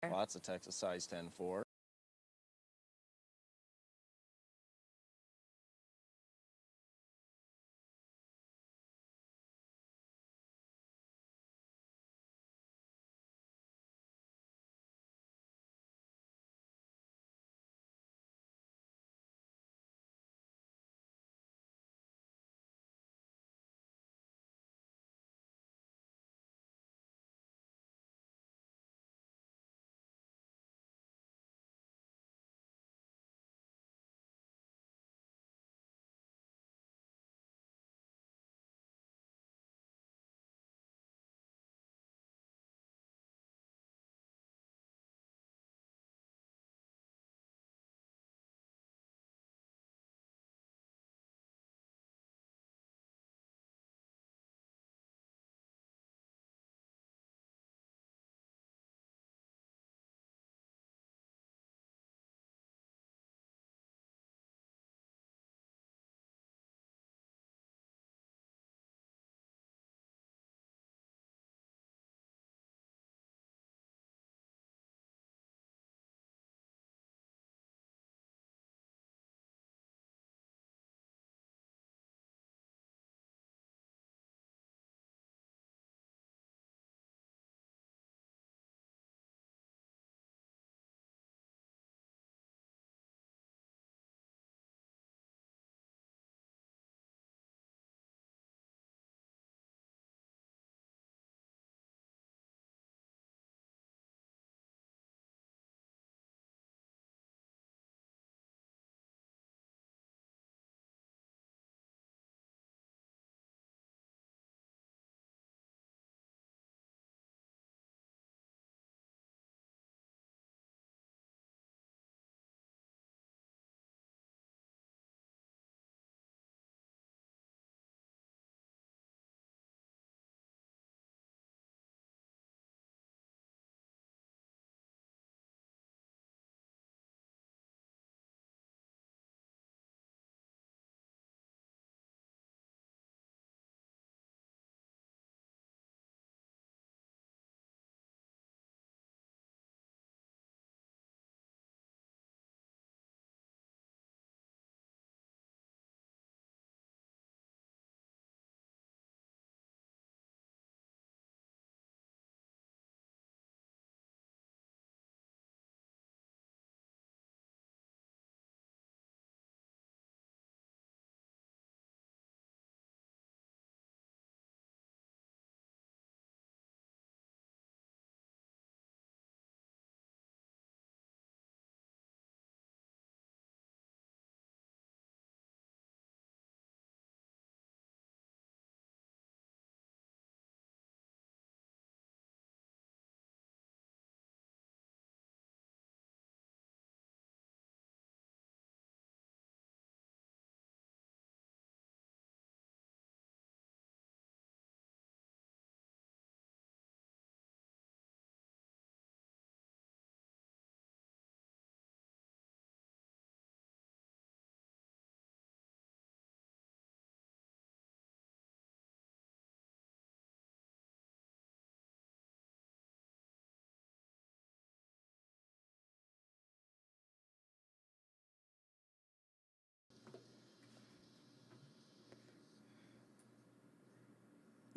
Lots of Texas size 10-4.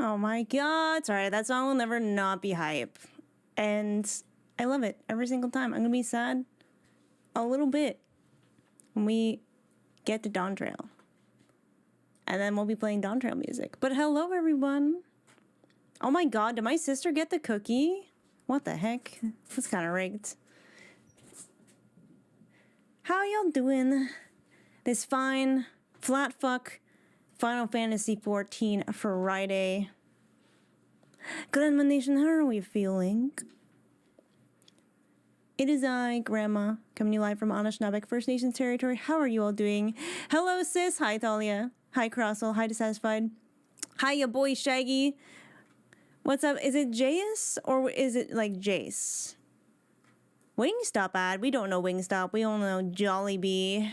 Oh my god. Sorry, that song will never not be hype. And I love it every single time. I'm gonna be sad a little bit when we get to Dawn Trail. And then we'll be playing Dawn Trail music. But hello, everyone. Oh my god, did my sister get the cookie? What the heck? That's kind of rigged. How y'all doing this fine, flat fuck Final Fantasy XIV Friday? Grandma Nation, how are we feeling? It is I, Grandma, coming to you live from Anishinaabe First Nations territory. How are you all doing? Hello, sis. Hi, Thalia. Hi, Crossel. Hi, Dissatisfied. Hi, ya boy, Shaggy. What's up? Is it Jace or is it like Jace? Wingstop ad? We don't know Wingstop. We all know Jollibee.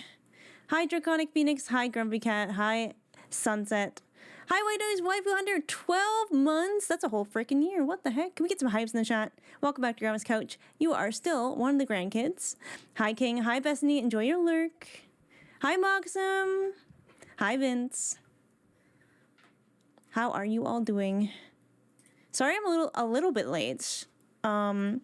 Hi, Draconic Phoenix. Hi, Grumpy Cat. Hi, Sunset. Hi, White Noise Waifu Hunter, 12 months. That's a whole freaking year. What the heck? Can we get some hypes in the chat? Welcome back to Grandma's Couch. You are still one of the grandkids. Hi, King. Hi, Bethany. Enjoy your lurk. Hi, Moxum. Hi, Vince. How are you all doing? Sorry, I'm a little bit late. Time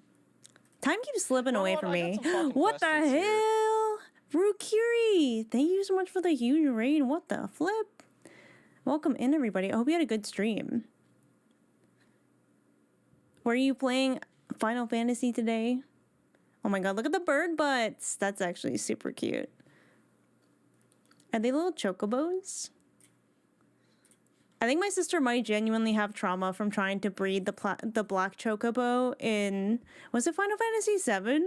keeps slipping away from me. What the hell? Rukiri, thank you so much for the huge raid. What the flip? Welcome in, everybody. I hope you had a good stream. Were you playing Final Fantasy today? Oh my god, look at the bird butts. That's actually super cute. Are they little chocobos? I think my sister might genuinely have trauma from trying to breed the black chocobo in... Was it Final Fantasy VII?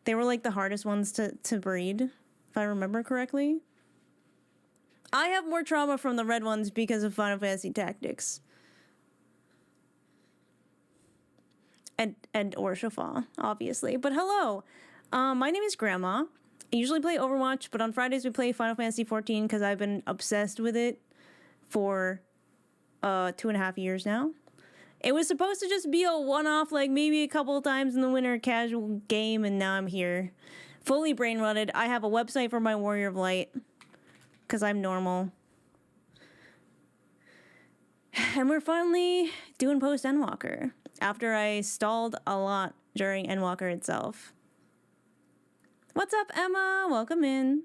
They were like the hardest ones to breed, if I remember correctly. I have more trauma from the red ones because of Final Fantasy Tactics. And Orshafa, obviously. But hello, my name is Grandma. I usually play Overwatch, but on Fridays we play Final Fantasy XIV because I've been obsessed with it for 2.5 years now. It was supposed to just be a one-off, like maybe a couple of times in the winter casual game, and now I'm here. Fully brain-rotted. I have a website for my Warrior of Light, because I'm normal. And we're finally doing Post-Endwalker, after I stalled a lot during Endwalker itself. What's up, Emma? Welcome in.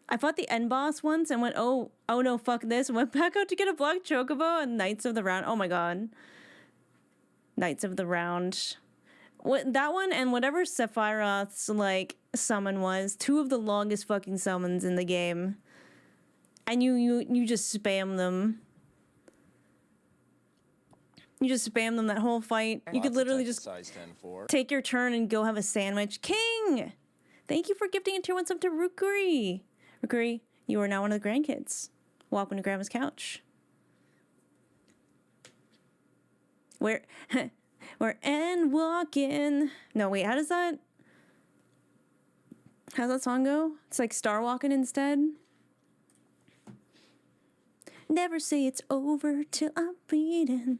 I fought the end boss once and went, oh no, fuck this. Went back out to get a black chocobo and Knights of the Round. Oh my god. Knights of the Round. That one and whatever Sephiroth's, like, summon was. 2 of the longest fucking summons in the game. And you just spam them. You just spam them that whole fight. You could literally just take your turn and go have a sandwich. King! Thank you for gifting a tier 1 sub to Rukuri. Rukuri, you are now one of the grandkids. Welcome to Grandma's Couch. We're Endwalking. No, wait, how's that song go? It's like Star Walking instead. Never say it's over till I'm bleeding.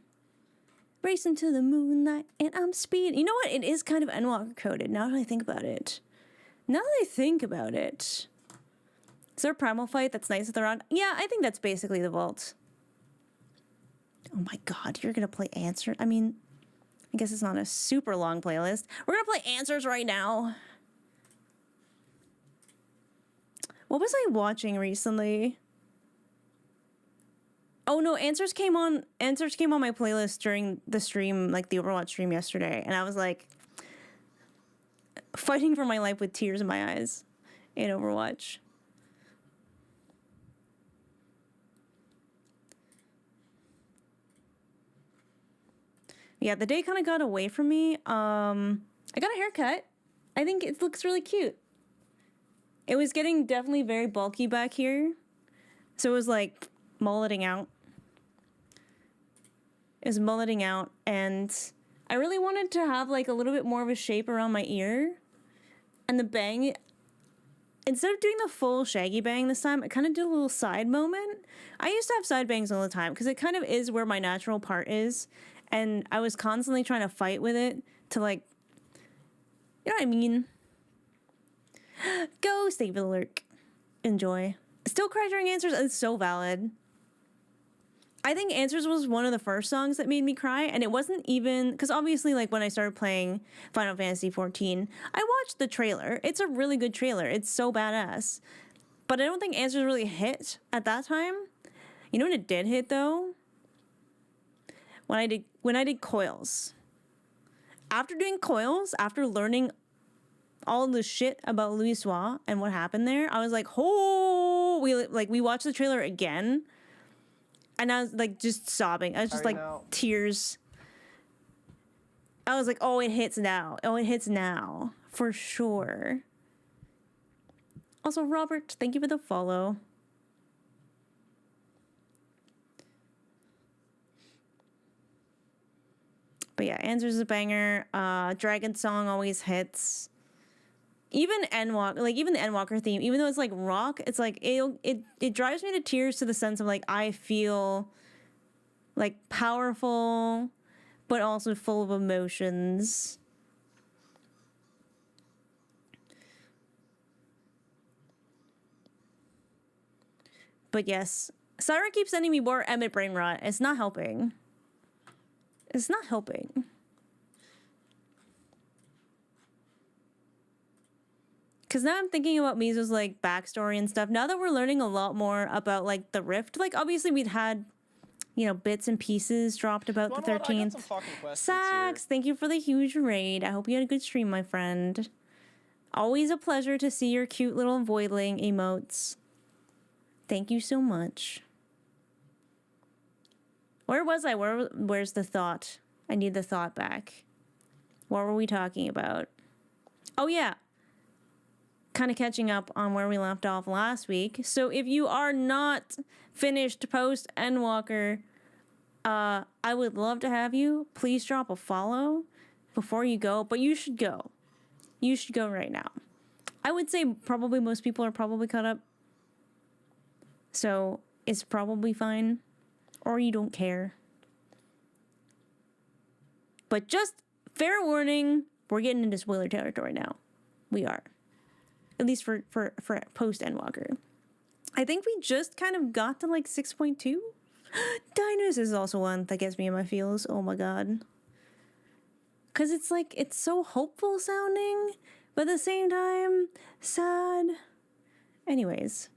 Racing to the moonlight and I'm speeding. You know what? It is kind of Endwalker coded now that I think about it. Is there a primal fight that's Knights of the Round? Yeah, I think that's basically the vault. Oh my god, you're gonna play Answer? I mean, I guess it's not a super long playlist. We're gonna play Answers right now. What was I watching recently? Oh no, Answers came on my playlist during the stream, like the Overwatch stream yesterday, and I was like fighting for my life with tears in my eyes in Overwatch. Yeah, the day kind of got away from me. I got a haircut. I think it looks really cute. It was getting definitely very bulky back here. So it was like mulleting out. And I really wanted to have like a little bit more of a shape around my ear. And the bang, instead of doing the full shaggy bang this time, I kind of did a little side moment. I used to have side bangs all the time because it kind of is where my natural part is. And I was constantly trying to fight with it to, like, you know what I mean? Go save the lurk. Enjoy. Still cry during Answers is so valid. I think Answers was one of the first songs that made me cry, and it wasn't even, because obviously, like, when I started playing Final Fantasy XIV, I watched the trailer. It's a really good trailer. It's so badass. But I don't think Answers really hit at that time. You know what it did hit, though? When I did Coils. After doing Coils, after learning all the shit about Louisoix and what happened there, I was like, oh, we watched the trailer again, and I was like just sobbing. I was just like tears. I was like, oh, it hits now. Oh, it hits now for sure. Also, Robert, thank you for the follow. But yeah, Answers is a banger. Dragon Song always hits. even Endwalker, like even the Endwalker theme, even though it's like rock, it's like it drives me to tears to the sense of like I feel like powerful, but also full of emotions. But yes, Syra keeps sending me more Emmett brain rot. It's not helping. It's not helping. Because now I'm thinking about Mizo's, like, backstory and stuff. Now that we're learning a lot more about, like, the Rift, like, obviously we'd had, you know, bits and pieces dropped about the 13th. Sax, thank you for the huge raid. I hope you had a good stream, my friend. Always a pleasure to see your cute little voidling emotes. Thank you so much. Where was I? Where's the thought? I need the thought back. What were we talking about? Oh, yeah. Kind of catching up on where we left off last week. So if you are not finished Post-Endwalker, I would love to have you. Please drop a follow before you go. But you should go. You should go right now. I would say probably most people are probably caught up. So it's probably fine. Or you don't care. But just fair warning, we're getting into spoiler territory now. We are. At least for Post-Endwalker. I think we just kind of got to like 6.2. Diners is also one that gets me in my feels. Oh my god. Because it's like, it's so hopeful sounding, but at the same time, sad. Anyways.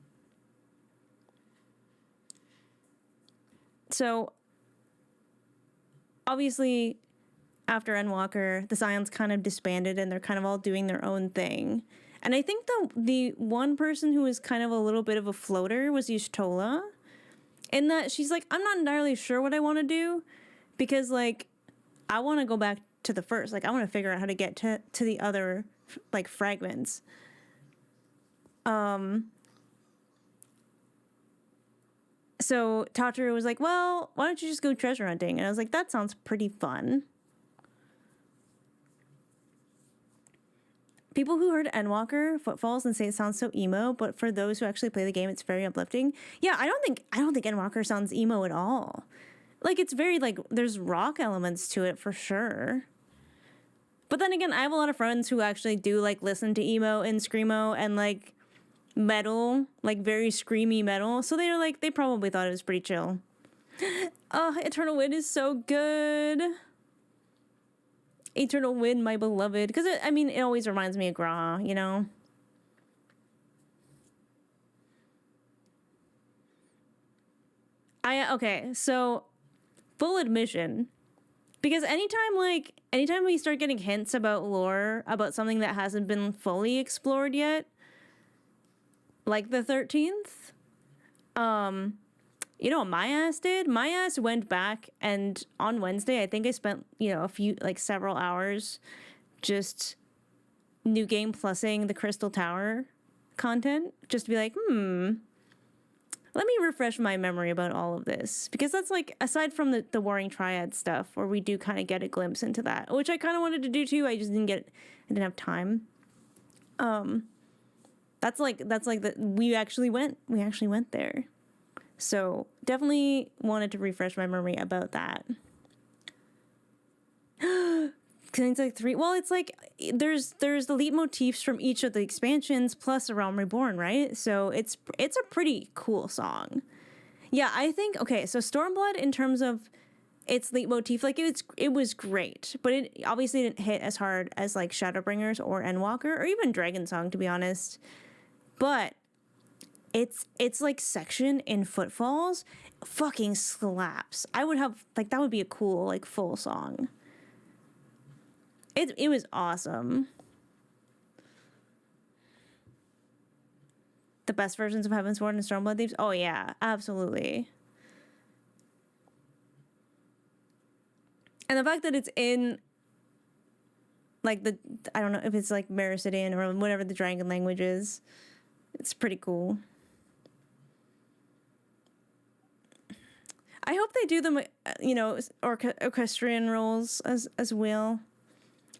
So, obviously, after Endwalker, the Scions kind of disbanded and they're kind of all doing their own thing. And I think the one person who was kind of a little bit of a floater was Y'shtola. In that she's like, I'm not entirely sure what I want to do. Because, like, I want to go back to the first. Like, I want to figure out how to get to the other, like, fragments. So Tataru was like, well, why don't you just go treasure hunting? And I was like, that sounds pretty fun. People who heard Endwalker Footfalls and say it sounds so emo, but for those who actually play the game, it's very uplifting. Yeah, I don't think Endwalker sounds emo at all. Like, it's very, like, there's rock elements to it for sure. But then again, I have a lot of friends who actually do, like, listen to emo and screamo and, like, metal, like, very screamy metal. So they're, like, they probably thought it was pretty chill. Oh, Eternal Wind is so good. Eternal Wind, my beloved. Because, it always reminds me of Graha, you know? Okay, so, full admission. Because anytime we start getting hints about lore, about something that hasn't been fully explored yet, like the 13th, you know what my ass did? My ass went back, and on Wednesday, I think I spent, several hours just new game plussing the Crystal Tower content, just to be like, let me refresh my memory about all of this. Because that's, like, aside from the Warring Triad stuff, where we do kind of get a glimpse into that, which I kind of wanted to do too, I didn't have time. That's like we actually went there. So definitely wanted to refresh my memory about that. It's like 3. Well, it's like there's the leitmotifs from each of the expansions plus A Realm Reborn, right? So it's a pretty cool song. Yeah, I think okay. So Stormblood, in terms of its leitmotif, like it was great, but it obviously didn't hit as hard as like Shadowbringers or Endwalker or even Dragon Song, to be honest. But it's like section in Footfalls fucking slaps. I would have, like, that would be a cool, like, full song. It was awesome. The best versions of Heavensward and Stormblood Thieves? Oh yeah, absolutely. And the fact that it's in, like, I don't know if it's like Mericidian or whatever the dragon language is. It's pretty cool. I hope they do them, orchestrion roles as well.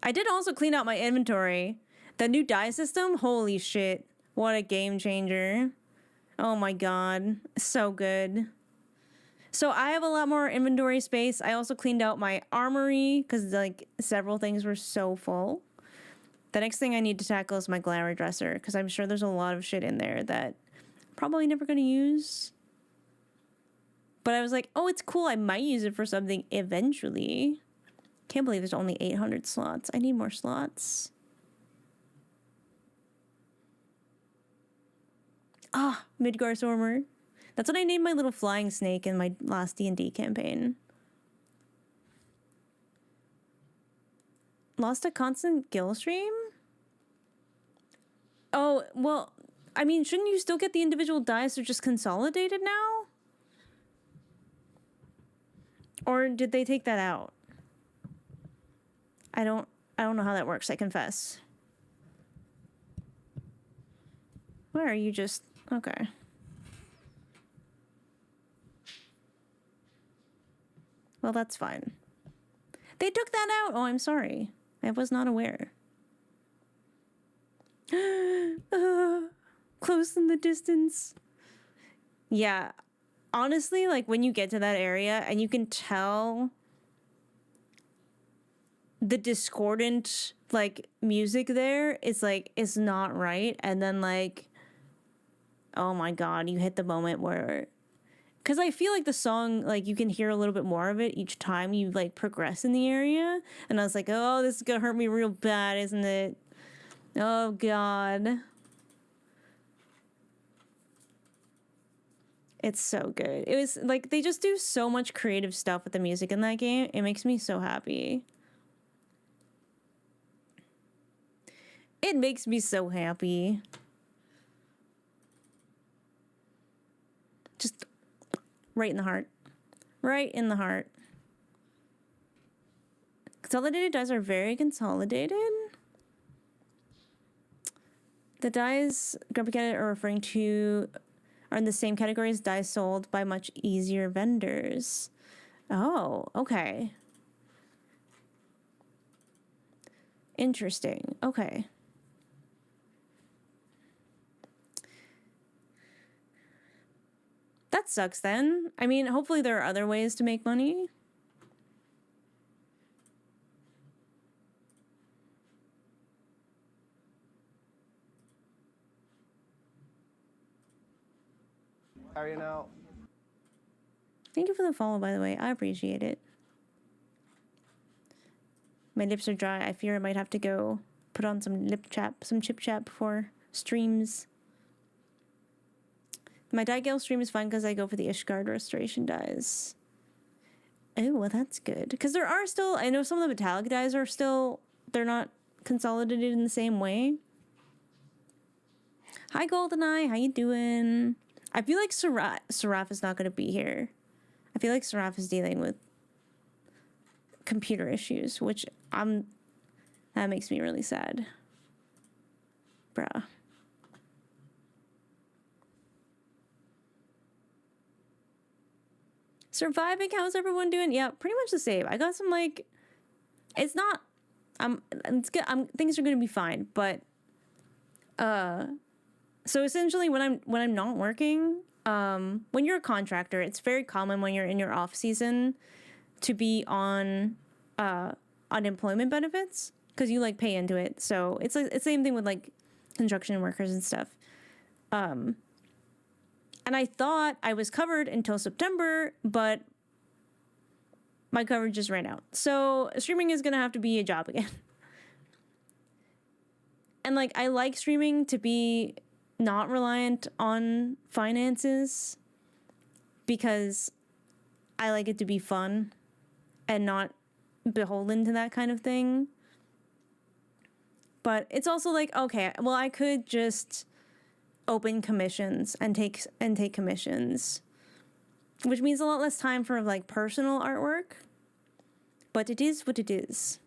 I did also clean out my inventory The new die system, holy shit. What a game changer. Oh my god. So good. So I have a lot more inventory space. I also cleaned out my armory because like several things were so full. The next thing I need to tackle is my glamour dresser because I'm sure there's a lot of shit in there that I'm probably never going to use. But I was like, oh, it's cool. I might use it for something eventually. Can't believe there's only 800 slots. I need more slots. Ah, Midgar Stormer. That's what I named my little flying snake in my last D&D campaign. Lost a constant kill stream? Oh, well, I mean, shouldn't you still get the individual dice? They're just consolidated now? Or did they take that out? I don't know how that works, I confess. Where are you just... Okay. Well, that's fine. They took that out! Oh, I'm sorry. I was not aware. Close in the distance. Yeah. Honestly, like, when you get to that area and you can tell the discordant, like, music there is, like, it's not right. And then, like, oh my god, you hit the moment where... Because I feel like the song, like, you can hear a little bit more of it each time you, like, progress in the area. And I was like, oh, this is gonna hurt me real bad, isn't it? Oh, God. It's so good. It was, like, they just do so much creative stuff with the music in that game. It makes me so happy. It makes me so happy. Just... right in the heart. Right in the heart. Consolidated dies are very consolidated. The dies Grumpy Cat are referring to are in the same category as dies sold by much easier vendors. Oh, okay. Interesting. Okay. That sucks then. I mean, hopefully there are other ways to make money. How are you now? Thank you for the follow, by the way. I appreciate it. My lips are dry. I fear I might have to go put on some chip chap before streams. My Diegale stream is fun because I go for the Ishgard restoration dies. Oh, well, that's good. Because there are still... I know some of the metallic dies are still... They're not consolidated in the same way. Hi, GoldenEye. How you doing? I feel like Seraph is not going to be here. I feel like Seraph is dealing with computer issues, which that makes me really sad. Bruh. Surviving, how's everyone doing? Yeah, pretty much the same. I got some, like, it's not, it's good. Things are gonna be fine, but, so essentially when I'm not working, when you're a contractor, it's very common when you're in your off season to be on, unemployment benefits, because you, like, pay into it. So it's like, it's the same thing with, like, construction workers and stuff. And I thought I was covered until September, but my coverage just ran out. So streaming is going to have to be a job again. And, like, I like streaming to be not reliant on finances because I like it to be fun and not beholden to that kind of thing. But it's also like, okay, well, I could just open commissions and take commissions, which means a lot less time for, like, personal artwork, but it is what it is.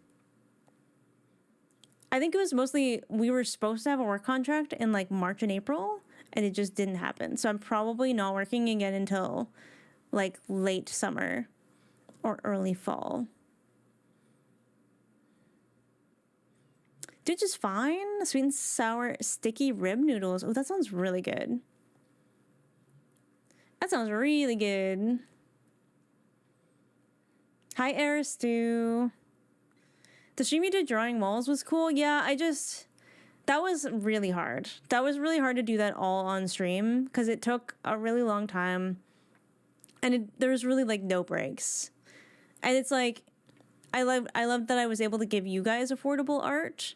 I think it was mostly we were supposed to have a work contract in, like, March and April, and it just didn't happen. So I'm probably not working again until, like, late summer or early fall. Dude, just fine. Sweet and sour sticky rib noodles. Oh, that sounds really good. That sounds really good. Hi, Aristu. The stream you did drawing walls was cool. Yeah, that was really hard. That was really hard to do that all on stream because it took a really long time and there was really like no breaks. And it's like, I love that I was able to give you guys affordable art,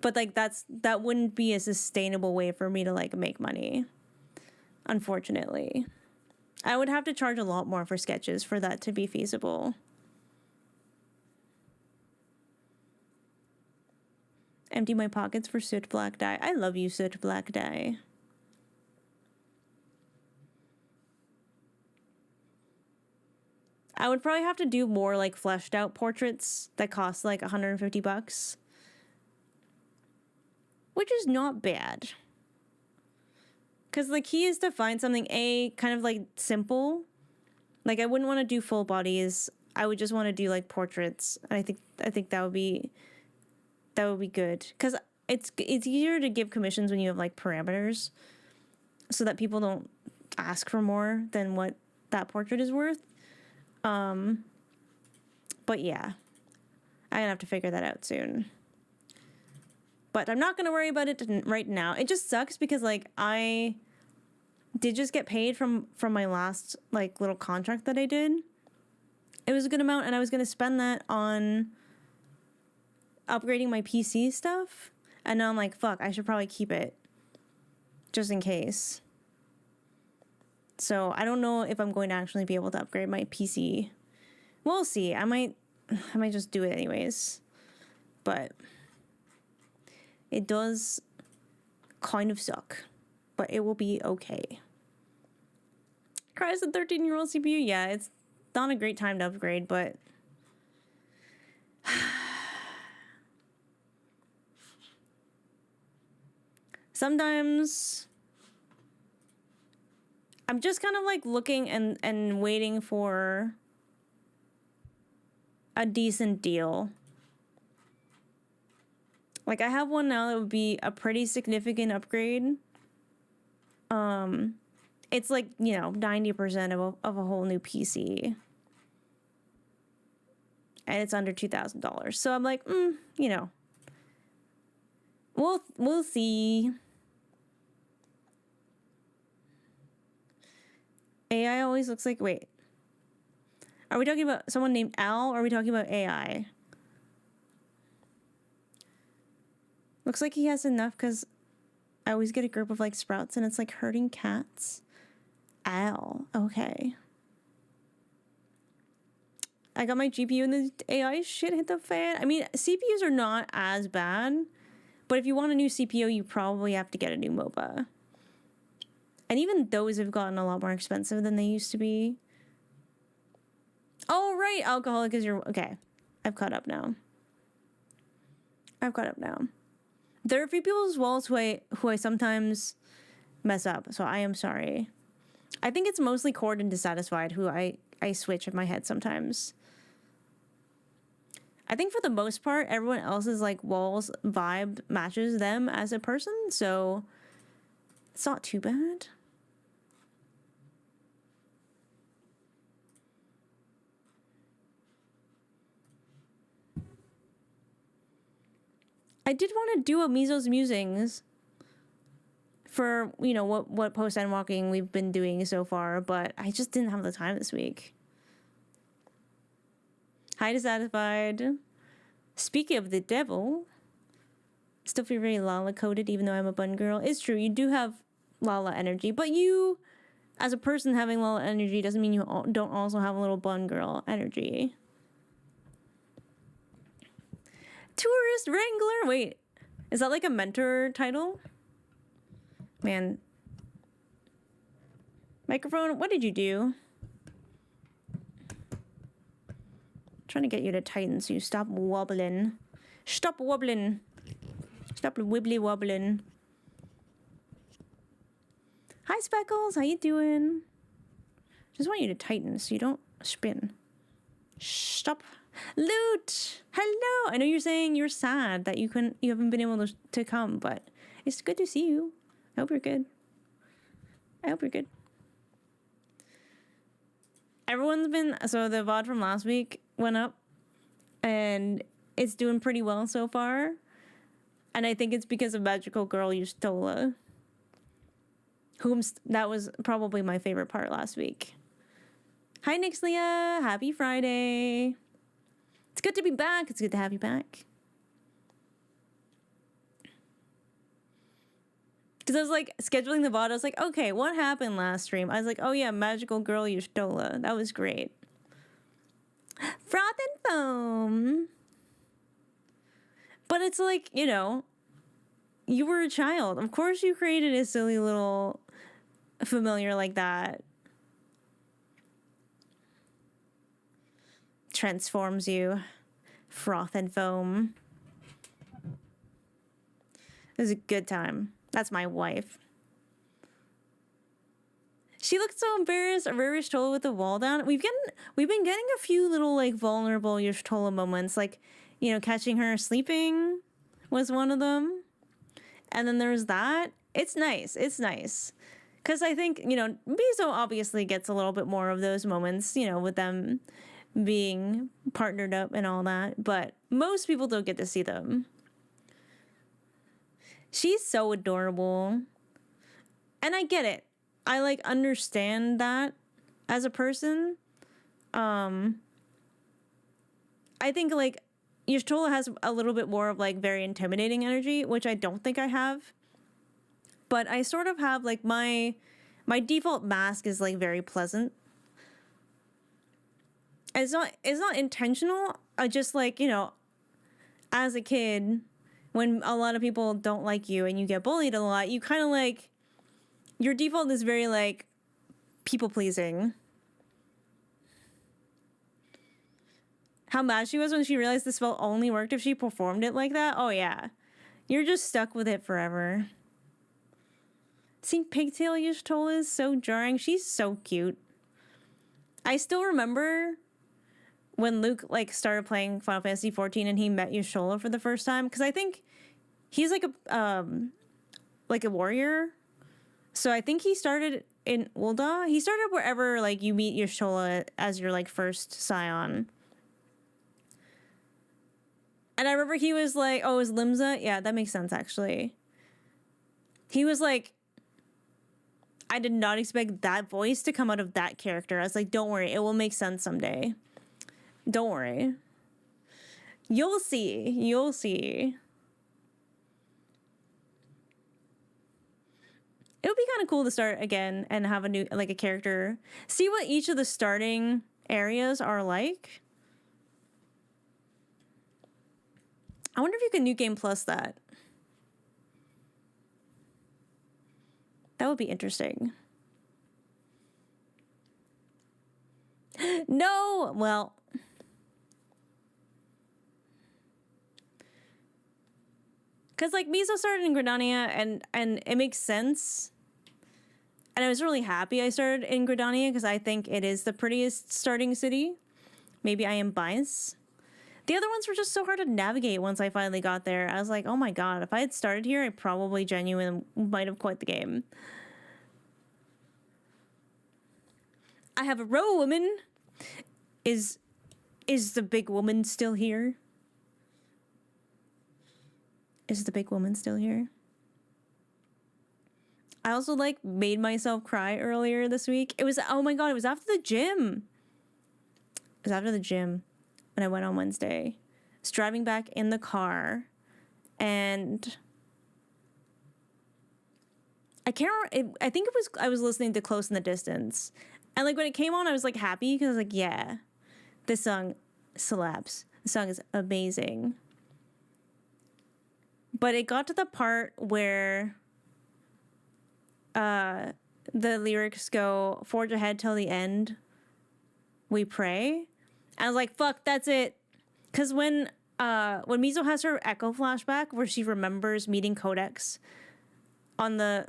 but like that wouldn't be a sustainable way for me to like make money. Unfortunately, I would have to charge a lot more for sketches for that to be feasible. Empty my pockets for soot black dye. I love you, soot black dye. I would probably have to do more like fleshed out portraits that cost like $150, which is not bad. Because the key is to find something kind of like simple. Like I wouldn't want to do full bodies. I would just want to do like portraits. And I think that would be good. Because it's easier to give commissions when you have like parameters, so that people don't ask for more than what that portrait is worth. But yeah, I'm gonna have to figure that out soon. But I'm not gonna worry about it right now. It just sucks because like I did just get paid from my last like little contract that I did. It was a good amount, and I was gonna spend that on upgrading my PC stuff. And now I'm like, fuck, I should probably keep it just in case. So I don't know if I'm going to actually be able to upgrade my PC. We'll see. I might just do it anyways. But it does kind of suck. But it will be okay. Cries a 13-year-old CPU? Yeah, it's not a great time to upgrade, but sometimes I'm just kind of like looking and waiting for a decent deal. Like I have one now that would be a pretty significant upgrade. It's like, you know, 90% of a whole new PC. And it's under $2,000. So I'm like, you know, we'll see. AI always looks like, wait. Are we talking about someone named Al, or are we talking about AI? Looks like he has enough because I always get a group of like sprouts and it's like herding cats. Al, okay. I got my GPU and the AI shit hit the fan. I mean, CPUs are not as bad, but if you want a new CPU, you probably have to get a new MOBA. And even those have gotten a lot more expensive than they used to be. Oh, right, alcoholic is your... Okay, I've caught up now. There are a few people as well who I sometimes mess up, so I am sorry. I think it's mostly Cord and Dissatisfied who I switch in my head sometimes. I think for the most part, everyone else's like walls vibe matches them as a person, so it's not too bad. I did want to do a Mizo's Musings for, you know, what post-Endwalking we've been doing so far, but I just didn't have the time this week. Hi, Dissatisfied. Speaking of the devil, still feel very Lala-coded even though I'm a bun girl. It's true, you do have Lala energy, but you, as a person having Lala energy doesn't mean you don't also have a little bun girl energy. Tourist Wrangler? Wait, is that like a mentor title? Man. Microphone, what did you do? I'm trying to get you to tighten so you stop wobbling. Stop wobbling. Stop wibbly wobbling. Hi, Speckles, how you doing? Just want you to tighten so you don't spin. Stop Loot, hello. I know you're saying you're sad that you haven't been able to come, but it's good to see you. I hope you're good. Everyone's been, so the VOD from last week went up and it's doing pretty well so far. And I think it's because of Magical Girl Yustola. That was probably my favorite part last week. Hi, Nixlia. Happy Friday. It's good to be back. It's good to have you back. Because I was like scheduling the VOD. I was like, okay, what happened last stream? I was like, oh yeah, Magical Girl Yustola. That was great. Froth and foam. But it's like, you know, you were a child. Of course you created a silly little familiar like that. Transforms you. Froth and foam. It was a good time. That's my wife. She looked so embarrassed. Y'shtola with the wall down. We've been getting a few little like vulnerable Y'shtola moments, like, you know, catching her sleeping was one of them. And then there's that. It's nice. Because I think, you know, Mizo obviously gets a little bit more of those moments, you know, with them being partnered up and all that. But most people don't get to see them. She's so adorable. And I get it. I, like, understand that as a person. I think, like, Y'shtola has a little bit more of, like, very intimidating energy, which I don't think I have. But I sort of have, like, my default mask is, like, very pleasant. It's not intentional. I just, like, you know, as a kid, when a lot of people don't like you and you get bullied a lot, you kind of, like, your default is very, like, people-pleasing. How mad she was when she realized the spell only worked if she performed it like that? Oh, yeah. You're just stuck with it forever. Seeing Pigtail Y'shtola is so jarring. She's so cute. I still remember when Luke, like, started playing Final Fantasy XIV and he met Y'shtola for the first time. Because I think he's, like, a warrior. So I think he started in Ul'dah. He started wherever, like, you meet Y'shtola as your, like, first scion. And I remember he was like, oh, is Limsa? Yeah, that makes sense, actually. He was like, I did not expect that voice to come out of that character. I was like, don't worry, it will make sense someday. Don't worry. You'll see. You'll see. It would be kind of cool to start again and have a new, like, a character. See what each of the starting areas are like. I wonder if you can New Game Plus that. That would be interesting. No! Well. Because, like, Miso started in Gridania, and it makes sense. And I was really happy I started in Gridania, because I think it is the prettiest starting city. Maybe I am biased. The other ones were just so hard to navigate once I finally got there. I was like, oh my god, if I had started here, I probably genuinely might have quit the game. I have a row woman. Is the big woman still here? Is the big woman still here? I also, like, made myself cry earlier this week. It was, oh my god, it was after the gym. It was after the gym. When I went on Wednesday. I was driving back in the car, and I can't remember, I think I was listening to Close in the Distance, and, like, when it came on, I was, like, happy, because I was like, yeah, this song slaps. This song is amazing. But it got to the part where the lyrics go, forge ahead till the end, we pray. I was like, fuck, that's it. Because when Mizo has her echo flashback where she remembers meeting Codex on the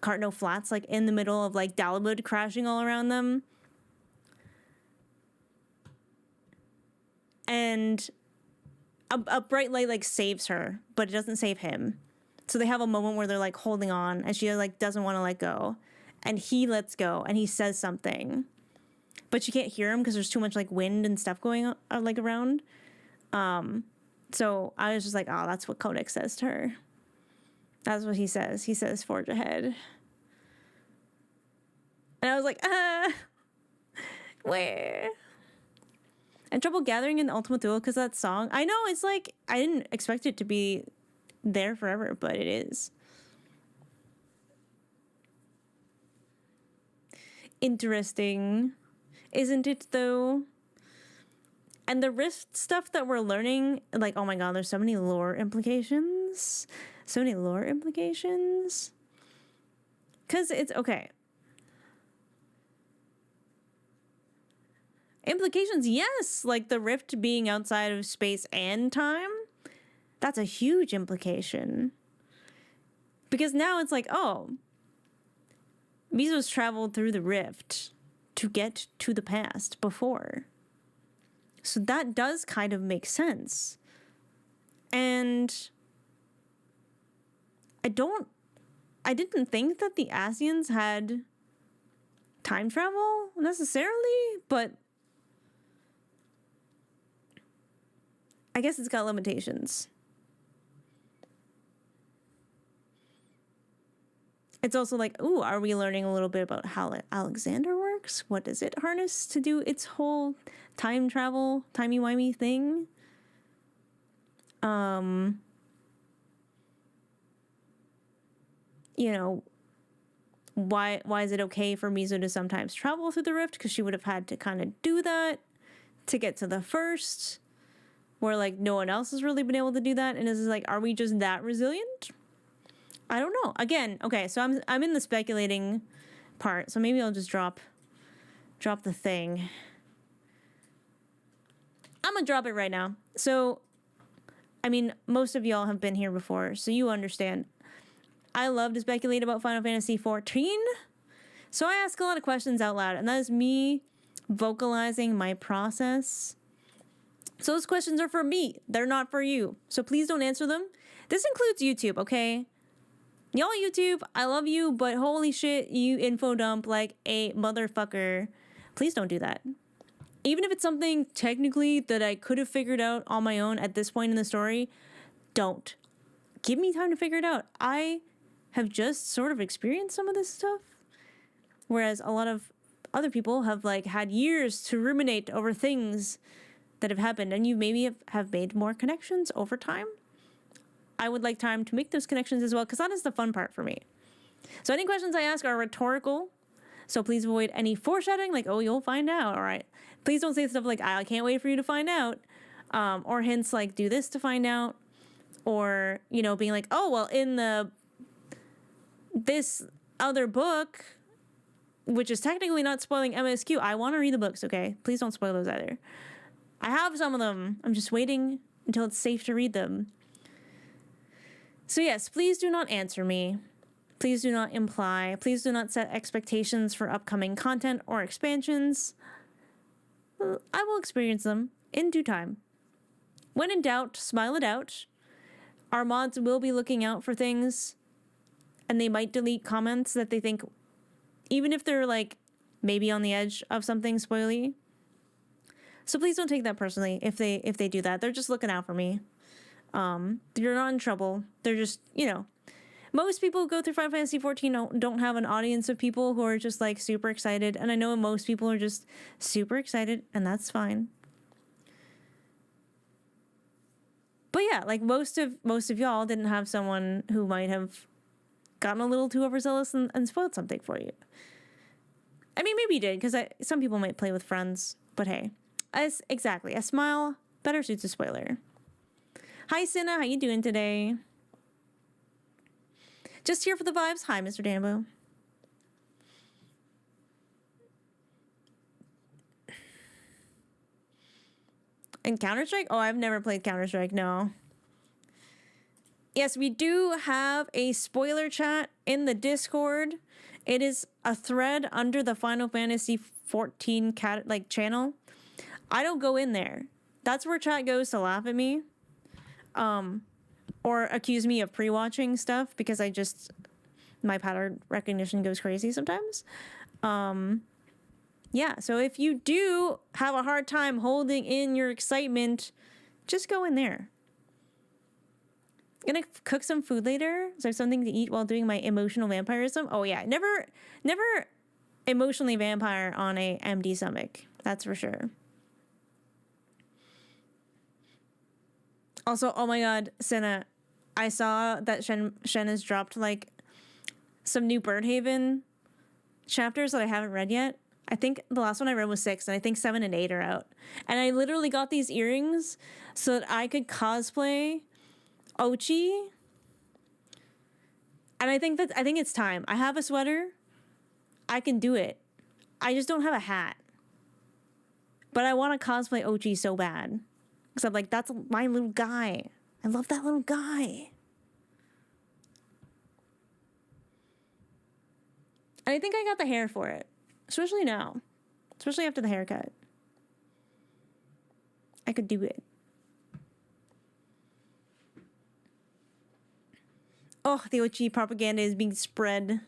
Cartno Flats, like, in the middle of, like, Dalamud crashing all around them. and a bright light like saves her, but it doesn't save him. So they have a moment where they're like holding on, and she like doesn't want to let go, and he lets go, and he says something, but she can't hear him because there's too much like wind and stuff going on, like around. So I was just like, oh, that's what Codex says to her. That's what he says. He says, forge ahead. And I was like, where? And trouble gathering in the Ultimate Duel because that song. I know, it's like, I didn't expect it to be there forever, but it is. Interesting. Isn't it, though? And the Rift stuff that we're learning, like, oh my god, there's so many lore implications. So many lore implications. Because it's, okay. Implications, yes. Like the Rift being outside of space and time. That's a huge implication. Because now it's like, oh, Mizo's traveled through the Rift to get to the past before. So that does kind of make sense. And I didn't think that the Asians had time travel necessarily, but I guess it's got limitations. It's also like, ooh, are we learning a little bit about how Alexander works? What does it harness to do its whole time travel, timey-wimey thing? You know, why is it okay for Mizo to sometimes travel through the rift? Because she would have had to kind of do that to get to the first, where like no one else has really been able to do that. And it's like, are we just that resilient? I don't know. Again, okay, so I'm in the speculating part, so maybe I'll just drop the thing. I'm gonna drop it right now. So, I mean, most of y'all have been here before, so you understand. I love to speculate about Final Fantasy XIV, so I ask a lot of questions out loud, and that is me vocalizing my process. So those questions are for me. They're not for you. So please don't answer them. This includes YouTube, okay? Y'all YouTube, I love you, but holy shit, you info dump like a motherfucker. Please don't do that. Even if it's something technically that I could have figured out on my own at this point in the story, don't. Give me time to figure it out. I have just sort of experienced some of this stuff, whereas a lot of other people have like had years to ruminate over things that have happened, and you maybe have made more connections over time. I would like time to make those connections as well, because that is the fun part for me. So any questions I ask are rhetorical, so please avoid any foreshadowing, like, oh, you'll find out, all right. Please don't say stuff like, I can't wait for you to find out, or hints like, do this to find out, or, you know, being like, oh, well, in this other book, which is technically not spoiling MSQ, I want to read the books, okay? Please don't spoil those either. I have some of them. I'm just waiting until it's safe to read them. So yes, please do not answer me. Please do not imply. Please do not set expectations for upcoming content or expansions. I will experience them in due time. When in doubt, smile it out. Our mods will be looking out for things, and they might delete comments that they think, even if they're like maybe on the edge of something spoily. So please don't take that personally if they do that. They're just looking out for me. You're not in trouble. They're just, you know, most people who go through Final Fantasy XIV don't have an audience of people who are just like super excited. And I know most people are just super excited, and that's fine. But yeah, like most of y'all didn't have someone who might have gotten a little too overzealous and spoiled something for you. I mean, maybe you did, because some people might play with friends, but hey. Exactly. A smile better suits a spoiler. Hi, Cinna. How you doing today? Just here for the vibes. Hi, Mr. Dambo. And Counter-Strike? Oh, I've never played Counter-Strike, no. Yes, we do have a spoiler chat in the Discord. It is a thread under the Final Fantasy XIV channel. I don't go in there. That's where chat goes to laugh at me. Or accuse me of pre-watching stuff because my pattern recognition goes crazy sometimes. Yeah, so if you do have a hard time holding in your excitement, just go in there. Gonna cook some food later, so I have something to eat while doing my emotional vampirism. Oh yeah, never emotionally vampire on a empty stomach. That's for sure. Also, oh my god, Senna, I saw that Shen has dropped like some new Birdhaven chapters that I haven't read yet. I think the last one I read was 6, and I think 7 and 8 are out. And I literally got these earrings so that I could cosplay Ochi. And I think it's time. I have a sweater. I can do it. I just don't have a hat. But I want to cosplay Ochi so bad. Because I'm like, that's my little guy. I love that little guy. And I think I got the hair for it. Especially now. Especially after the haircut. I could do it. Oh, the Ochi propaganda is being spread.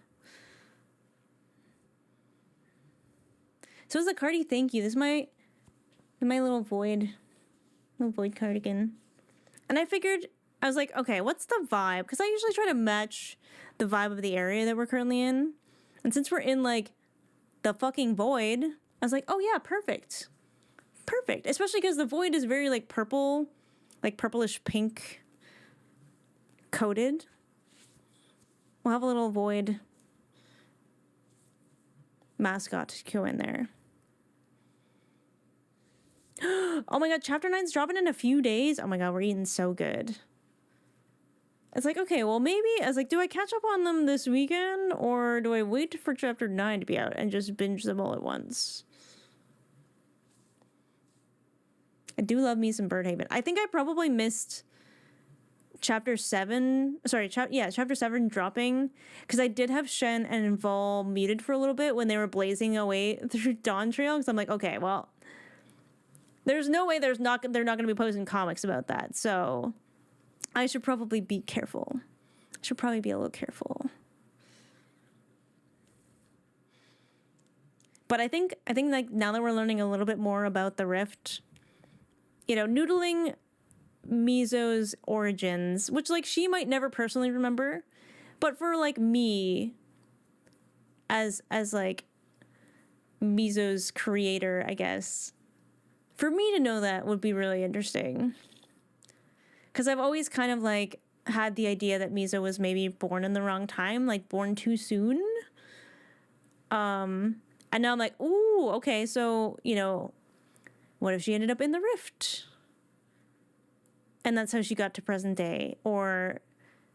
So is the Cardi, thank you. This is my little void cardigan. And I figured, I was like, okay, what's the vibe? Because I usually try to match the vibe of the area that we're currently in. And since we're in, like, the fucking void, I was like, oh yeah, perfect. Perfect. Especially because the void is very, like, purple, like purplish pink coated. We'll have a little void mascot go in there. Oh my god, chapter 9's dropping in a few days. Oh my god, we're eating so good. It's like, okay, well maybe, I was like, do I catch up on them this weekend? Or do I wait for chapter 9 to be out and just binge them all at once? I do love me some Birdhaven. I think I probably missed chapter 7, chapter 7 dropping, because I did have Shen and Vol muted for a little bit when they were blazing away through Dawn Trail, because I'm like, okay, well, there's no way they're not going to be posting comics about that, so I should probably be careful. I should probably be a little careful. But I think like now that we're learning a little bit more about the Rift, you know, noodling Mizo's origins, which like she might never personally remember, but for like me as like Mizo's creator, I guess, for me to know that would be really interesting, because I've always kind of like had the idea that Mizo was maybe born in the wrong time, like born too soon, and now I'm like, ooh, okay, so you know, what if she ended up in the Rift? And that's how she got to present day. Or,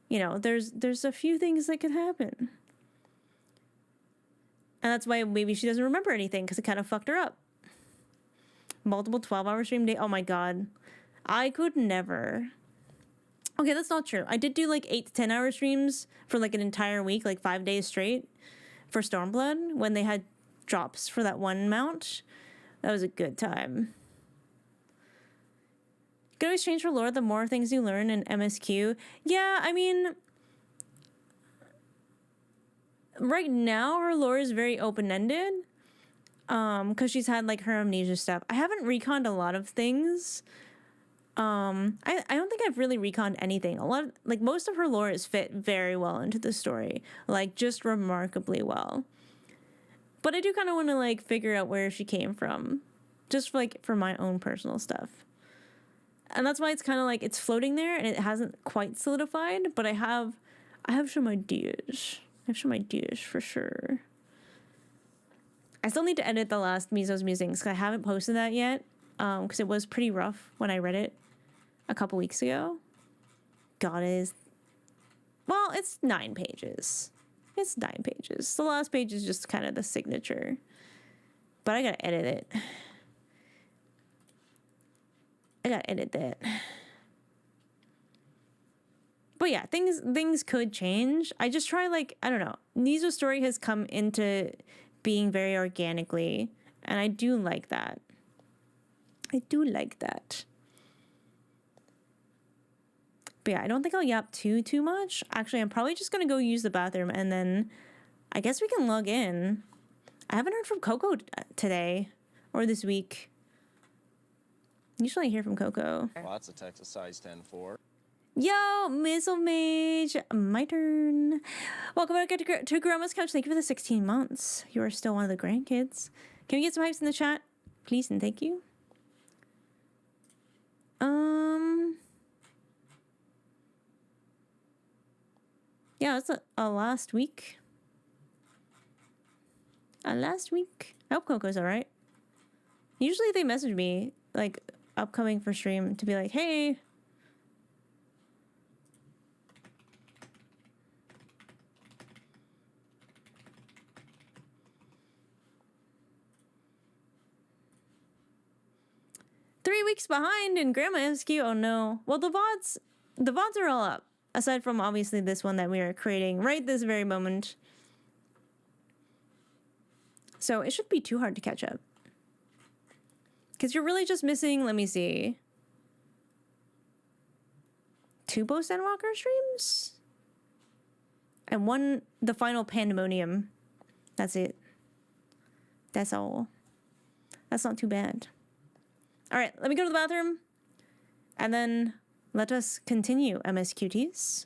you know, there's a few things that could happen. And that's why maybe she doesn't remember anything, because it kind of fucked her up. Multiple 12-hour stream day. Oh my god. I could never. Okay, that's not true. I did do like 8 to 10-hour streams for like an entire week, like 5 days straight for Stormblood when they had drops for that one mount. That was a good time. You can always change her lore the more things you learn in MSQ. Yeah, I mean, right now her lore is very open-ended, because she's had like her amnesia stuff. I haven't reconned a lot of things. I don't think I've really reconned anything. Like most of her lore is fit very well into the story, like just remarkably well. But I do kind of want to like figure out where she came from, just like for my own personal stuff. And that's why it's kind of like it's floating there and it hasn't quite solidified, but I have some ideas. I have some ideas for sure. I still need to edit the last Mizo's Musings, because I haven't posted that yet, because it was pretty rough when I read it a couple weeks ago. God, it's 9 pages. It's 9 pages. The last page is just kind of the signature. But I gotta edit it. I gotta edit that. But yeah, things could change. I just try, like, I don't know. Nizo's story has come into being very organically, and I do like that. I do like that. But yeah, I don't think I'll yap too much. Actually, I'm probably just gonna go use the bathroom and then I guess we can log in. I haven't heard from Coco today or this week. Usually I hear from Coco. Lots of Texas size 10-4. Yo, Missile Mage, my turn. Welcome back to Grandma's Couch. Thank you for the 16 months. You are still one of the grandkids. Can we get some hypes in the chat? Please and thank you. Yeah, it's a last week. Last week. I hope Coco's alright. Usually they message me, like, upcoming for stream to be like, hey. Three weeks behind in Grandma SQ. Oh no. Well, the VODs are all up. Aside from obviously this one that we are creating right this very moment. So it shouldn't be too hard to catch up. Because you're really just missing, let me see, 2 Post-Endwalker streams? And 1, the final Pandemonium. That's it. That's all. That's not too bad. All right, let me go to the bathroom. And then let us continue, MSQTs.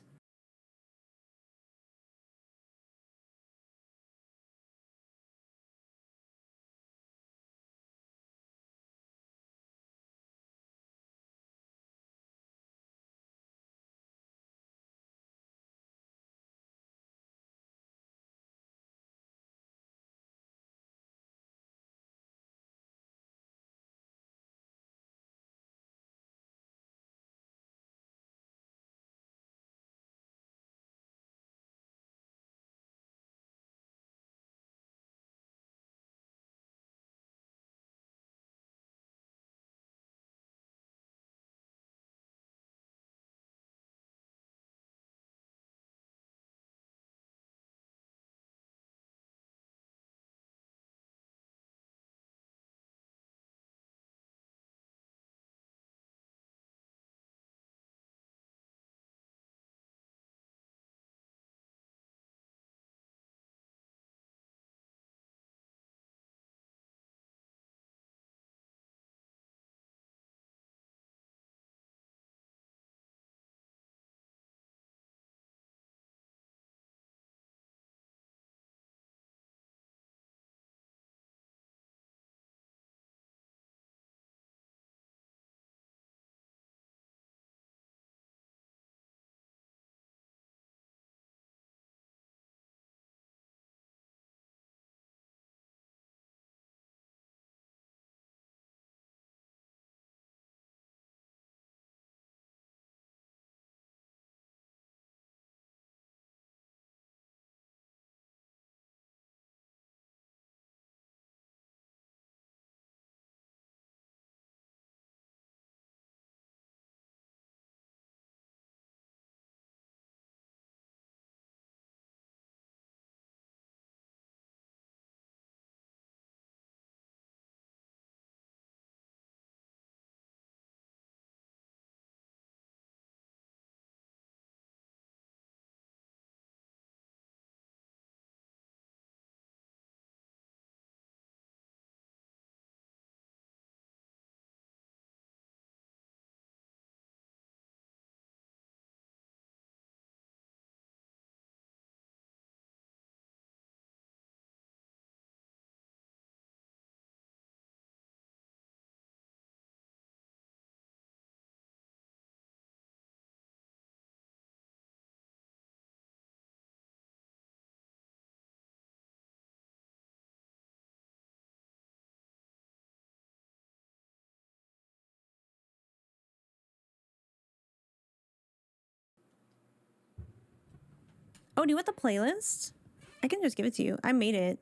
Oh, do you want the playlist? I can just give it to you. I made it.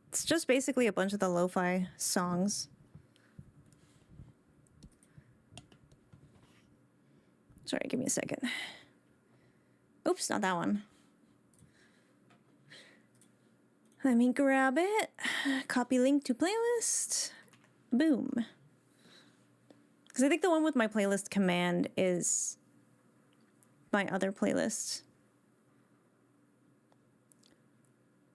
It's just basically a bunch of the lo-fi songs. Sorry, give me a second. Oops, not that one. Let me grab it. Copy link to playlist. Boom. Because I think the one with my playlist command is my other playlist.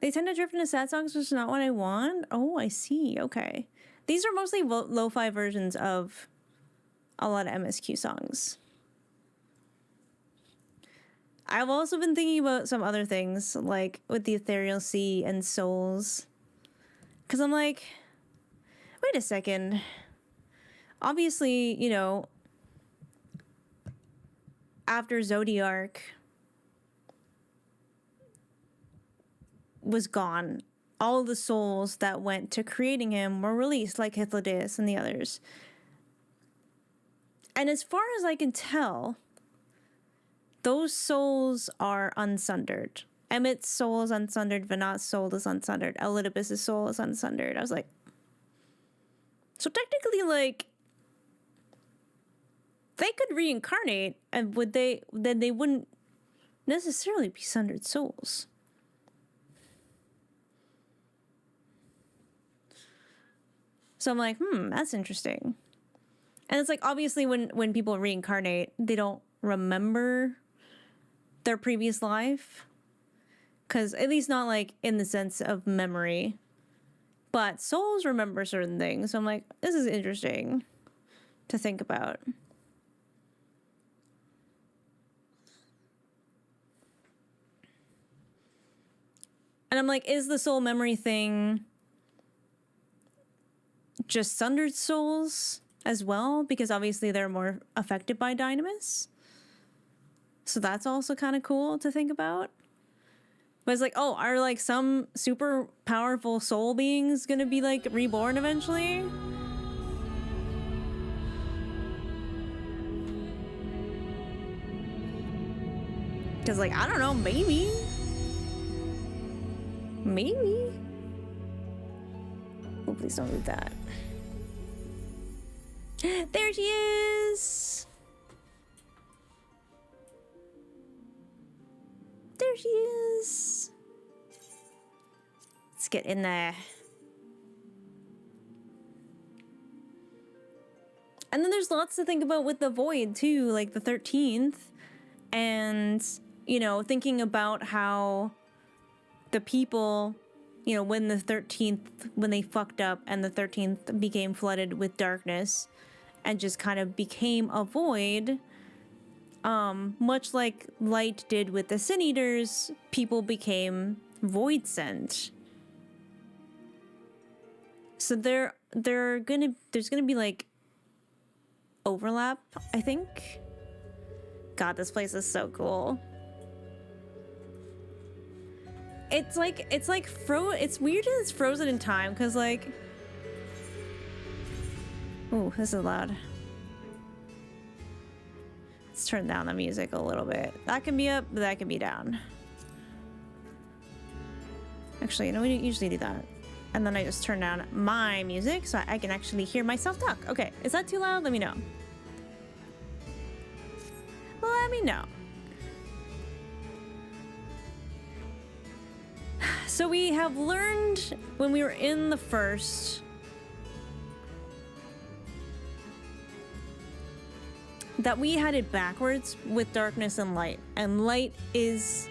They tend to drift into sad songs, which is not what I want. Oh, I see. Okay. These are mostly lo-fi versions of a lot of MSQ songs. I've also been thinking about some other things, like with the Ethereal Sea and Souls. Because I'm like, wait a second. Obviously, you know, after Zodiark was gone, all the souls that went to creating him were released, like Hythlodaeus and the others. And as far as I can tell, those souls are unsundered. Emmett's soul is unsundered, Venat's soul is unsundered, Elidibus' soul is unsundered. I was like, so technically, like, they could reincarnate, and then they wouldn't necessarily be sundered souls. So I'm like, that's interesting. And it's like, obviously when people reincarnate, they don't remember their previous life. Because at least not like in the sense of memory. But souls remember certain things. So I'm like, this is interesting to think about. And I'm like, is the soul memory thing just sundered souls as well? Because obviously they're more affected by Dynamis. So that's also kind of cool to think about. But it's like, oh, are like some super powerful soul beings gonna be like reborn eventually? Because like, I don't know, maybe. Maybe. Oh, please don't do that. There she is! There she is! Let's get in there. And then there's lots to think about with the Void, too, like the 13th. And, you know, thinking about how the people, you know, when the 13th, when they fucked up and the 13th became flooded with darkness and just kind of became a void, much like Light did with the Sin Eaters, people became void sent. So there's gonna be like overlap, I think. God, this place is so cool. It's weird that it's frozen in time, because like, ooh, this is loud. Let's turn down the music a little bit. That can be up, but that can be down. Actually, you know, we usually do that. And then I just turn down my music so I can actually hear myself talk. Okay, is that too loud? Let me know. Let me know. So we have learned when we were in the first that we had it backwards with darkness and light. And light is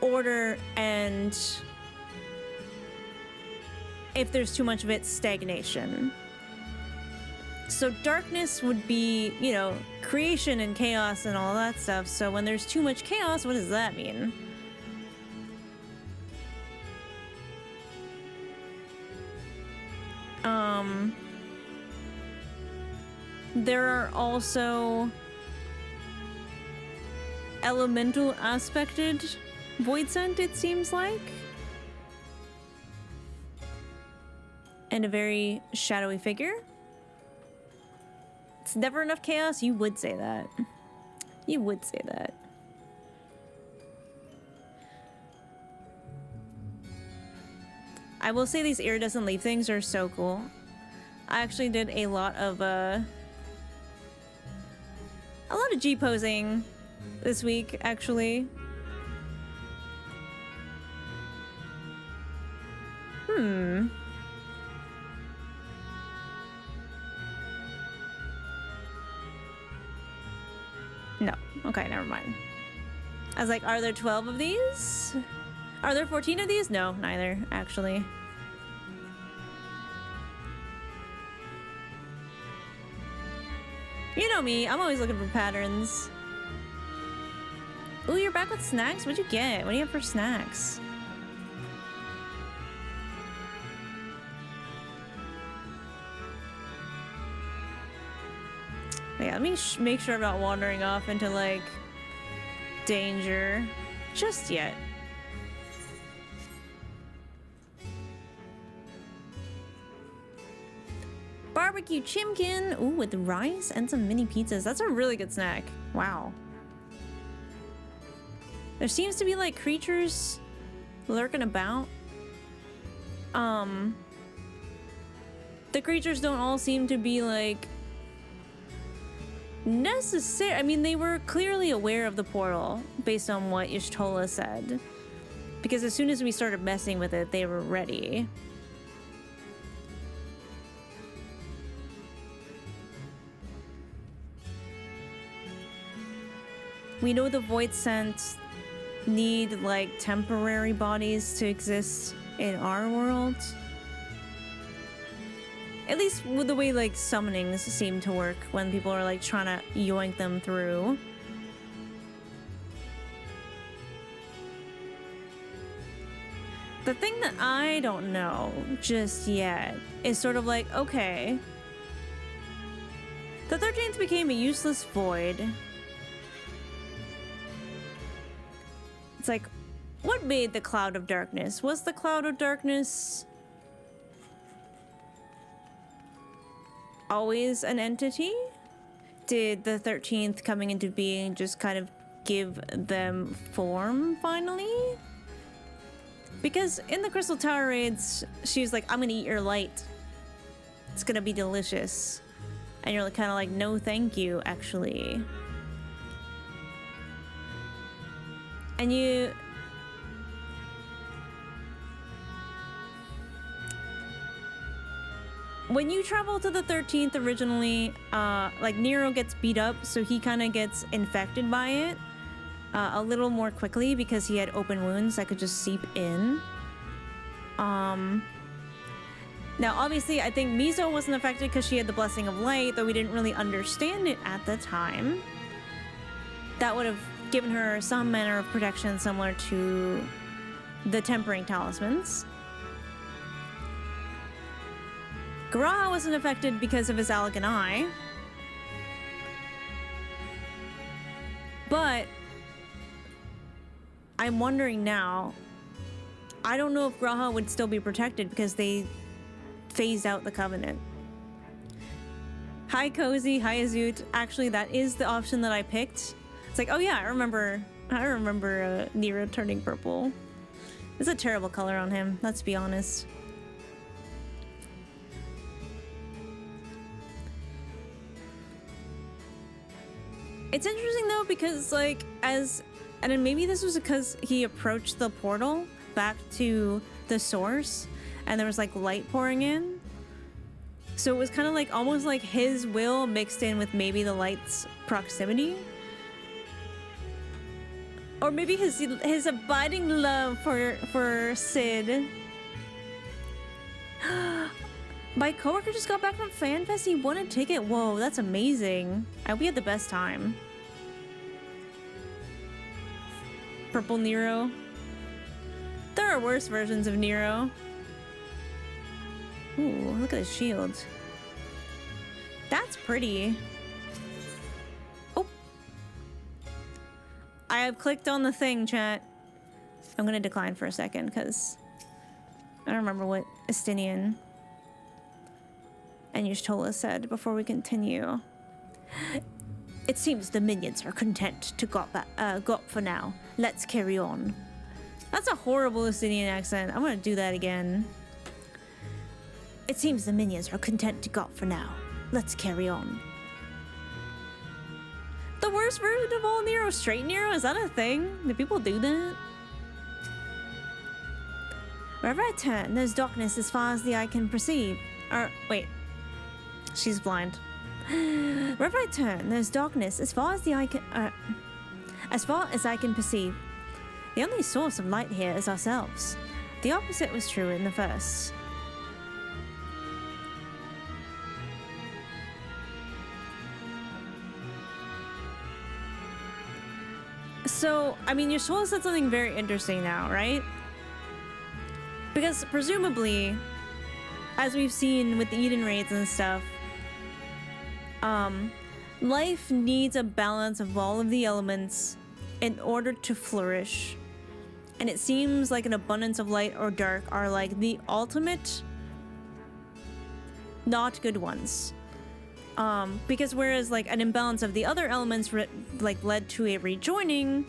order, and if there's too much of it, stagnation. So darkness would be, you know, creation and chaos and all that stuff. So when there's too much chaos, what does that mean? There are also elemental aspected void sent, it seems like. And a very shadowy figure. It's never enough chaos. You would say that. You would say that. I will say these iridescent leaf things are so cool. I actually did a lot of G-posing this week, actually. No. Okay, never mind. I was like, are there 12 of these? Are there 14 of these? No, neither, actually. You know me, I'm always looking for patterns. Ooh, you're back with snacks? What'd you get? What do you have for snacks? Yeah, let me make sure I'm not wandering off into, like, danger just yet. Barbecue chimkin. Ooh, with rice and some mini pizzas. That's a really good snack. Wow. There seems to be, like, creatures lurking about. The creatures don't all seem to be, like, necessary. I mean, they were clearly aware of the portal based on what Y'shtola said, because as soon as we started messing with it, they were ready. We know the Void Scent need, like, temporary bodies to exist in our world. At least with the way, like, summonings seem to work when people are, like, trying to yoink them through. The thing that I don't know just yet is sort of like, okay, the 13th became a useless void. It's like, what made the Cloud of Darkness? Was the Cloud of Darkness always an entity? Did the 13th coming into being just kind of give them form finally? Because in the Crystal Tower raids, she's like, I'm gonna eat your light. It's gonna be delicious. And you're kind of like, no thank you, actually. And you... When you travel to the 13th originally, like, Nero gets beat up, so he kind of gets infected by it a little more quickly because he had open wounds that could just seep in. Now, obviously, I think Mizo wasn't affected because she had the Blessing of Light, though we didn't really understand it at the time. That would have given her some manner of protection similar to the Tempering Talismans. Garaha wasn't affected because of his Elegant Eye. But I'm wondering now, I don't know if Garaha would still be protected because they phased out the Covenant. Hi Cozy, hi Azut. Actually, that is the option that I picked. It's like, oh yeah, I remember Nero turning purple. It's a terrible color on him, let's be honest. It's interesting though, because like, and then maybe this was because he approached the portal back to the source and there was like light pouring in. So it was kind of like almost like his will mixed in with maybe the light's proximity. Or maybe his abiding love for Sid. My coworker just got back from FanFest. He won a ticket. Whoa, that's amazing. I hope we had the best time. Purple Nero. There are worse versions of Nero. Ooh, look at his shield. That's pretty. Oh. I have clicked on the thing, chat. I'm gonna decline for a second, because I don't remember what Estinian and Y'shtola said before we continue. It seems the minions are content to go up for now. Let's carry on. That's a horrible Estinian accent. I'm gonna do that again. It seems the minions are content to go up for now. Let's carry on. The worst version of all Nero, straight Nero? Is that a thing? Do people do that? Wherever I turn, there's darkness as far as the eye can perceive. Or, wait. She's blind. Wherever I turn, there's darkness as far as as far as I can perceive. The only source of light here is ourselves. The opposite was true in the first. So, I mean, your soul said something very interesting now, right? Because presumably, as we've seen with the Eden raids and stuff, life needs a balance of all of the elements in order to flourish. And it seems like an abundance of light or dark are like the ultimate not good ones. Because whereas like an imbalance of the other elements led to a rejoining,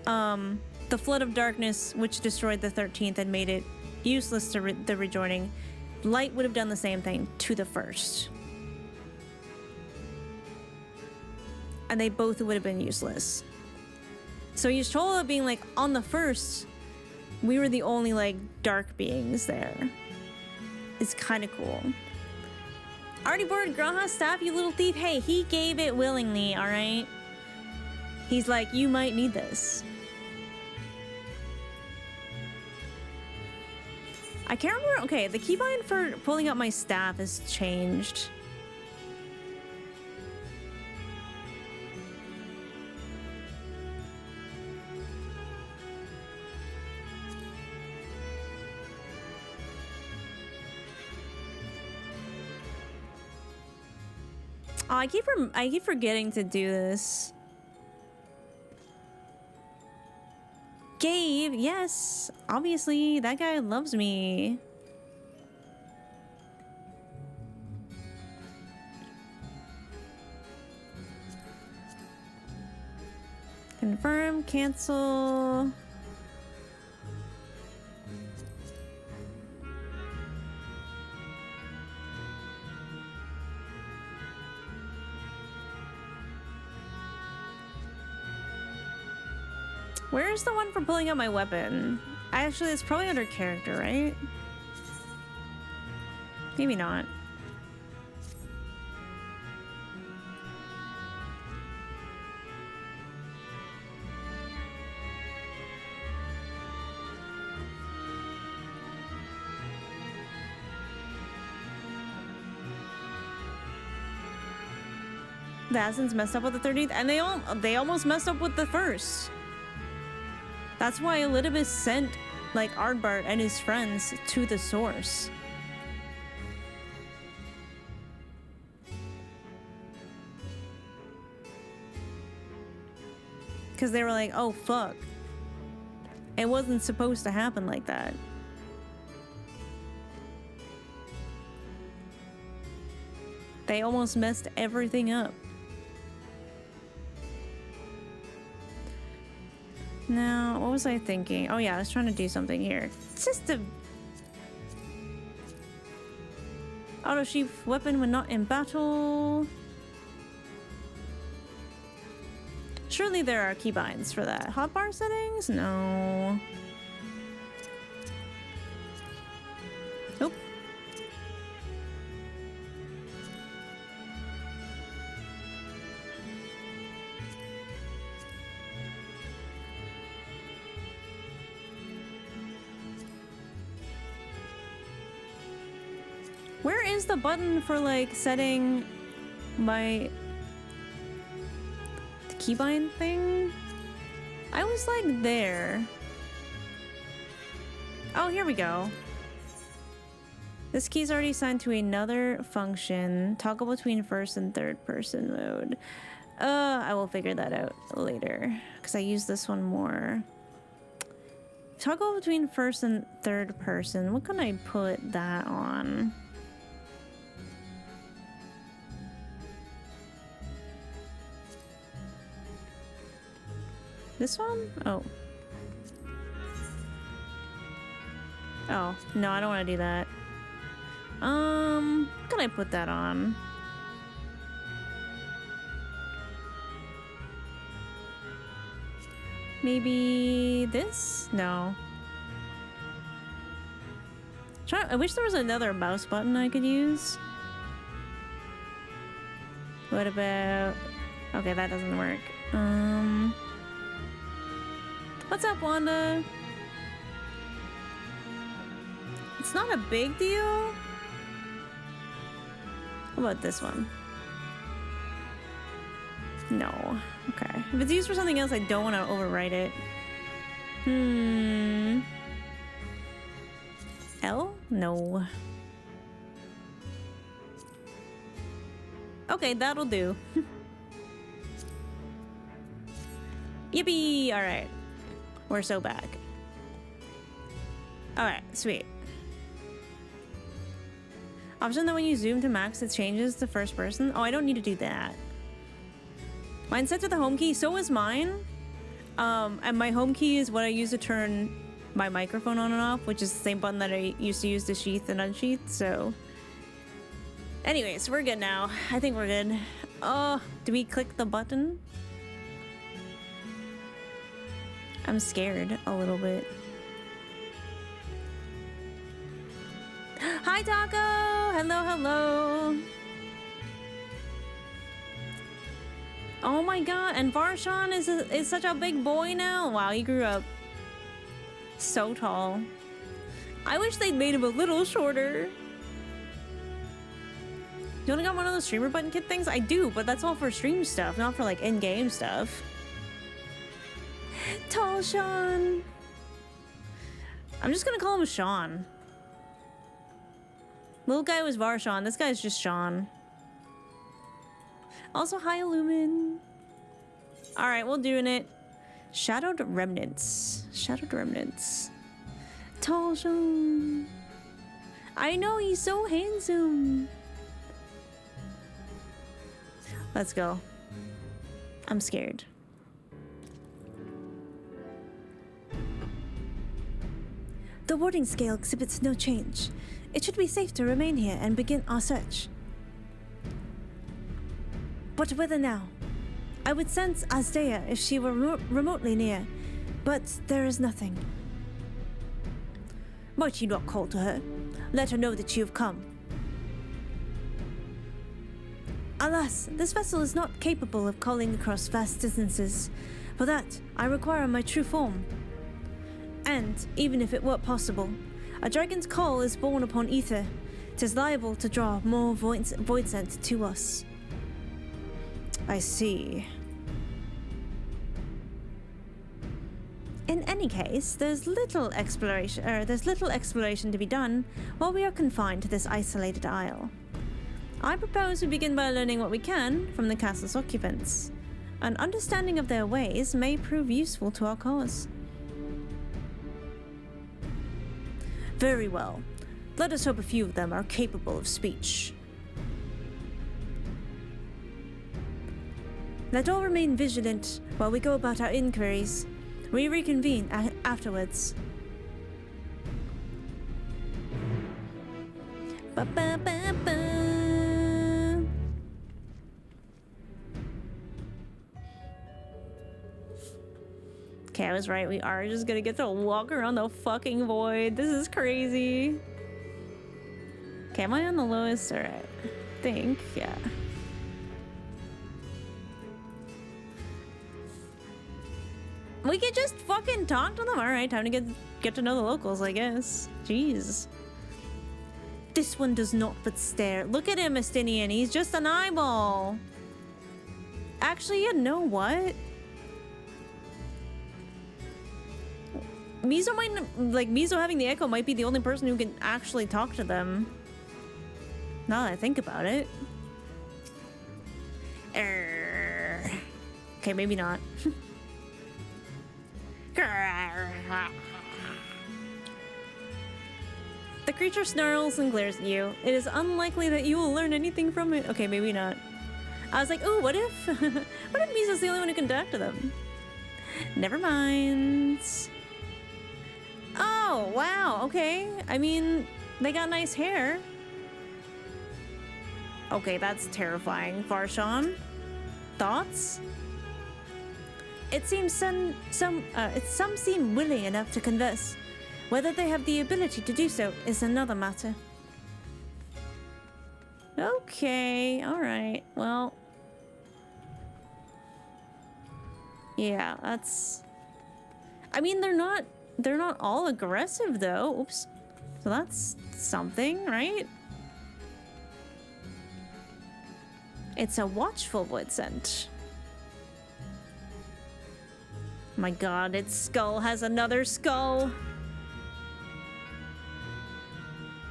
the flood of darkness, which destroyed the 13th and made it useless to the rejoining, light would have done the same thing to the first. And they both would have been useless. So Yashola being like, on the first, we were the only like dark beings there. It's kind of cool. Already bored Graha's staff, you little thief. Hey, he gave it willingly, alright? He's like, you might need this. I can't remember. Okay, the keybind for pulling out my staff has changed. Oh, I keep forgetting to do this. Gabe, yes, obviously that guy loves me. Confirm, cancel. Where's the one for pulling out my weapon? Actually, it's probably under character, right? Maybe not. The Assassins messed up with the 13th, and they almost messed up with the first. That's why Elidibus sent, like, Ardbart and his friends to the source. Because they were like, oh, fuck. It wasn't supposed to happen like that. They almost messed everything up. Now, what was I thinking? Oh yeah, I was trying to do something here. It's just a auto sheath weapon when not in battle. Surely there are keybinds for that. Hotbar settings? No. Nope. Where is the button for like setting my keybind thing? I was like there. Oh, here we go. This key's already assigned to another function. Toggle between first and third person mode. I will figure that out later because I use this one more. Toggle between first and third person. What can I put that on? This one? Oh. Oh, no, I don't want to do that. What can I put that on? Maybe this? No. I wish there was another mouse button I could use. What about... Okay, that doesn't work. What's up, Wanda? It's not a big deal. How about this one? No. Okay. If it's used for something else, I don't want to overwrite it. L? No. Okay, that'll do. Yippee! Alright. We're so back. Alright, sweet. Option that when you zoom to max, it changes to first person. Oh, I don't need to do that. Mine's set to the home key. So is mine. And my home key is what I use to turn my microphone on and off, which is the same button that I used to use to sheath and unsheath, so... Anyways, we're good now. I think we're good. Oh, do we click the button? I'm scared a little bit. Hi, Taco! Hello, hello! Oh my god, and Varshan is such a big boy now. Wow, he grew up so tall. I wish they'd made him a little shorter. You only got one of those streamer button kit things? I do, but that's all for stream stuff, not for like in-game stuff. Tall Sean. I'm just gonna call him Sean. Little guy was Varshan. This guy's just Sean. Also, hi, Illumin. Alright, we're doing it. Shadowed Remnants. Shadowed Remnants. Tall Sean. I know, he's so handsome. Let's go. I'm scared. The warding scale exhibits no change. It should be safe to remain here and begin our search. But whither now? I would sense Aztea if she were remotely near, but there is nothing. Might you not call to her? Let her know that you have come. Alas, this vessel is not capable of calling across vast distances. For that, I require my true form. And, even if it were possible, a dragon's call is born upon ether. 'Tis liable to draw more void scent to us. I see. In any case, there's little exploration to be done while we are confined to this isolated isle. I propose we begin by learning what we can from the castle's occupants. An understanding of their ways may prove useful to our cause. Very well. Let us hope a few of them are capable of speech. Let all remain vigilant while we go about our inquiries. We reconvene afterwards. Ba-ba-ba-ba. Okay, I was right. We are just gonna get to walk around the fucking void. This is crazy. Okay, am I on the lowest? Alright. I think, yeah. We could just fucking talk to them. Alright, time to get to know the locals, I guess. Jeez. This one does not but stare. Look at him, Estinian. He's just an eyeball. Actually, you know what? Mizo might, like, Mizo having the echo might be the only person who can actually talk to them. Now that I think about it. Okay, maybe not. The creature snarls and glares at you. It is unlikely that you will learn anything from it. Okay, maybe not. I was like, ooh, what if? What if Mizo's the only one who can talk to them? Never mind. Oh, wow, okay. I mean, they got nice hair. Okay, that's terrifying. Varshan? Thoughts? It seems some seem willing enough to converse. Whether they have the ability to do so is another matter. Okay, alright. Well, Yeah, that's... I mean, they're not all aggressive, though. Oops. So that's something, right? It's a watchful wood scent. My god, its skull has another skull.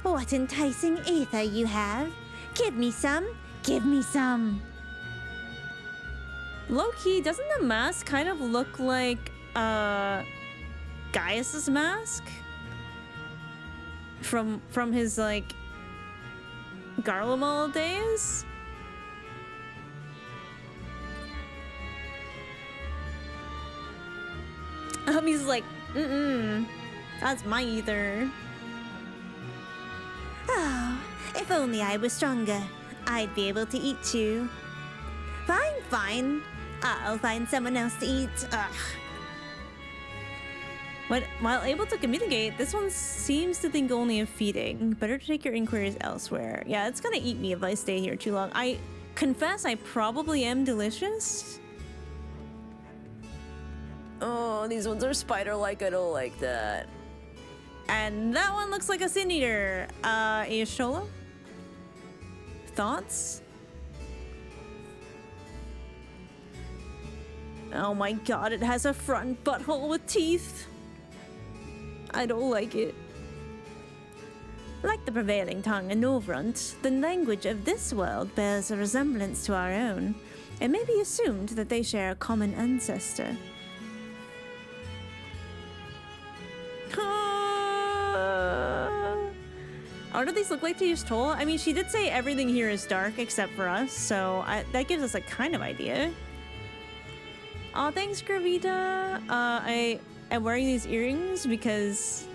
What enticing ether you have. Give me some. Give me some. Low-key, doesn't the mask kind of look like Gaius's mask? From his, like, Garlemald days? He's like, that's my ether. Oh, if only I was stronger, I'd be able to eat you. Fine, fine. I'll find someone else to eat. Ugh. But while able to communicate, this one seems to think only of feeding. Better to take your inquiries elsewhere. Yeah, it's gonna eat me if I stay here too long. I confess I probably am delicious. Oh, these ones are spider-like. I don't like that. And that one looks like a sin eater. Iashola? Thoughts? Oh my god, it has a front butthole with teeth. I don't like it. Like the prevailing tongue in Norvrant, the language of this world bears a resemblance to our own. It may be assumed that they share a common ancestor. What do these look like to Y'shtola? I mean, she did say everything here is dark except for us, so that gives us a kind of idea. Oh, thanks, Gravita. I am wearing these earrings because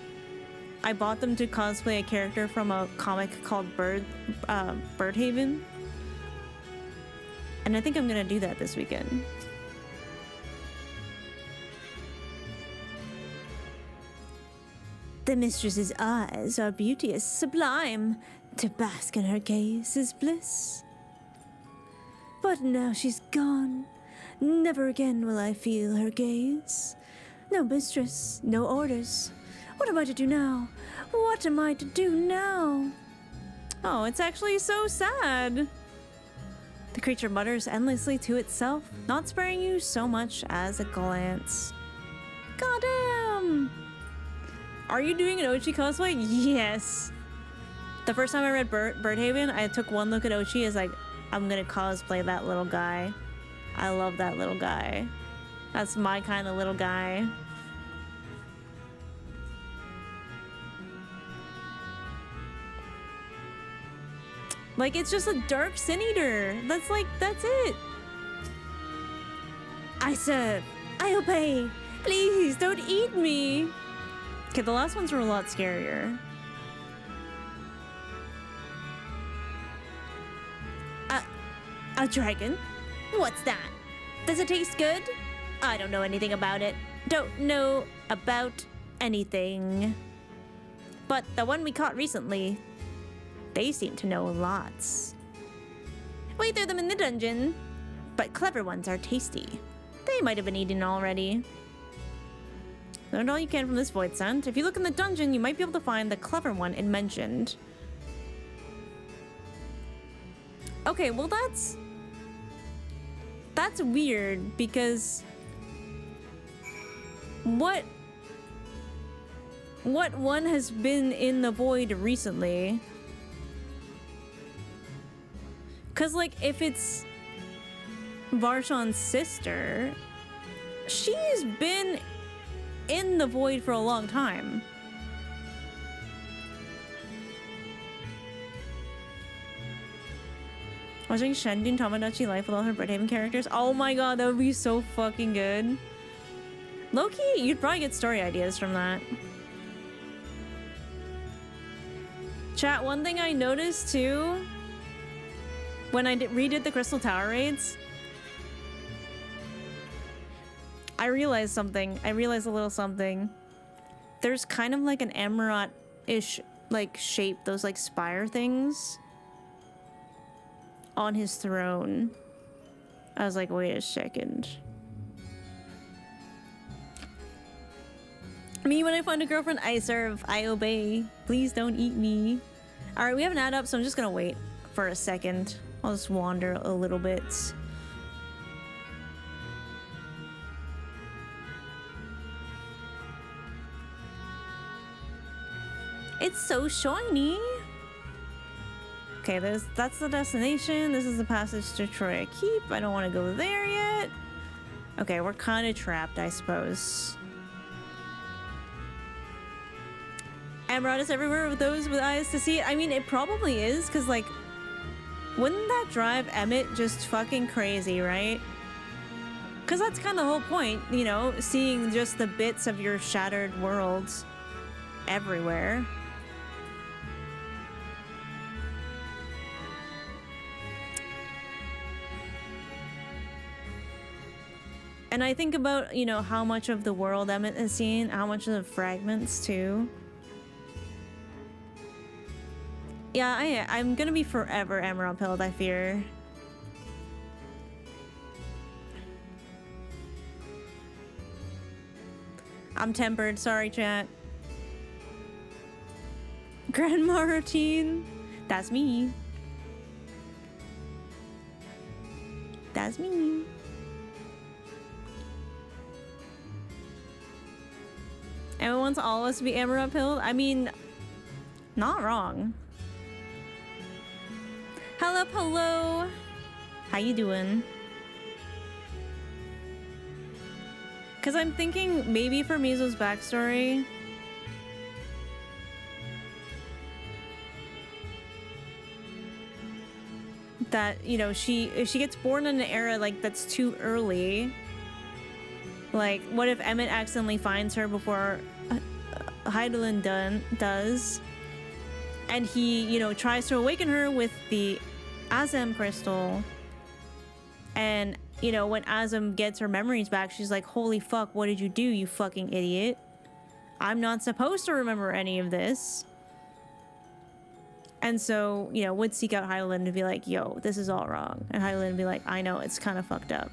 I bought them to cosplay a character from a comic called Birdhaven. And I think I'm gonna do that this weekend. The mistress's eyes are beauteous, sublime. To bask in her gaze is bliss. But now she's gone. Never again will I feel her gaze. No mistress, no orders. What am I to do now? What am I to do now? Oh, it's actually so sad. The creature mutters endlessly to itself, not sparing you so much as a glance. Goddamn! Are you doing an Ochi cosplay? Yes. The first time I read Birdhaven, I took one look at Ochi as like, I'm gonna cosplay that little guy. I love that little guy. That's my kind of little guy. Like, it's just a dark sin eater. That's it. I serve. I obey. Please don't eat me. Okay, the last ones were a lot scarier. A dragon? What's that? Does it taste good? I don't know anything about it. Don't know about anything. But the one we caught recently, they seem to know lots. We threw them in the dungeon, but clever ones are tasty. They might have been eaten already. Learn all you can from this void scent. If you look in the dungeon, you might be able to find the clever one it mentioned. Okay, well that's weird because what one has been in the void recently? Cause like if it's Varshan's sister, she's been in the void for a long time. Watching Shendin Tomodachi Life with all her Birdhaven characters. Oh my god, that would be so fucking good. Low-key, you'd probably get story ideas from that. Chat, one thing I noticed too, when I redid the Crystal Tower raids, I realized something. I realized a little something. There's kind of like an Emerald-ish like shape, those like spire things on his throne. I was like, wait a second. Me, when I find a girlfriend, I serve, I obey. Please don't eat me. Alright, we have an ad up, so I'm just gonna wait for a second. I'll just wander a little bit. It's so shiny. Okay, that's the destination. This is the passage to Troya Keep. I don't want to go there yet. Okay, we're kind of trapped, I suppose. Emerald is everywhere with those with eyes to see it. I mean, it probably is, because, like, wouldn't that drive Emmett just fucking crazy, right? Because that's kind of the whole point, you know, seeing just the bits of your shattered world everywhere. And I think about, you know, how much of the world Emmett has seen, how much of the fragments, too. Yeah, I'm gonna be forever Emerald Pilled, I fear. I'm tempered, sorry, chat. Grandma routine. That's me. That's me. Everyone wants all of us to be Emerald Pilled? I mean, not wrong. Hello, hello. How you doing? Because I'm thinking maybe for Mizo's backstory, that, you know, if she gets born in an era like that's too early, like what if Emmett accidentally finds her before Heidelin does, and he, you know, tries to awaken her with the Azam crystal, and, you know, when Azam gets her memories back, she's like, holy fuck, what did you do, you fucking idiot? I'm not supposed to remember any of this. And so, you know, would seek out Heidelin to be like, yo, this is all wrong. And Heidelin would be like, I know, it's kind of fucked up.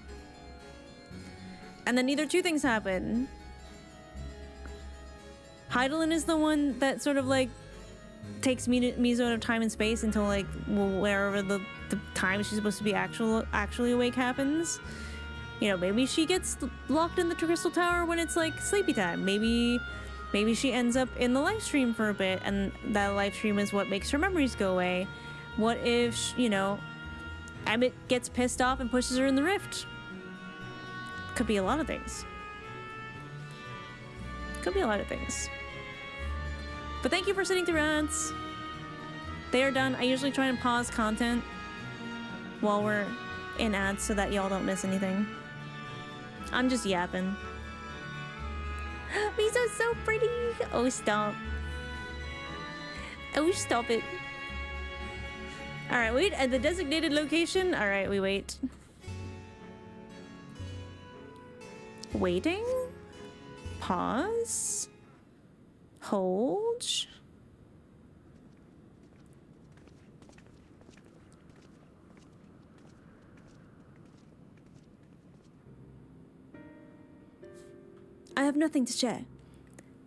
And then either two things happen. Heidelin is the one that sort of like takes Mizo out of time and space until like wherever the time she's supposed to be actually awake happens. You know, maybe she gets locked in the Crystal Tower when it's like sleepy time. Maybe she ends up in the live stream for a bit, and that live stream is what makes her memories go away. What if, you know, Emmett gets pissed off and pushes her in the rift? Could be a lot of things. Could be a lot of things. But thank you for sitting through ads. They are done. I usually try and pause content while we're in ads so that y'all don't miss anything. I'm just yapping. Mizo's so pretty. Oh, stop. Oh, stop it. Alright, wait. At the designated location? Alright, we wait. Waiting? Pause? Hold? I have nothing to share.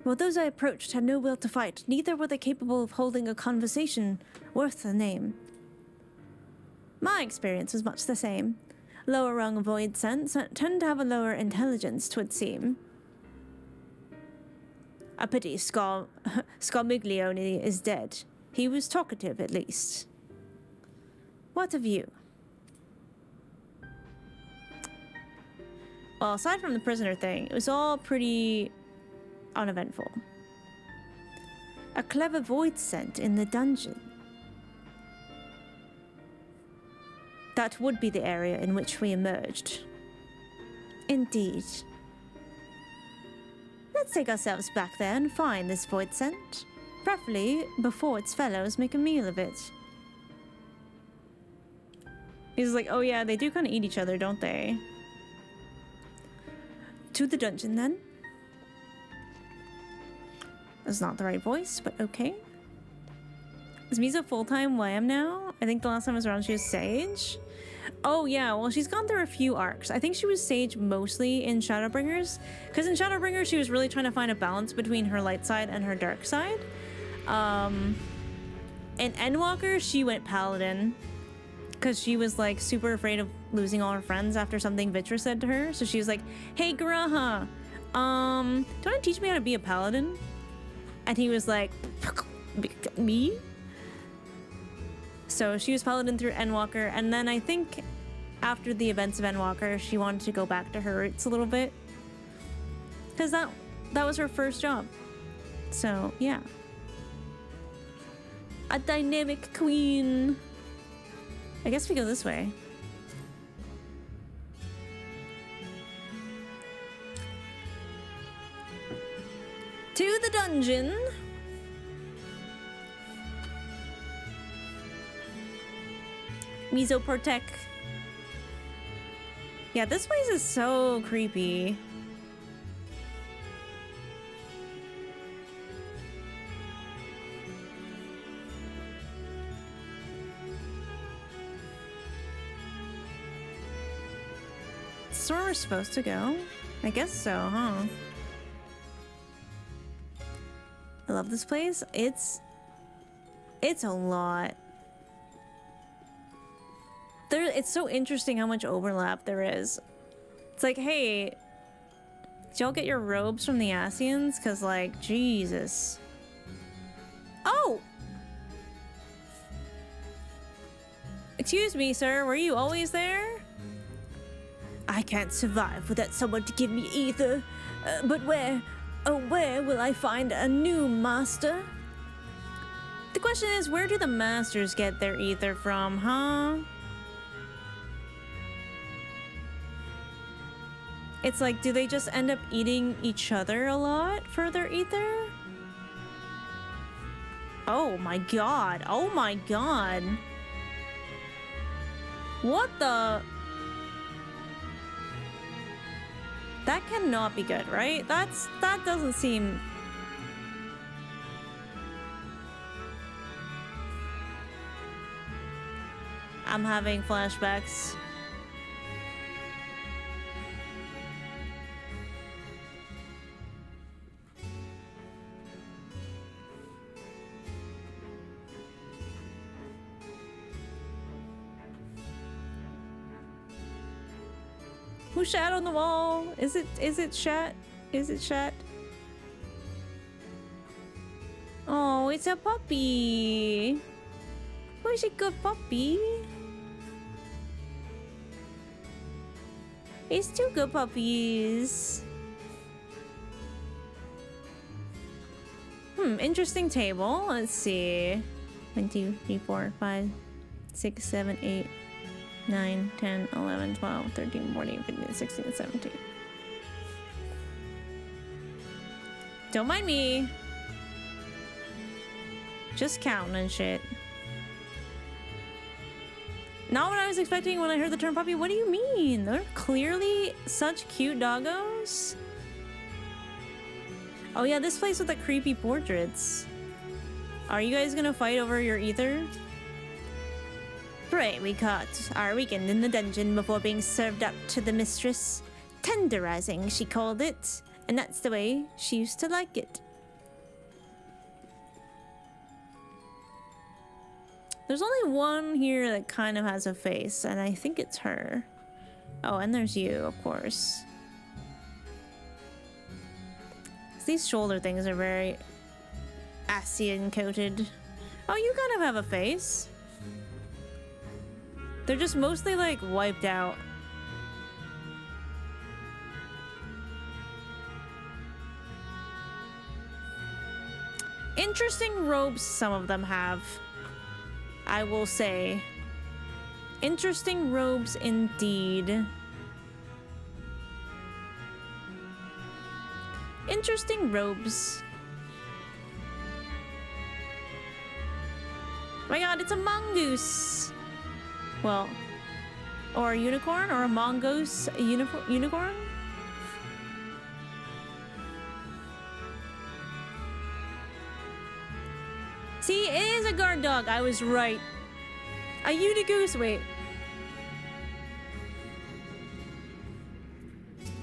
While those I approached had no will to fight, neither were they capable of holding a conversation worth the name. My experience was much the same. Lower rung void sense tend to have a lower intelligence, 'twould seem. A pity Scarmiglione is dead. He was talkative, at least. What of you? Well, aside from the prisoner thing, it was all pretty uneventful. A clever void scent in the dungeon. That would be the area in which we emerged. Indeed. Let's take ourselves back there and find this void scent. Preferably before its fellows make a meal of it. He's like, oh yeah, they do kind of eat each other, don't they? To the dungeon, then. That's not the right voice, but okay. Is Mizo full-time YM now? I think the last time I was around she was Sage. Oh yeah, well she's gone through a few arcs. I think she was Sage mostly in Shadowbringers, because in Shadowbringers she was really trying to find a balance between her light side and her dark side. In Endwalker she went Paladin, because she was like super afraid of losing all her friends after something Vitra said to her. So she was like, "Hey Garaha, do you want to teach me how to be a Paladin?" And he was like, "Me?" So she was Paladin through Endwalker, and then I think after the events of Endwalker, she wanted to go back to her roots a little bit, because that was her first job. So yeah, a dynamic queen. I guess we go this way. To the dungeon. Mesoportec. Yeah, this place is so creepy. Is this where we're supposed to go? I guess so, huh? I love this place. It's a lot. It's so interesting how much overlap there is. It's like, hey, did y'all get your robes from the Asians? Cause like, Jesus. Oh! Excuse me, sir, were you always there? I can't survive without someone to give me ether. But where will I find a new master? The question is, where do the masters get their ether from, huh? It's like, do they just end up eating each other a lot for their ether? Oh my god. Oh my god. What the? That cannot be good, right? That doesn't seem... I'm having flashbacks. Who's Shat on the wall? Is it Shat? Is it Shat? Oh, it's a puppy. Oh, it's a good puppy. It's two good puppies. Interesting table. Let's see. 1, 2, 3, 4, 5, 6, 7, 8, 9, 10, 11, 12, 13, 14, 15, 16, 17. Don't mind me. Just counting and shit. Not what I was expecting when I heard the term puppy. What do you mean? They're clearly such cute doggos. Oh yeah, this place with the creepy portraits. Are you guys gonna fight over your ether? Pray we caught our weekend in the dungeon before being served up to the mistress. Tenderizing, she called it. And that's the way she used to like it. There's only one here that kind of has a face, and I think it's her. Oh, and there's you, of course. These shoulder things are very Asian coated. Oh, you kind of have a face. They're just mostly like wiped out. Interesting robes some of them have, I will say. Interesting robes indeed. Interesting robes. Oh my god, it's a mongoose. Well, or a unicorn, or a mongoose, a unicorn? See, it is a guard dog. I was right. A unigoose. Wait.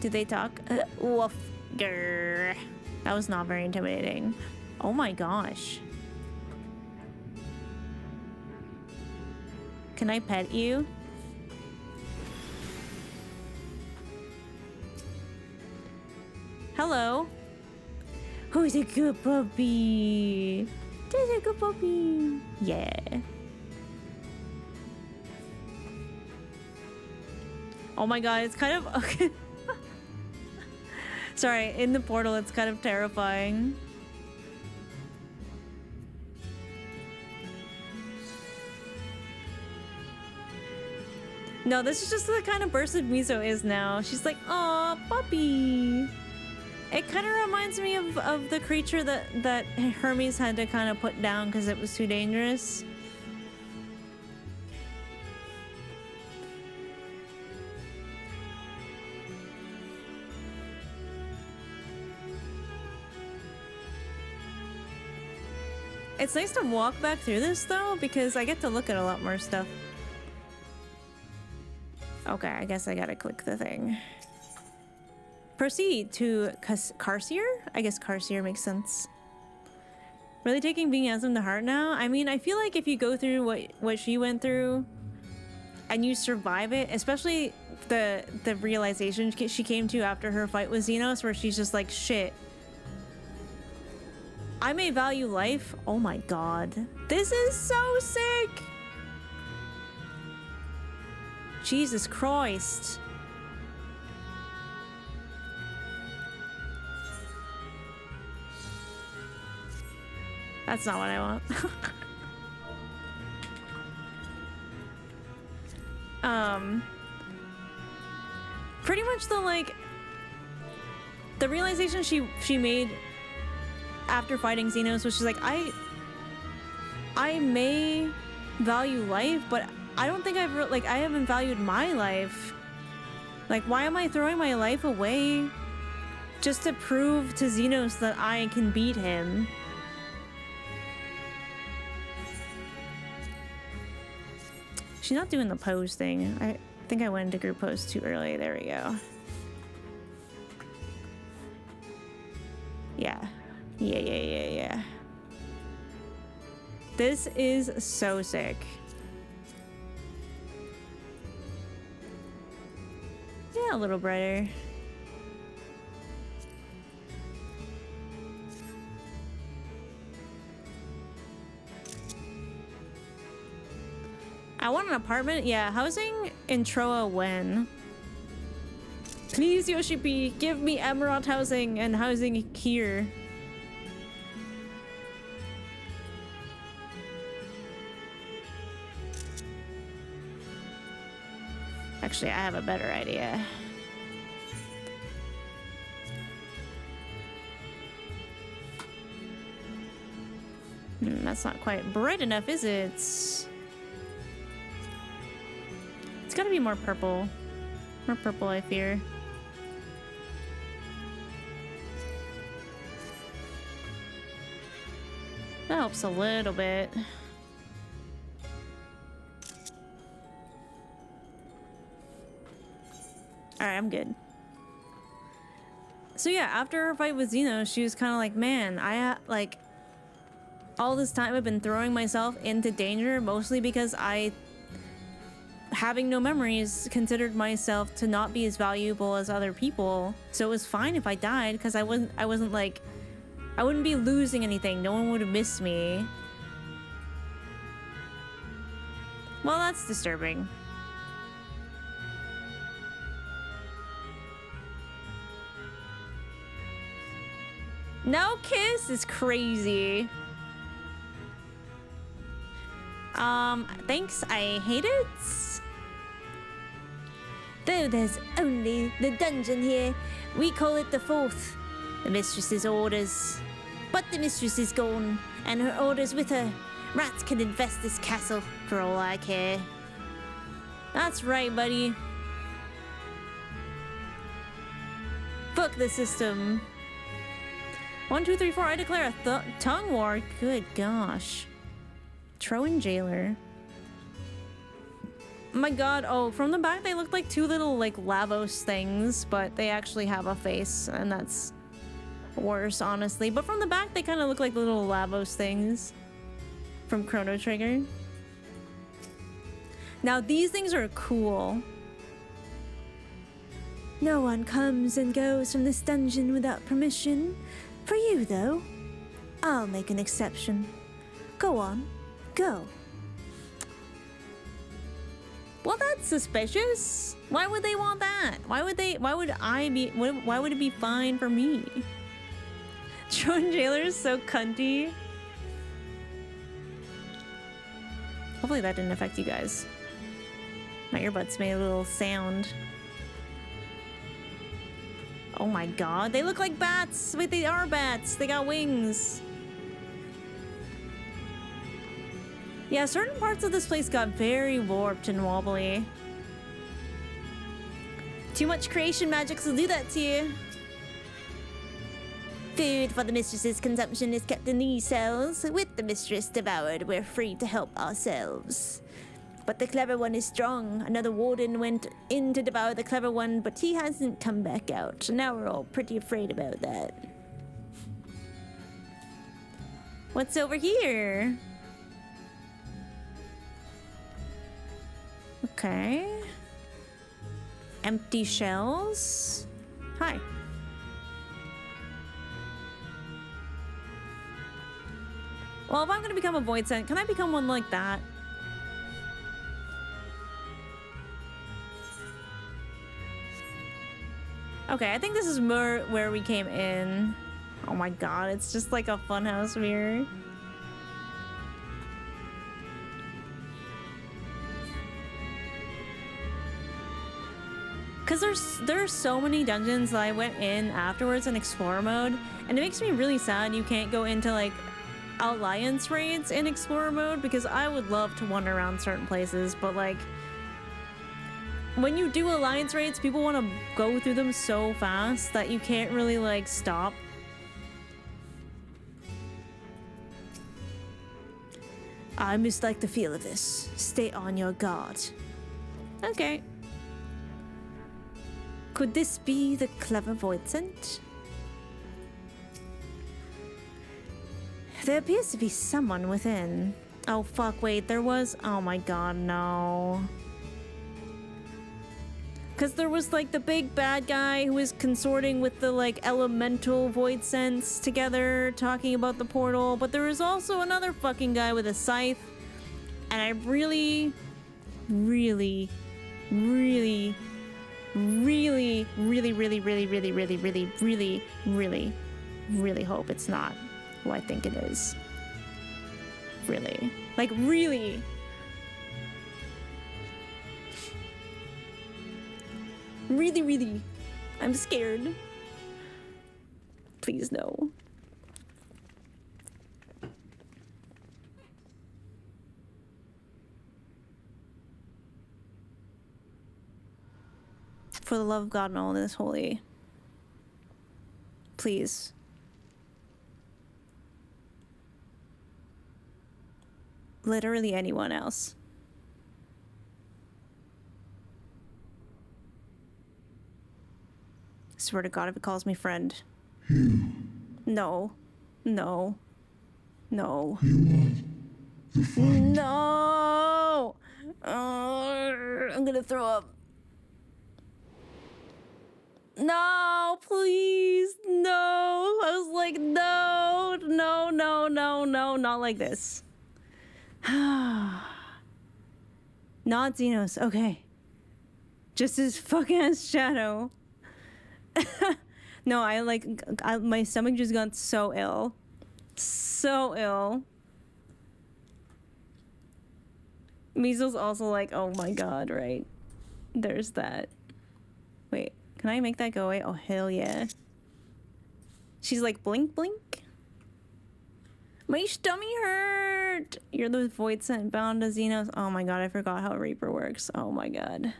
Do they talk? Woof. Grr. That was not very intimidating. Oh my gosh. Can I pet you? Hello. Who's a good puppy? Who's a good puppy? Yeah. Oh my god, it's kind of okay. Sorry, in the portal it's kind of terrifying. No, this is just the kind of person Miso is now. She's like, "Aw, puppy." It kind of reminds me of the creature that Hermes had to kind of put down because it was too dangerous. It's nice to walk back through this though, because I get to look at a lot more stuff. Okay, I guess I gotta click the thing. Proceed to Carcier? I guess Carcier makes sense. Really taking being Asm to heart now? I mean, I feel like if you go through what she went through and you survive it, especially the realization she came to after her fight with Xenos, where she's just like, shit. I may value life. Oh my god. This is so sick! Jesus Christ. That's not what I want. Pretty much the realization she made after fighting Xenos was she's like, I may value life, but I don't think I haven't valued my life. Like, why am I throwing my life away just to prove to Xenos that I can beat him? She's not doing the pose thing. I think I went into group pose too early. There we go. Yeah. Yeah. This is so sick. Yeah, a little brighter. I want an apartment. Yeah, housing in Troa when? Please, Yoshi-P, give me Emerald housing and housing here. Actually, I have a better idea. That's not quite bright enough, is it? It's gotta be more purple. More purple, I fear. That helps a little bit. Alright, I'm good. So yeah, after her fight with Xeno, she was kind of like, man, all this time I've been throwing myself into danger, mostly because having no memories, considered myself to not be as valuable as other people. So it was fine if I died, because I wouldn't be losing anything. No one would have missed me. Well, that's disturbing. No kiss is crazy. Thanks, I hate it. Though there's only the dungeon here, we call it the fourth. The mistress's orders. But the mistress is gone, and her orders with her. Rats can infest this castle, for all I care. That's right, buddy. Fuck the system. 1, 2, 3, 4, I declare a tongue war. Good gosh. Troan Jailer. My god, oh, from the back they look like two little, like, Lavos things, but they actually have a face, and that's worse, honestly. But from the back they kind of look like little Lavos things from Chrono Trigger. Now, these things are cool. No one comes and goes from this dungeon without permission. For you, though, I'll make an exception. Go on, go. Well, that's suspicious. Why would they want that? Why would it be fine for me? Drone Jailer is so cunty. Hopefully that didn't affect you guys. My earbuds made a little sound. Oh my god, they look like bats! Wait, they are bats! They got wings! Yeah, certain parts of this place got very warped and wobbly. Too much creation magics will do that to you. Food for the mistress's consumption is kept in these cells. With the mistress devoured, we're free to help ourselves. But the clever one is strong. Another warden went in to devour the clever one, but he hasn't come back out. Now we're all pretty afraid about that. What's over here? Okay. Empty shells. Hi. Well, if I'm gonna become a void scent, can I become one like that? Okay, I think this is more where we came in. Oh my god, it's just like a funhouse mirror. Because there's so many dungeons that I went in afterwards in Explorer mode, and it makes me really sad you can't go into, like, Alliance raids in Explorer mode, because I would love to wander around certain places, but, like, when you do Alliance raids, people want to go through them so fast that you can't really, like, stop. I mislike the feel of this. Stay on your guard. Okay. Could this be the clever void scent? There appears to be someone within. Oh fuck, wait, there was... Oh my god, no. Because there was, like, the big bad guy who was consorting with the, like, elemental void sense together, talking about the portal, but there was also another fucking guy with a scythe, and I really, really, really, really, really, really, really, really, really, really, really, really, really hope it's not who I think it is. Really. Like, really. Really, really. I'm scared. Please, no. For the love of God and all that is holy. Please. Literally anyone else. Swear to God if it calls me friend. No. No. No. No! I'm gonna throw up. No, please, no. I was like, no, no, no, no, no, not like this. Not Xenos, okay. Just his fucking ass shadow. No, my stomach just got so ill. So ill. Measles also like, oh my god, right? There's that. Wait. Can I make that go away? Oh, hell yeah. She's like, blink, blink. My stomach hurt. You're the void scent bound to Xenos. Oh my god, I forgot how Reaper works. Oh my god.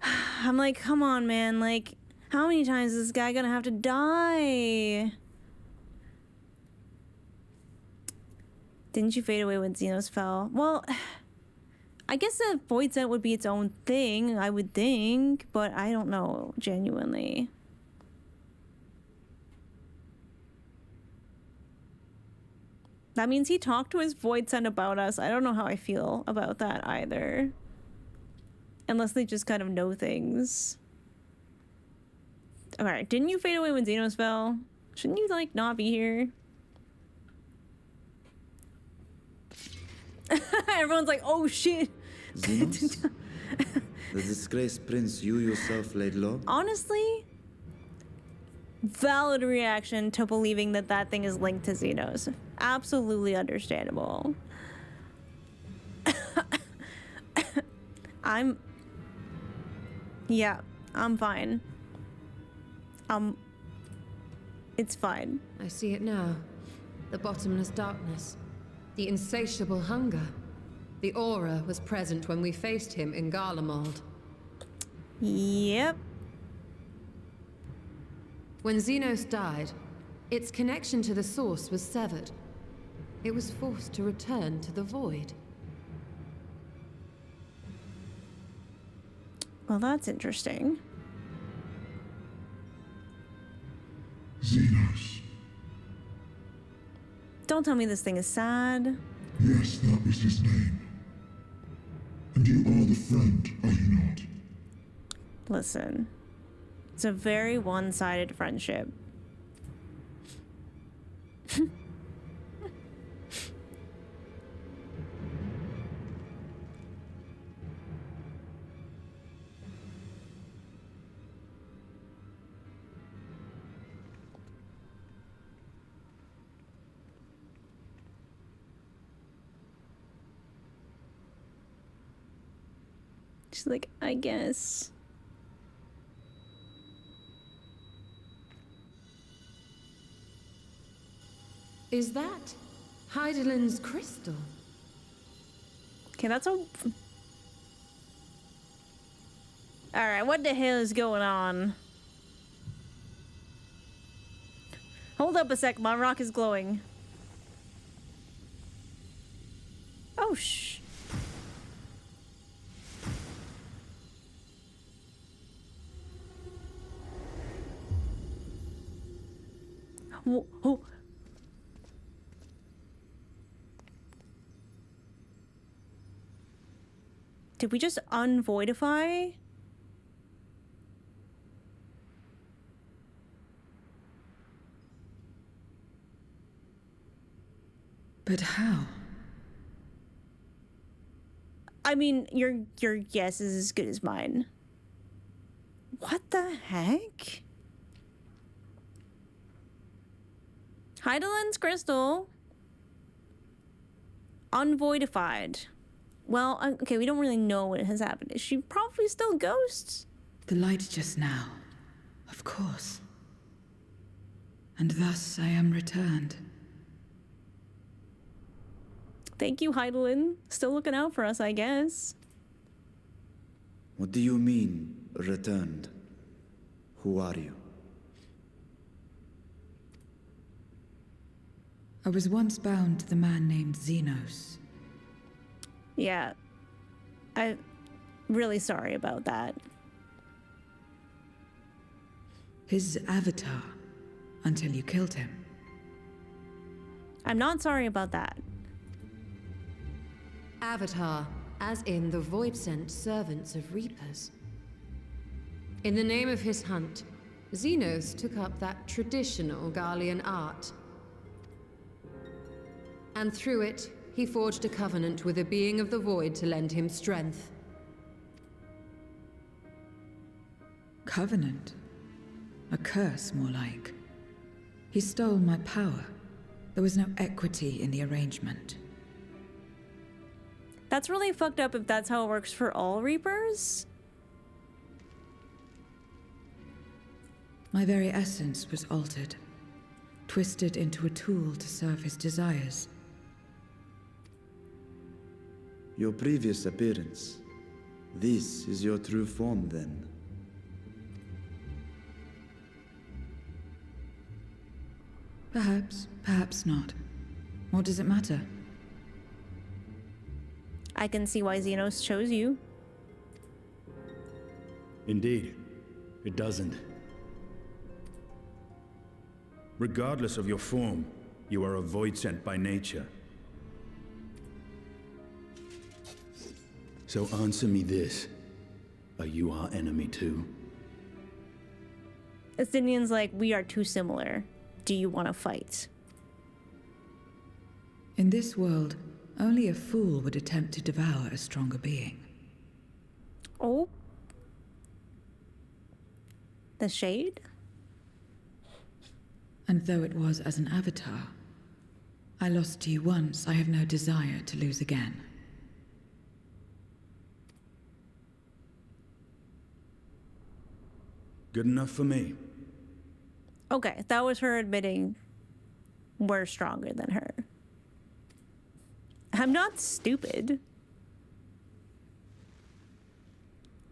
I'm like, come on, man. Like, how many times is this guy gonna have to die? Didn't you fade away when Xenos fell? Well, I guess a void scent would be its own thing, I would think, but I don't know, genuinely. That means he talked to his void scent about us. I don't know how I feel about that either. Unless they just kind of know things. Alright, didn't you fade away when Xenos fell? Shouldn't you, like, not be here? Everyone's like, oh shit! Xenos? The disgraced prince you yourself laid low? Honestly, valid reaction to believing that that thing is linked to Xenos. Absolutely understandable. Yeah, I'm fine. It's fine. I see it now. The bottomless darkness. The insatiable hunger. The aura was present when we faced him in Garlemald. Yep. When Xenos died, its connection to the source was severed. It was forced to return to the void. Well, that's interesting. Xenos. Don't tell me this thing is sad. Yes, that was his name. And you are the friend, are you not? Listen. It's a very one-sided friendship. She's like, I guess. Is that Heidelin's crystal? Okay, that's a... Alright, what the hell is going on? Hold up a sec, my rock is glowing. Oh, shh. Oh. Did we just unvoidify? But how? I mean, your guess is as good as mine. What the heck? Heidelin's crystal. Unvoidified. Well, okay, we don't really know what has happened. Is she probably still ghosts? The light just now. Of course. And thus I am returned. Thank you, Heidelin. Still looking out for us, I guess. What do you mean, returned? Who are you? I was once bound to the man named Xenos. Yeah. I'm really sorry about that. His avatar, until you killed him. I'm not sorry about that. Avatar, as in the void-sent servants of Reapers. In the name of his hunt, Xenos took up that traditional Garlean art. And through it, he forged a covenant with a being of the void to lend him strength. Covenant? A curse, more like. He stole my power. There was no equity in the arrangement. That's really fucked up if that's how it works for all Reapers. My very essence was altered, twisted into a tool to serve his desires. Your previous appearance. This is your true form, then. Perhaps, perhaps not. What does it matter? I can see why Xenos chose you. Indeed, it doesn't. Regardless of your form, you are a void sent by nature. So answer me this. Are you our enemy too? Athenian's like, we are too similar. Do you want to fight? In this world, only a fool would attempt to devour a stronger being. Oh. The shade? And though it was as an avatar, I lost to you once, I have no desire to lose again. Good enough for me. Okay, that was her admitting we're stronger than her. I'm not stupid.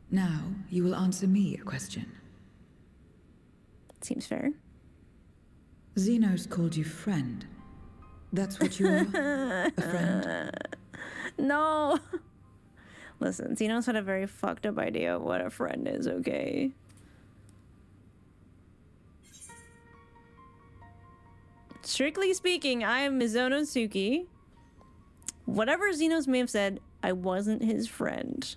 Now, you will answer me a question. Seems fair. Xenos called you friend. That's what you are? A friend? No. Listen, Xenos had a very fucked up idea of what a friend is, okay? Strictly speaking, I am Mizono Tsuki. Whatever Xenos may have said, I wasn't his friend.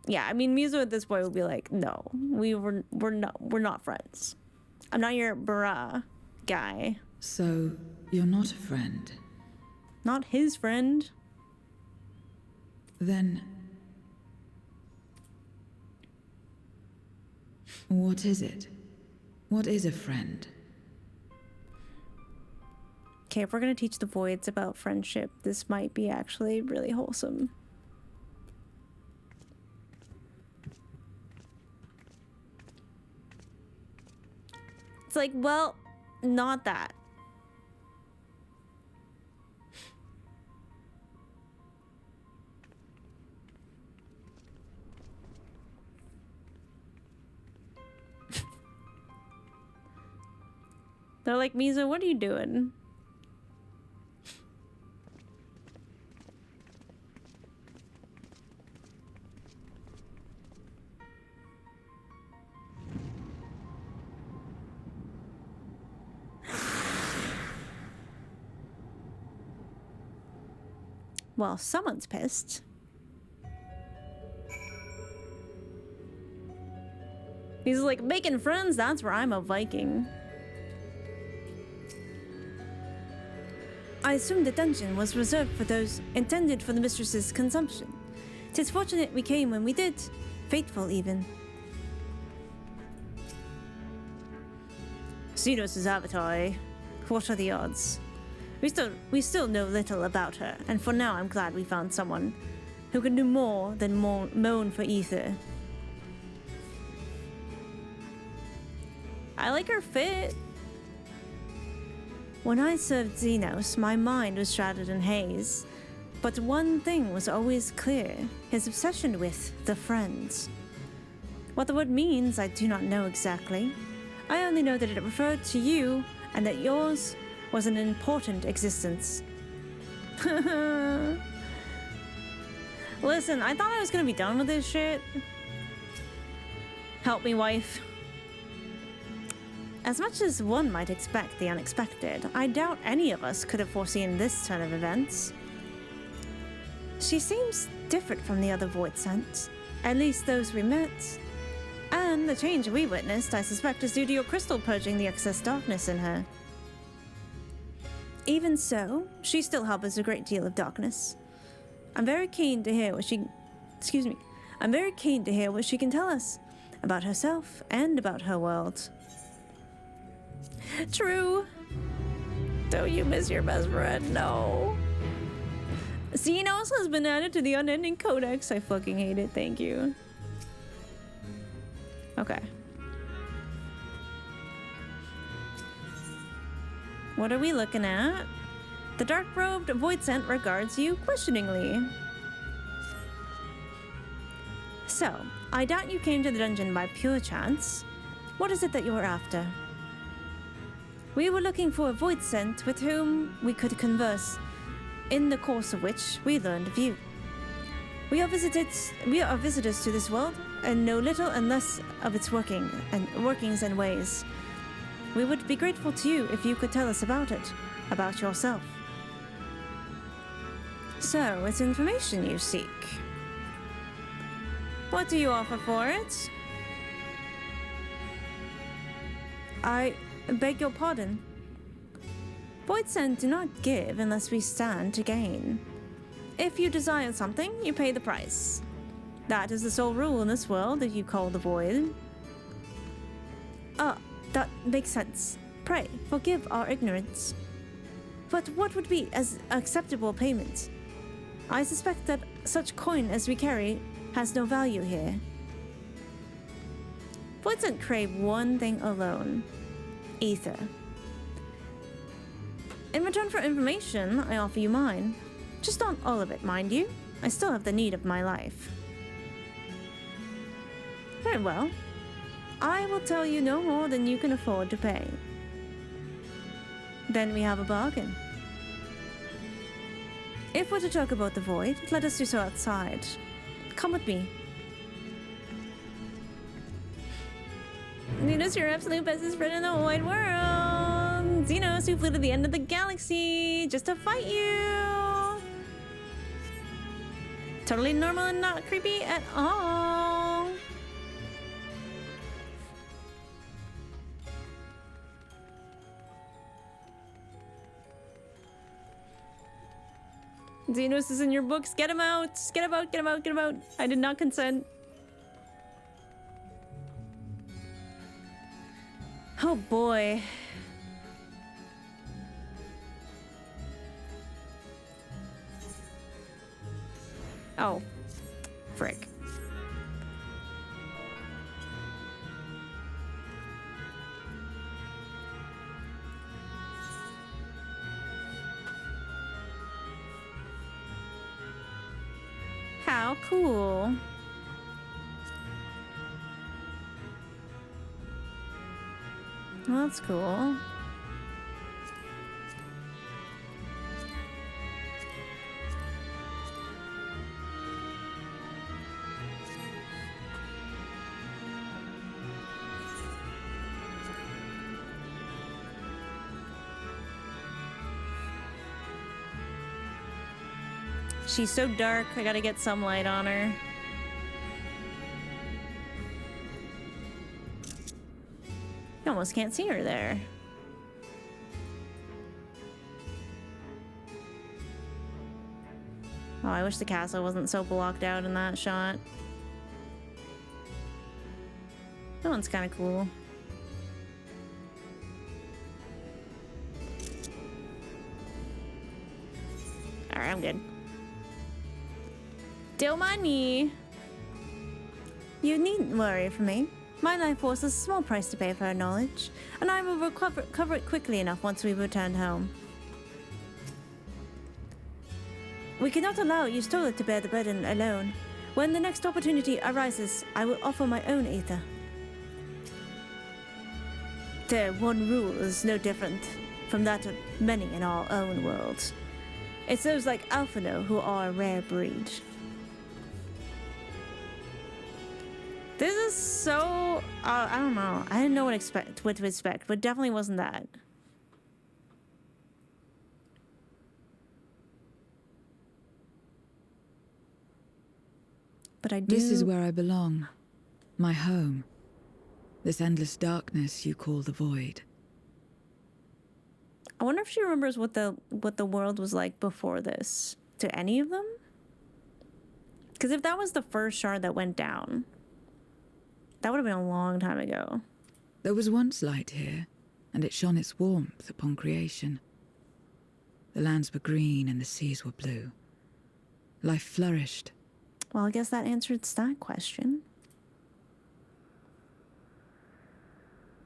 Yeah, I mean, Mizo at this point would be like, no, we're not friends. I'm not your bra guy. So, you're not a friend? Not his friend. Then... what is it? What is a friend? Okay, if we're gonna teach the Voids about friendship, this might be actually really wholesome. It's like, well, not that. They're like, Mizo, what are you doing? Well, someone's pissed. He's like, making friends, that's where I'm a Viking. I assumed the dungeon was reserved for those intended for the mistress's consumption. 'Tis fortunate we came when we did. Fateful, even. Xenos' avatar, eh? What are the odds? We still know little about her, and for now I'm glad we found someone who can do more than moan for ether. I like her fit. When I served Xenos, my mind was shrouded in haze. But one thing was always clear, his obsession with the friends. What the word means, I do not know exactly. I only know that it referred to you, and that yours was an important existence. Listen, I thought I was gonna be done with this shit. Help me, wife. As much as one might expect the unexpected, I doubt any of us could have foreseen this turn of events. She seems different from the other Void Scents, at least those we met. And the change we witnessed, I suspect, is due to your crystal purging the excess darkness in her. Even so, she still harbors a great deal of darkness. I'm very keen to hear what she can tell us about herself and about her world. True. Don't you miss your best friend? No. Xenos has been added to the unending codex. I fucking hate it. Thank you. Okay. What are we looking at? The dark-robed Void Scent regards you questioningly. So, I doubt you came to the dungeon by pure chance. What is it that you are after? We were looking for a void scent with whom we could converse, in the course of which we learned of you. We are visitors to this world, and know little and less of its workings and ways. We would be grateful to you if you could tell us about it, about yourself. So, it's information you seek. What do you offer for it? I beg your pardon. Void Scent do not give unless we stand to gain. If you desire something, you pay the price. That is the sole rule in this world that you call the Void. Ah, that makes sense. Pray, forgive our ignorance. But what would be as acceptable payment? I suspect that such coin as we carry has no value here. Void Scent crave one thing alone. Ether. In return for information, I offer you mine. Just not all of it, mind you. I still have the need of my life. Very well. I will tell you no more than you can afford to pay. Then we have a bargain. If we're to talk about the Void, let us do so outside. Come with me. Xenos, your absolute bestest friend in the wide world. Xenos, who flew to the end of the galaxy just to fight you. Totally normal and not creepy at all. Xenos is in your books. Get him out. Get him out. Get him out. Get him out. I did not consent. Oh boy. Oh. Frick. How cool. Well, that's cool. She's so dark, I gotta get some light on her. You almost can't see her there. Oh, I wish the castle wasn't so blocked out in that shot. That one's kind of cool. Alright, I'm good. Don't mind me. You needn't worry for me. My life force is a small price to pay for her knowledge, and I will recover it quickly enough once we return home. We cannot allow you stole it to bear the burden alone. When the next opportunity arises, I will offer my own ether. Their one rule is no different from that of many in our own world. It's those like Alphino who are a rare breed. This is so... I don't know. I didn't know what to expect, but definitely wasn't that. But I do... This is where I belong. My home. This endless darkness you call the Void. I wonder if she remembers what the world was like before this. To any of them? Because if that was the first shard that went down... That would have been a long time ago. There was once light here, and it shone its warmth upon creation. The lands were green and the seas were blue. Life flourished. Well, I guess that answered that question.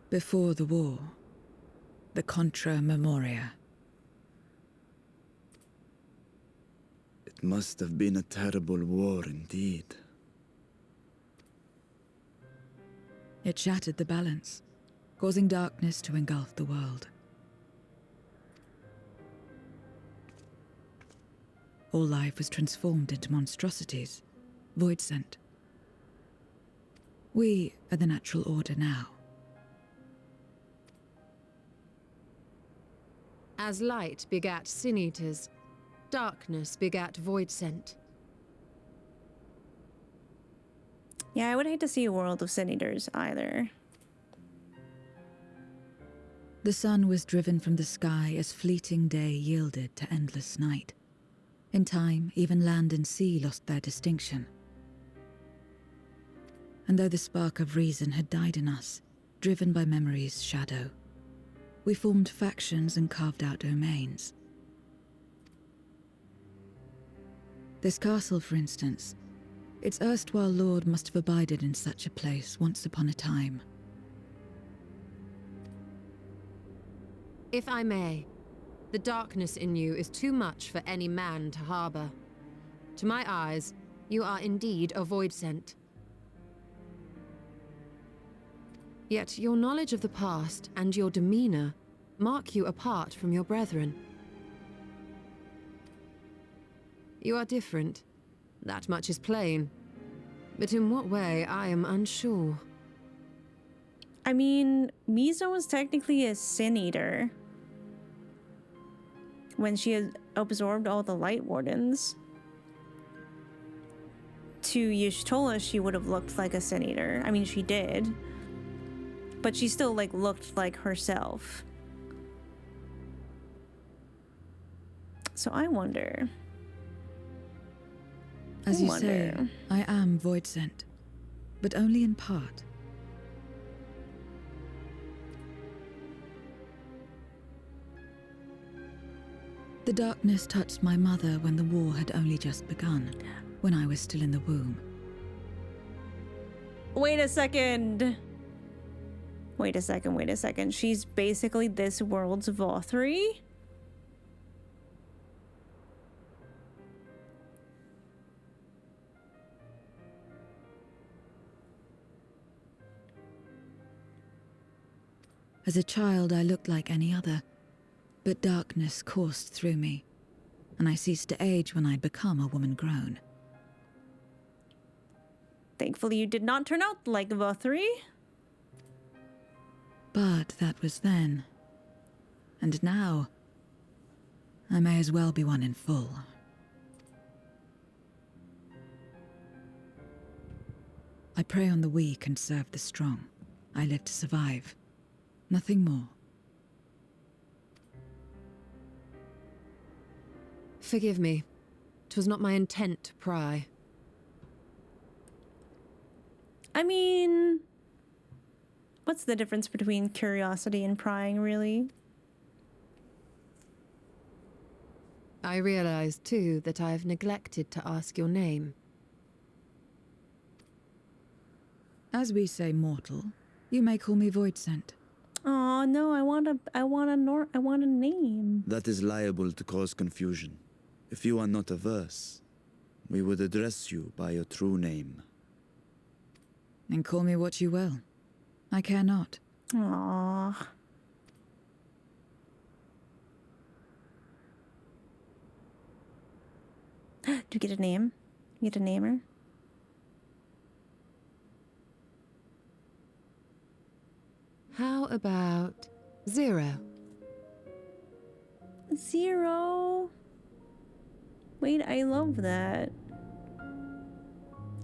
Before the war, the Contra Memoria. It must have been a terrible war indeed. It shattered the balance, causing darkness to engulf the world. All life was transformed into monstrosities, void sent. We are the natural order now. As light begat sin eaters, darkness begat void sent. Yeah, I would hate to see a world of sin eaters either. The sun was driven from the sky as fleeting day yielded to endless night. In time, even land and sea lost their distinction. And though the spark of reason had died in us, driven by memory's shadow, we formed factions and carved out domains. This castle, for instance, its erstwhile lord must have abided in such a place once upon a time. If I may, the darkness in you is too much for any man to harbor. To my eyes, you are indeed a void sent. Yet your knowledge of the past and your demeanor mark you apart from your brethren. You are different. That much is plain. But in what way, I am unsure. I mean, Misa was technically a sin eater when she had absorbed all the light wardens. To Y'shtola, she would have looked like a sin eater. I mean, she did. But she still, like, looked like herself. So I wonder... As you say, I am void sent, but only in part. The darkness touched my mother when the war had only just begun, when I was still in the womb. Wait a second. Wait a second. She's basically this world's Vothri? As a child, I looked like any other, but darkness coursed through me, and I ceased to age when I'd become a woman grown. Thankfully, you did not turn out like Vothri. But that was then. And now, I may as well be one in full. I prey on the weak and serve the strong. I live to survive. Nothing more. Forgive me. 'Twas not my intent to pry. I mean... what's the difference between curiosity and prying, really? I realize, too, that I've neglected to ask your name. As we say mortal, you may call me void sent. Oh no, I want a name. That is liable to cause confusion. If you are not averse, we would address you by your true name. And call me what you will. I care not. Aww. Do you get a name? You get a namer? How about Zero? Zero. Wait, I love that.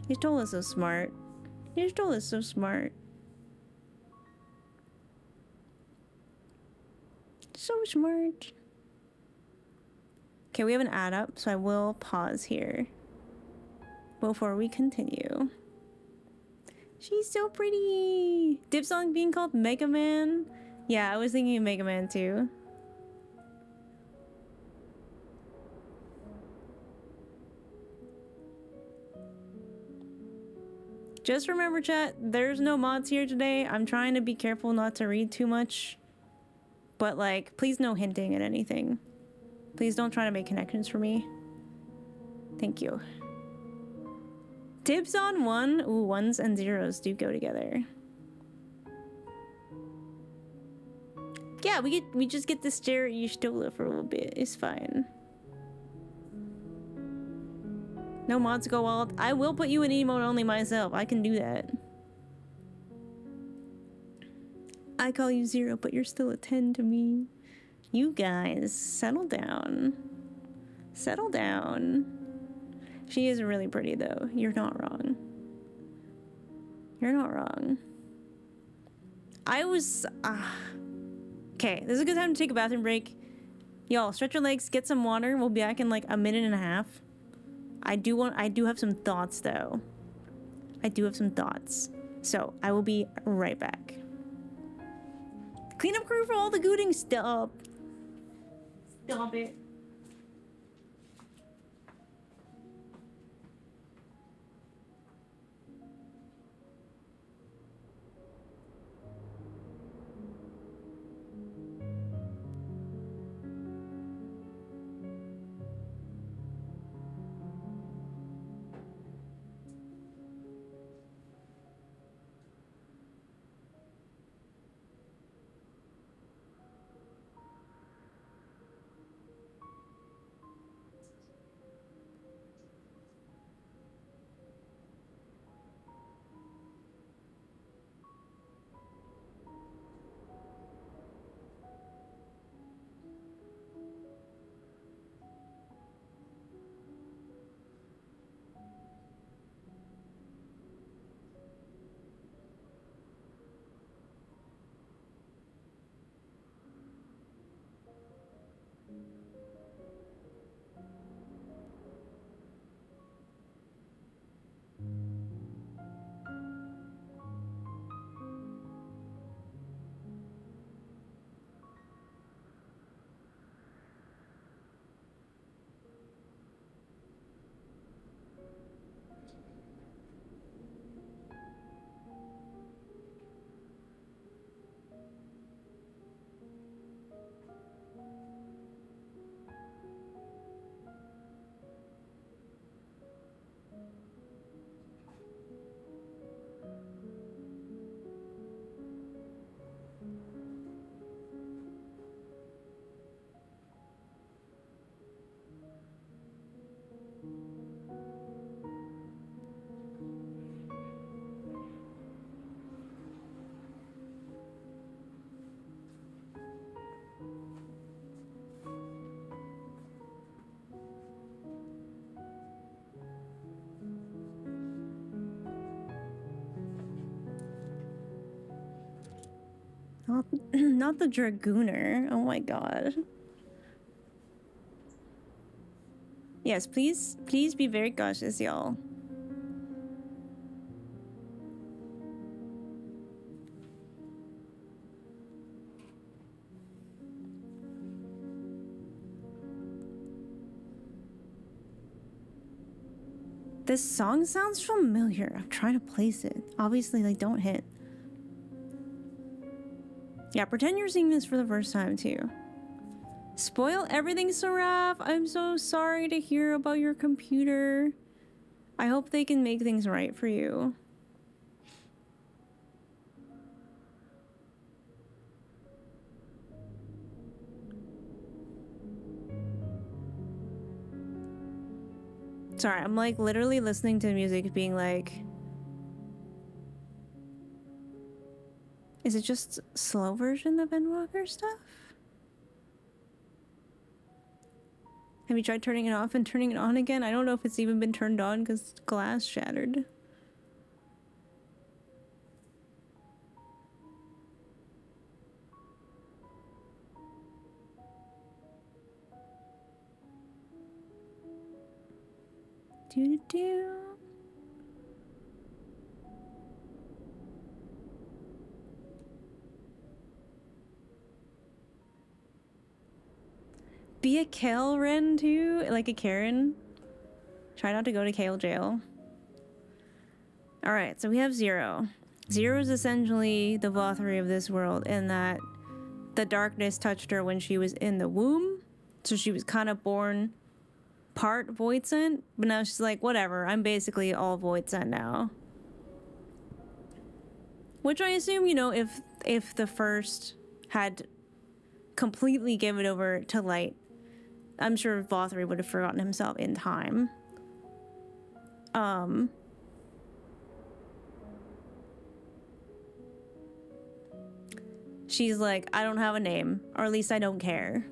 Y'shtola so smart. Y'shtola so smart. So smart. Okay, we have an ad up, so I will pause here before we continue. She's so pretty. Dibs on being called Mega Man. Yeah, I was thinking of Mega Man too. Just remember, chat, there's no mods here today. I'm trying to be careful not to read too much. But, like, please no hinting at anything. Please don't try to make connections for me. Thank you. Dibs on one. Ooh, ones and zeros do go together. Yeah, we just get to stare at you Stola for a little bit. It's fine. No mods go wild. I will put you in emote only myself. I can do that. I call you 0, but you're still a 10 to me. You guys, settle down. Settle down. She is really pretty though. You're not wrong. You're not wrong. I was... Okay, this is a good time to take a bathroom break. Y'all, stretch your legs, get some water. We'll be back in like a minute and a half. I do have some thoughts though. I do have some thoughts. So, I will be right back. Cleanup crew for all the gooting. Stop. Stop it. Not the Dragooner. Oh my god. Yes, please be very cautious, y'all. This song sounds familiar. I'm trying to place it. Obviously, like, don't hit. Yeah, pretend you're seeing this for the first time, too. Spoil everything, Seraph. I'm so sorry to hear about your computer. I hope they can make things right for you. Sorry, I'm like literally listening to music being like... Is it just slow version of Endwalker stuff? Have you tried turning it off and turning it on again? I don't know if it's even been turned on because glass shattered. Do-do-do. Be a Kale Ren too? Like a Karen? Try not to go to Kale jail. Alright, so we have Zero. Zero is essentially the Vothri of this world in that the darkness touched her when she was in the womb. So she was kind of born part Void Sent, but now she's like, whatever, I'm basically all Void Sent now. Which I assume, you know, if the first had completely give it over to Light, I'm sure Vothri would have forgotten himself in time. She's like, I don't have a name, or at least I don't care.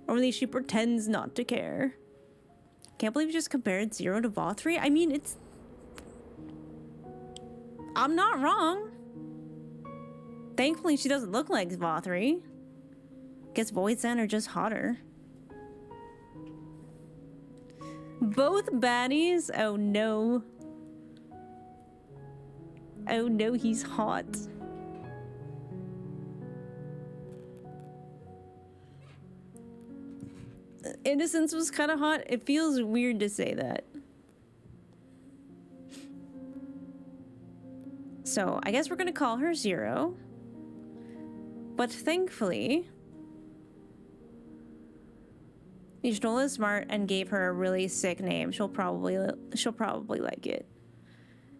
Or at least she pretends not to care. Can't believe you just compared Zero to Vothri. I mean, it's... I'm not wrong. Thankfully, she doesn't look like Vothri. Guess Voidsent are just hotter. Both baddies? Oh no. Oh no, he's hot. Innocence was kind of hot. It feels weird to say that. So, I guess we're gonna call her Zero. But thankfully, Y'shtola is smart and gave her a really sick name. She'll probably like it.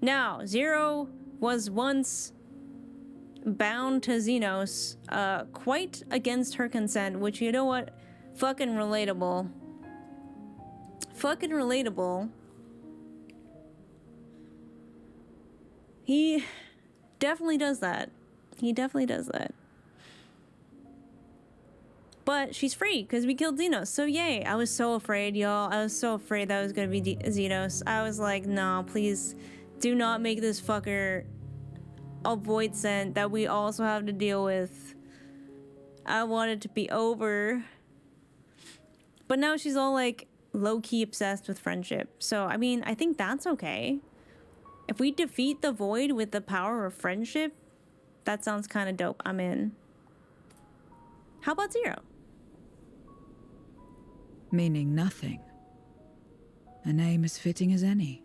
Now, Zero was once bound to Xenos, quite against her consent, which, you know what? Fucking relatable. Fucking relatable. He definitely does that. He definitely does that. But she's free because we killed Xenos, so yay. I was so afraid, y'all. I was so afraid that was gonna be Xenos. I was like, nah, please do not make this fucker a Voidsent that we also have to deal with. I want it to be over. But now she's all like low-key obsessed with friendship. So, I mean, I think that's okay. If we defeat the Void with the power of friendship, that sounds kind of dope. I'm in. How about Zero? Meaning nothing. A name as fitting as any.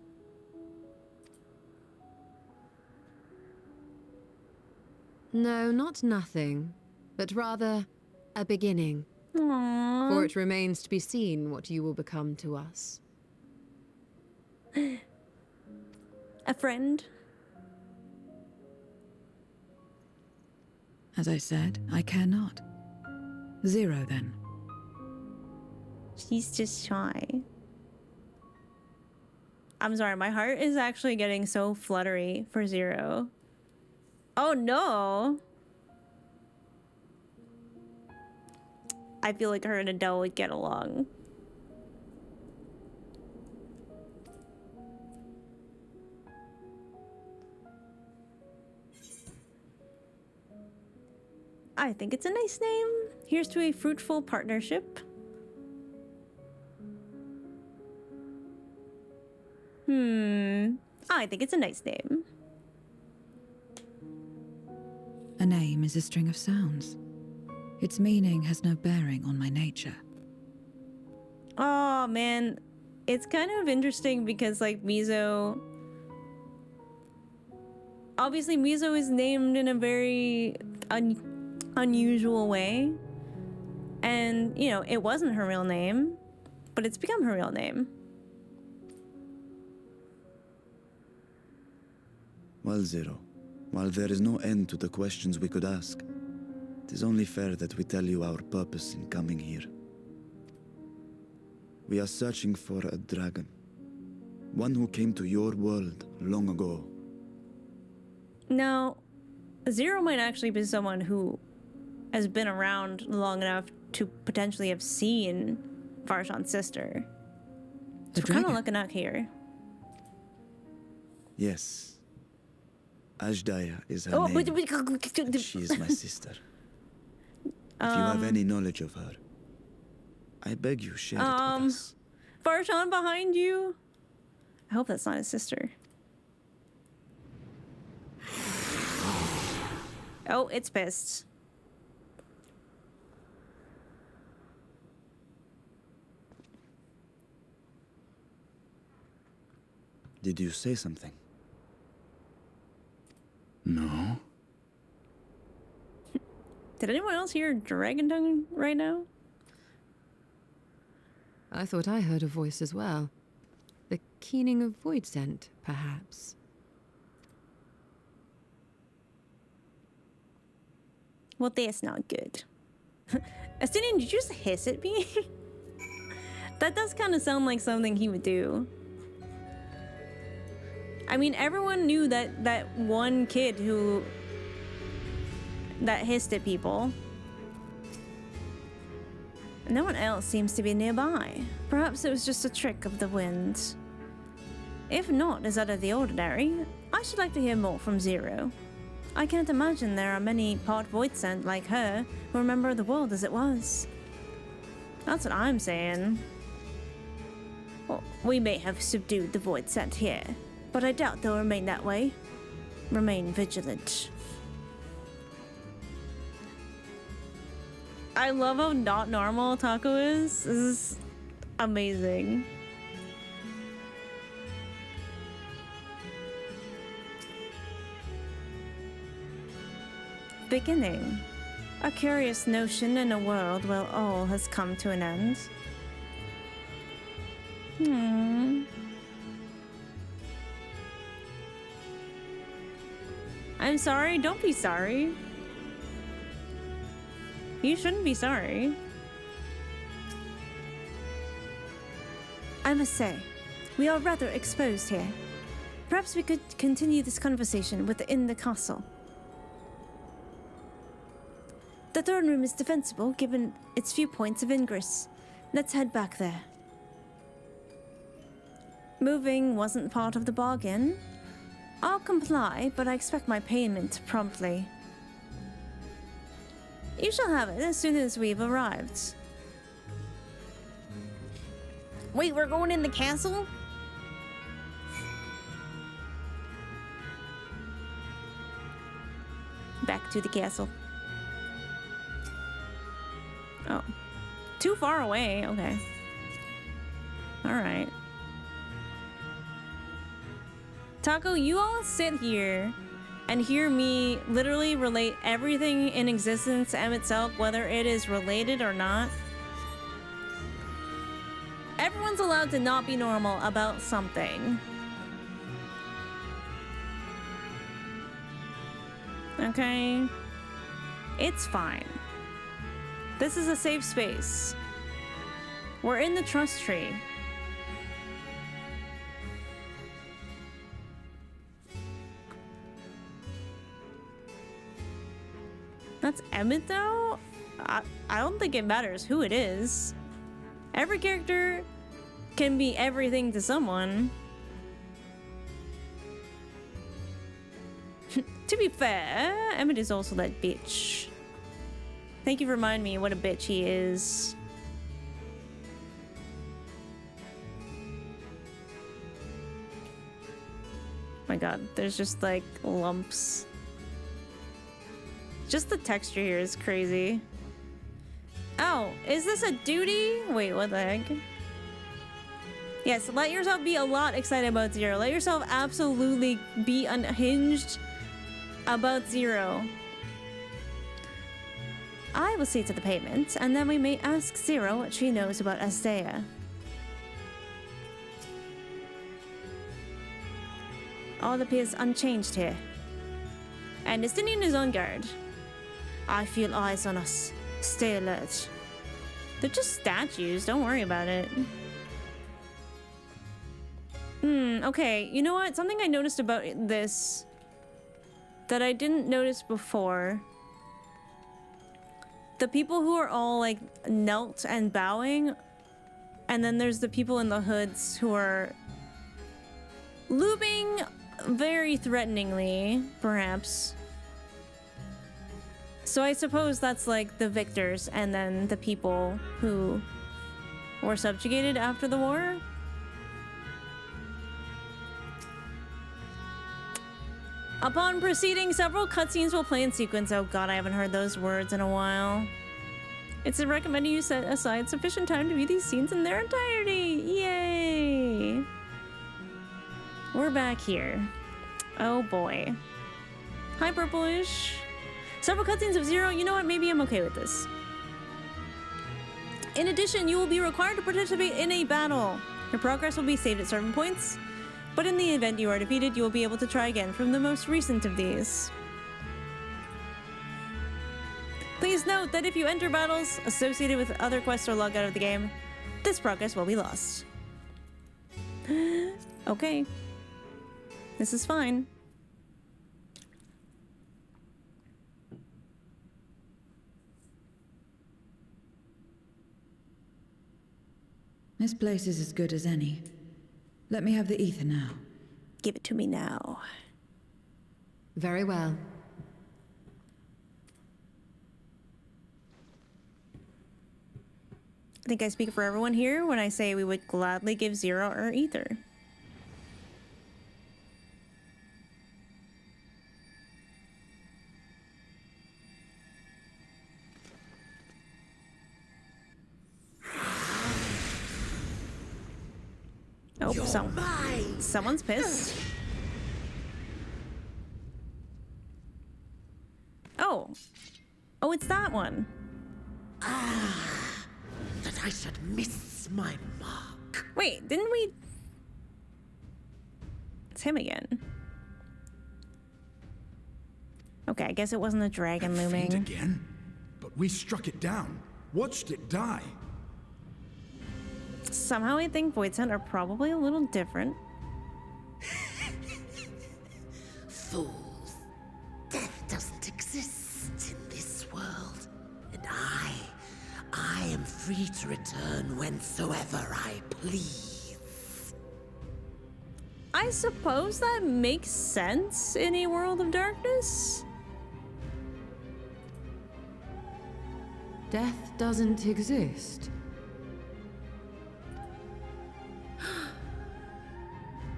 No, not nothing, but rather a beginning. Aww. For it remains to be seen what you will become to us. A friend? As I said, I care not. Zero, then. She's just shy. I'm sorry, my heart is actually getting so fluttery for Zero. Oh no! I feel like her and Adele would get along. I think it's a nice name. Here's to a fruitful partnership. I think it's a nice name. A name is a string of sounds. Its meaning has no bearing on my nature. Oh man, it's kind of interesting because like Mizo... Obviously Mizo is named in a very unusual way. And, you know, it wasn't her real name, but it's become her real name. Well, Zero, while there is no end to the questions we could ask, it is only fair that we tell you our purpose in coming here. We are searching for a dragon. One who came to your world long ago. Now, Zero might actually be someone who has been around long enough to potentially have seen Varshan's sister. So we're kind of looking out here. Yes. Ashdaya is her name. But she is my sister. If you have any knowledge of her, I beg you, share it with us. Varshan behind you? I hope that's not his sister. Oh, it's pissed. Did you say something? No. Did anyone else hear Dragon Tongue right now? I thought I heard a voice as well. The keening of Voidsent, perhaps. Well, that's not good. Estinian, did you just hiss at me? That does kind of sound like something he would do. I mean, everyone knew that one kid who that hissed at people. No one else seems to be nearby. Perhaps it was just a trick of the wind. If not, is out of the ordinary. I should like to hear more from Zero. I can't imagine there are many part Voidsent like her who remember the world as it was. That's what I'm saying. Well, we may have subdued the Voidsent here, but I doubt they'll remain that way. Remain vigilant. I love how not normal Taco is. This is amazing. Beginning. A curious notion in a world where all has come to an end. I'm sorry, don't be sorry. You shouldn't be sorry. I must say, we are rather exposed here. Perhaps we could continue this conversation within the castle. The throne room is defensible given its few points of ingress. Let's head back there. Moving wasn't part of the bargain. I'll comply, but I expect my payment promptly. You shall have it as soon as we've arrived. Wait, we're going in the castle? Back to the castle. Oh. Too far away. Okay. Alright. Taco, you all sit here and hear me literally relate everything in existence to Emet-Selch, whether it is related or not. Everyone's allowed to not be normal about something. Okay? It's fine. This is a safe space. We're in the trust tree. That's Emmett, though? I don't think it matters who it is. Every character can be everything to someone. To be fair, Emmett is also that bitch. Thank you for reminding me what a bitch he is. My god, there's just like lumps. Just the texture here is crazy. Oh, is this a duty? Wait, what the heck? Yes, let yourself be a lot excited about Zero. Let yourself absolutely be unhinged about Zero. I will see to the payment, and then we may ask Zero what she knows about Astea. All appears unchanged here. And Estinian is on guard. I feel eyes on us. Stay alert. They're just statues, don't worry about it. Okay, you know what? Something I noticed about this that I didn't notice before. The people who are all like knelt and bowing, and then there's the people in the hoods who are looping very threateningly, perhaps. So I suppose that's like the victors and then the people who were subjugated after the war. Upon proceeding, several cutscenes will play in sequence. Oh god, I haven't heard those words in a while. It's recommended you set aside sufficient time to view these scenes in their entirety. Yay! We're back here. Oh boy. Hi, Purplish. Several cutscenes of Zero. You know what? Maybe I'm okay with this. In addition, you will be required to participate in a battle. Your progress will be saved at certain points, but in the event you are defeated, you will be able to try again from the most recent of these. Please note that if you enter battles associated with other quests or log out of the game, this progress will be lost. Okay. This is fine. This place is as good as any. Let me have the ether now. Give it to me now. Very well. I think I speak for everyone here when I say we would gladly give Zero our ether. Oh, someone's pissed. Oh. Oh, it's that one. That I should miss my mark. Wait, didn't we... It's him again. Okay, I guess it wasn't a dragon looming. Again? But we struck it down. Watched it die. Somehow I think Void Scent are probably a little different. Fools. Death doesn't exist in this world. And I am free to return whensoever I please. I suppose that makes sense in a world of darkness. Death doesn't exist.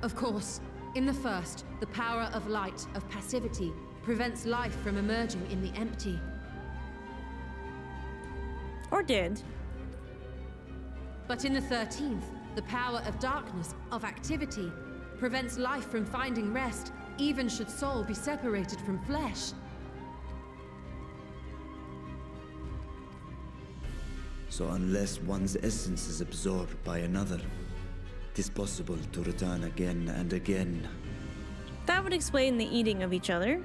Of course, in the first, the power of light, of passivity, prevents life from emerging in the empty. Or did. But in the 13th, the power of darkness, of activity, prevents life from finding rest, even should soul be separated from flesh. So unless one's essence is absorbed by another, it is possible to return again and again. That would explain the eating of each other.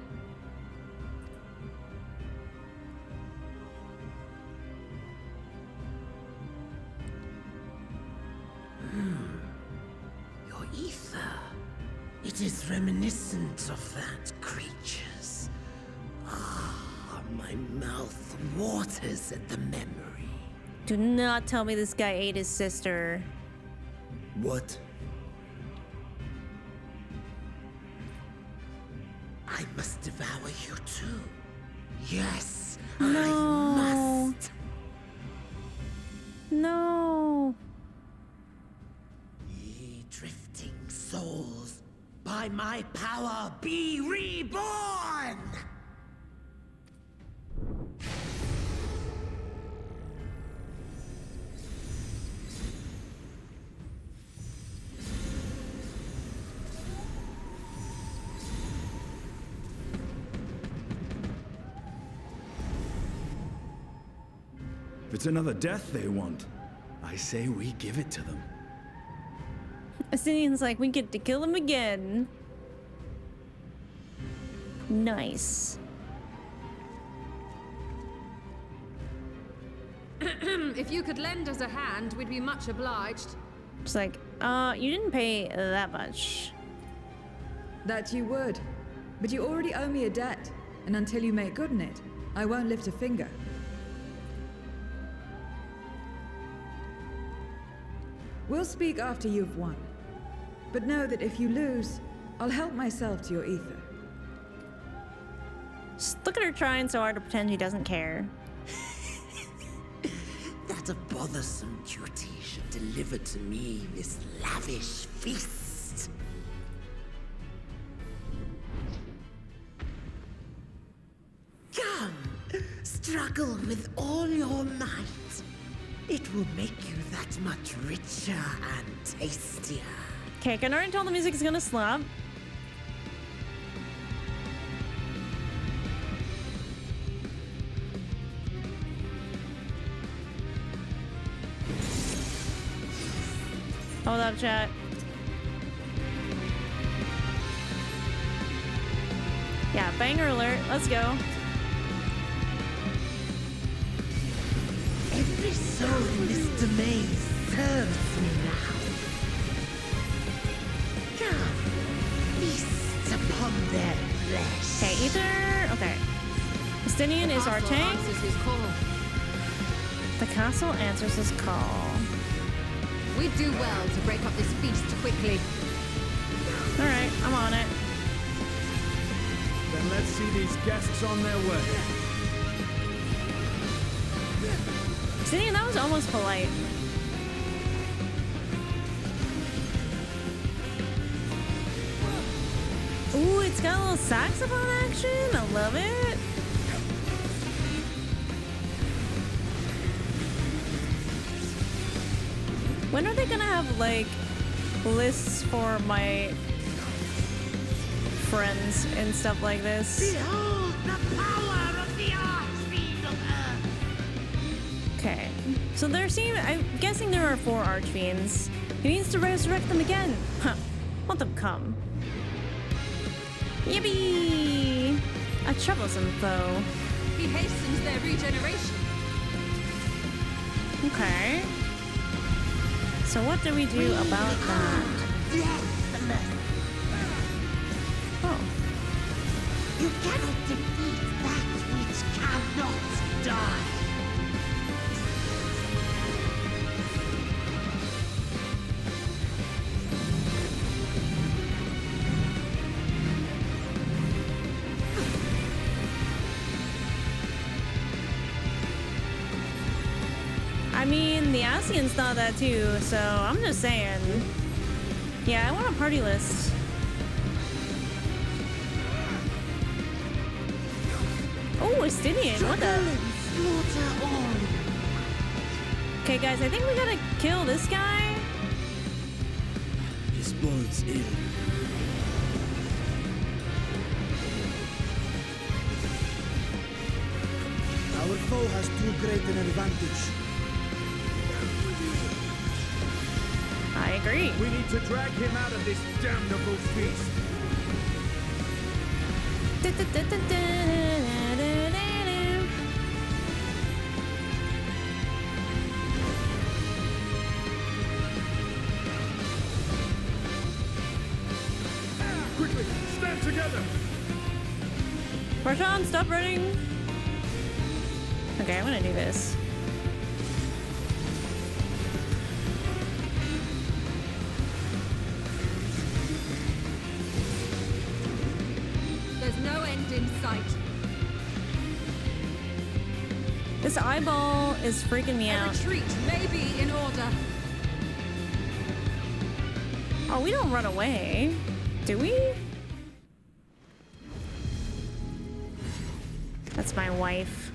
Your ether. It is reminiscent of that creature's. Ah, my mouth waters at the memory. Do not tell me this guy ate his sister. What? I must devour you too. Yes, No. I must. No. Ye drifting souls, by my power be reborn! If it's another death they want, I say we give it to them. Asinian's like, we get to kill him again. Nice. If you could lend us a hand, we'd be much obliged. It's like, you didn't pay that much. That you would. But you already owe me a debt, and until you make good on it, I won't lift a finger. We'll speak after you've won. But know that if you lose, I'll help myself to your ether. Just look at her trying so hard to pretend she doesn't care. That a bothersome duty should deliver to me this lavish feast. Come, struggle with all your might. It will make you that much richer and tastier. Okay, I can already tell the music is gonna slap. Hold up, chat. Yeah, banger alert. Let's go. soul in this domain serves me now. Come, feast upon their flesh. Okay, either... Okay. Justinian is our tank. The castle answers his call. We do well to break up this feast quickly. Alright, I'm on it. Then let's see these guests on their way. Justinian, that was almost polite. Ooh, it's got a little saxophone action. I love it. When are they gonna have, like, lists for my friends and stuff like this? Behold the power of the Archfiend of Earth! Okay. So I'm guessing there are 4 Archfiends. He means to resurrect them again. Huh. Let them come. Yippee! A troublesome foe. He hastens their regeneration. Okay. So what do we do about that? Oh. You cannot defeat that which cannot die. I mean, the Asians thought that too, so I'm just saying. Yeah, I want a party list. Oh, Estinian, what the? Okay, guys, I think we gotta kill this guy. His bones ill. Our foe has too great an advantage. I agree. We need to drag him out of this damnable feast. Quickly, stand together. Marshawn, stop running. Okay, I'm gonna do this. There's no end in sight. This eyeball is freaking me out. Retreat may be in order. Oh, we don't run away, do we? That's my wife.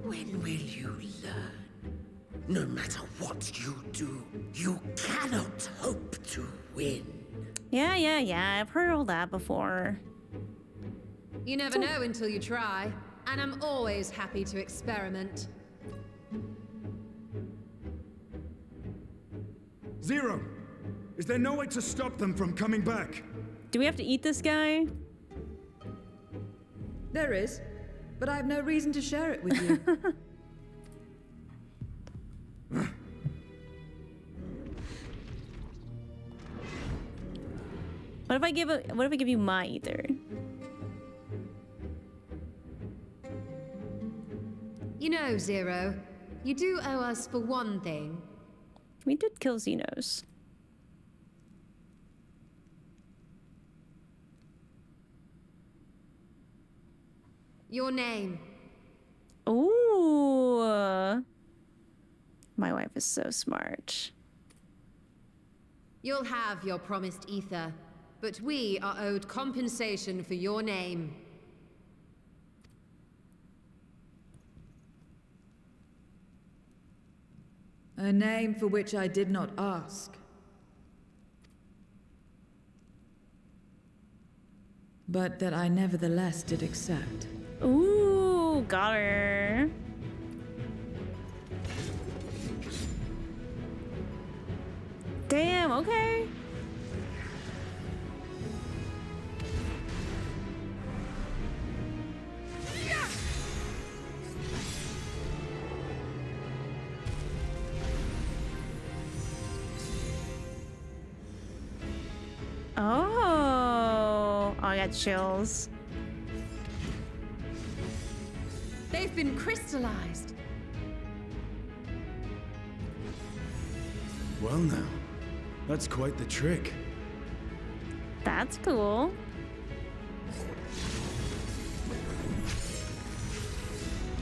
When will you learn? No matter what you do, you cannot hope to win. Yeah. I've heard all that before. You never know until you try, and I'm always happy to experiment. Zero, is there no way to stop them from coming back? Do we have to eat this guy? There is, but I have no reason to share it with you. What if I give you my ether? You know, Zero, you do owe us for one thing. We did kill Xenos. Your name. Ooh. My wife is so smart. You'll have your promised ether, but we are owed compensation for your name. A name for which I did not ask. But that I nevertheless did accept. Ooh, got her. Damn, okay. Oh, I got chills. They've been crystallized. Well now, that's quite the trick. That's cool.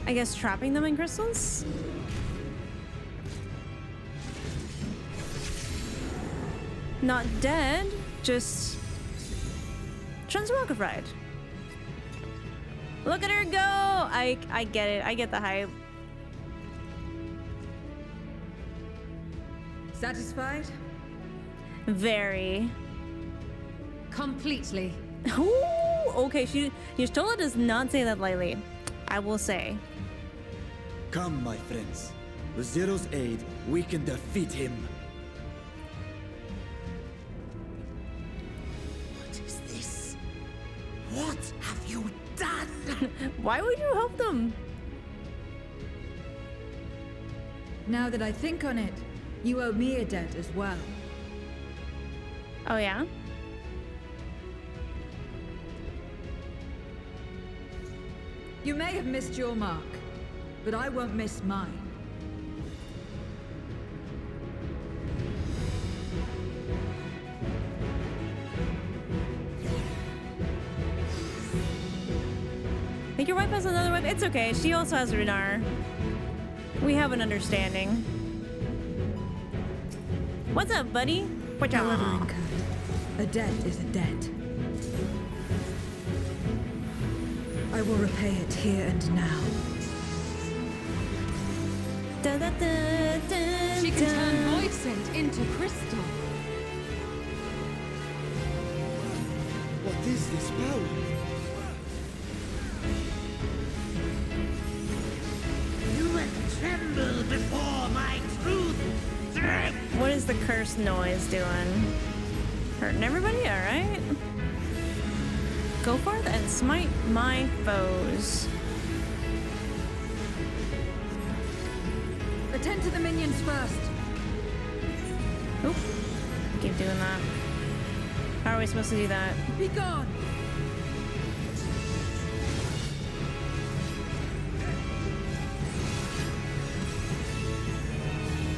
I guess trapping them in crystals? Not dead, just transmogrified. Look at her go! I get it. I get the hype. Satisfied? Very. Completely. Ooh, okay, Y'shtola does not say that lightly. I will say. Come, my friends. With Zero's aid, we can defeat him. What is this? What have you done? Why would you help them? Now that I think on it, you owe me a debt as well. Oh, yeah? You may have missed your mark, but I won't miss mine. I think your wife has another wife. It's okay. She also has Runar. We have an understanding. What's up, buddy? What's up? However incurred, a debt is a debt. I will repay it here and now. Da, da, da, da, She can da. turn void scent into crystal. What is this power? You will tremble before my truth. What is the cursed noise doing? Hurting everybody? Alright. Go forth and smite my foes. Attend to the minions first. Oop. Keep doing that. How are we supposed to do that? Be gone!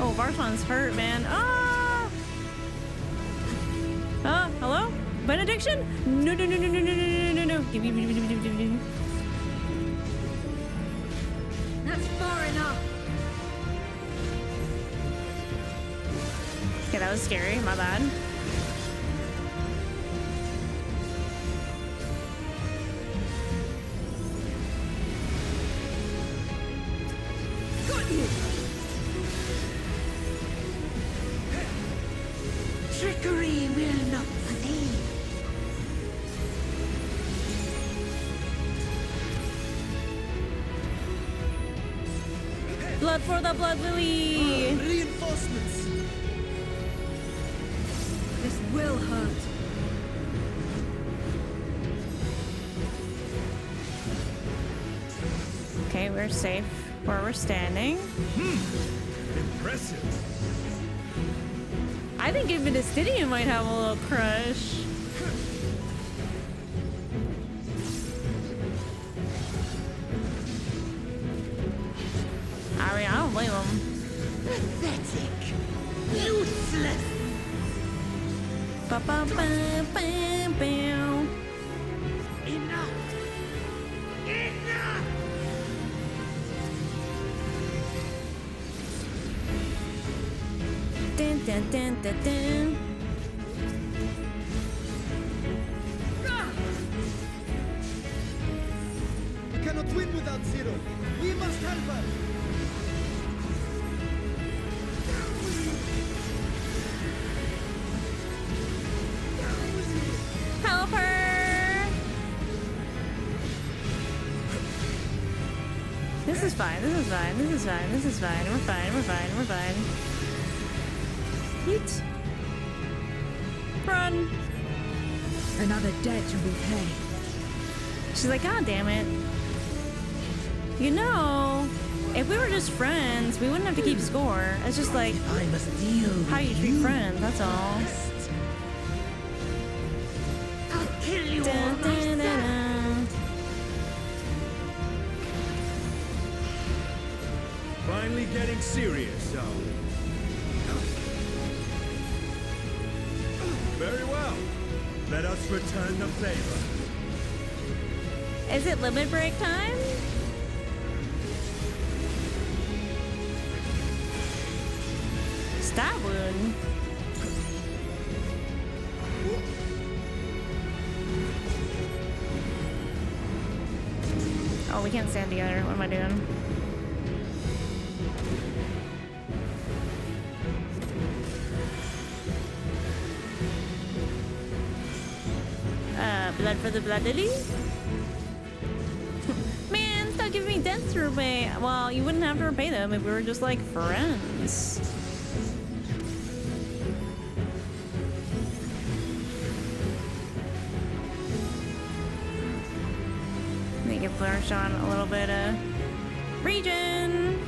Oh, Varson's hurt, man. Ah! Hello? Benediction? No, no, no, no, no, no, no, no, no. Give me. That's far enough. Okay, that was scary. My bad. Got you! Trickery will not succeed. Blood for the Blood Lily! Reinforcements! This will hurt. Okay, we're safe where we're standing. Impressive. I think even Astidian might have a little crush. I mean, I don't blame him. Pathetic. Useless. Ba-ba-ba-ba-ba. Enough. Enough. Dun, dun, dun, dun, dun. We cannot win without Zero. We must help her. Help her! This is fine, this is fine, this is fine, this is fine. We're fine, we're fine, we're fine. Yeet. Run! Another debt to repay. She's like, God damn it. You know, if we were just friends, we wouldn't have to keep score. It's just like I must deal how you treat friends, that's all. I'll kill you all Dun, dun, dun, myself. dun. Finally getting serious, are we? Very well. Let us return the favor. Is it limit break time? Stab wound. Oh, we can't stand together. What am I doing? Blood for the blood lily? Man, stop giving me debts to repay. Well, you wouldn't have to repay them if we were just like friends. They give Barbarricia a little bit of regen.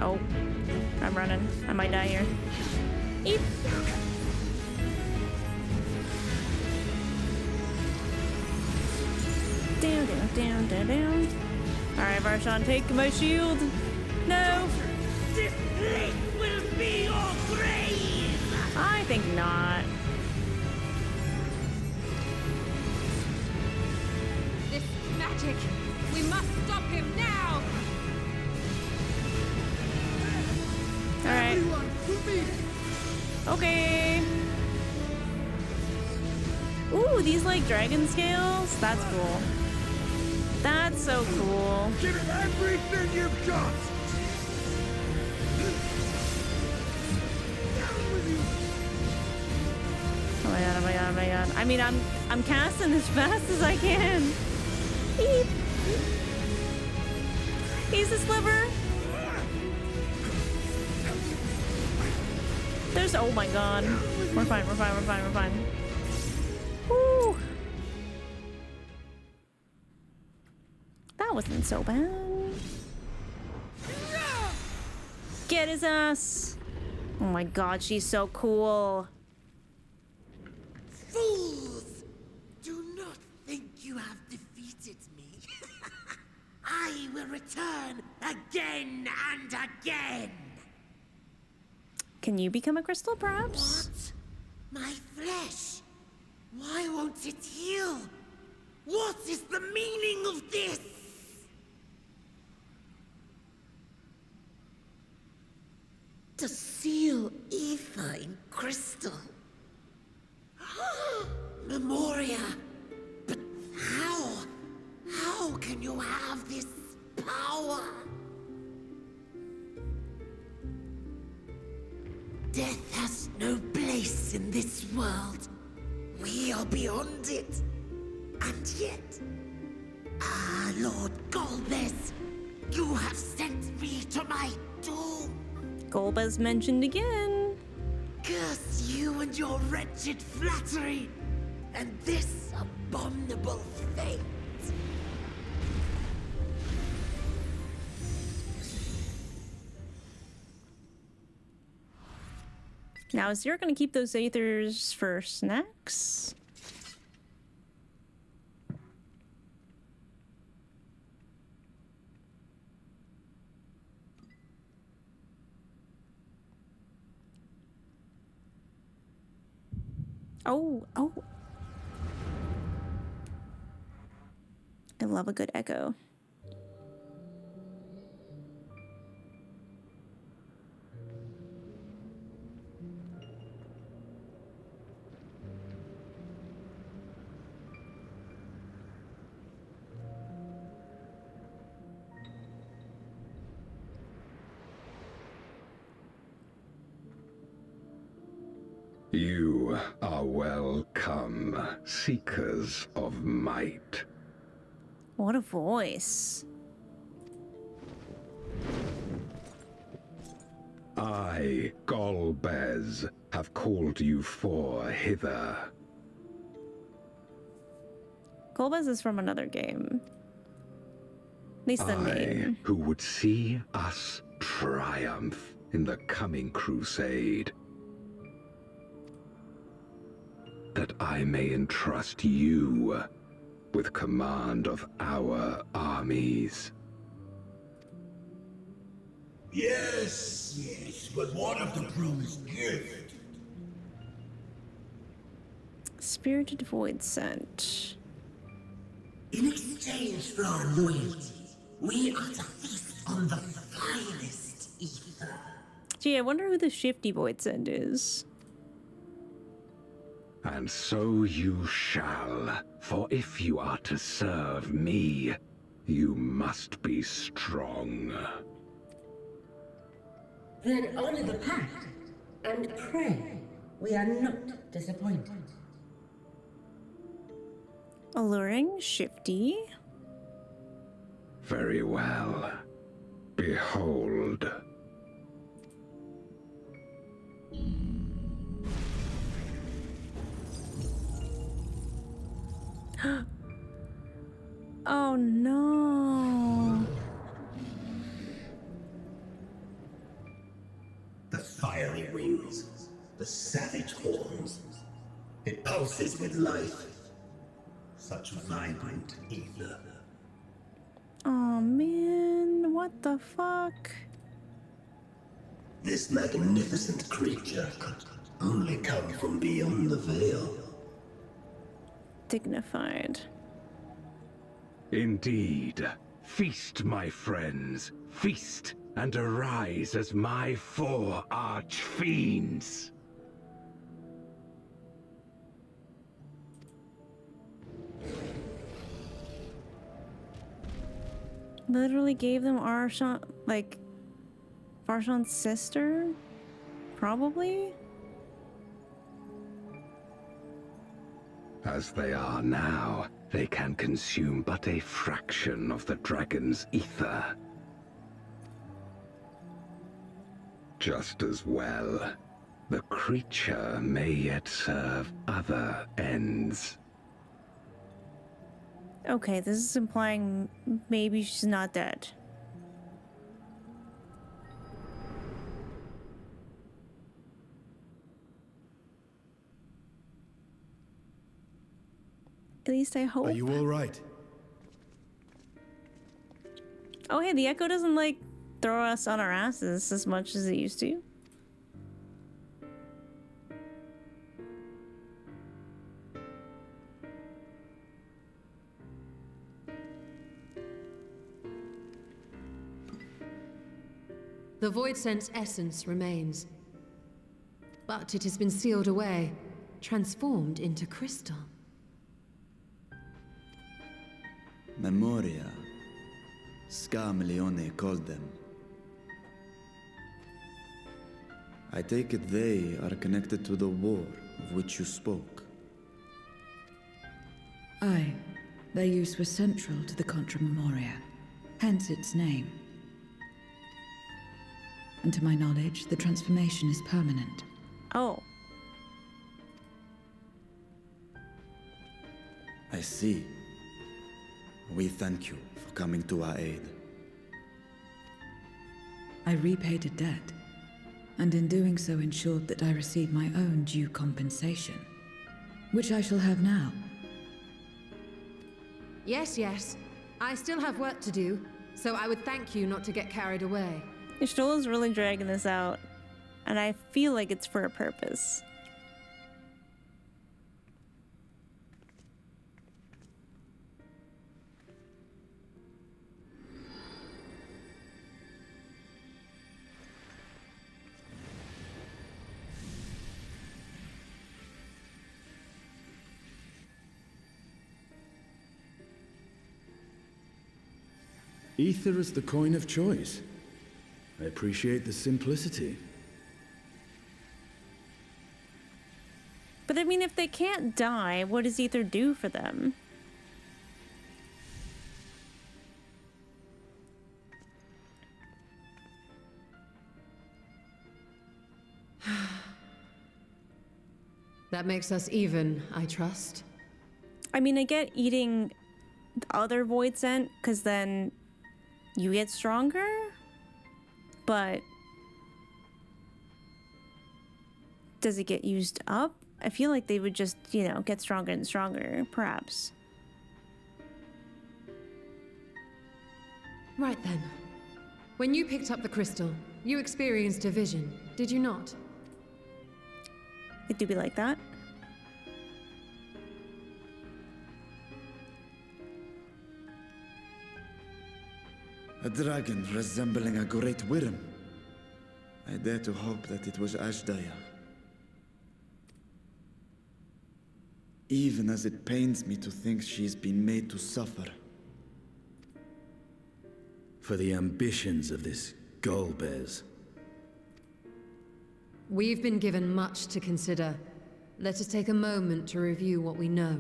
Oh, I'm running. I might die here. Eep. Down. Alright, Barbarricia, take my shield. No. This place will be your grave. I think not. This is magic. We must stop him now. Alright. Everyone, to me! Okay. Ooh, these like dragon scales? That's cool. That's so cool. Give it everything you've got! Down with you! Oh my god, oh my god, oh my god. I mean, I'm casting as fast as I can. Beep. He's a sliver. There's, oh my god. We're fine. Woo. That wasn't so bad. Get his ass. Oh my god, she's so cool. Fools! Do not think you have defeated me. I will return again and again. Can you become a crystal, perhaps? What? My flesh? Why won't it heal? What is the meaning of this? To seal ether in crystal. Memoria. But how? How can you have this power? Death has no place in this world. We are beyond it. And yet... Ah, Lord Golbez, you have sent me to my doom. Golbez mentioned again. Curse you and your wretched flattery, and this abominable fate. Now, is Zero gonna keep those aethers for snacks? Oh. I love a good echo. You are welcome, seekers of might. What a voice. I, Golbez, have called you for hither. Golbez is from another game. At least the name. Who would see us triumph in the coming crusade. That I may entrust you with command of our armies. Yes, yes, but what of the promised gift? Spirited Void Scent. In exchange for our loyalty, we are to feast on the finest ether. Gee, I wonder who the Shifty Void Scent is. And so you shall, for if you are to serve me, you must be strong. Then honor the pact, and pray we are not disappointed. Alluring, shifty. Very well. Behold. Oh no. The fiery wings, the savage horns. It pulses with life. Such vibrant ether. Oh man, what the fuck? This magnificent creature could only come from beyond the veil. Dignified. Indeed. Feast, my friends. Feast and arise as my 4 arch-fiends. Literally gave them Arshan, like, Farshan's sister? Probably? As they are now, they can consume but a fraction of the dragon's ether. Just as well, the creature may yet serve other ends. Okay, this is implying maybe she's not dead. At least I hope. Are you all right? Oh, hey, the Echo doesn't, like, throw us on our asses as much as it used to. The Void Scent's essence remains. But it has been sealed away, transformed into crystal. Memoria. Scarmiglione called them. I take it they are connected to the war of which you spoke. Aye. Their use was central to the Contra Memoria, hence its name. And to my knowledge, the transformation is permanent. Oh. I see. We thank you for coming to our aid. I repaid a debt, and in doing so ensured that I received my own due compensation, which I shall have now. Yes, yes. I still have work to do, so I would thank you not to get carried away. Ishtola's really dragging this out, and I feel like it's for a purpose. Ether is the coin of choice. I appreciate the simplicity. But I mean, if they can't die, what does ether do for them? That makes us even, I trust. I mean, I get eating the other void scent, because then you get stronger, but does it get used up? I feel like they would just, you know, get stronger and stronger, perhaps. Right then. When you picked up the crystal, you experienced a vision, did you not? It do be like that. A dragon resembling a great worm. I dare to hope that it was Ashdaya. Even as it pains me to think she's been made to suffer. For the ambitions of this Golbez. We've been given much to consider. Let us take a moment to review what we know.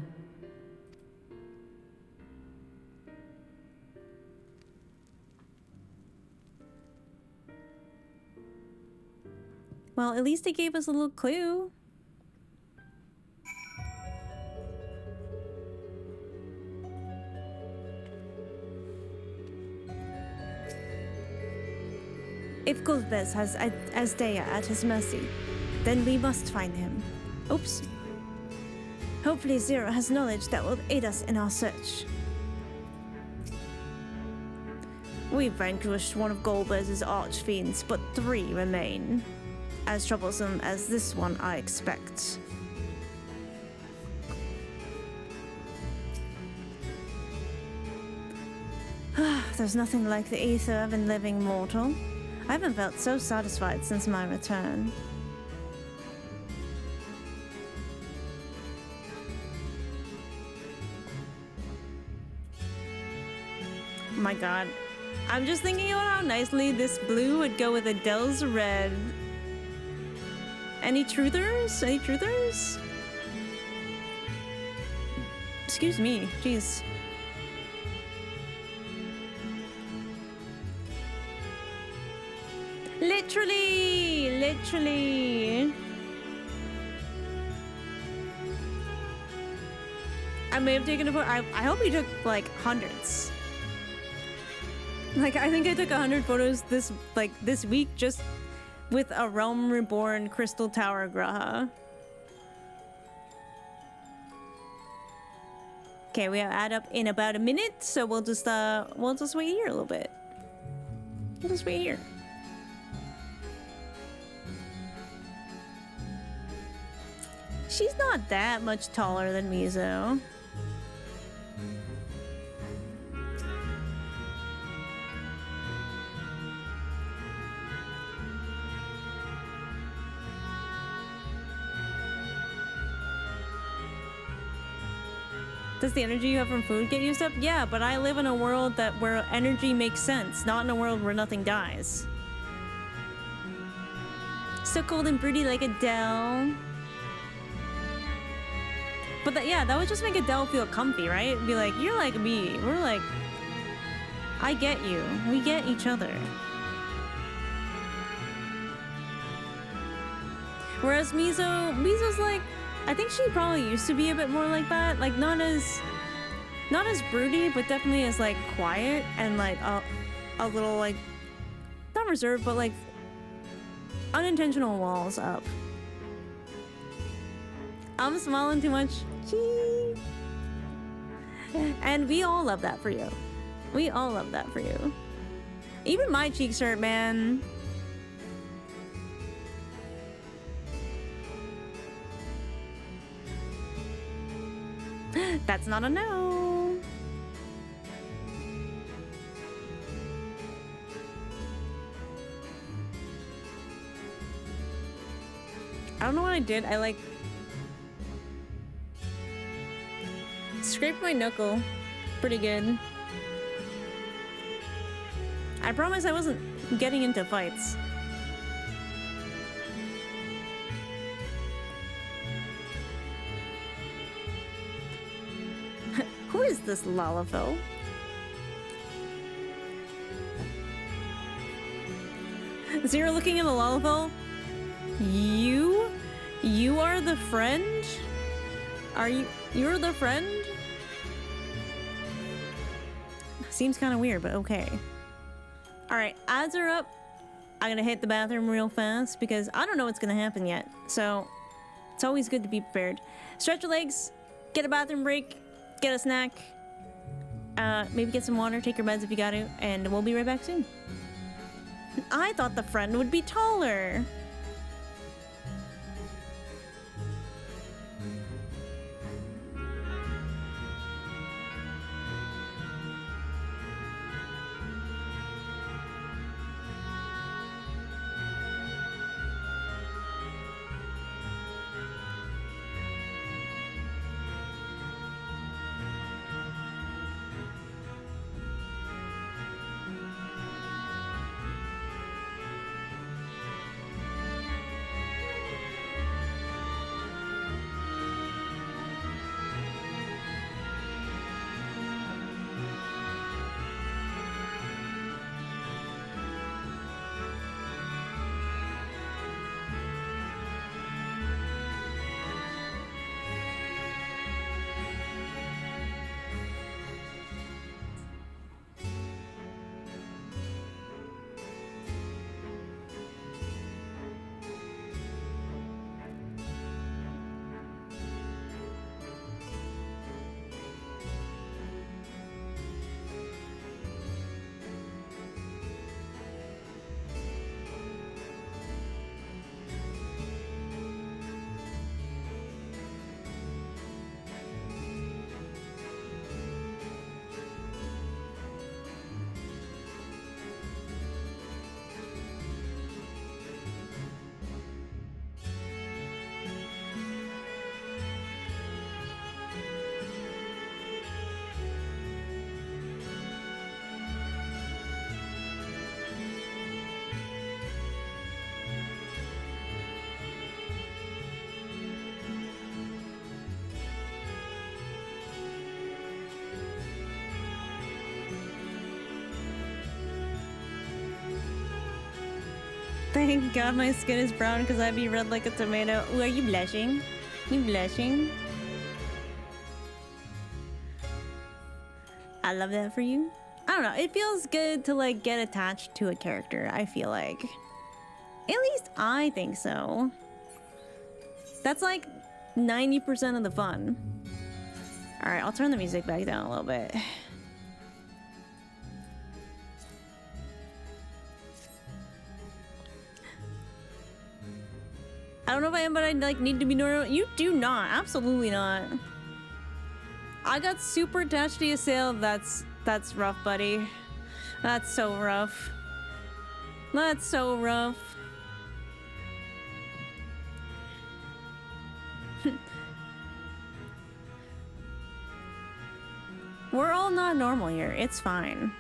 Well, at least they gave us a little clue. If Golbez has Asdea at his mercy, then we must find him. Oops. Hopefully Zero has knowledge that will aid us in our search. We vanquished one of Golbez's archfiends, but 3 remain. As troublesome as this one, I expect. There's nothing like the ether of a living mortal. I haven't felt so satisfied since my return. My god. I'm just thinking about how nicely this blue would go with Adele's red. Any truthers? Any truthers? Excuse me, jeez. Literally. I may have taken a photo. I hope you took like hundreds. Like I think I took 100 photos this week just with a Realm Reborn Crystal Tower Graha. Okay, we add up in about a minute, so we'll just wait here a little bit. We'll just wait here. She's not that much taller than Mizo. Does the energy you have from food get used up? Yeah, but I live in a world where energy makes sense, not in a world where nothing dies. So cold and broody like Adele. But that would just make Adele feel comfy, right? Be like, you're like me. We're like, I get you. We get each other. Whereas Mizo's like, I think she probably used to be a bit more like that. Like not as broody, but definitely as like quiet and like a little like, not reserved, but like unintentional walls up. I'm smiling too much. Gee. And we all love that for you. We all love that for you. Even my cheeks hurt, man. That's not a no. I don't know what I did. I like scraped my knuckle pretty good. I promise I wasn't getting into fights. Who is this Lalafell? Zero looking at the Lalafell? You are the friend? You're the friend? Seems kind of weird, but okay. Alright, ads are up. I'm gonna hit the bathroom real fast because I don't know what's gonna happen yet. So, it's always good to be prepared. Stretch your legs, get a bathroom break, get a snack, maybe get some water, take your meds if you got to, and we'll be right back soon. I thought the friend would be taller. Thank God my skin is brown because I'd be red like a tomato. Ooh, are you blushing? You blushing? I love that for you. I don't know. It feels good to like get attached to a character, I feel like. At least I think so. That's like 90% of the fun. Alright, I'll turn the music back down a little bit. I don't know if I am, but I like need to be normal. You do not. Absolutely not. I got super attached to Ysayle. That's rough, buddy. That's so rough. That's so rough. We're all not normal here. It's fine.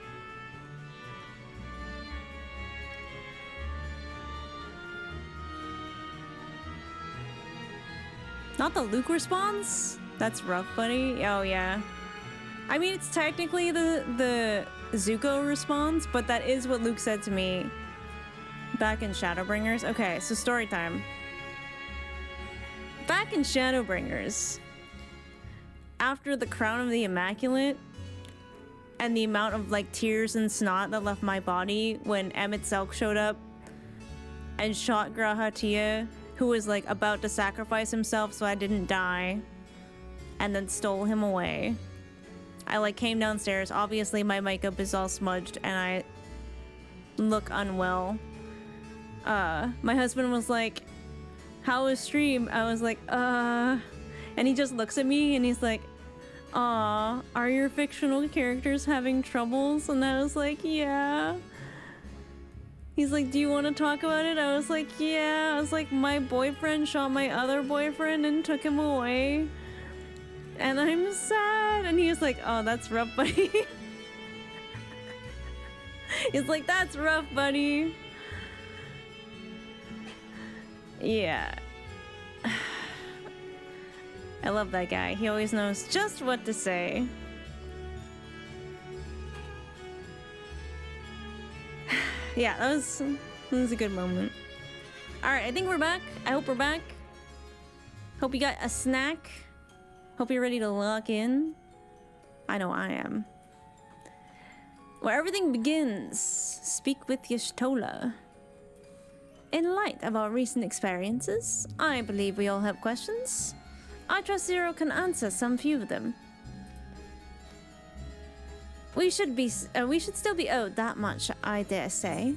Not the Luke response? That's rough, buddy. Oh, yeah. I mean, it's technically the Zuko response, but that is what Luke said to me back in Shadowbringers. Okay, so story time. Back in Shadowbringers, after the Crown of the Immaculate and the amount of like tears and snot that left my body when Emmett Selk showed up and shot Grahatia, who was like about to sacrifice himself so I didn't die, and then stole him away. I like came downstairs. Obviously my makeup is all smudged and I look unwell. My husband was like, "How was stream?" I was like, and he just looks at me and he's like, "Aw, are your fictional characters having troubles?" And I was like, "Yeah." He's like, "Do you want to talk about it?" I was like, "Yeah." I was like, "My boyfriend shot my other boyfriend and took him away. And I'm sad." And he was like, "Oh, that's rough, buddy." He's like, "That's rough, buddy." Yeah. I love that guy. He always knows just what to say. Yeah, that was a good moment. All right, I think we're back. I hope we're back. Hope you got a snack. Hope you're ready to lock in. I know I am. Where everything begins, speak with Y'shtola. In light of our recent experiences, I believe we all have questions. I trust Zero can answer some few of them. We should still be owed that much, I dare say.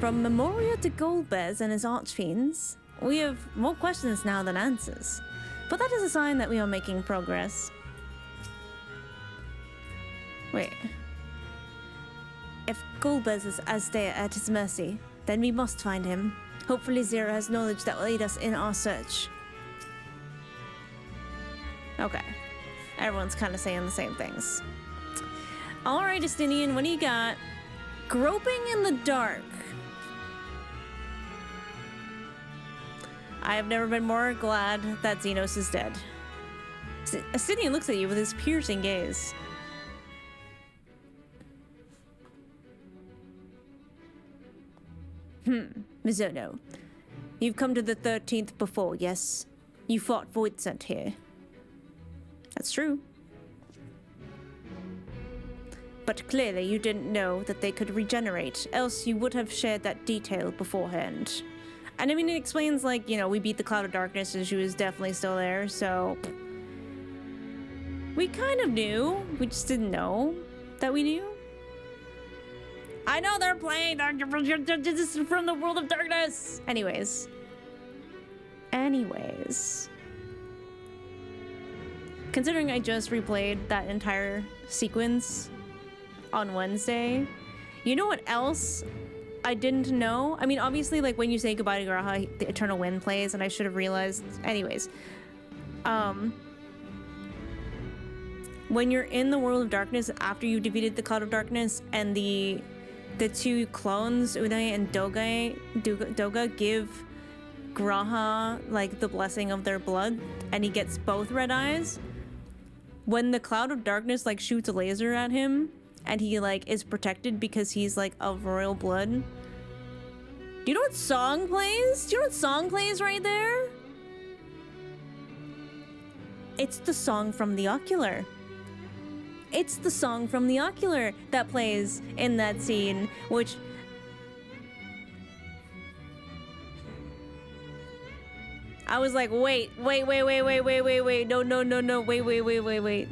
From Memoria to Goldbears and his archfiends, we have more questions now than answers. But that is a sign that we are making progress. Wait. If Goldbears is Asdea at his mercy, then we must find him. Hopefully Zero has knowledge that will aid us in our search. Okay. Everyone's kind of saying the same things. Alright, Justinian, what do you got? Groping in the dark. I have never been more glad that Xenos is dead. Justinian looks at you with his piercing gaze. Mizono. You've come to the 13th before, yes? You fought Voidsent here. That's true. But clearly you didn't know that they could regenerate, else you would have shared that detail beforehand. And I mean, it explains, like, you know, we beat the Cloud of Darkness and she was definitely still there, so... We kind of knew. We just didn't know that we knew. I know they're playing this is from the World of Darkness! Anyways. Considering I just replayed that entire sequence on Wednesday, you know what else I didn't know? I mean, obviously, like, when you say goodbye to Graha, the Eternal Wind plays, and I should have realized... Anyways. When you're in the World of Darkness, after you defeated the Cloud of Darkness, and the two clones, Unai and Doga, give Graha, like, the blessing of their blood, and he gets both red eyes. When the Cloud of Darkness, like, shoots a laser at him, and he, like, is protected because he's, like, of royal blood. Do you know what song plays? Do you know what song plays right there? It's the song from the Ocular. It's the song from the Ocular that plays in that scene, which... I was like, wait, no, wait.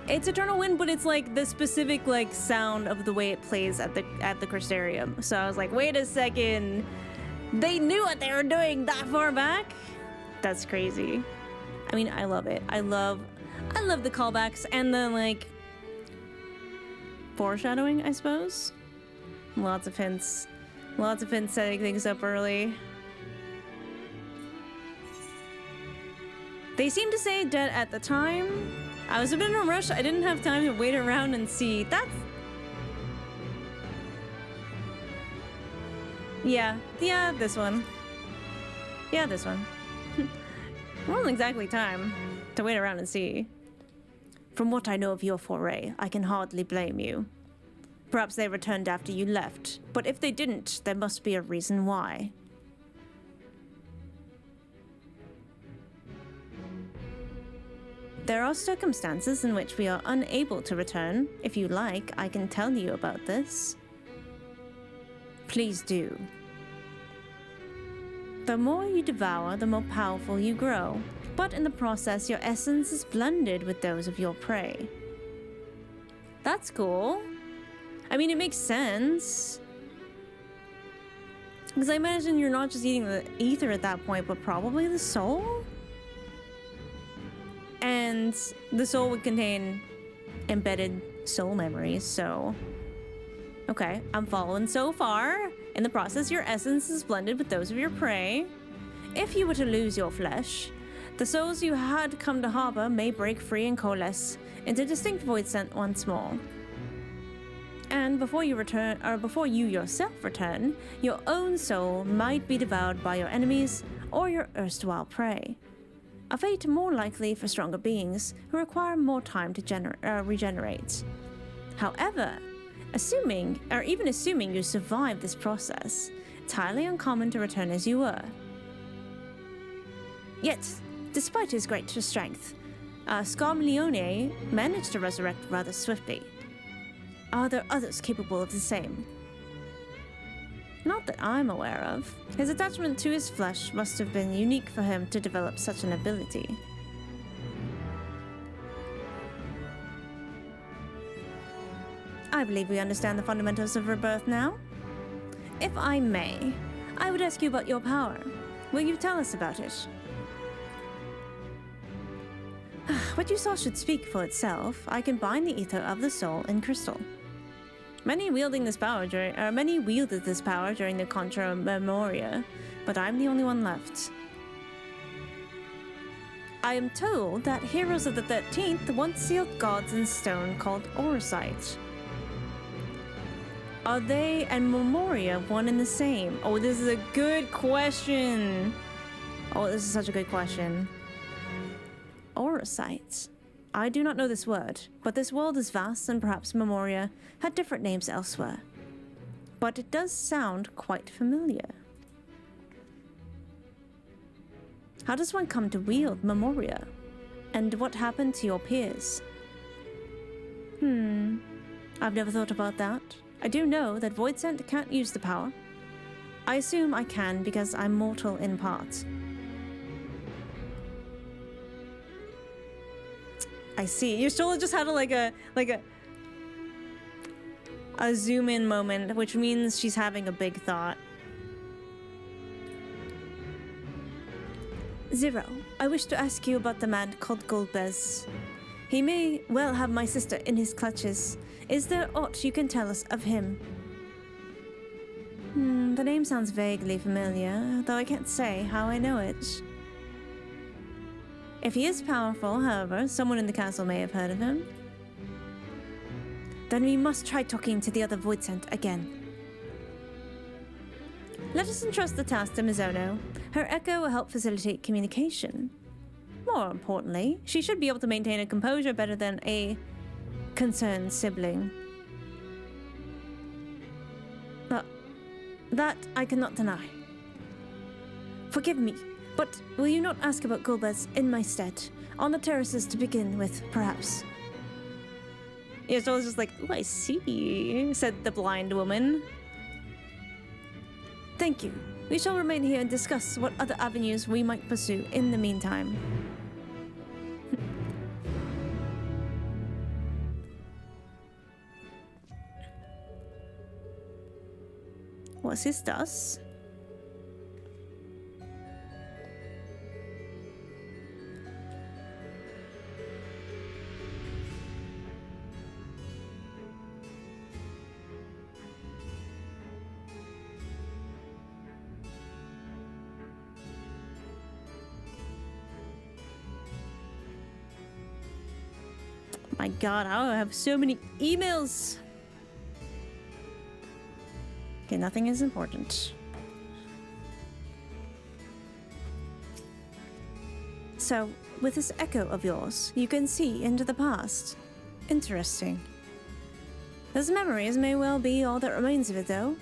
It's Eternal Wind, but it's like the specific like sound of the way it plays at the Crystarium. So I was like, wait a second. They knew what they were doing that far back? That's crazy. I mean, I love it. I love the callbacks and the like foreshadowing, I suppose. Lots of hints setting things up early. They seemed to say dead at the time. I was a bit in a rush. I didn't have time to wait around and see. That's... Yeah, this one. Yeah, this one. Wasn't exactly time to wait around and see. From what I know of your foray, I can hardly blame you. Perhaps they returned after you left, but if they didn't, there must be a reason why. There are circumstances in which we are unable to return. If you like, I can tell you about this. Please do. The more you devour, the more powerful you grow, but in the process, your essence is blended with those of your prey. That's cool. I mean, it makes sense. Because I imagine you're not just eating the ether at that point, but probably the soul? And the soul would contain embedded soul memories, so... Okay, I'm following so far. In the process, your essence is blended with those of your prey. If you were to lose your flesh, the souls you had come to harbor may break free and coalesce into distinct voidsent once more. And before you return, or before you yourself return, your own soul might be devoured by your enemies or your erstwhile prey. A fate more likely for stronger beings who require more time to regenerate. However, even assuming you survive this process, it's highly uncommon to return as you were. Yet, despite his great strength, Scarmiglione managed to resurrect rather swiftly. Are there others capable of the same? Not that I'm aware of. His attachment to his flesh must have been unique for him to develop such an ability. I believe we understand the fundamentals of rebirth now. If I may, I would ask you about your power. Will you tell us about it? What you saw should speak for itself. I combine the ether of the soul and crystal. Many wielded this power during the Contra Memoria, but I'm the only one left. I am told that heroes of the 13th once sealed gods in stone called Orisites. Are they and Memoria one and the same? Oh, this is a good question. Oh, this is such a good question. Orisites. I do not know this word, but this world is vast and perhaps Memoria had different names elsewhere. But it does sound quite familiar. How does one come to wield Memoria? And what happened to your peers? I've never thought about that. I do know that Voidsent can't use the power. I assume I can because I'm mortal in part. I see. Y'shtola just had a zoom in moment, which means she's having a big thought. Zero, I wish to ask you about the man called Golbez. He may well have my sister in his clutches. Is there aught you can tell us of him? The name sounds vaguely familiar, though I can't say how I know it. If he is powerful, however, someone in the castle may have heard of him. Then we must try talking to the other Voidsent again. Let us entrust the task to Mizono. Her echo will help facilitate communication. More importantly, she should be able to maintain a composure better than a concerned sibling. That I cannot deny. Forgive me, but will you not ask about Golbez in my stead? On the terraces to begin with, perhaps. Yeah, so I was just like, "Ooh, I see," said the blind woman. Thank you. We shall remain here and discuss what other avenues we might pursue in the meantime. What's this does? My God, I have so many emails. Okay, nothing is important. So, with this echo of yours, you can see into the past. Interesting. Those memories may well be all that remains of it, though.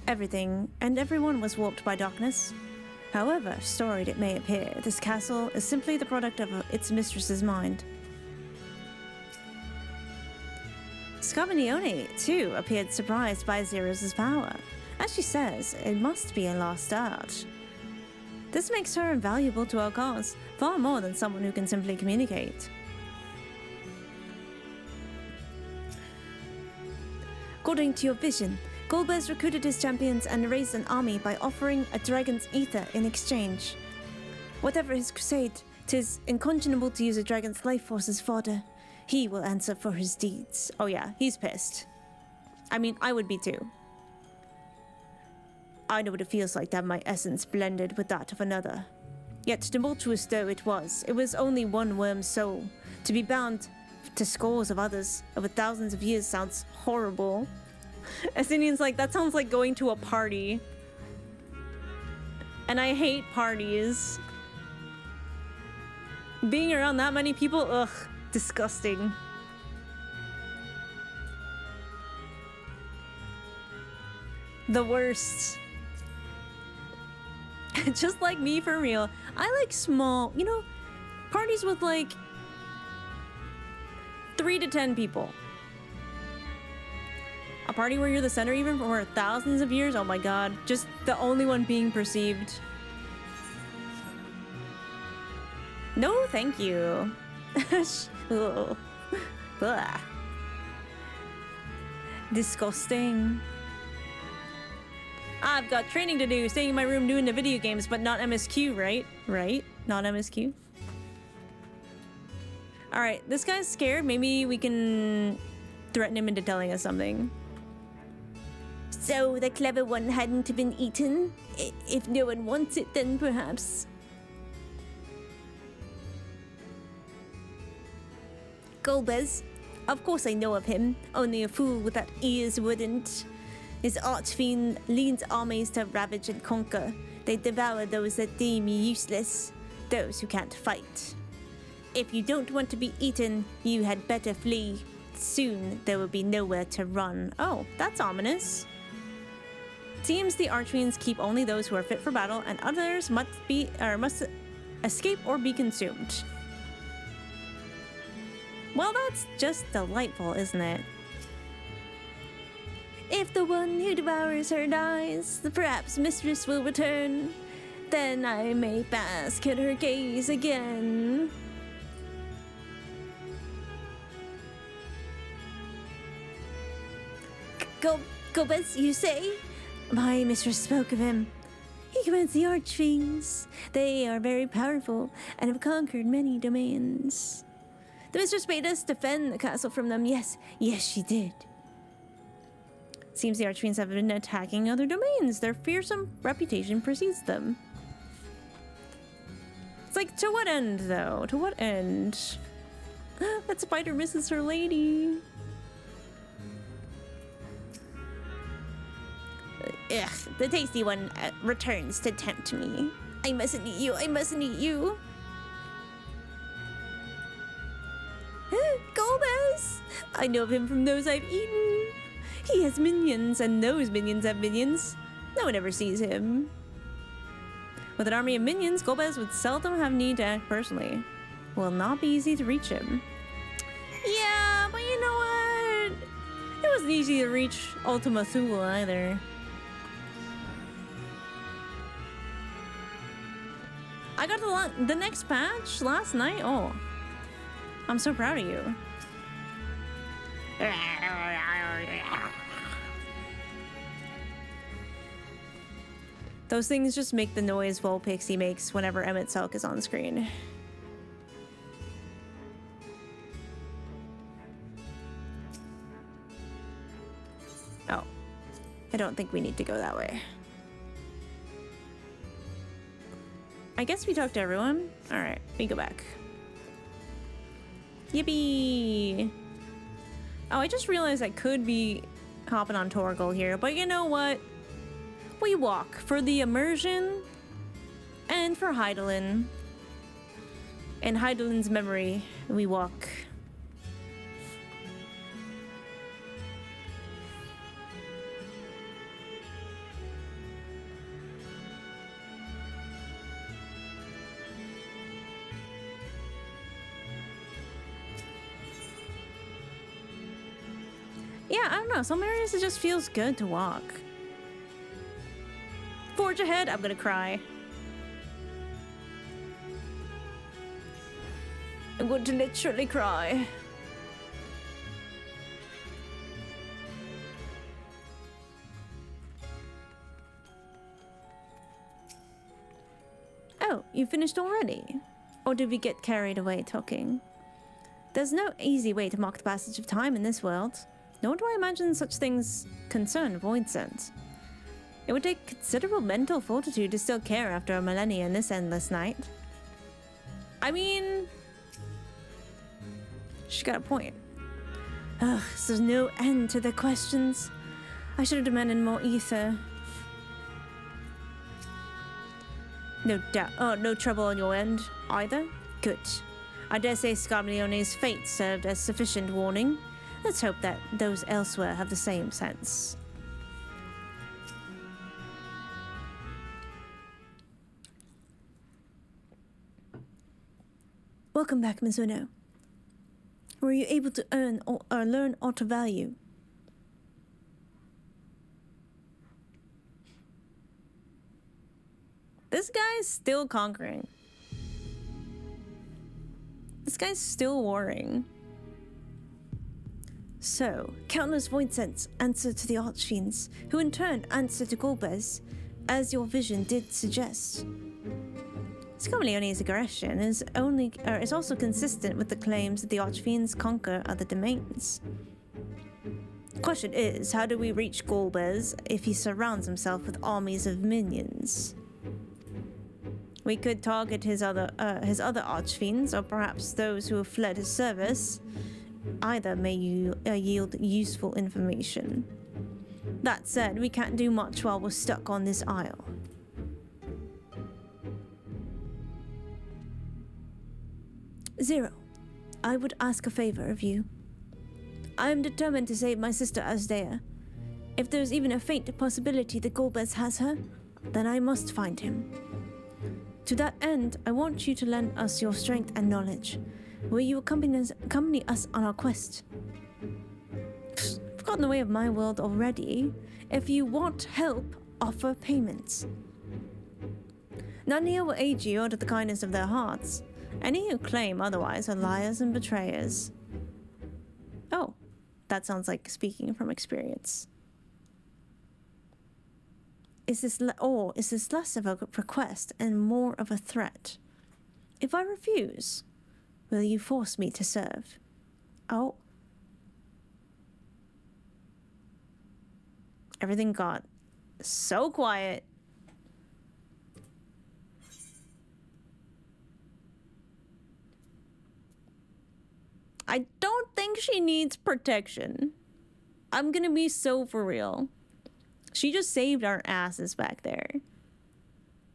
Everything and everyone was warped by darkness. However storied it may appear, this castle is simply the product of its mistress's mind. Scarmiglione, too, appeared surprised by Zeros' power. As she says, it must be a lost art. This makes her invaluable to our cause, far more than someone who can simply communicate. According to your vision, Golbez recruited his champions and raised an army by offering a dragon's ether in exchange. Whatever his crusade, 'tis unconscionable to use a dragon's life force as fodder. He will answer for his deeds. Oh yeah, he's pissed. I mean, I would be too. I know what it feels like to have my essence blended with that of another. Yet tumultuous though it was only one worm's soul. To be bound to scores of others over thousands of years sounds horrible. Estinian's like, that sounds like going to a party. And I hate parties. Being around that many people, ugh, disgusting. The worst. Just like me, for real. I like small, you know, parties with like 3 to 10 people. A party where you're the center even for thousands of years? Oh my god. Just the only one being perceived. No, thank you. Ugh. Blah. Disgusting. I've got training to do, staying in my room doing the video games, but not MSQ, right? Right? Not MSQ? Alright, this guy's scared. Maybe we can threaten him into telling us something. So the clever one hadn't been eaten? If no one wants it, then perhaps. Golbez. Of course I know of him. Only a fool without ears wouldn't. His archfiend leads armies to ravage and conquer. They devour those that deem useless, those who can't fight. If you don't want to be eaten, you had better flee. Soon there will be nowhere to run. Oh, that's ominous. Seems the archfiends keep only those who are fit for battle, and others must escape or be consumed. Well, that's just delightful, isn't it? If the one who devours her dies, perhaps mistress will return. Then I may bask in her gaze again. Golbez, you say? My mistress spoke of him. He commands the archfiends. They are very powerful and have conquered many domains. The mistress made us defend the castle from them. Yes, she did. Seems the archfiends have been attacking other domains. Their fearsome reputation precedes them. It's like, to what end, though? To what end? That spider misses her lady. Ugh, the tasty one returns to tempt me. I mustn't eat you, I mustn't eat you. Golbez! I know of him from those I've eaten. He has minions, and those minions have minions. No one ever sees him. With an army of minions, Golbez would seldom have need to act personally. Will not be easy to reach him. Yeah, but you know what? It wasn't easy to reach Ultima Thule either. I got the next patch last night. Oh, I'm so proud of you. Those things just make the noise Volpixie makes whenever Emmett Selk is on screen. Oh, I don't think we need to go that way. I guess we talked to everyone. All right, we go back. Yippee! Oh, I just realized I could be hopping on Torgal here, but you know what? We walk for the immersion and for Hydaelyn. In Hydaelyn's memory, we walk. Yeah, I don't know. Some areas it just feels good to walk. Forge ahead, I'm gonna cry. I'm going to literally cry. Oh, you finished already? Or did we get carried away talking? There's no easy way to mark the passage of time in this world. Nor do I imagine such things concern Voidsent. It would take considerable mental fortitude to still care after a millennia in this endless night. I mean, she got a point. Ugh, so there's no end to the questions. I should have demanded more ether. No doubt. Oh, no trouble on your end either? Good. I dare say Scarmillione's fate served as sufficient warning. Let's hope that those elsewhere have the same sense. Welcome back, Mizuno. Were you able to earn or learn aught of value? This guy's still conquering. This guy's still warring. So, countless void scents answer to the Archfiends, who in turn answer to Golbez, as your vision did suggest. Scarmillione's aggression is also consistent with the claims that the Archfiends conquer other domains. The question is, how do we reach Golbez if he surrounds himself with armies of minions? We could target his other Archfiends, or perhaps those who have fled his service. Either may yield useful information. That said, we can't do much while we're stuck on this isle. Zero, I would ask a favor of you. I am determined to save my sister Asdea. If there's even a faint possibility that Golbez has her, then I must find him. To that end, I want you to lend us your strength and knowledge. Will you accompany us on our quest? I've gotten in the way of my world already. If you want help, offer payments. None here will aid you out of the kindness of their hearts. Any who claim otherwise are liars and betrayers. Oh, that sounds like speaking from experience. Is this less of a request and more of a threat? If I refuse, will you force me to serve? Oh. Everything got so quiet. I don't think she needs protection. I'm gonna be so for real. She just saved our asses back there.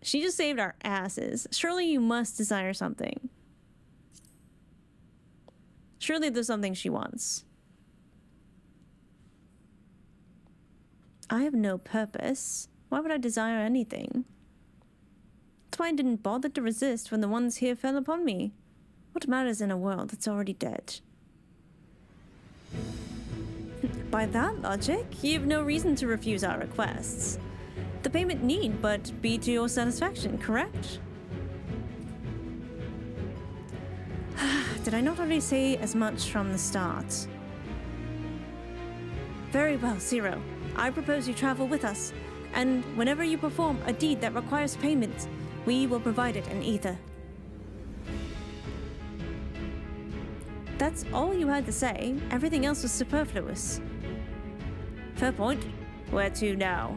She just saved our asses. Surely you must desire something. Surely there's something she wants. I have no purpose. Why would I desire anything? That's why I didn't bother to resist when the ones here fell upon me. What matters in a world that's already dead? By that logic, you have no reason to refuse our requests. The payment need but be to your satisfaction, correct? Did I not already say as much from the start? Very well, Zero. I propose you travel with us, and whenever you perform a deed that requires payment, we will provide it in ether. That's all you had to say. Everything else was superfluous. Fair point. Where to now?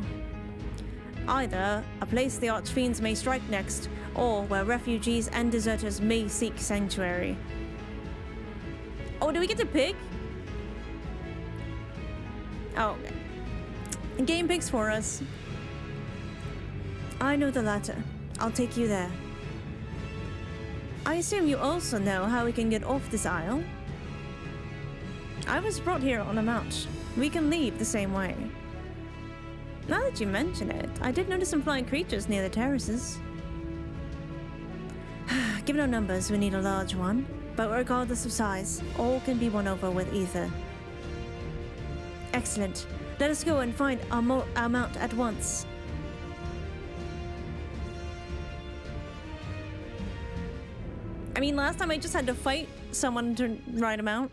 Either a place the Archfiends may strike next, or where refugees and deserters may seek sanctuary. Oh, do we get to pick? Oh, the game picks for us. I know the latter. I'll take you there. I assume you also know how we can get off this isle? I was brought here on a mount. We can leave the same way. Now that you mention it, I did notice some flying creatures near the terraces. Given our numbers, we need a large one, but regardless of size, all can be won over with ether. Excellent. Let us go and find our mount at once. I mean, last time I just had to fight someone to ride him out.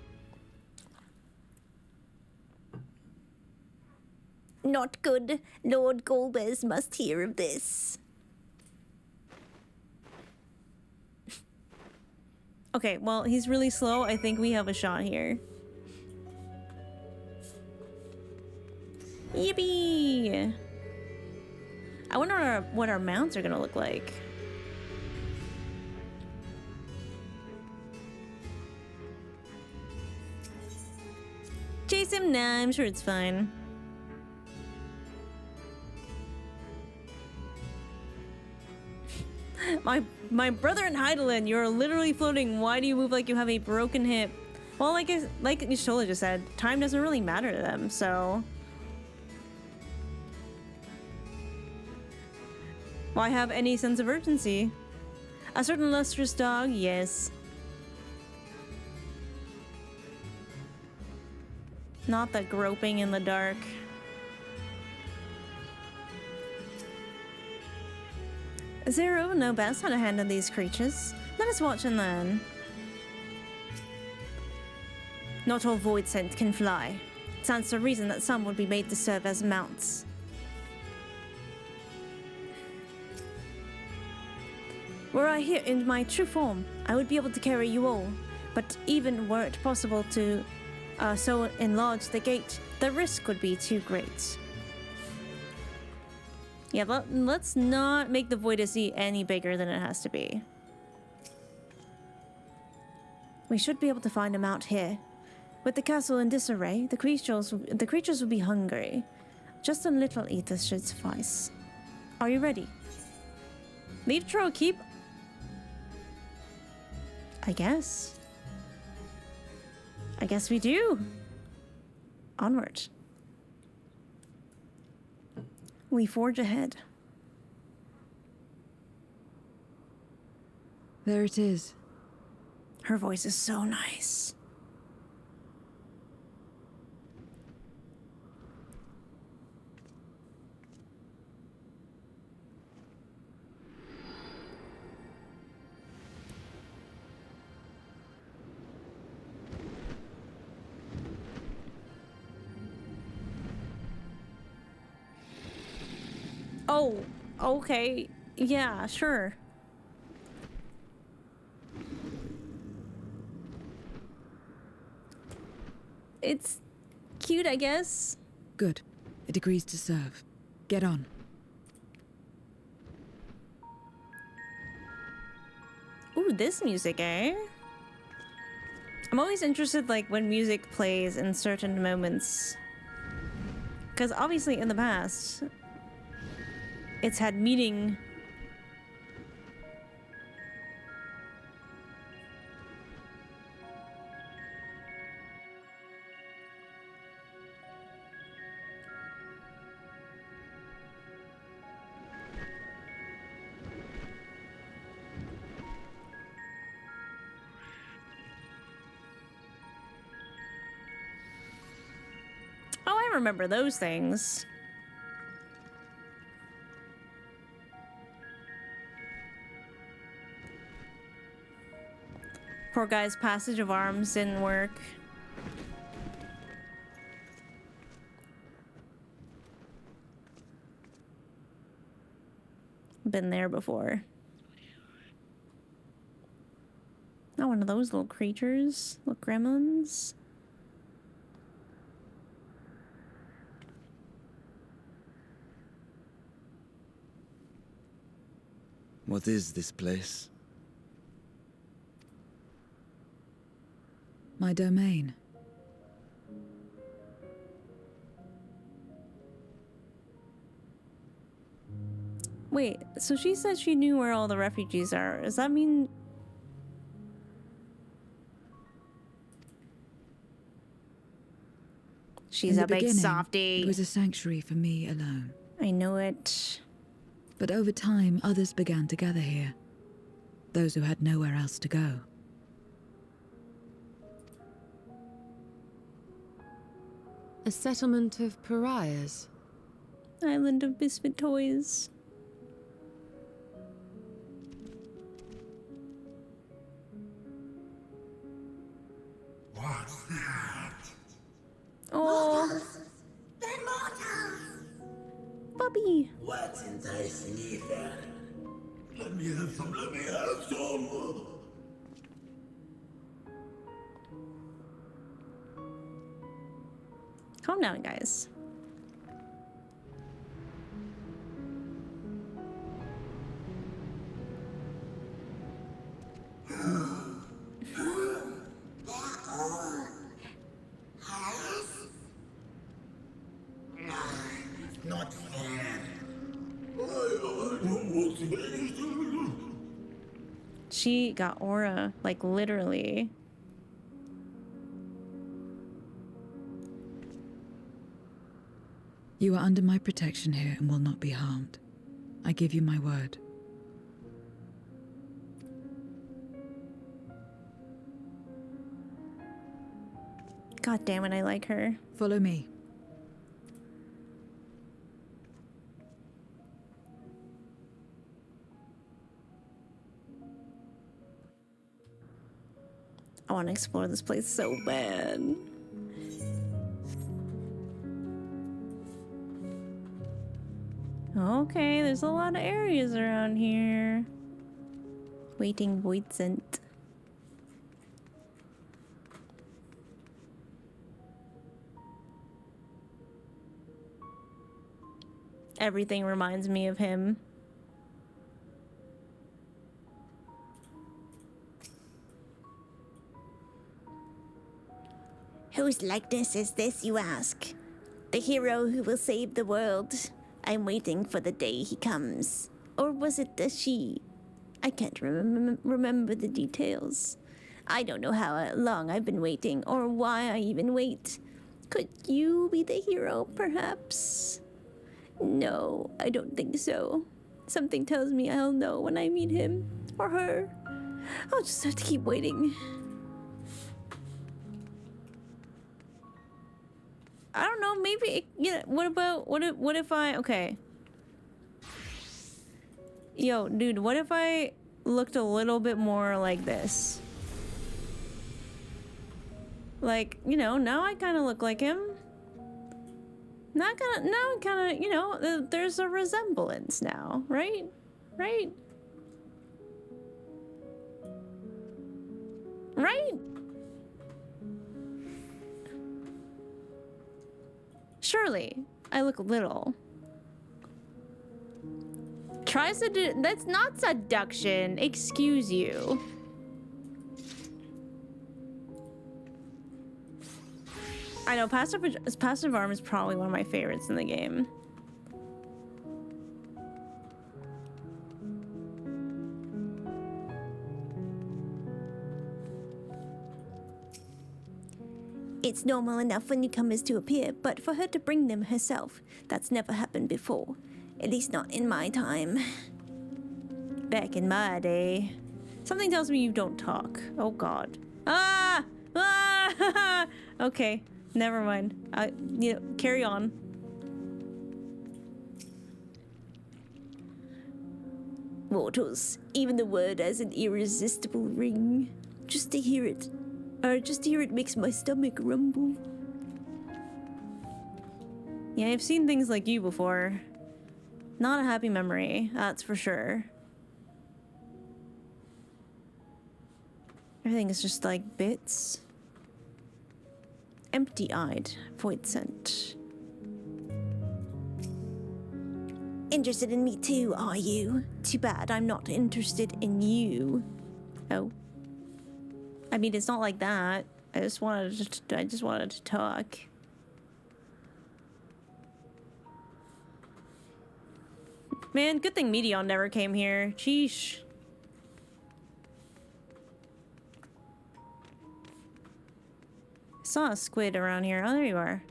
Not good. Lord Golbez must hear of this. Okay, well, he's really slow. I think we have a shot here. Yippee! I wonder what our mounts are gonna look like. Chase him? Nah, I'm sure it's fine. My brother in Heidelin, you're literally floating. Why do you move like you have a broken hip? Well, like Nishola just said, time doesn't really matter to them, so... Why have any sense of urgency? A certain lustrous dog, yes. Not the groping in the dark. Zero know best how to handle these creatures. Let us watch and learn. Not all void scent can fly. Stands to reason that some would be made to serve as mounts. Were I here in my true form, I would be able to carry you all. But even were it possible to so enlarge the gate, the risk would be too great. Yeah, let's not make the Voidacy any bigger than it has to be. We should be able to find a mount here. With the castle in disarray, the creatures will be hungry. Just a little ether should suffice. Are you ready? Leave Troll Keep? I guess we do. Onward. We forge ahead. There it is. Her voice is so nice. Oh, okay. Yeah, sure. It's cute, I guess. Good. It agrees to serve. Get on. Ooh, this music, eh? I'm always interested, like, when music plays in certain moments. Because obviously in the past, it's had meaning. Oh, I remember those things. Poor guy's passage of arms didn't work. Been there before. Not one of those little creatures, little gremlins. What is this place? My domain. Wait, so she said she knew where all the refugees are. Does that mean... She's a big softie. It was a sanctuary for me alone. I know it. But over time, others began to gather here. Those who had nowhere else to go. A settlement of pariahs. Island of misfit toys. What's that? Oh, They're mortals! puppy. What's enticing ether? Let me have some, let me have some! Calm down, guys. Not fair. What's finished? She got aura, like literally. You are under my protection here and will not be harmed. I give you my word. God damn it, I like her. Follow me. I want to explore this place so bad. Okay, there's a lot of areas around here. Waiting Voidsent. Everything reminds me of him. Whose likeness is this, you ask? The hero who will save the world. I'm waiting for the day he comes. Or was it the she? I can't remember the details. I don't know how long I've been waiting, or why I even wait. Could you be the hero, perhaps? No, I don't think so. Something tells me I'll know when I meet him, or her. I'll just have to keep waiting. I don't know, maybe, yeah, what if I, okay. Yo, dude, what if I looked a little bit more like this? Like, you know, now I kind of look like him. Now I kind of, you know, there's a resemblance now, right? Right? Right? Surely, I look little. Tries to do, that's not seduction, excuse you. I know, passive arm is probably one of my favorites in the game. It's normal enough for newcomers to appear, but for her to bring them herself, that's never happened before. At least not in my time. Back in my day. Something tells me you don't talk. Oh god. Ah! Ah! Okay, never mind. You know, carry on. Mortals, even the word has an irresistible ring. Just to hear it makes my stomach rumble. Yeah, I've seen things like you before. Not a happy memory, that's for sure. Everything is just like bits. Empty-eyed, Voidsent. Interested in me too, are you? Too bad I'm not interested in you. Oh. I mean, it's not like that. I just wanted to talk. Man, good thing Meteon never came here. Sheesh. I saw a squid around here. Oh, there you are.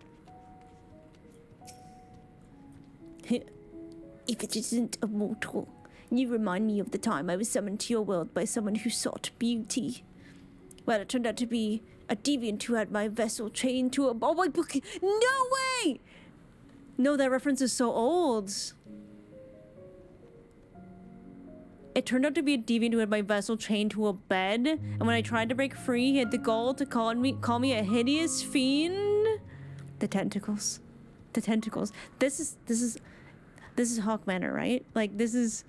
If it isn't a mortal, you remind me of the time I was summoned to your world by someone who sought beauty. Well, it turned out to be a deviant who had my vessel chained to a... Oh my book! No way! No, that reference is so old. It turned out to be a deviant who had my vessel chained to a bed, and when I tried to break free, he had the gall to call me a hideous fiend. The tentacles. The tentacles. This is Hawk Manor, right? Like, this is...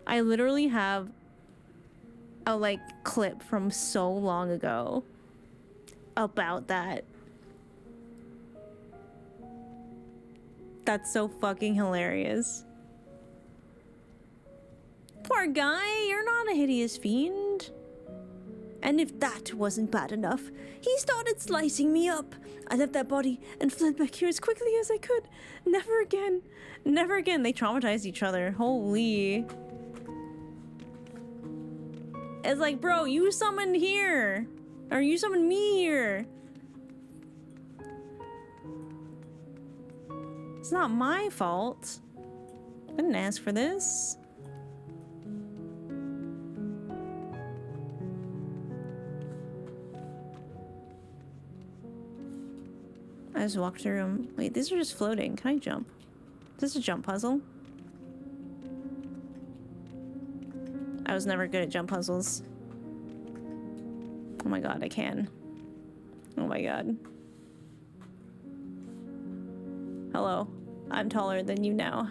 I literally have a, like, clip from so long ago about that. That's so fucking hilarious. Poor guy, you're not a hideous fiend. And if that wasn't bad enough, he started slicing me up. I left that body and fled back here as quickly as I could. Never again. Never again. They traumatized each other. Holy. It's like, bro, you summoned here. Or you summoned me here. It's not my fault. I didn't ask for this. I just walked through them. Wait, these are just floating. Can I jump? Is this a jump puzzle? I was never good at jump puzzles. Oh my god, I can. Oh my god. Hello. I'm taller than you now.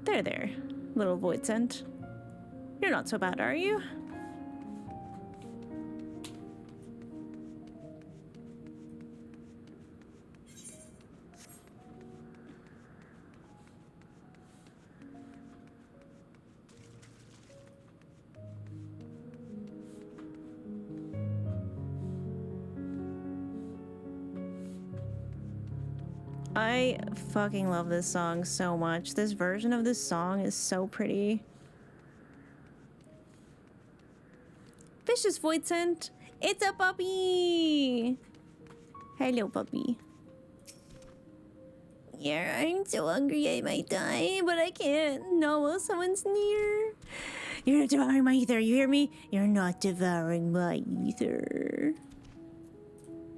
There, little void scent. You're not so bad, are you? I fucking love this song so much. This version of this song is so pretty. Vicious void scent. It's a puppy. Hello, puppy. Yeah, I'm so hungry I might die, but I can't. No, well, someone's near. You're not devouring my ether, you hear me? You're not devouring my ether.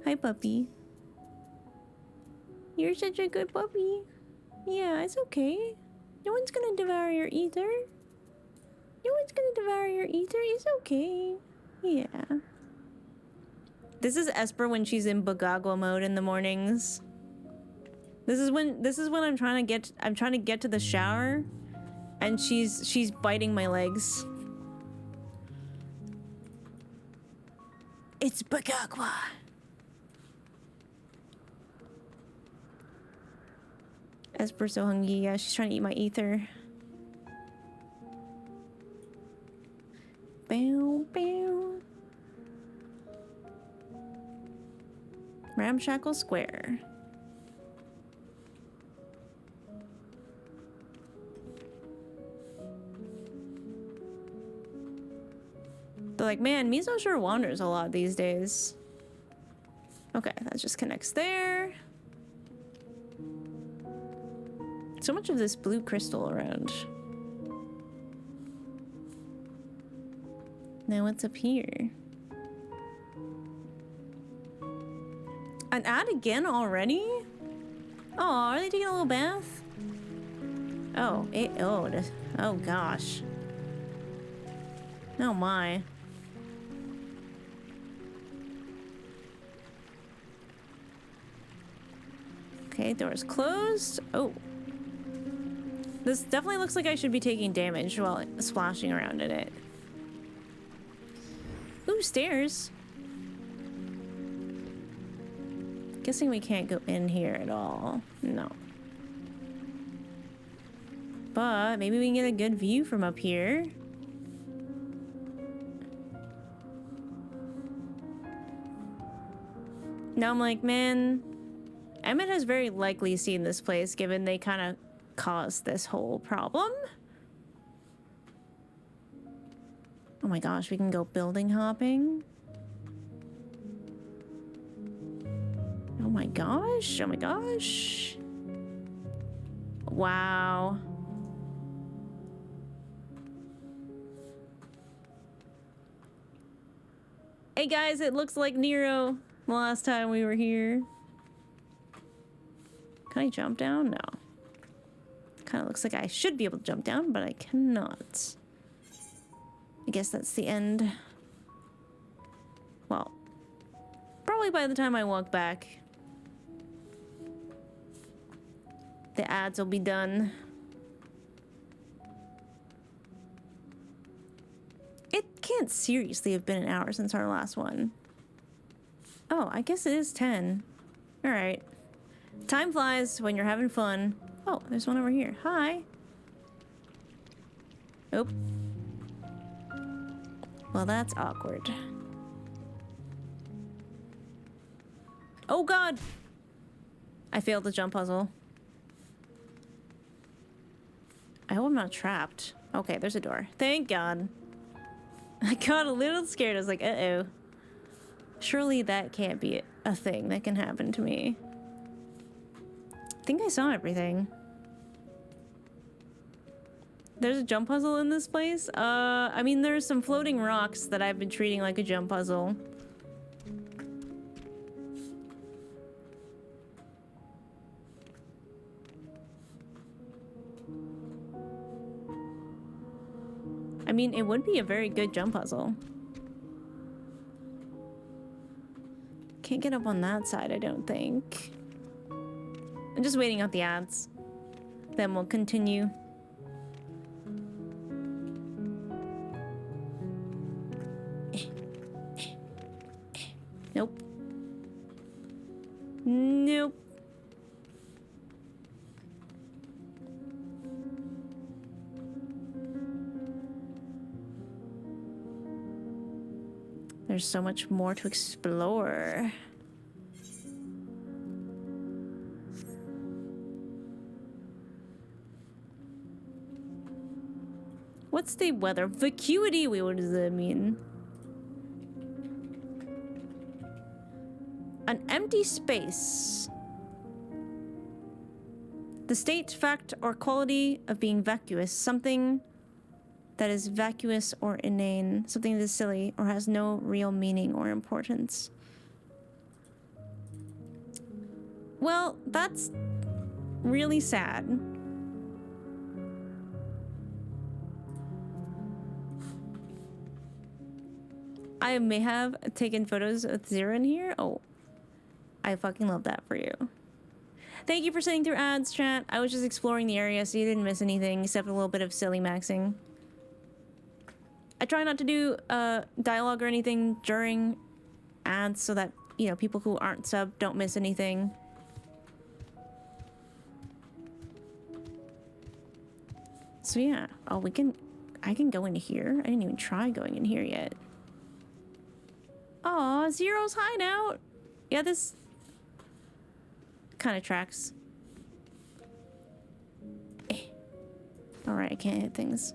Hi, puppy. You're such a good puppy. Yeah, it's okay. No one's gonna devour your ether. No one's gonna devour your ether. It's okay. Yeah. This is Esper when she's in Bugagwa mode in the mornings. This is when I'm trying to get to the shower and she's biting my legs. It's Bugagwa. Esper's so hungry. Yeah, she's trying to eat my ether. Bow, bow. Ramshackle Square. They're like, man, Miso sure wanders a lot these days. Okay, that just connects there. So much of this blue crystal around. Now what's up here? An ad again already? Oh, are they taking a little bath? Oh, oh gosh. Oh my. Okay, door's closed. Oh. This definitely looks like I should be taking damage while splashing around in it. Ooh, stairs. Guessing we can't go in here at all. No. But maybe we can get a good view from up here. Now I'm like, man, Emmett has very likely seen this place given they kind of caused this whole problem. Oh my gosh, we can go building hopping. Oh my gosh, oh my gosh. Wow. Hey guys, it looks like Nero the last time we were here. Can I jump down? No. Kind of looks like I should be able to jump down, but I cannot. I guess that's the end. Well, probably by the time I walk back, the ads will be done. It can't seriously have been an hour since our last one. Oh, I guess it is 10. All right. Time flies when you're having fun. Oh, there's one over here. Hi. Oh. Well, that's awkward. Oh, God. I failed the jump puzzle. I hope I'm not trapped. Okay, there's a door. Thank God. I got a little scared. I was like, uh-oh. Surely that can't be a thing that can happen to me. I think I saw everything. There's a jump puzzle in this place? I mean, there's some floating rocks that I've been treating like a jump puzzle. I mean, it would be a very good jump puzzle. Can't get up on that side, I don't think. I'm just waiting out the ads. Then we'll continue. Nope. Nope. There's so much more to explore. What's the weather? Vacuity? Wait, what does that mean? An empty space. The state, fact, or quality of being vacuous. Something that is vacuous or inane. Something that is silly or has no real meaning or importance. Well, that's really sad. I may have taken photos of Zero in here. Oh, I fucking love that for you. Thank you for sitting through ads, chat. I was just exploring the area so you didn't miss anything except a little bit of silly maxing. I try not to do dialogue or anything during ads so that, you know, people who aren't subbed don't miss anything. So yeah, oh, I can go in here. I didn't even try going in here yet. Aw, Zero's hideout. Yeah, this kind of tracks. Alright, I can't hit things.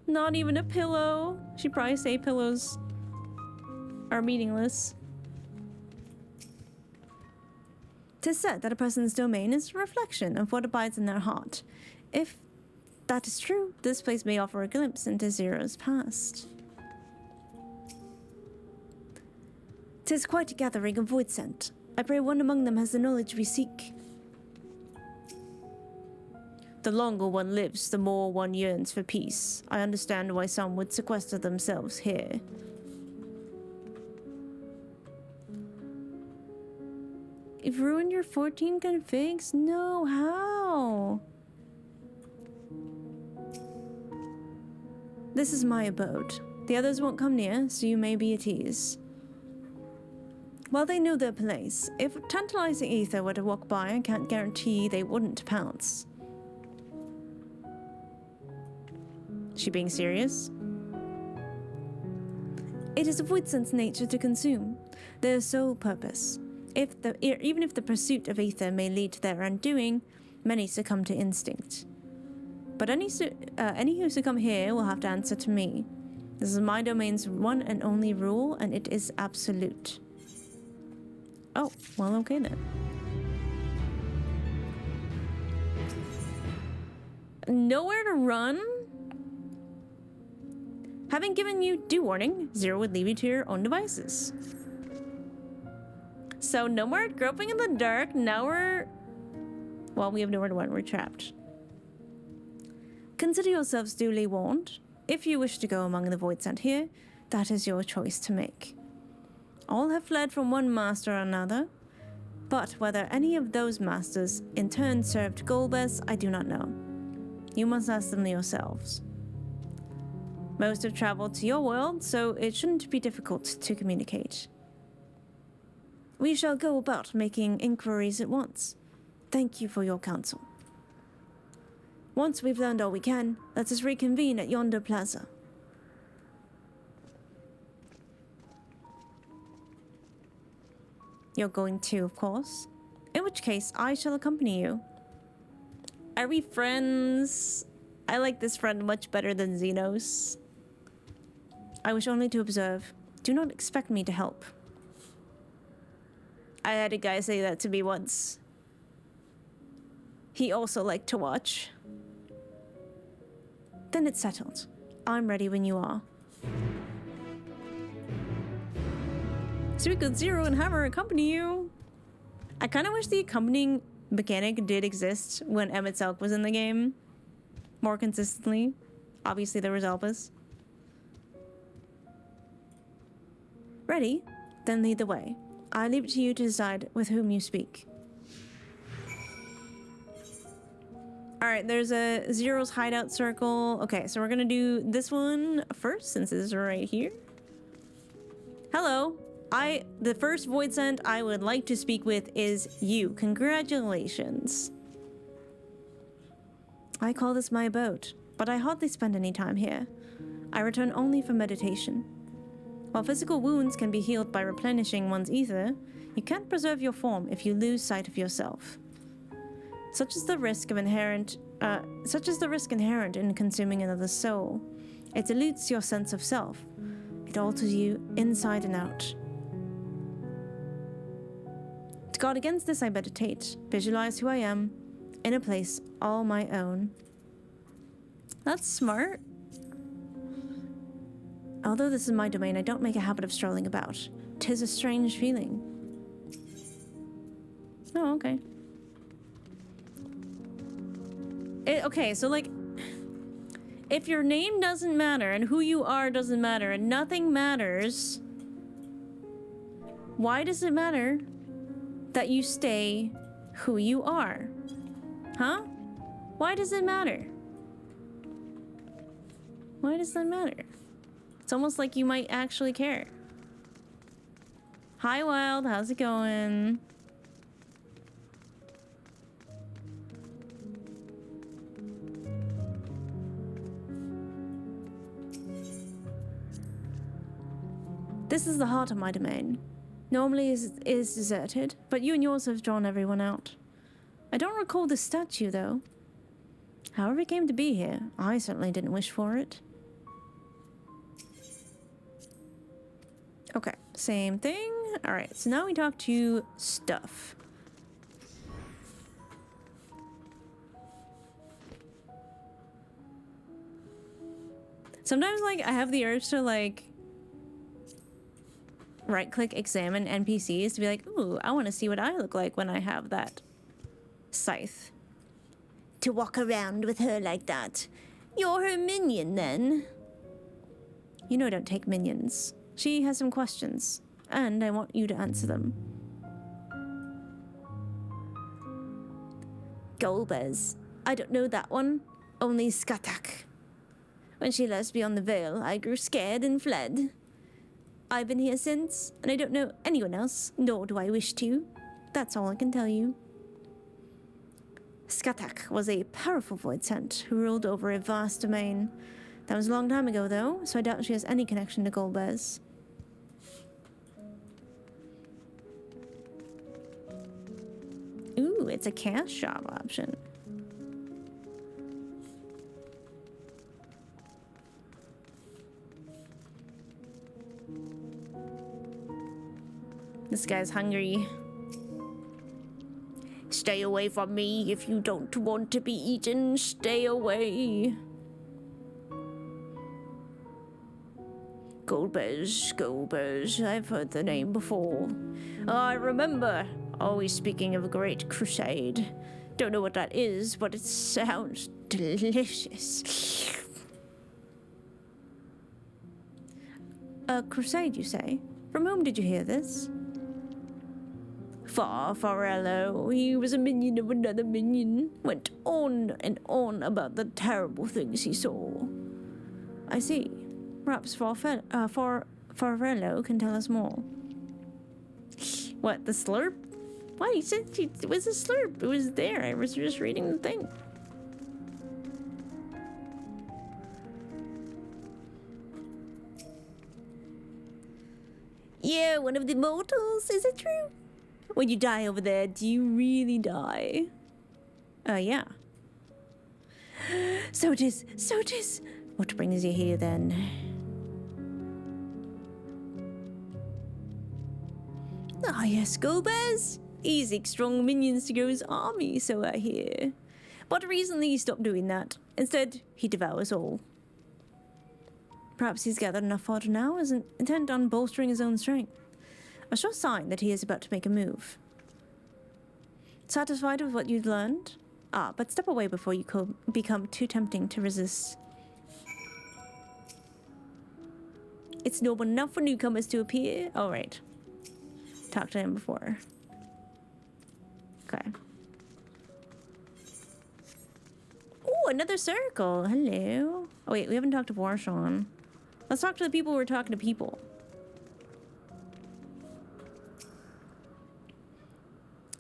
Not even a pillow. She'd probably say pillows are meaningless. 'Tis said that a person's domain is a reflection of what abides in their heart. If that is true, this place may offer a glimpse into Zero's past. 'Tis quite a gathering of void scent. I pray one among them has the knowledge we seek. The longer one lives, the more one yearns for peace. I understand why some would sequester themselves here. You've ruined your 14 configs? No, how? This is my abode. The others won't come near, so you may be at ease. While they know their place, if tantalizing ether were to walk by, I can't guarantee they wouldn't pounce. She being serious? It is a void sense nature to consume, their sole purpose. Even if the pursuit of ether may lead to their undoing, many succumb to instinct. But any who succumb here will have to answer to me. This is my domain's one and only rule, and it is absolute. Oh, well, okay then. Nowhere to run? Having given you due warning, Zero would leave you to your own devices. So no more groping in the dark. Now well, we have nowhere to run. We're trapped. Consider yourselves duly warned. If you wish to go among the void sent here, that is your choice to make. All have fled from one master or another, but whether any of those masters in turn served Golbez, I do not know. You must ask them yourselves. Most have traveled to your world, so it shouldn't be difficult to communicate. We shall go about making inquiries at once. Thank you for your counsel. Once we've learned all we can, let us reconvene at yonder plaza. You're going to, of course. In which case, I shall accompany you. Are we friends? I like this friend much better than Xenos. I wish only to observe. Do not expect me to help. I had a guy say that to me once. He also liked to watch. Then it's settled. I'm ready when you are. So we could Zero and Hammer accompany you. I kind of wish the accompanying mechanic did exist when Emmett Selk was in the game. More consistently. Obviously there was Elpis. Ready? Then lead the way. I leave it to you to decide with whom you speak. Alright, there's a Zero's hideout circle. Okay, so we're gonna do this one first since it's right here. Hello. The first void sent I would like to speak with is you. Congratulations. I call this my abode, but I hardly spend any time here. I return only for meditation. While physical wounds can be healed by replenishing one's ether, you can't preserve your form if you lose sight of yourself. Such is the risk inherent in consuming another's soul. It dilutes your sense of self. It alters you inside and out. To guard against this, I meditate, visualize who I am, in a place all my own. That's smart. Although this is my domain, I don't make a habit of strolling about. 'Tis a strange feeling. Oh, okay. Okay, so like, if your name doesn't matter and who you are doesn't matter and nothing matters, why does it matter that you stay who you are? Huh? Why does it matter? Why does that matter? It's almost like you might actually care. Hi, Wild. How's it going? This is the heart of my domain. Normally is deserted, but you and yours have drawn everyone out. I don't recall the statue, though. However it came to be here, I certainly didn't wish for it. Okay, same thing. Alright, so now we talk to stuff. Sometimes, like, I have the urge to, like, right-click examine NPCs to be like, ooh, I want to see what I look like when I have that scythe. To walk around with her like that. You're her minion, then. You know I don't take minions. She has some questions, and I want you to answer them. Golbez. I don't know that one. Only Skatak. When she left beyond the veil, I grew scared and fled. I've been here since, and I don't know anyone else, nor do I wish to. That's all I can tell you. Skatak was a powerful void sent who ruled over a vast domain. That was a long time ago, though, so I doubt she has any connection to Golbez. Ooh, it's a cash shop option. This guy's hungry. Stay away from me if you don't want to be eaten. Stay away. Golbez. I've heard the name before. I remember. Always speaking of a great crusade. Don't know what that is, but it sounds delicious. A crusade, you say? From whom did you hear this? Farello. He was a minion of another minion. Went on and on about the terrible things he saw. I see. Perhaps Farello can tell us more. What, the slurp? What, he said it was a slurp. It was there. I was just reading the thing. Yeah, one of the mortals. Is it true? When you die over there, do you really die? Yeah. So it is, so it is. What brings you here then? Ah, yes, Golbez. He's strong minions to grow his army, so I hear. But recently he stopped doing that. Instead, he devours all. Perhaps he's gathered enough fodder now as intent on bolstering his own strength. A sure sign that he is about to make a move. Satisfied with what you've learned? Ah, but step away before you become too tempting to resist. It's normal enough for newcomers to appear. All right. Talked to him before. Okay. Oh, another circle. Hello. Oh, wait, we haven't talked to Warshawn. Let's talk to the people who are talking to people.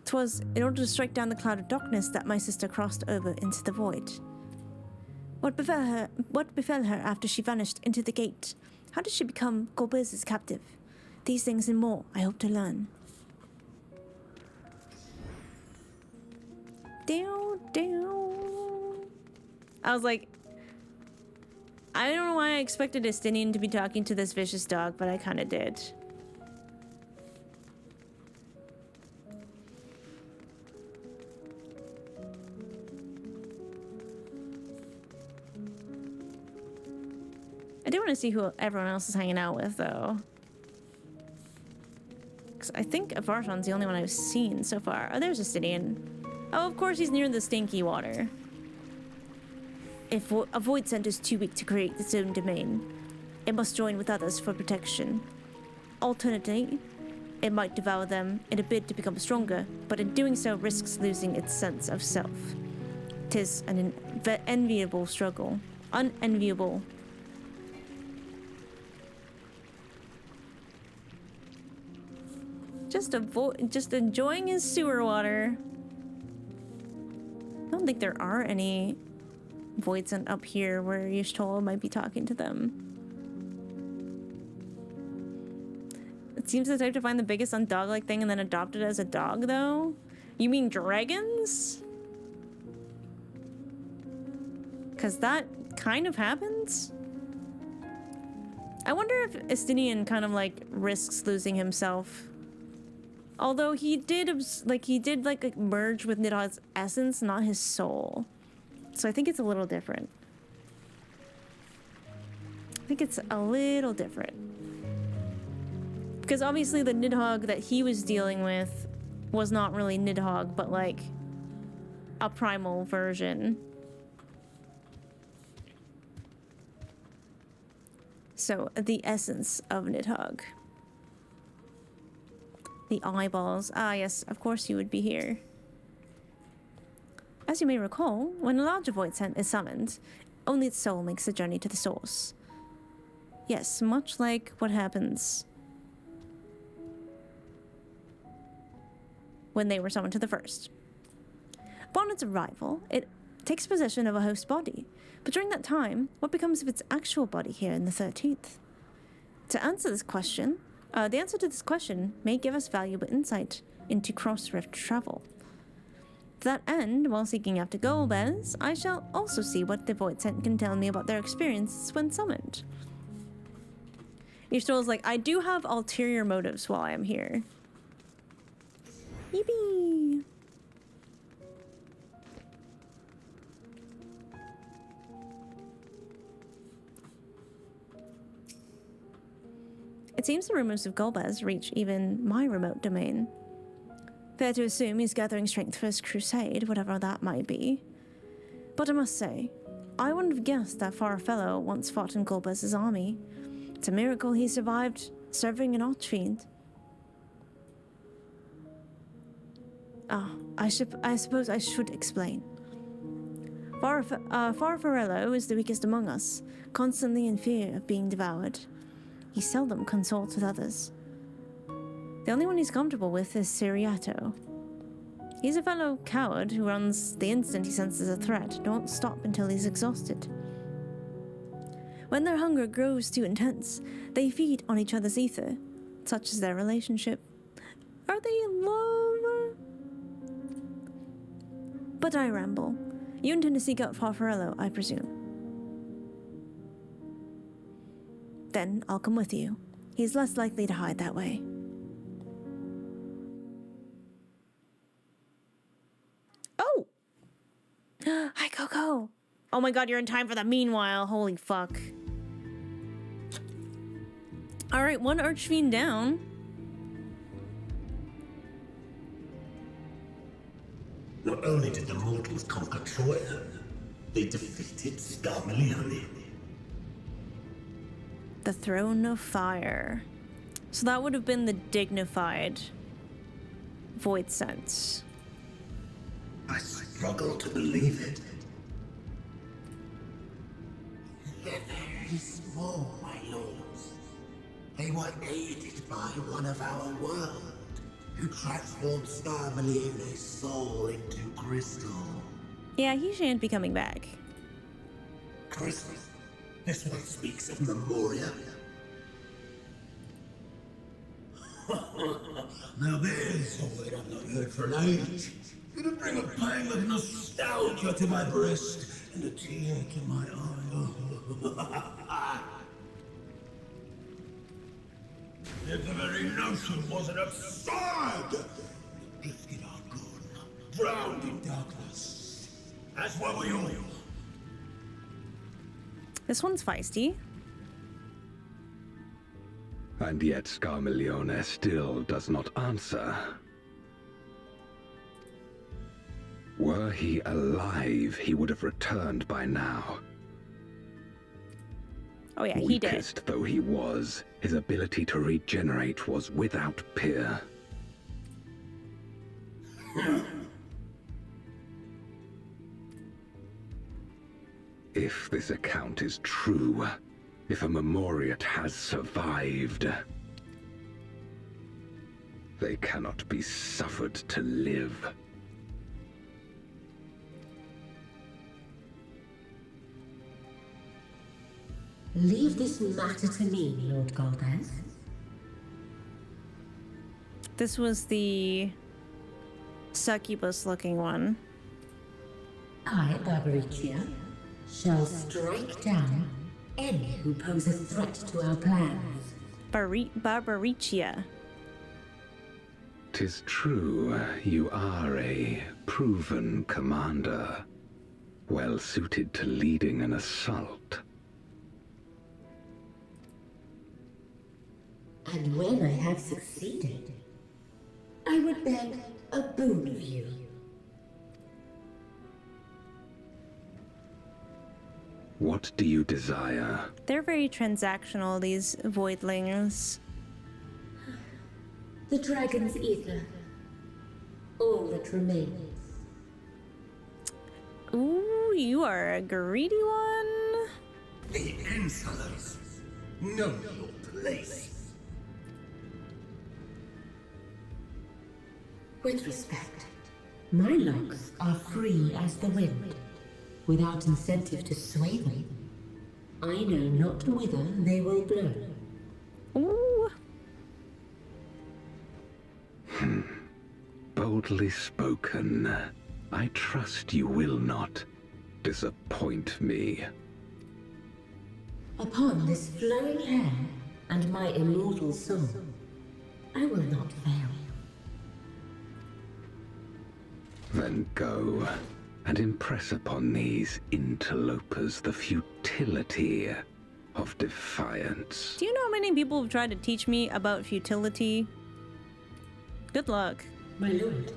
Twas in order to strike down the cloud of darkness that my sister crossed over into the void. What befell her after she vanished into the gate? How did she become Golbez's captive? These things and more I hope to learn. I was like, I don't know why I expected Estinian to be talking to this vicious dog, but I kind of did. I do want to see who everyone else is hanging out with, though. Because I think Avarshan's the only one I've seen so far. Oh, there's Estinian. Oh, of course he's near the stinky water. If a void scent is too weak to create its own domain, it must join with others for protection. Alternately, it might devour them in a bid to become stronger, but in doing so risks losing its sense of self. 'Tis an enviable struggle. Unenviable. Just enjoying his sewer water. I don't think there are any voids up here where Y'shtola might be talking to them. It seems the type to find the biggest undog-like thing and then adopt it as a dog, though? You mean dragons? Because that kind of happens? I wonder if Estinian kind of like risks losing himself. Although he did merge with Nidhogg's essence, not his soul. So I think it's a little different. Because obviously the Nidhogg that he was dealing with was not really Nidhogg, but like a primal version. So the essence of Nidhogg. The eyeballs. Ah, yes, of course you would be here. As you may recall, when a larger void scent is summoned, only its soul makes the journey to the source. Yes, much like what happens when they were summoned to the first. Upon its arrival, it takes possession of a host body, but during that time, what becomes of its actual body here in the 13th? To answer this question, the answer to this question may give us valuable insight into cross-rift travel. To that end, while seeking after Golbez, I shall also see what the Void Scent can tell me about their experiences when summoned. Y'shtola's like, I do have ulterior motives while I am here. Yippee! It seems the rumors of Golbez reach even my remote domain. Fair to assume he's gathering strength for his crusade, whatever that might be. But I must say, I wouldn't have guessed that far fellow once fought in Golbez's army. It's a miracle he survived serving an Archfiend. I suppose I should explain. Farfarello is the weakest among us, constantly in fear of being devoured. He seldom consults with others. The only one he's comfortable with is Siriato. He's a fellow coward who runs the instant he senses a threat, don't stop until he's exhausted. When their hunger grows too intense, they feed on each other's ether. Such is their relationship. Are they in love? But I ramble. You intend to seek out Farfarello, I presume. Then I'll come with you. He's less likely to hide that way. Oh! Hi, Coco! Oh my god, you're in time for the meanwhile. Holy fuck. Alright, one Archfiend down. Not only did the mortals conquer Troy, they defeated Scarmiglione. The Throne of Fire. So that would have been the dignified Void Sense. I struggle to believe it. They're very small, my lords. They were aided by one of our world, who transformed Scarmiglione's soul into crystal. Yeah, he shan't be coming back. Crystal? This one speaks of Memoria. Now there's a word I've not heard for an age. It'll bring a pang of nostalgia to my breast and a tear to my eye. If the very notion wasn't absurd! Drifted ungone, drowned in darkness. As were we all. This one's feisty. And yet Scarmiglione still does not answer. Were he alive, he would have returned by now. Oh yeah, he did. Weakest though he was, his ability to regenerate was without peer. If this account is true, if a Memoriat has survived, they cannot be suffered to live. Leave this matter to me, Lord Golbez. This was the succubus-looking one. I, Barbarricia, shall strike down any who pose a threat to our plans. Barbarricia. 'Tis true, you are a proven commander, well suited to leading an assault. And when I have succeeded, I would beg a boon of you. What do you desire? They're very transactional, these voidlings. The dragon's ether. All that remains. Ooh, you are a greedy one. The insolence. Know your place. With respect, my locks are free as the wind, without incentive to sway them. I know not whither they will blow. Ooh. Boldly spoken. I trust you will not disappoint me. Upon this flowing hair and my immortal soul, I will not fail. Then go and impress upon these interlopers the futility of defiance. Do you know how many people have tried to teach me about futility? Good luck. My lord.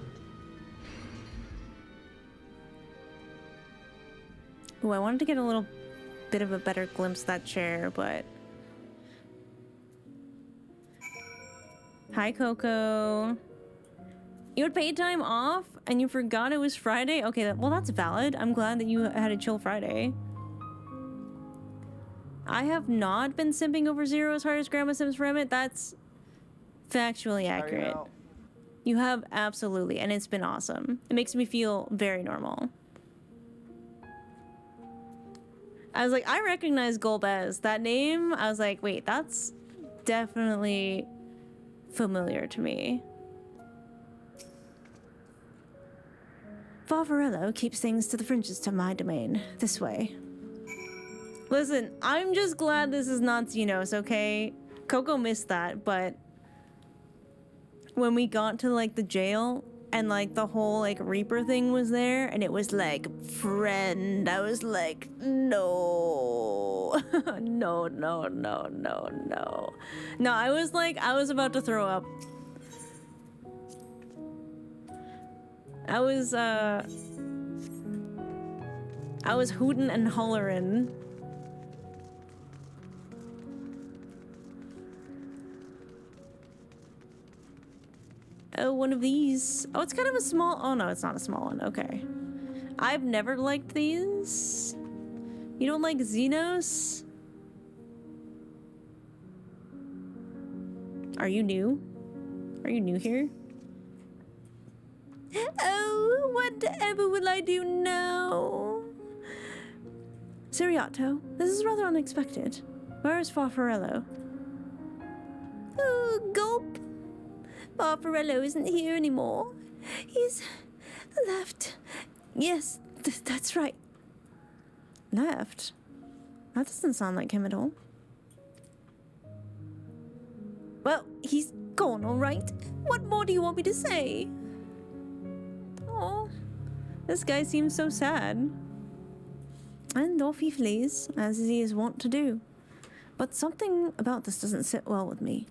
Ooh, I wanted to get a little bit of a better glimpse of that chair, but... Hi, Coco. You had paid time off and you forgot it was Friday? Okay, well that's valid. I'm glad that you had a chill Friday. I have not been simping over Zero as hard as Grandma Sims for Emmett. That's factually accurate. You have absolutely, and it's been awesome. It makes me feel very normal. I was like, I recognize Golbez. That name, I was like, wait, that's definitely familiar to me. Barbarricia keeps things to the fringes to my domain. This way. Listen, I'm just glad this is not Xenos, okay? Coco missed that, but when we got to like the jail and like the whole like Reaper thing was there and it was like friend, I was like, no. No, no, no, no, no. No, I was like, I was about to throw up. I was hooting and hollering. Oh, one of these. Oh, it's kind of a small... Oh, no, it's not a small one. Okay. I've never liked these. You don't like Xenos? Are you new? Are you new here? Oh, whatever will I do now? Siriato, this is rather unexpected. Where is Farfarello? Oh, gulp. Barbarricia isn't here anymore. He's left. Yes, that's right. Left? That doesn't sound like him at all. Well, he's gone, all right. What more do you want me to say? Oh, this guy seems so sad. And off he flees, as he is wont to do. But something about this doesn't sit well with me.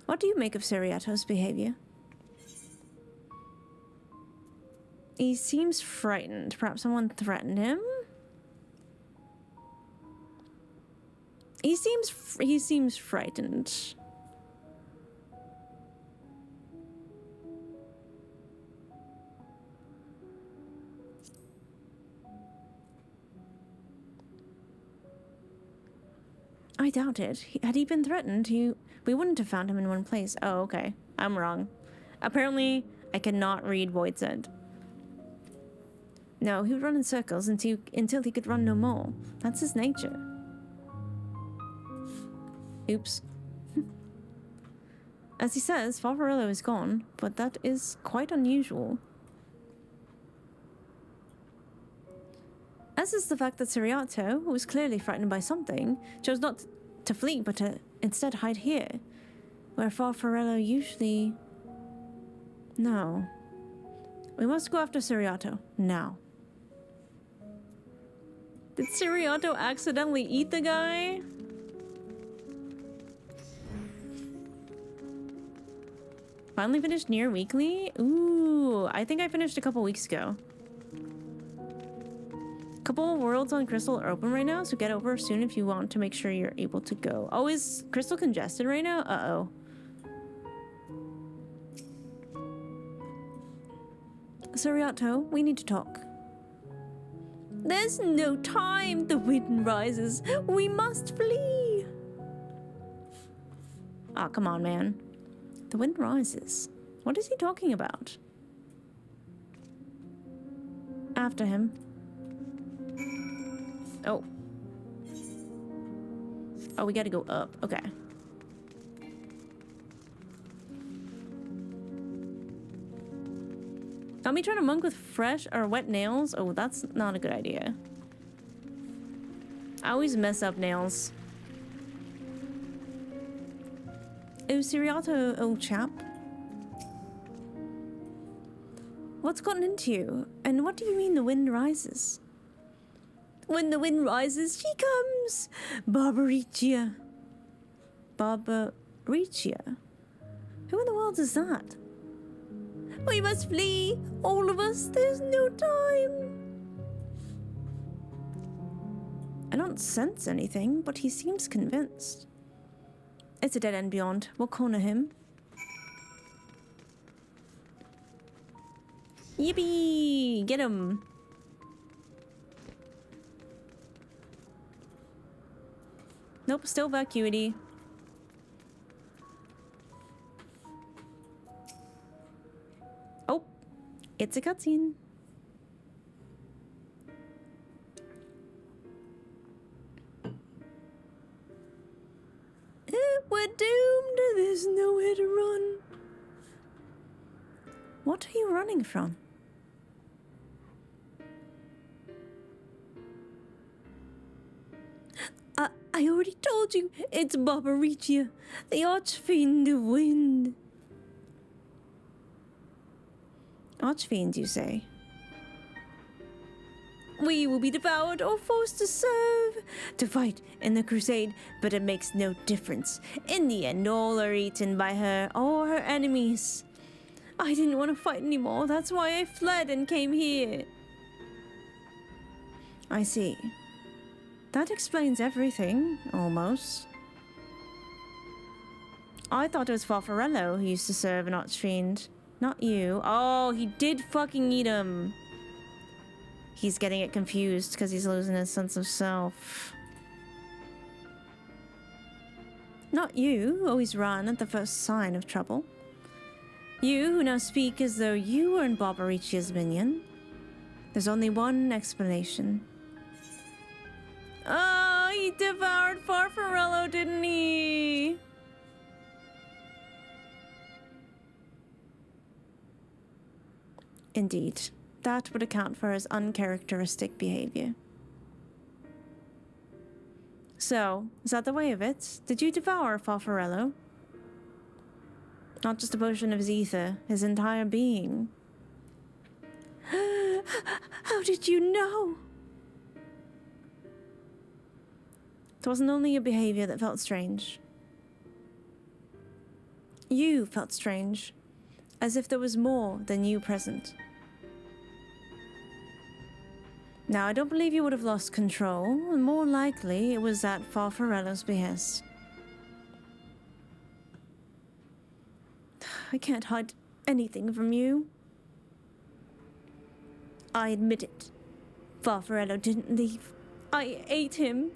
What do you make of Siriato's behavior? He seems frightened. Perhaps someone threatened him? He seems frightened. I doubt it. Had he been threatened, we wouldn't have found him in one place. Oh, okay. I'm wrong. Apparently, I cannot read Void Sent. No, he would run in circles until he could run no more. That's his nature. Oops. As he says, Farfarello is gone, but that is quite unusual. As is the fact that Siriato, who was clearly frightened by something, chose not to flee, but to instead hide here, where Farfarello usually... No. We must go after Siriato, now. Did Siriato accidentally eat the guy? Finally finished Near Weekly? Ooh, I think I finished a couple weeks ago. Couple of worlds on Crystal are open right now, so get over soon if you want to make sure you're able to go. Oh, is Crystal congested right now? Uh-oh. Siriato, we need to talk. There's no time. The wind rises. We must flee. Ah, come on, man. The wind rises. What is he talking about? After him. Oh. Oh, we gotta go up. Okay. Got me trying to monk with fresh or wet nails? Oh, that's not a good idea. I always mess up nails. Oh, Siriato, old chap. What's gotten into you? And what do you mean the wind rises? When the wind rises, she comes. Barbarricia. Barbarricia? Who in the world is that? We must flee, all of us. There's no time. I don't sense anything, but he seems convinced. It's a dead end beyond. We'll corner him. Yippee! Get him. Nope, still vacuity. Oh, it's a cutscene. We're doomed. There's nowhere to run. What are you running from? told you, it's Barbarricia, the Archfiend of Wind. Archfiend, you say? We will be devoured or forced to serve, to fight in the crusade, but it makes no difference. In the end, all are eaten by her or her enemies. I didn't want to fight anymore, that's why I fled and came here. I see. That explains everything, almost. I thought it was Farfarello who used to serve an Archfiend, not you. Oh, he did fucking eat him. He's getting it confused because he's losing his sense of self. Not you, who always run at the first sign of trouble. You, who now speak as though you were in Barbarricia's minion. There's only one explanation. Oh, he devoured Farfarello, didn't he? Indeed. That would account for his uncharacteristic behavior. So, is that the way of it? Did you devour Farfarello? Not just a portion of his ether, his entire being. How did you know? It wasn't only your behavior that felt strange. You felt strange, as if there was more than you present. Now, I don't believe you would have lost control, and more likely it was at Farfarello's behest. I can't hide anything from you. I admit it. Farfarello didn't leave. I ate him.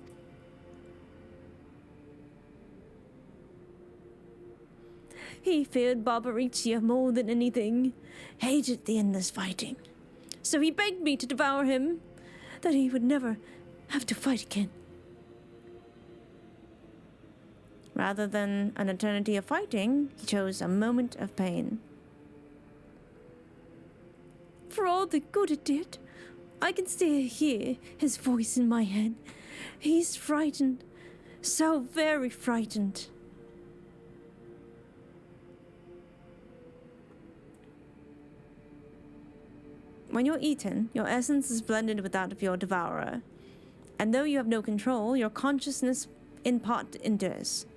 He feared Barbarricia more than anything, hated the endless fighting. So he begged me to devour him, that he would never have to fight again. Rather than an eternity of fighting, he chose a moment of pain. For all the good it did, I can still hear his voice in my head. He's frightened, so very frightened. When you're eaten, your essence is blended with that of your devourer. And though you have no control, your consciousness in part endures.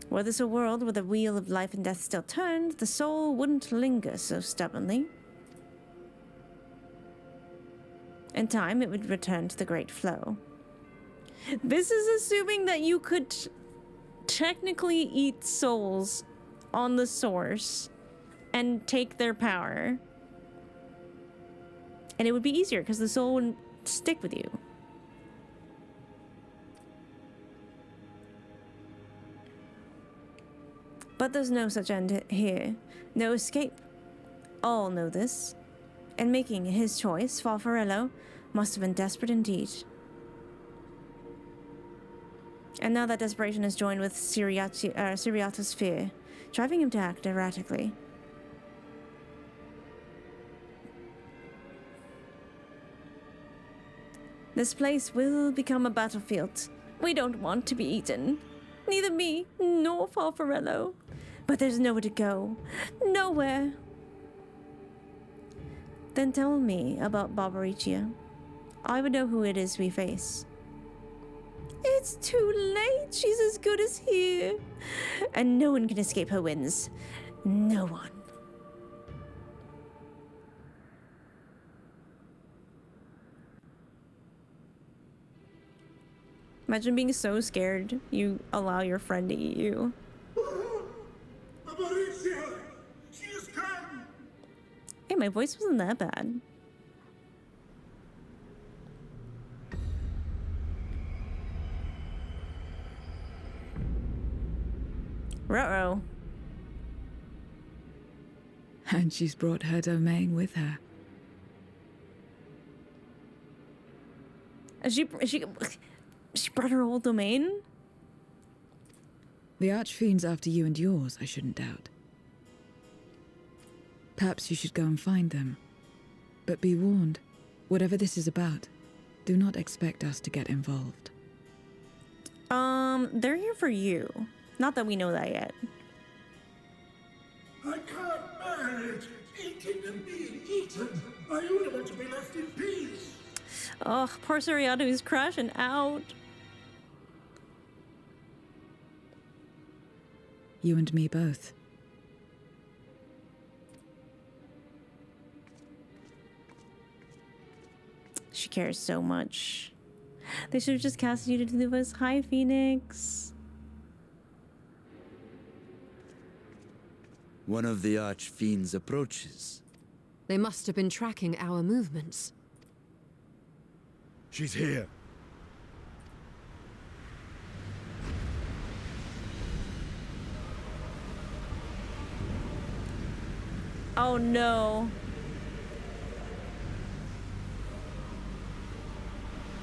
Were this a world where the wheel of life and death still turned, the soul wouldn't linger so stubbornly. In time, it would return to the great flow. This is assuming that you could technically eat souls on the source and take their power. And it would be easier because the soul wouldn't stick with you. But there's no such end here. No escape. All know this. In making his choice, Farfarello must have been desperate indeed. And now that desperation is joined with Siriata's fear, driving him to act erratically. This place will become a battlefield. We don't want to be eaten. Neither me nor Farfarello. But there's nowhere to go. Nowhere. Then tell me about Barbarricia. I would know who it is we face. It's too late. She's as good as here. And no one can escape her winds. No one. Imagine being so scared you allow your friend to eat you. Barbarricia! She has come! Hey, my voice wasn't that bad. Ruh-roh. And she's brought her domain with her. She brought her whole domain? The Archfiend's after you and yours, I shouldn't doubt. Perhaps you should go and find them. But be warned, whatever this is about, do not expect us to get involved. They're here for you. Not that we know that yet. I can't manage eating and being eaten. I only want to be left in peace. Ugh, poor Soriano is crashing out. You and me both. She cares so much. They should have just casted you to do this. Hi, Phoenix. One of the archfiends approaches. They must have been tracking our movements. She's here. Oh no.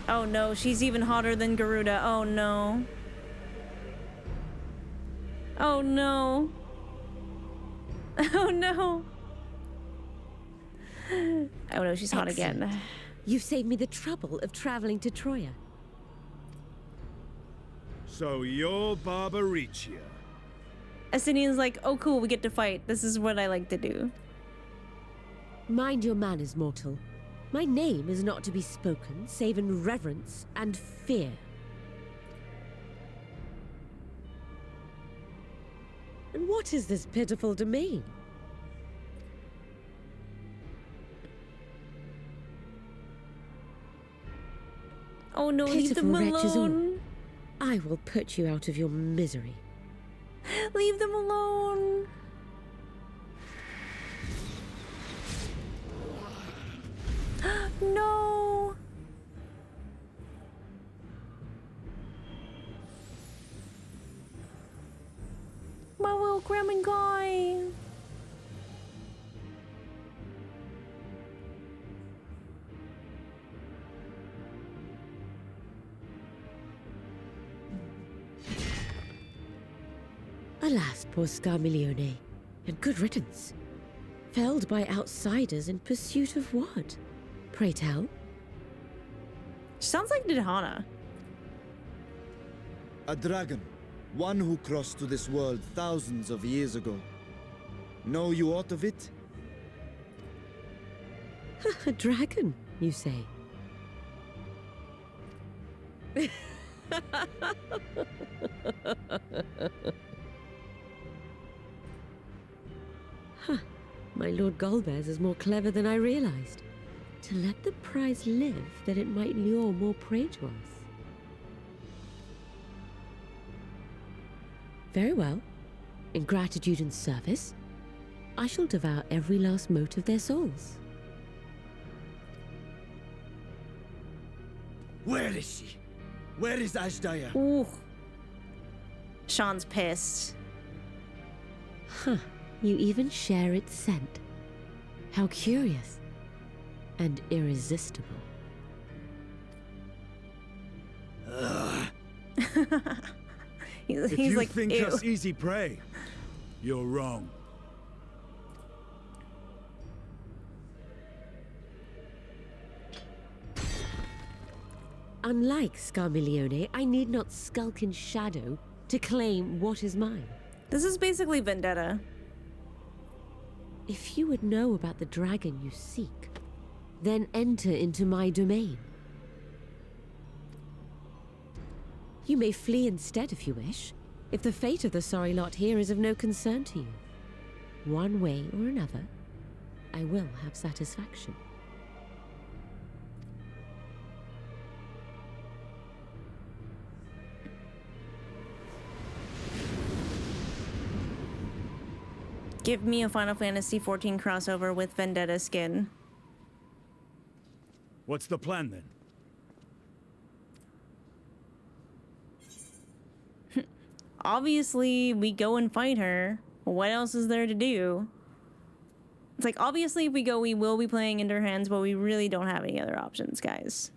Oh no, she's even hotter than Garuda. Oh no. Oh no. Oh no. Oh no, she's hot again. You've saved me the trouble of traveling to Troya. So you're Barbarricia. Estinian's like, oh cool, we get to fight. This is what I like to do. Mind your manners, mortal. My name is not to be spoken, save in reverence and fear. And what is this pitiful domain? Oh no, leave them alone. I will put you out of your misery. Leave them alone. No. My little Gremlin guy. Alas, poor Scarmiglione, and good riddance. Felled by outsiders in pursuit of what? Pray tell. Sounds like Didhana. A dragon. One who crossed to this world thousands of years ago. Know you aught of it? A dragon, you say? Huh. My Lord Golbez is more clever than I realized. To let the prize live, that it might lure more prey to us. Very well. In gratitude and service, I shall devour every last mote of their souls. Where is she? Where is Ashdaya? Ooh. Sean's pissed. Huh. You even share its scent. How curious. And irresistible. He's if you like, think ew. us easy prey, you're wrong. Unlike Scarmiglione, I need not skulk in shadow to claim what is mine. This is basically Vendetta. If you would know about the dragon you seek, then enter into my domain. You may flee instead if you wish, if the fate of the sorry lot here is of no concern to you. One way or another, I will have satisfaction. Give me a Final Fantasy XIV crossover with Vendetta skin. What's the plan then? Obviously, we go and fight her. What else is there to do? It's like, obviously, if we go, we will be playing into her hands, but we really don't have any other options, guys.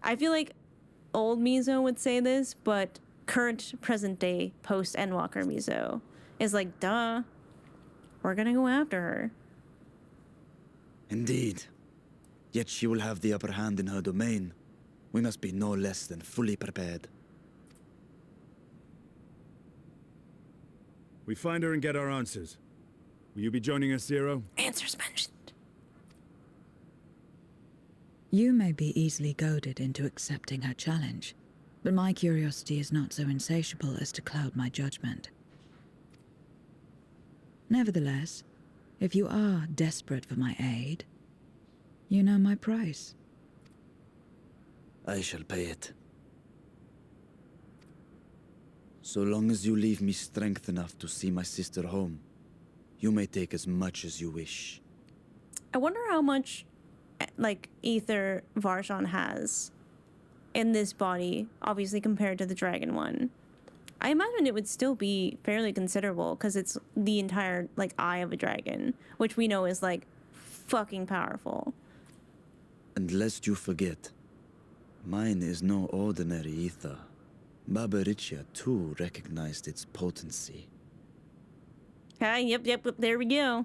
I feel like old Mizo would say this, but current, present-day, post-Endwalker Mizo is like, duh, we're gonna go after her. Indeed. Yet she will have the upper hand in her domain. We must be no less than fully prepared. We find her and get our answers. Will you be joining us, Zero? Answers mentioned. You may be easily goaded into accepting her challenge, but my curiosity is not so insatiable as to cloud my judgment. Nevertheless, if you are desperate for my aid, you know my price. I shall pay it. So long as you leave me strength enough to see my sister home, you may take as much as you wish. I wonder how much, like, ether Varshan has in this body, obviously compared to the dragon one. I imagine it would still be fairly considerable, because it's the entire, like, eye of a dragon, which we know is, like, fucking powerful. And lest you forget, mine is no ordinary ether. Barbarricia, too, recognized its potency. Ah, yep, there we go.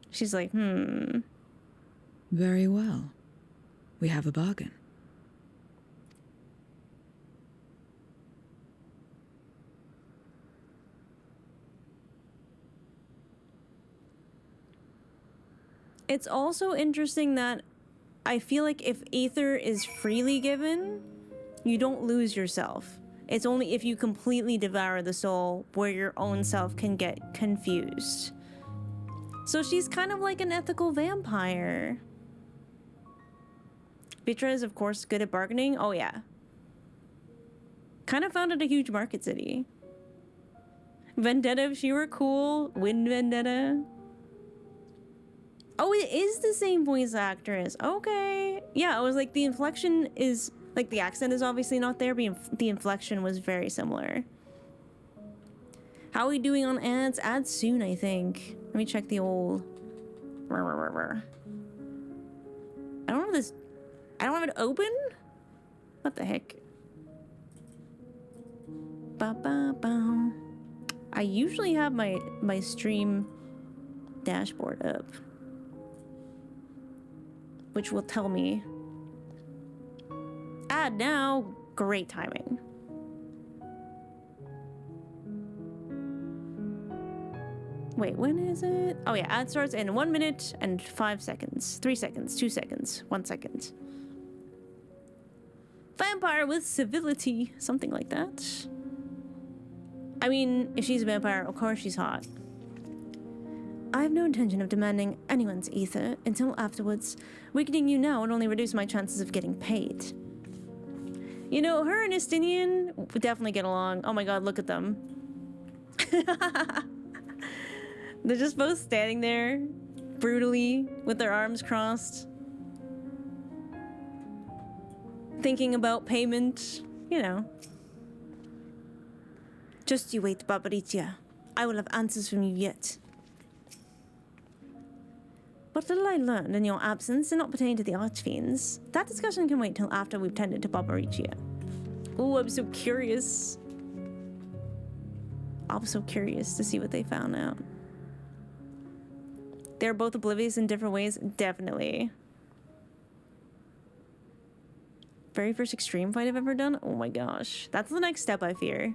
She's like, Very well. We have a bargain. It's also interesting that I feel like if ether is freely given, you don't lose yourself. It's only if you completely devour the soul where your own self can get confused. So she's kind of like an ethical vampire. Vitra is, of course, good at bargaining. Oh, yeah. Kind of founded a huge market city. Vendetta, if she were cool. Wind Vendetta. Oh, it is the same voice actress. Okay. Yeah, I was like, the inflection is... Like, the accent is obviously not there, but the inflection was very similar. How are we doing on ads? Ads soon, I think. Let me check the old... I don't have this... I don't have it open? What the heck? Ba-ba-ba. I usually have my stream dashboard up, which will tell me ad now. Great timing. Wait, when is it? Oh yeah, ad starts in 1 minute and 5 seconds. 3 seconds, 2 seconds, 1 second. Vampire with civility, something like that. I mean, if she's a vampire, of course she's hot. I have no intention of demanding anyone's ether until afterwards. Weakening you now would only reduce my chances of getting paid. You know, her and Estinian would definitely get along. Oh my god, look at them. They're just both standing there, brutally, with their arms crossed. Thinking about payment, you know. Just you wait, Barbarricia. I will have answers from you yet. What little I learned in your absence did not pertain to the Archfiends. That discussion can wait till after we've tended to Barbarricia. Ooh, I'm so curious. I'm so curious to see what they found out. They're both oblivious in different ways, definitely. Very first extreme fight I've ever done? Oh my gosh. That's the next step, I fear.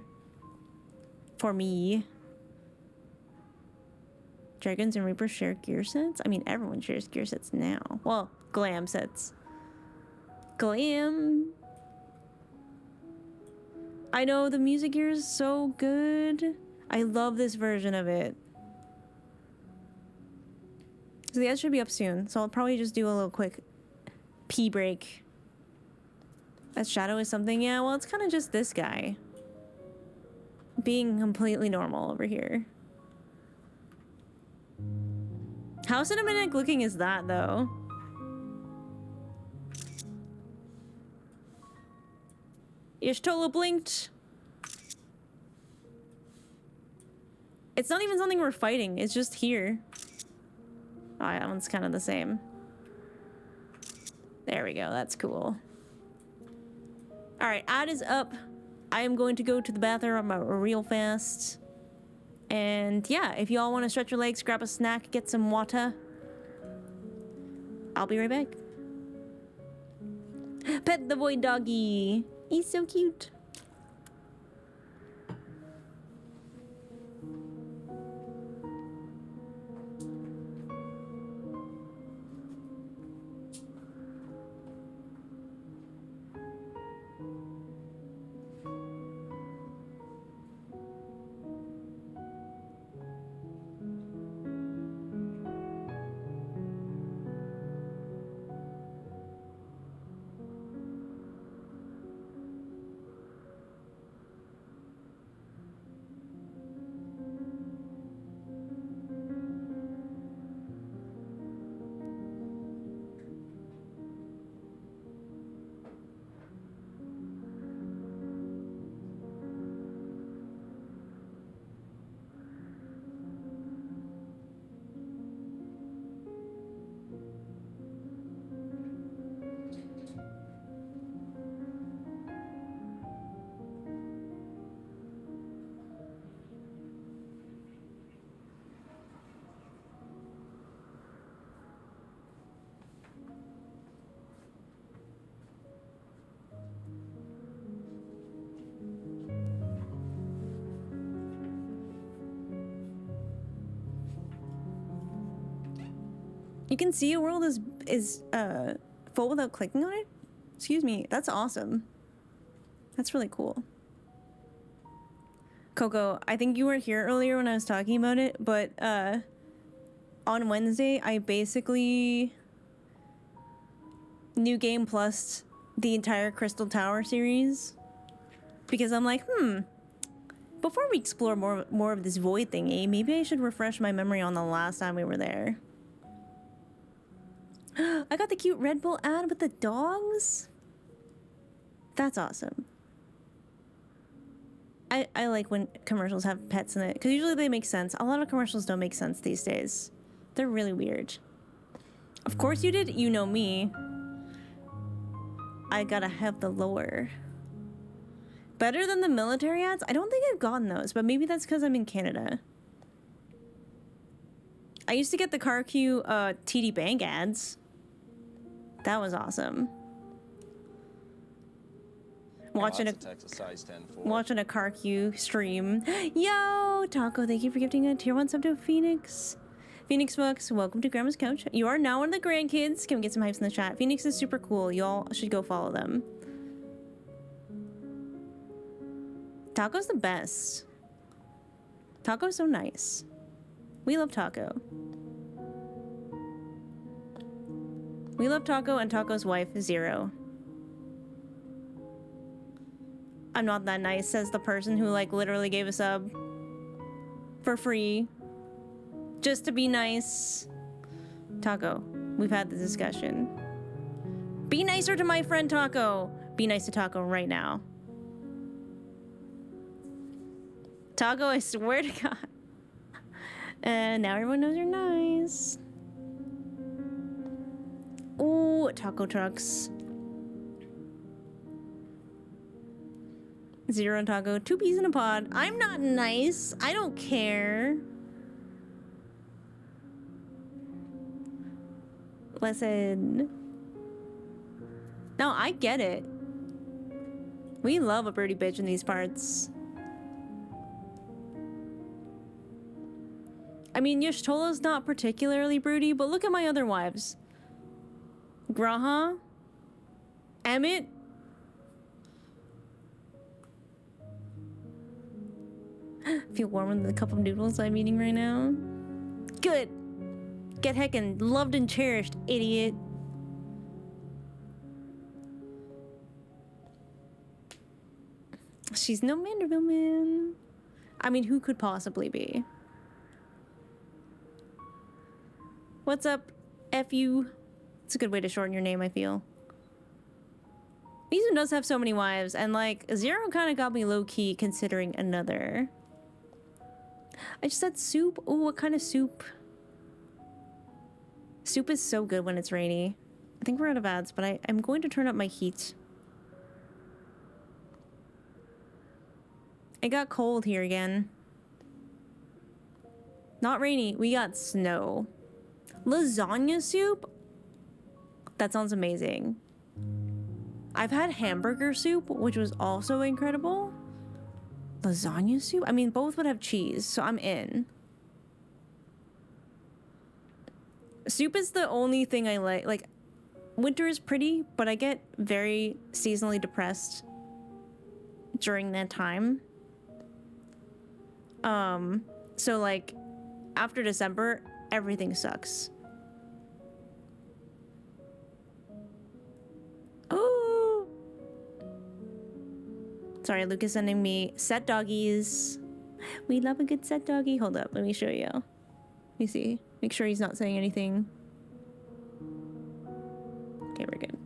For me. Dragons and Reapers share gear sets? I mean, everyone shares gear sets now. Well, glam sets. Glam. I know, the music here is so good. I love this version of it. So the ad should be up soon, so I'll probably just do a little quick pee break. That shadow is something, yeah, well, it's kind of just this guy being completely normal over here. How cinematic looking is that, though? Ishtola blinked. It's not even something we're fighting, it's just here. Oh, yeah, that one's kind of the same. There we go, that's cool. Alright, ad is up. I am going to go to the bathroom real fast. And yeah, if y'all want to stretch your legs, grab a snack, get some water, I'll be right back. Pet the boy doggy. He's so cute. You can see a world is full without clicking on it? Excuse me, that's awesome. That's really cool. Coco, I think you weren't here earlier when I was talking about it, but on Wednesday, I basically New Game Plus the entire Crystal Tower series. Because I'm like, before we explore more of this void thingy, maybe I should refresh my memory on the last time we were there. I got the cute Red Bull ad with the dogs. That's awesome. I like when commercials have pets in it, because usually they make sense. A lot of commercials don't make sense these days. They're really weird. Of course you did. You know me. I gotta have the lore. Better than the military ads? I don't think I've gotten those, but maybe that's because I'm in Canada. I used to get the car queue TD Bank ads. That was awesome. Watching a car queue stream. Yo, Taco, thank you for gifting a tier 1 sub to Phoenix. Phoenix Books, welcome to Grandma's Couch. You are now one of the grandkids. Can we get some hypes in the chat? Phoenix is super cool. Y'all should go follow them. Taco's the best. Taco's so nice. We love Taco. We love Taco and Taco's wife, Zero. I'm not that nice, says the person who like literally gave a sub for free. Just to be nice. Taco, we've had the discussion. Be nicer to my friend Taco. Be nice to Taco right now. Taco, I swear to God. And now everyone knows you're nice. Ooh, taco trucks. Zero and Taco, 2 peas in a pod. I'm not nice. I don't care. Listen. No, I get it. We love a birdie bitch in these parts. I mean, Yashtola's not particularly broody, but look at my other wives. Graha, Emmett. Feel warm with the cup of noodles I'm eating right now. Good. Get heckin' loved and cherished, idiot. She's no Manderville man. I mean, who could possibly be? What's up, F.U.? It's a good way to shorten your name, I feel. Mizu does have so many wives, and like, Zero kind of got me low-key considering another. I just said soup. Oh, what kind of soup? Soup is so good when it's rainy. I think we're out of ads, but I'm going to turn up my heat. It got cold here again. Not rainy, we got snow. Lasagna soup? That sounds amazing. I've had hamburger soup, which was also incredible. Lasagna soup? I mean, both would have cheese, so I'm in. Soup is the only thing I like. Like, winter is pretty, but I get very seasonally depressed during that time. So like, after December, everything sucks. Oh! Sorry, Luke is sending me set doggies. We love a good set doggy. Hold up, let me show you. Let me see. Make sure he's not saying anything. Okay, we're good.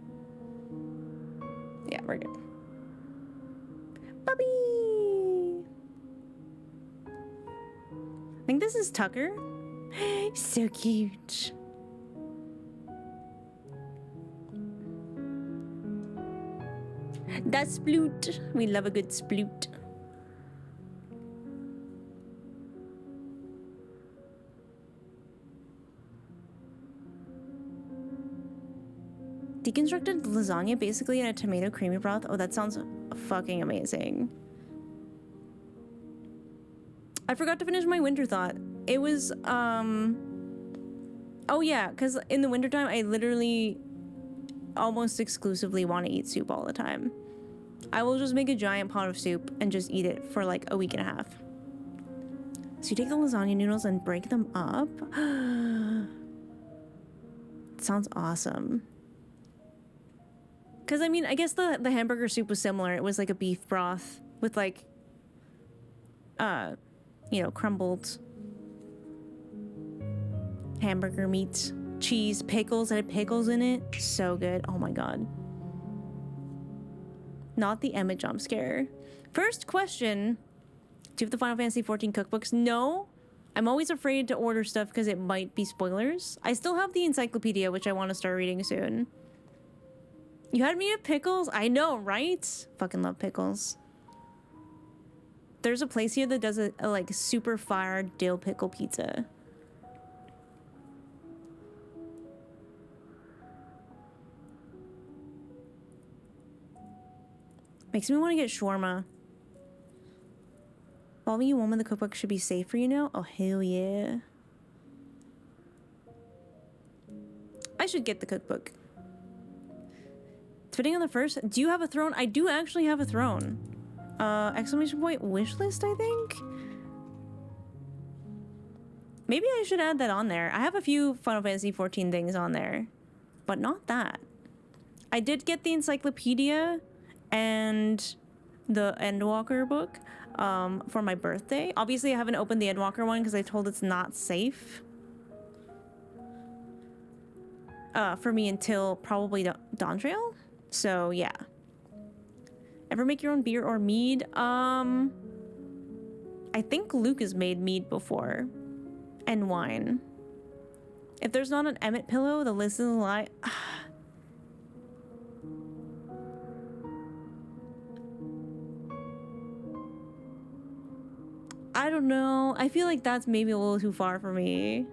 Yeah, we're good. Puppy! I think this is Tucker. So cute. That's sploot. We love a good sploot. Deconstructed lasagna basically in a tomato creamy broth. Oh, that sounds fucking amazing. I forgot to finish my winter thought. It was, oh yeah, because in the wintertime, I literally almost exclusively want to eat soup all the time. I will just make a giant pot of soup and just eat it for like a week and a half. So you take the lasagna noodles and break them up. Sounds awesome. Because I mean, I guess the hamburger soup was similar. It was like a beef broth with like, you know, crumbled hamburger meat, cheese, pickles. It had pickles in it. So good. Oh my god. Not the Emma jump scare. First question. Do you have the Final Fantasy XIV cookbooks? No. I'm always afraid to order stuff because it might be spoilers. I still have the encyclopedia, which I want to start reading soon. You had me at pickles? I know, right? Fucking love pickles. There's a place here that does a like super fire dill pickle pizza. Makes me want to get shawarma. Following you woman, the cookbook should be safe for you now. Oh hell yeah. I should get the cookbook. Fitting on the first. Do you have a throne? I do actually have a throne. Exclamation point wish list, I think? Maybe I should add that on there. I have a few Final Fantasy XIV things on there, but not that. I did get the encyclopedia and the Endwalker book for my birthday. Obviously, I haven't opened the Endwalker one because I told it's not safe for me until probably Dawntrail. So yeah. Ever make your own beer or mead? I think Luke has made mead before. And wine. If there's not an Emmett pillow, the list is a lie. I don't know. I feel like that's maybe a little too far for me.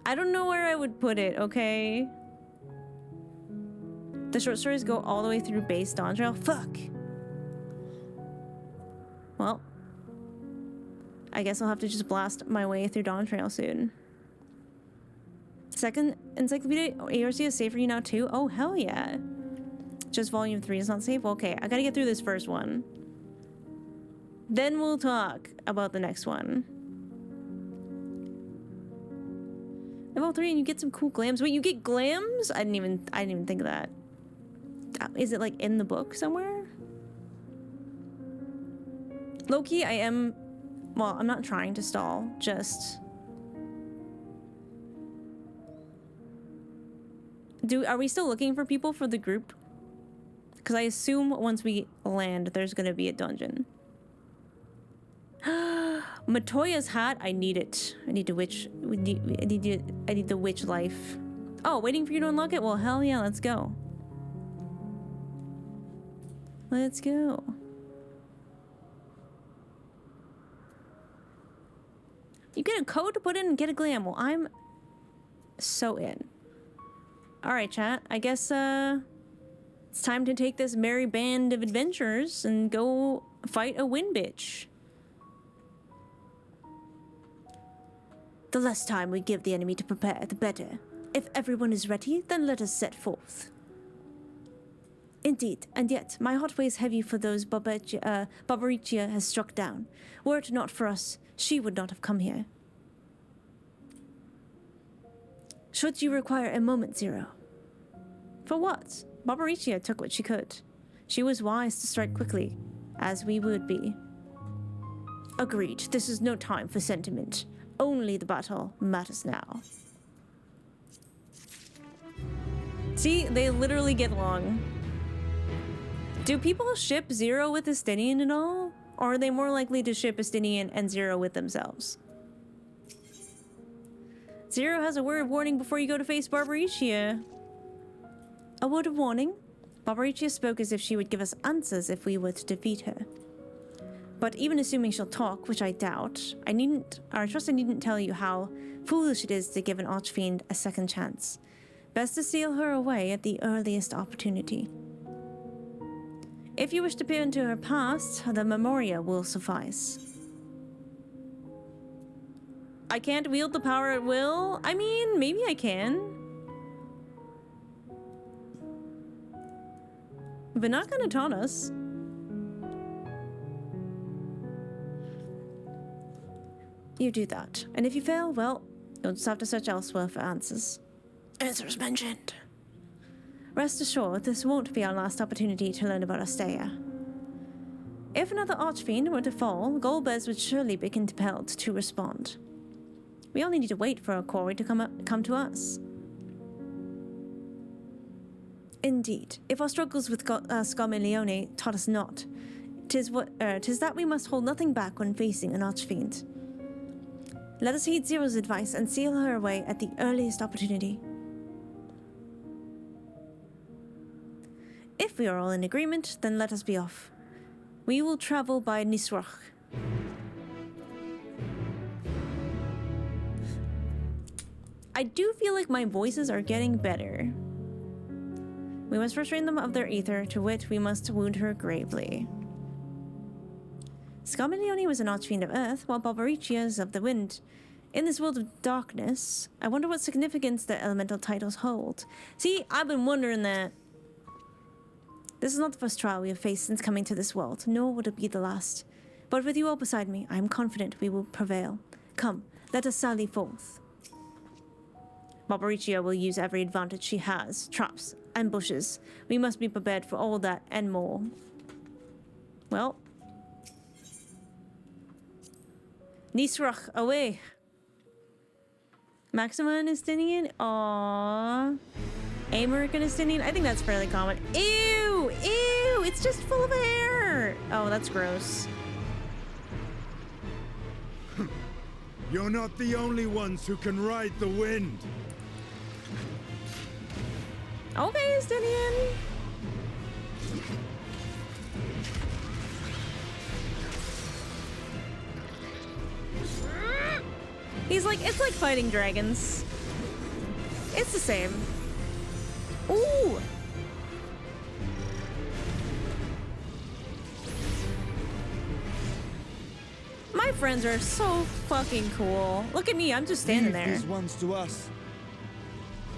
I don't know where I would put it, okay? The short stories go all the way through base Dawntrail. Fuck! Well, I guess I'll have to just blast my way through Dawntrail soon. Second encyclopedia ARC is safe for you now too? Oh, hell yeah. Just volume 3 is not safe? Okay, I gotta get through this first one. Then we'll talk about the next one. Level 3 and you get some cool glams. Wait, you get glams? I didn't even think of that. Is it like in the book somewhere? Low-key, I am... Well, I'm not trying to stall, just... Are we still looking for people for the group? Because I assume once we land, there's gonna be a dungeon. Matoya's hat, I need it. I need the witch. I need the witch life. Oh, waiting for you to unlock it? Well, hell yeah, let's go. Let's go. You get a code to put in and get a glam. Well, I'm so in. Alright, chat. I guess, it's time to take this merry band of adventurers and go fight a wind bitch. The less time we give the enemy to prepare, the better. If everyone is ready, then let us set forth. Indeed, and yet, my heart weighs heavy for those Barbarricia has struck down. Were it not for us, she would not have come here. Should you require a moment, Zero? For what? Barbarricia took what she could. She was wise to strike quickly, as we would be. Agreed. This is no time for sentiment. Only the battle matters now. See, they literally get along. Do people ship Zero with Estinian at all? Or are they more likely to ship Estinian and Zero with themselves? Zero has a word of warning before you go to face Barbarricia. A word of warning? Barbarricia spoke as if she would give us answers if we were to defeat her. But even assuming she'll talk, which I doubt, I trust I needn't tell you how foolish it is to give an archfiend a second chance. Best to seal her away at the earliest opportunity. If you wish to peer into her past, the memoria will suffice. I can't wield the power at will? I mean, maybe I can. But not gonna taunt us. You do that. And if you fail, well, you'll just have to search elsewhere for answers. Answers mentioned. Rest assured, this won't be our last opportunity to learn about Astea. If another archfiend were to fall, Golbez would surely be compelled to respond. We only need to wait for our quarry to come to us. Indeed, if our struggles with Scarmiglione taught us not, 'tis that we must hold nothing back when facing an archfiend. Let us heed Zero's advice and seal her away at the earliest opportunity. If we are all in agreement, then let us be off. We will travel by Nisrach. I do feel like my voices are getting better. We must restrain them of their ether, to wit, we must wound her gravely. Scarmiglione was an archfiend of earth, while Barbarricia is of the wind. In this world of darkness, I wonder what significance the elemental titles hold. See, I've been wondering that. This is not the first trial we have faced since coming to this world, nor would it be the last. But with you all beside me, I am confident we will prevail. Come, let us sally forth. Barbarricia will use every advantage she has, traps, ambushes. We must be prepared for all that and more. Well. Nisrach, away. Maxima and Estinian? Aww. Americ and Estinian? I think that's fairly common. Ew! Ew! It's just full of hair! Oh, that's gross. You're not the only ones who can ride the wind. Okay, Estinian. He's like, it's like fighting dragons. It's the same. Ooh! My friends are so fucking cool. Look at me, I'm just standing there. These ones to us.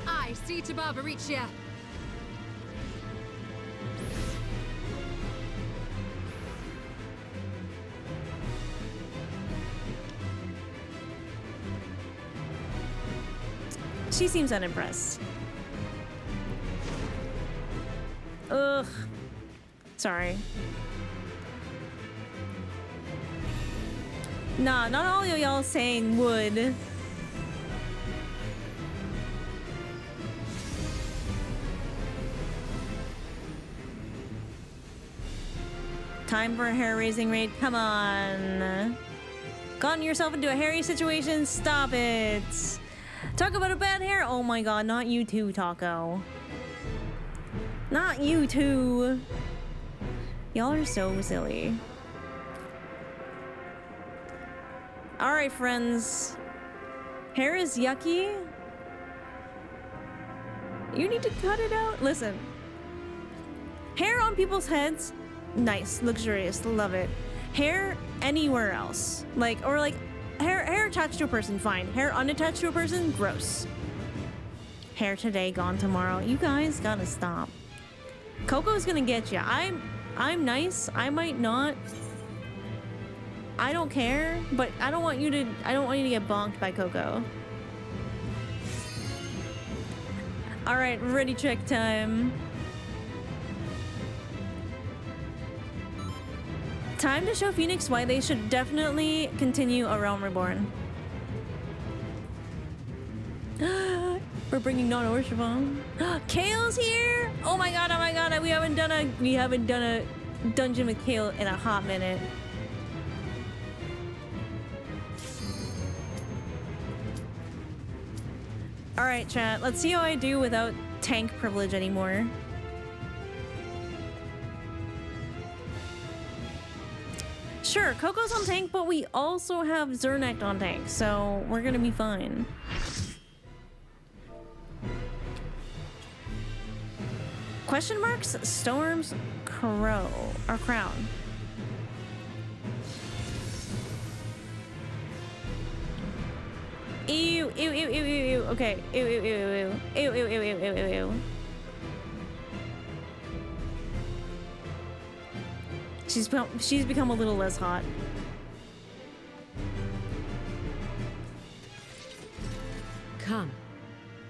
I see to Barbarricia. She seems unimpressed. Ugh. Sorry. Nah, not all of y'all saying would. Time for a hair-raising raid? Come on. Gotten yourself into a hairy situation? Stop it. Talk about a bad hair? Oh my god, not you too, Taco. Not you too. Y'all are so silly. Alright, friends. Hair is yucky. You need to cut it out. Listen. Hair on people's heads, nice, luxurious, love it. Hair anywhere else, like, or like, hair attached to a person, fine. Hair unattached to a person, gross. Hair today, gone tomorrow. You guys gotta stop. Coco's gonna get you. I'm nice. I might not. I don't care, but I don't want you to get bonked by Coco. All right, ready check time. Time to show Phoenix why they should definitely continue A Realm Reborn. We're bringing non-worshipful. Kale's here! Oh my god, we haven't done a dungeon with Kale in a hot minute. Alright, chat, let's see how I do without tank privilege anymore. Sure, Coco's on tank, but we also have Zernak on tank, so we're gonna be fine. Question marks? Storm's Crow. Or Crown. Ew, ew, ew, ew, ew, ew. Okay. Ew, ew, ew, ew. Ew, ew, ew, ew, ew, ew, ew. She's become a little less hot. Come,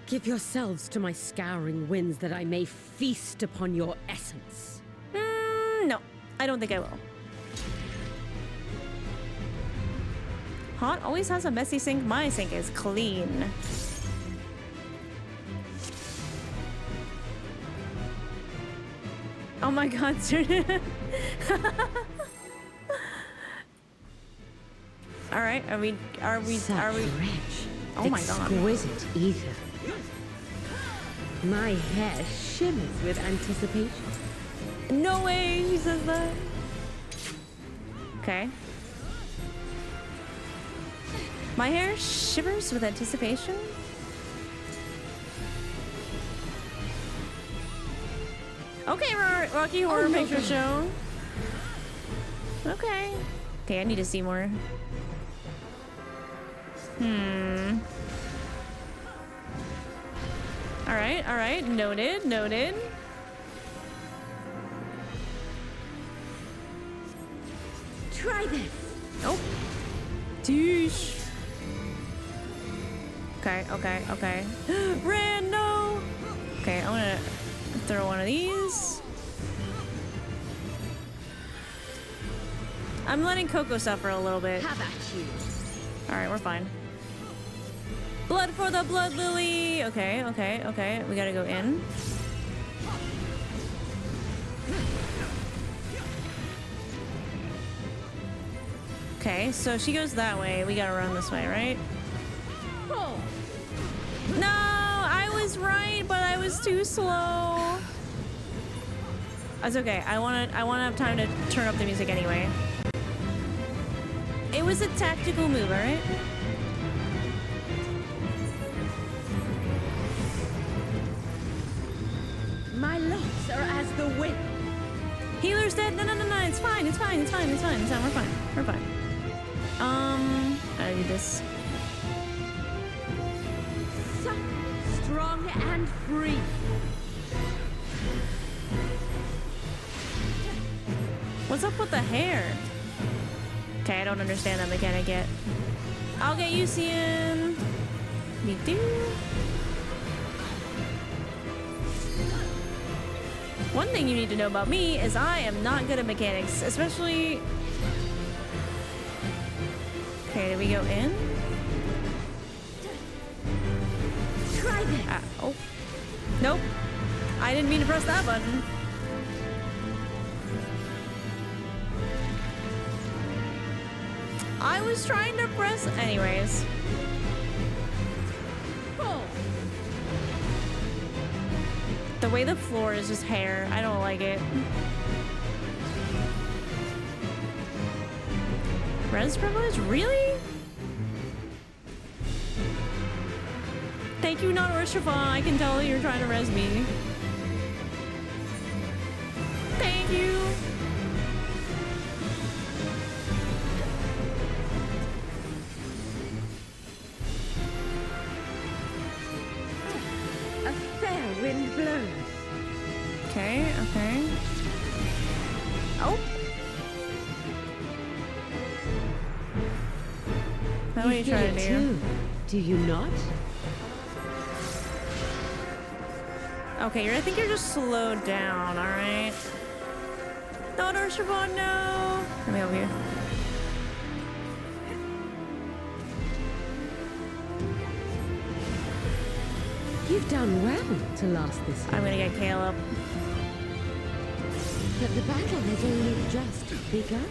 give yourselves to my scouring winds that I may feast upon your essence. No, I don't think I will. Hot always has a messy sink. My sink is clean. Oh my god, Alright, are we rich, oh my god. Exquisite ether. My hair shimmers with anticipation. No way she says that. Okay. My hair shivers with anticipation? Okay, Rocky Horror Picture Show. Okay. Okay, I need to see more. Alright, noted, noted. Try this. Oh. Teesh. Okay. Ran, no! Okay, I'm gonna throw one of these. I'm letting Coco suffer a little bit. How about you? Alright, we're fine. Blood for the Blood Lily! Okay. We gotta go in. Okay, so she goes that way. We gotta run this way, right? No! I was right, but I was too slow. That's okay. I wanna have time to turn up the music anyway. It was a tactical move, alright? My locks are as the wind. Healer's dead. No. It's fine. We're fine. I need this. Strong and free. What's up with the hair? Okay, I don't understand that mechanic yet. I'll get you, Cian. Me too. One thing you need to know about me is I am not good at mechanics, especially... Okay, did we go in? Try this. Oh. Nope. I didn't mean to press that button. I was trying to press... Anyways. The way the floor is just hair. I don't like it. Res privilege? Really? Thank you, not Urshifa. I can tell you're trying to res me. Thank you. A fair wind blows. Okay, okay. Oh. What are you trying to do? Too, do you not? Okay, I think you're just slowed down, alright? Not Urshifa, no! Let me help you. You've done well to last this long. I'm gonna get Caleb. But the battle has only just begun.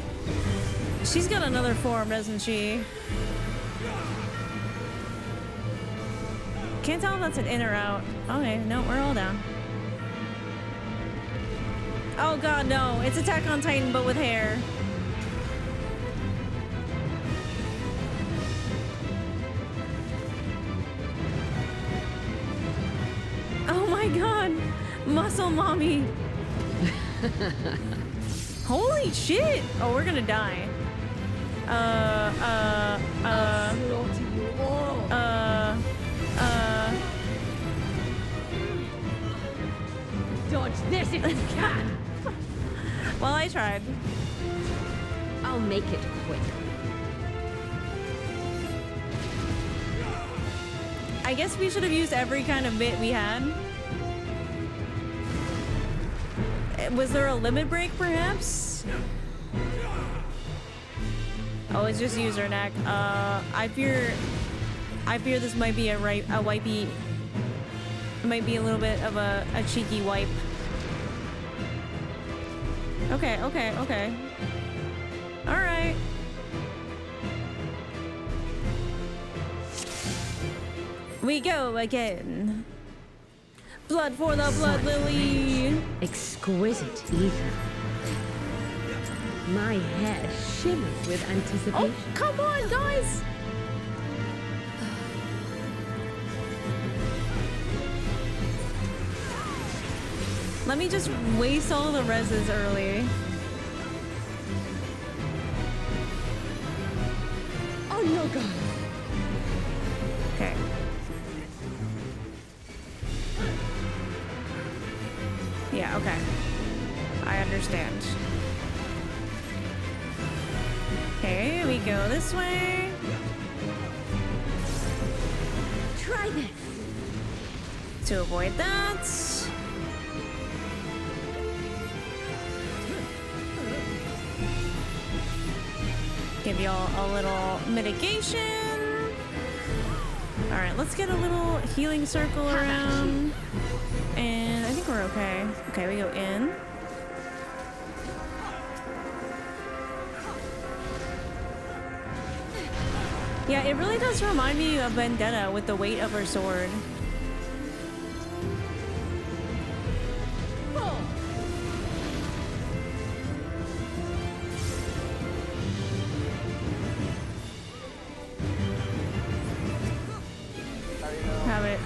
She's got another form, doesn't she? Can't tell if that's an in or out. Okay, no, we're all down. Oh god, no. It's Attack on Titan, but with hair. Oh my god. Muscle mommy. Holy shit. Oh, we're gonna die. Dodge this if you can. Well, I tried. I'll make it quick. I guess we should have used every kind of bit we had. Was there a limit break, perhaps? Oh, it's just user neck. I fear this might be a wipey. It might be a little bit of a cheeky wipe. Okay. All right. We go again. Blood for the blood lily. Exquisite ether. My hair shimmers with anticipation. Oh, come on, guys. Let me just waste all the reses early. Oh no, God. Okay. Yeah, okay. I understand. Okay, we go this way. Try this. To avoid that. Give y'all a little mitigation. All right, let's get a little healing circle around. And I think we're okay. Okay, we go in. Yeah, it really does remind me of Vendetta with the weight of her sword.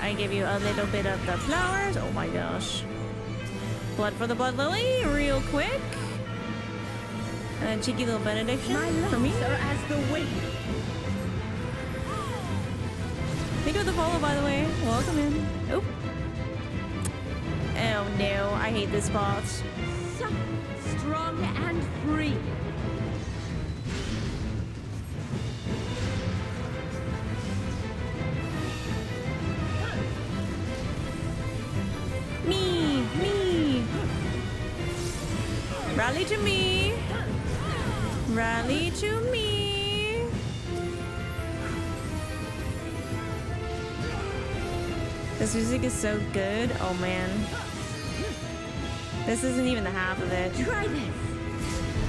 I give you a little bit of the flowers. Oh my gosh. Blood for the blood lily, real quick. And a cheeky little benediction for me. Are as the wind. Thank you for the follow, by the way. Welcome in. Oh. Oh no, I hate this spot. So strong and free. Me. Rally to me. Rally to me. This music is so good. Oh man. This isn't even the half of it. Try this.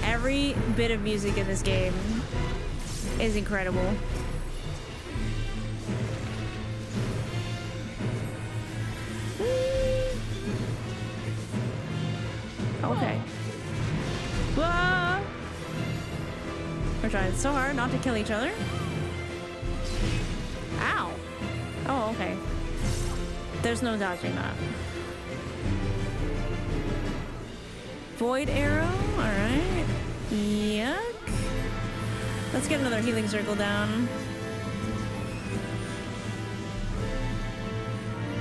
Every bit of music in this game is incredible. Okay. Whoa! We're trying so hard not to kill each other. Ow! Oh, okay. There's no dodging that. Void arrow, alright. Yuck. Let's get another healing circle down.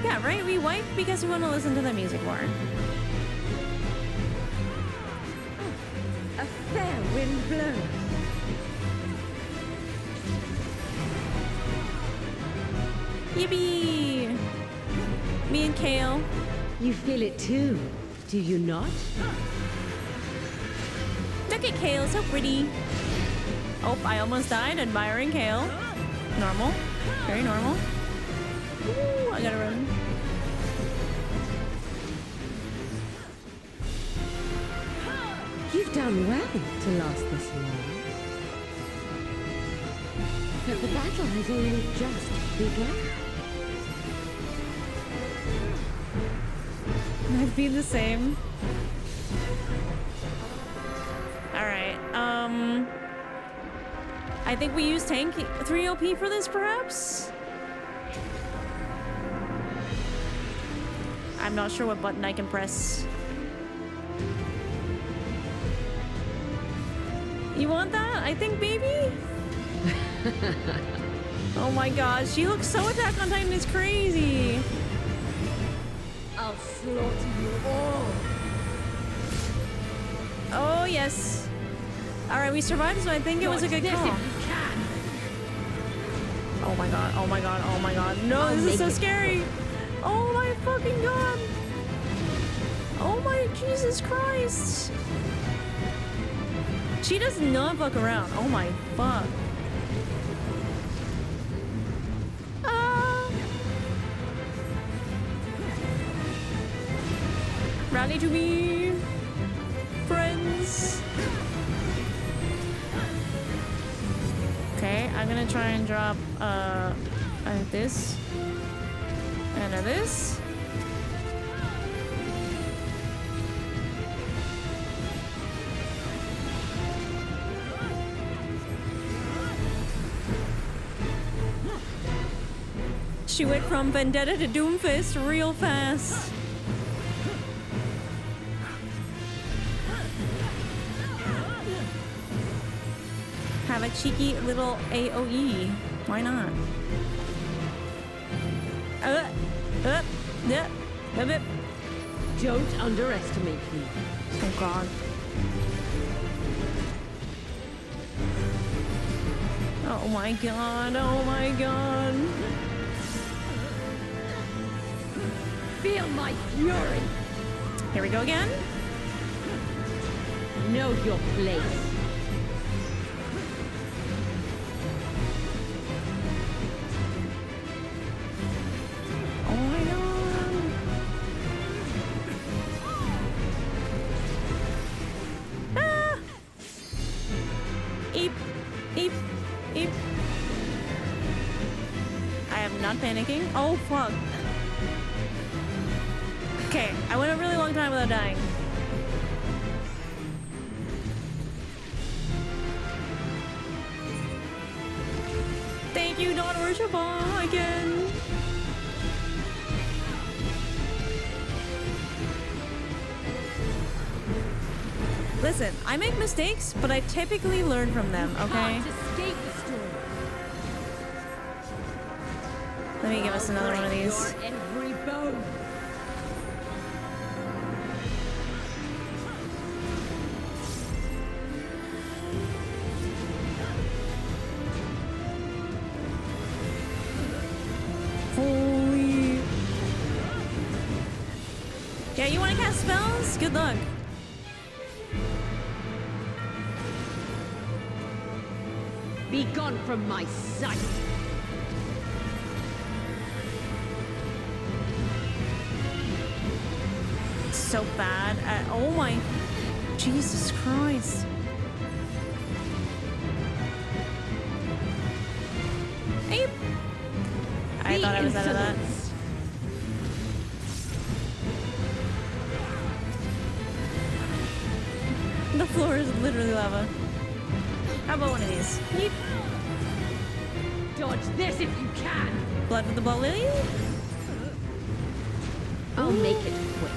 Yeah, right? We wipe because we want to listen to the music more. A fair wind blows. Yippee! Me and Kale. You feel it too, do you not? Look at Kale, so pretty. Oh, I almost died admiring Kale. Normal. Very normal. Ooh, I gotta run. You've done well to last this long. But the battle has only just begun. I've been the same. Alright, I think we use tank 3 OP for this, perhaps? I'm not sure what button I can press. You want that? I think, baby? Oh my god, she looks so Attack on Titan, it's crazy. I'll slaughter you all. Oh, yes. Alright, we survived, so I think it was a good call. Oh my god, oh my god, oh my god. No, this is so scary. Oh my fucking god. Oh my Jesus Christ. She does not fuck around. Oh my fuck. Rally to me, friends. Okay, I'm gonna try and drop this and this. She went from Vendetta to Doomfist real fast. Have a cheeky little AoE. Why not? Don't underestimate me. Oh god. Oh my god, oh my god. Feel my fury. Here we go again. Know your place. Oh my god. Ah! Eep, eep, eep. I am not panicking. Oh fuck. Okay, I went a really long time without dying. Thank you, Dawn Worshipper, again. Listen, I make mistakes, but I typically learn from them, okay? Let me give us another one of these. Holy. Yeah, you want to cast spells? Good luck. Be gone from my sight. So bad at, oh my Jesus Christ. Ape. I thought I was out of that. The floor is literally lava. How about one of these? Yeet. Dodge this if you can. Blood with the blood lily? I'll make it quick.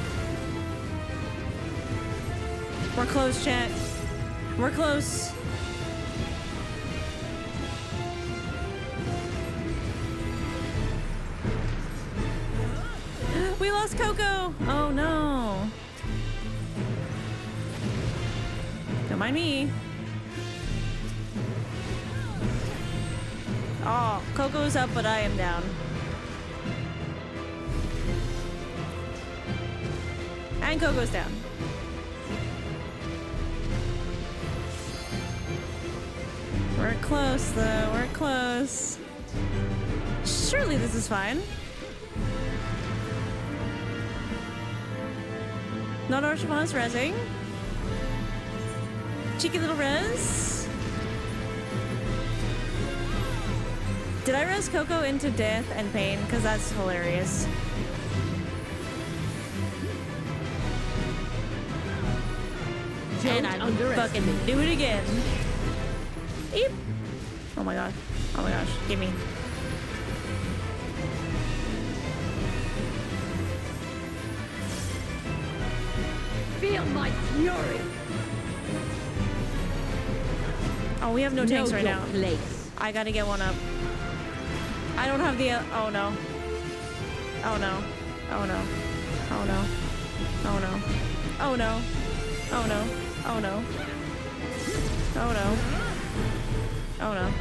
We're close, chat. We're close. We lost Coco. Oh no. Don't mind me. Oh, Coco's up, but I am down. And Coco's down. We're close, though. We're close. Surely this is fine. Not Archivon's rezzing. Cheeky little res. Did I res Coco into death and pain? Because that's hilarious. And I fucking do it again. Eep. Oh my god. Oh my gosh. Gimme. Feel my fury. Oh, we have no tanks right now. Place. I gotta get one up. I don't have the. Oh no. Oh no. Oh no. Oh no. Oh no. Oh no. Oh no. Oh no. Oh no.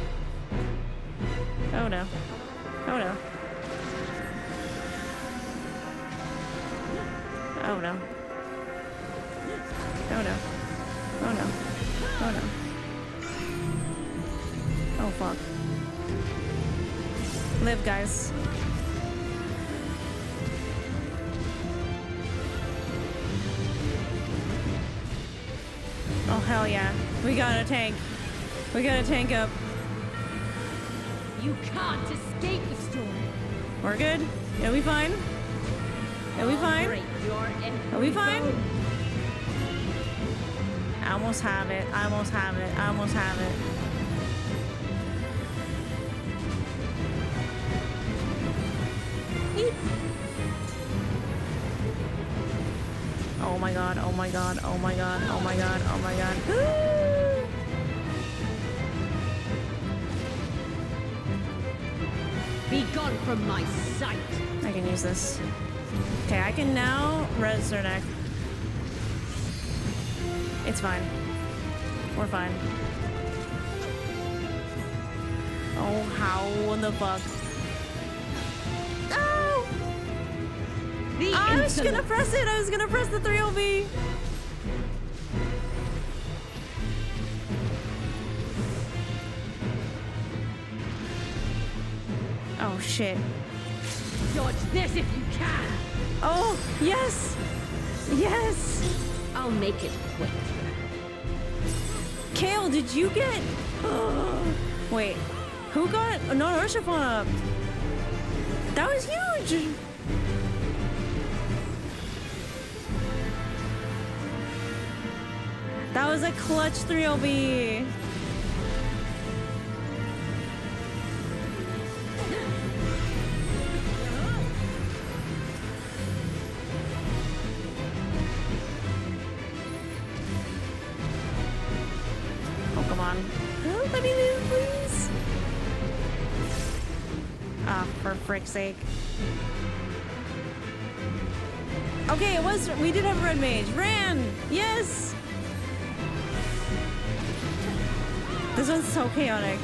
Oh no. Oh no. Oh no. Oh no. Oh no. Oh no. Oh no. Oh fuck. Live, guys. Oh hell yeah. We got a tank. We got a tank up. You can't escape the storm. We're good. Are we fine? Are we fine? Are we fine? I almost have it. I almost have it. I almost have it. Eep. Oh my god. Oh my god. Oh my god. Oh my god. Oh my god. Be gone from my sight. I can use this. Okay, I can now res their neck. It's fine. We're fine. Oh, how the fuck? Oh! I was gonna press it! I was gonna press the 3OB! Oh shit. Dodge this if you can. Oh, yes! Yes! I'll make it quick. Kale, did you get... Wait, who got... No, Urshiphone up. That was huge! That was a clutch 3OB. Oh, come on. Let me live, please. Ah, for frick's sake. Okay, it was... We did have a red mage. Ran! Yes! This one's so chaotic.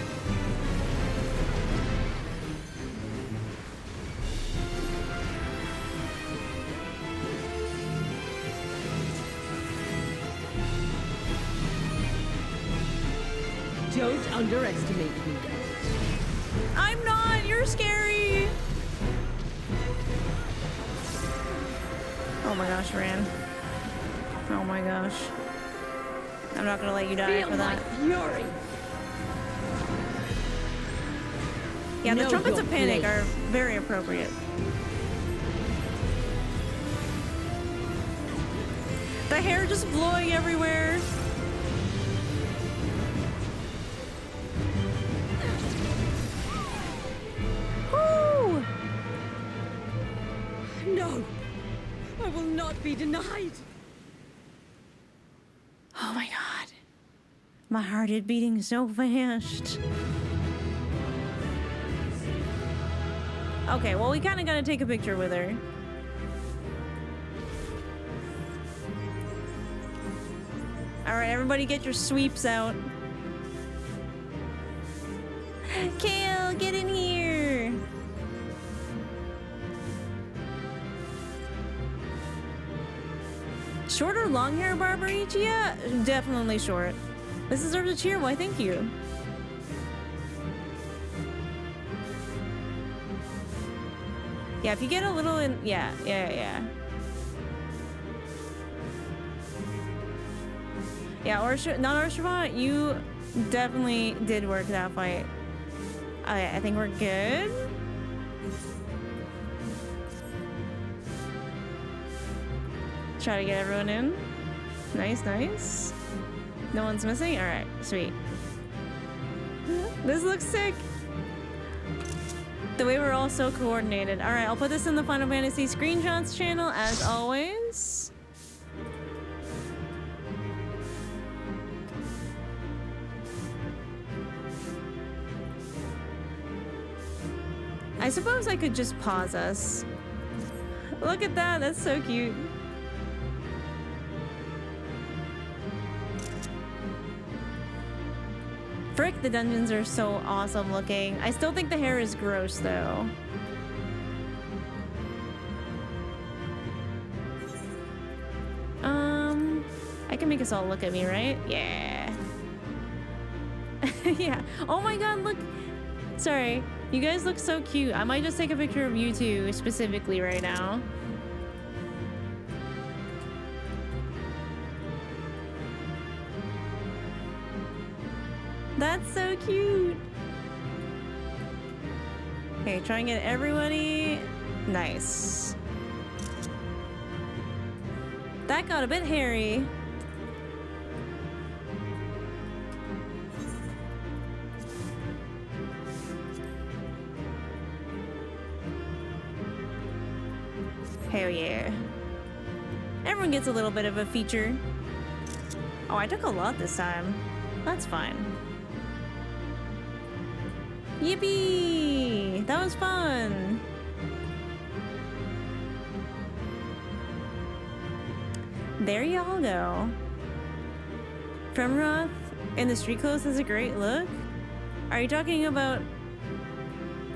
Don't underestimate me. I'm not! You're scary! Oh my gosh, Ran. Oh my gosh. I'm not gonna let you die for that. Fury. Yeah, the trumpets of panic are very appropriate. The hair just blowing everywhere. Woo! No. I will not be denied. Oh my god. My heart is beating so fast. Okay, well, we kind of gotta take a picture with her. Alright, everybody get your sweeps out. Kale, get in here! Short or long hair, Barbarricia? Definitely short. This deserves a cheer. Why, thank you. Yeah, if you get a little in... Yeah. Yeah, Ursula, you definitely did work that fight. Okay, I think we're good. Try to get everyone in. Nice, nice. No one's missing? Alright, sweet. This looks sick. The way we're all so coordinated. Alright, I'll put this in the Final Fantasy Screenshots channel as always. I suppose I could just pause us. Look at that, that's so cute. Frick, the dungeons are so awesome looking. I still think the hair is gross though. I can make us all look at me, right? Yeah. Yeah. Oh my god, look. Sorry. You guys look so cute. I might just take a picture of you two specifically right now. That's so cute. Okay, try and get everybody. Nice. That got a bit hairy. Hell yeah. Everyone gets a little bit of a feature. Oh, I took a lot this time. That's fine. Yippee! That was fun! There y'all go. Fremroth in the street clothes has a great look. Are you talking about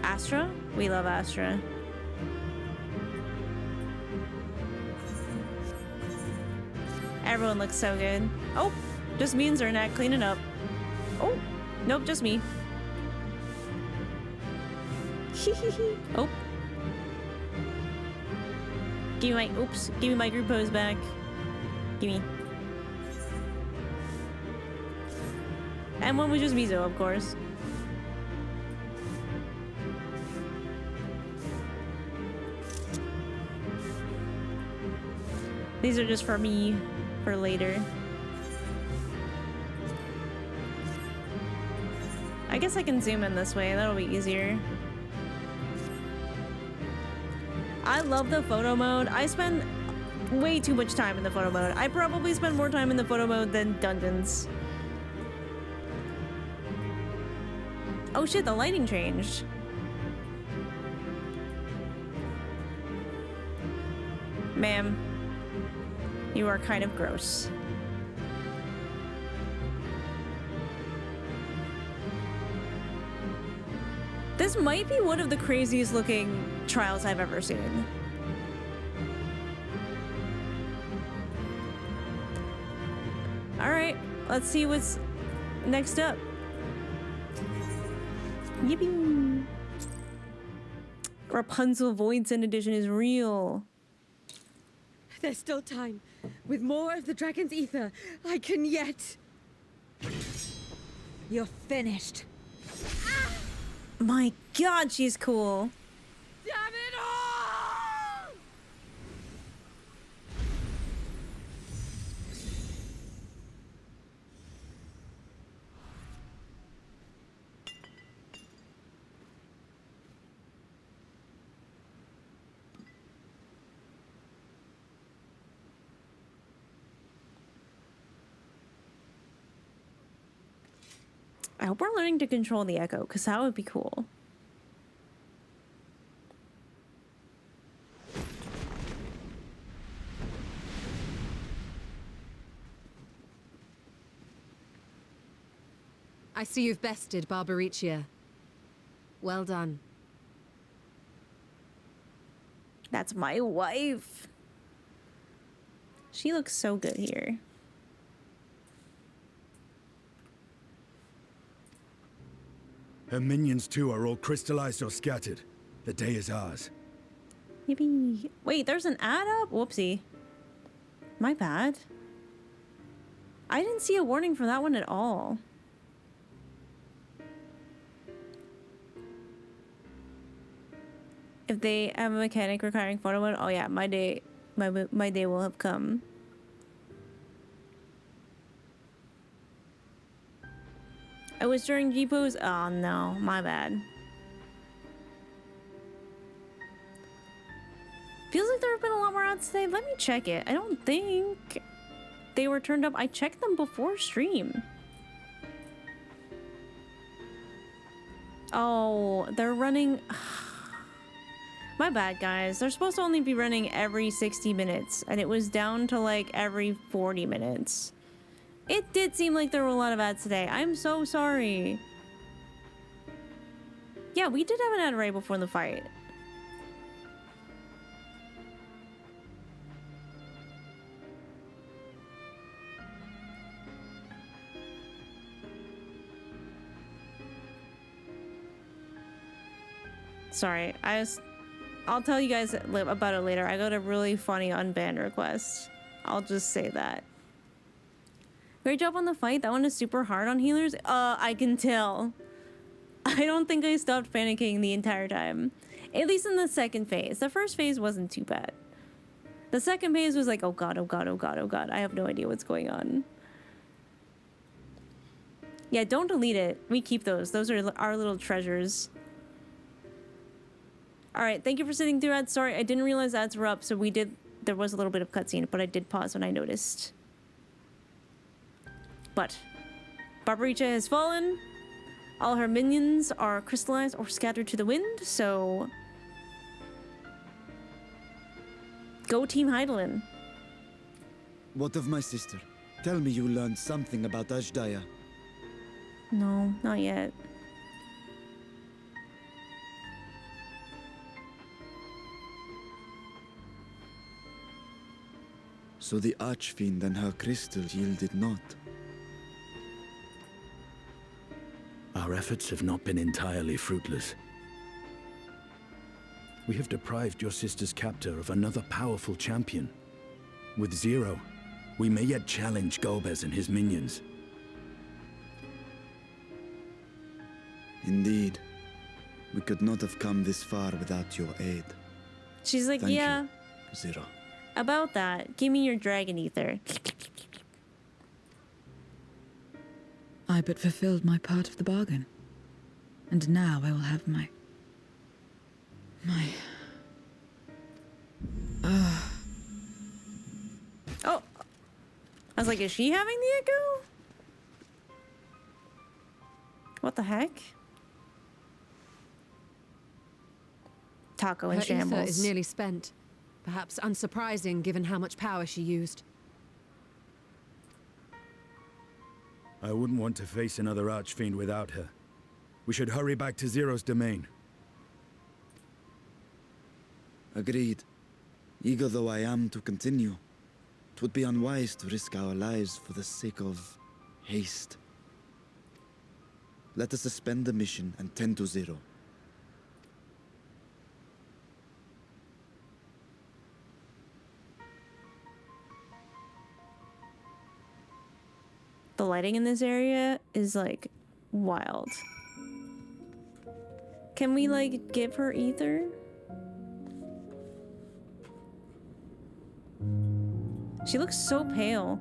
Astra? We love Astra. Everyone looks so good. Oh, just me and Zernak cleaning up. Oh, nope, just me. Oh. Give me my, oops, give me my group pose back. Gimme. And one was just Mizo, of course. These are just for me, for later. I guess I can zoom in this way, that'll be easier. I love the photo mode. I spend way too much time in the photo mode. I probably spend more time in the photo mode than dungeons. Oh shit, the lighting changed. Ma'am, you are kind of gross. This might be one of the craziest looking trials I've ever seen. Alright, let's see what's next up. Yippee! Rapunzel Voidsend edition is real. There's still time. With more of the dragon's ether, I can yet... You're finished. My god, she's cool. Damn it all! I hope we're learning to control the echo, because that would be cool. I see you've bested Barbarricia. Well done. That's my wife. She looks so good here. Her minions too are all crystallized or scattered. The day is ours. Yippee. Wait, there's an ad up? Whoopsie. My bad. I didn't see a warning for that one at all. If they have a mechanic requiring photo mode, oh yeah, my day will have come. I was during G-pose? Oh no, my bad. Feels like there have been a lot more ads today. Let me check it. I don't think they were turned up. I checked them before stream. Oh, they're running... My bad, guys. They're supposed to only be running every 60 minutes, and it was down to like every 40 minutes. It did seem like there were a lot of ads today. I'm so sorry. Yeah, we did have an ad right before the fight. Sorry, I'll tell you guys about it later. I got a really funny unbanned request. I'll just say that. Great job on the fight. That one is super hard on healers. I can tell. I don't think I stopped panicking the entire time. At least in the second phase. The first phase wasn't too bad. The second phase was like, oh god, oh god, oh god, oh god. I have no idea what's going on. Yeah, don't delete it. We keep those. Those are our little treasures. Alright, thank you for sitting through ads. Sorry, I didn't realize ads were up, so there was a little bit of cutscene, but I did pause when I noticed. But Barbarricia has fallen. All her minions are crystallized or scattered to the wind, so go Team Heidelin. What of my sister? Tell me you learned something about Ashdaya. No, not yet. So the Archfiend and her crystal yielded not. Our efforts have not been entirely fruitless. We have deprived your sister's captor of another powerful champion. With Zero, we may yet challenge Golbez and his minions. Indeed. We could not have come this far without your aid. She's like, Thank yeah. you, Zero. About that, give me your dragon ether. I but fulfilled my part of the bargain. And now I will have my... Oh. I was like, is she having the echo? What the heck? Taco in shambles. Her ether is nearly spent. Perhaps unsurprising given how much power she used. I wouldn't want to face another Archfiend without her. We should hurry back to Zero's domain. Agreed. Eager though I am to continue, it would be unwise to risk our lives for the sake of haste. Let us suspend the mission and tend to Zero. The lighting in this area is like wild. Can we like give her ether? She looks so pale.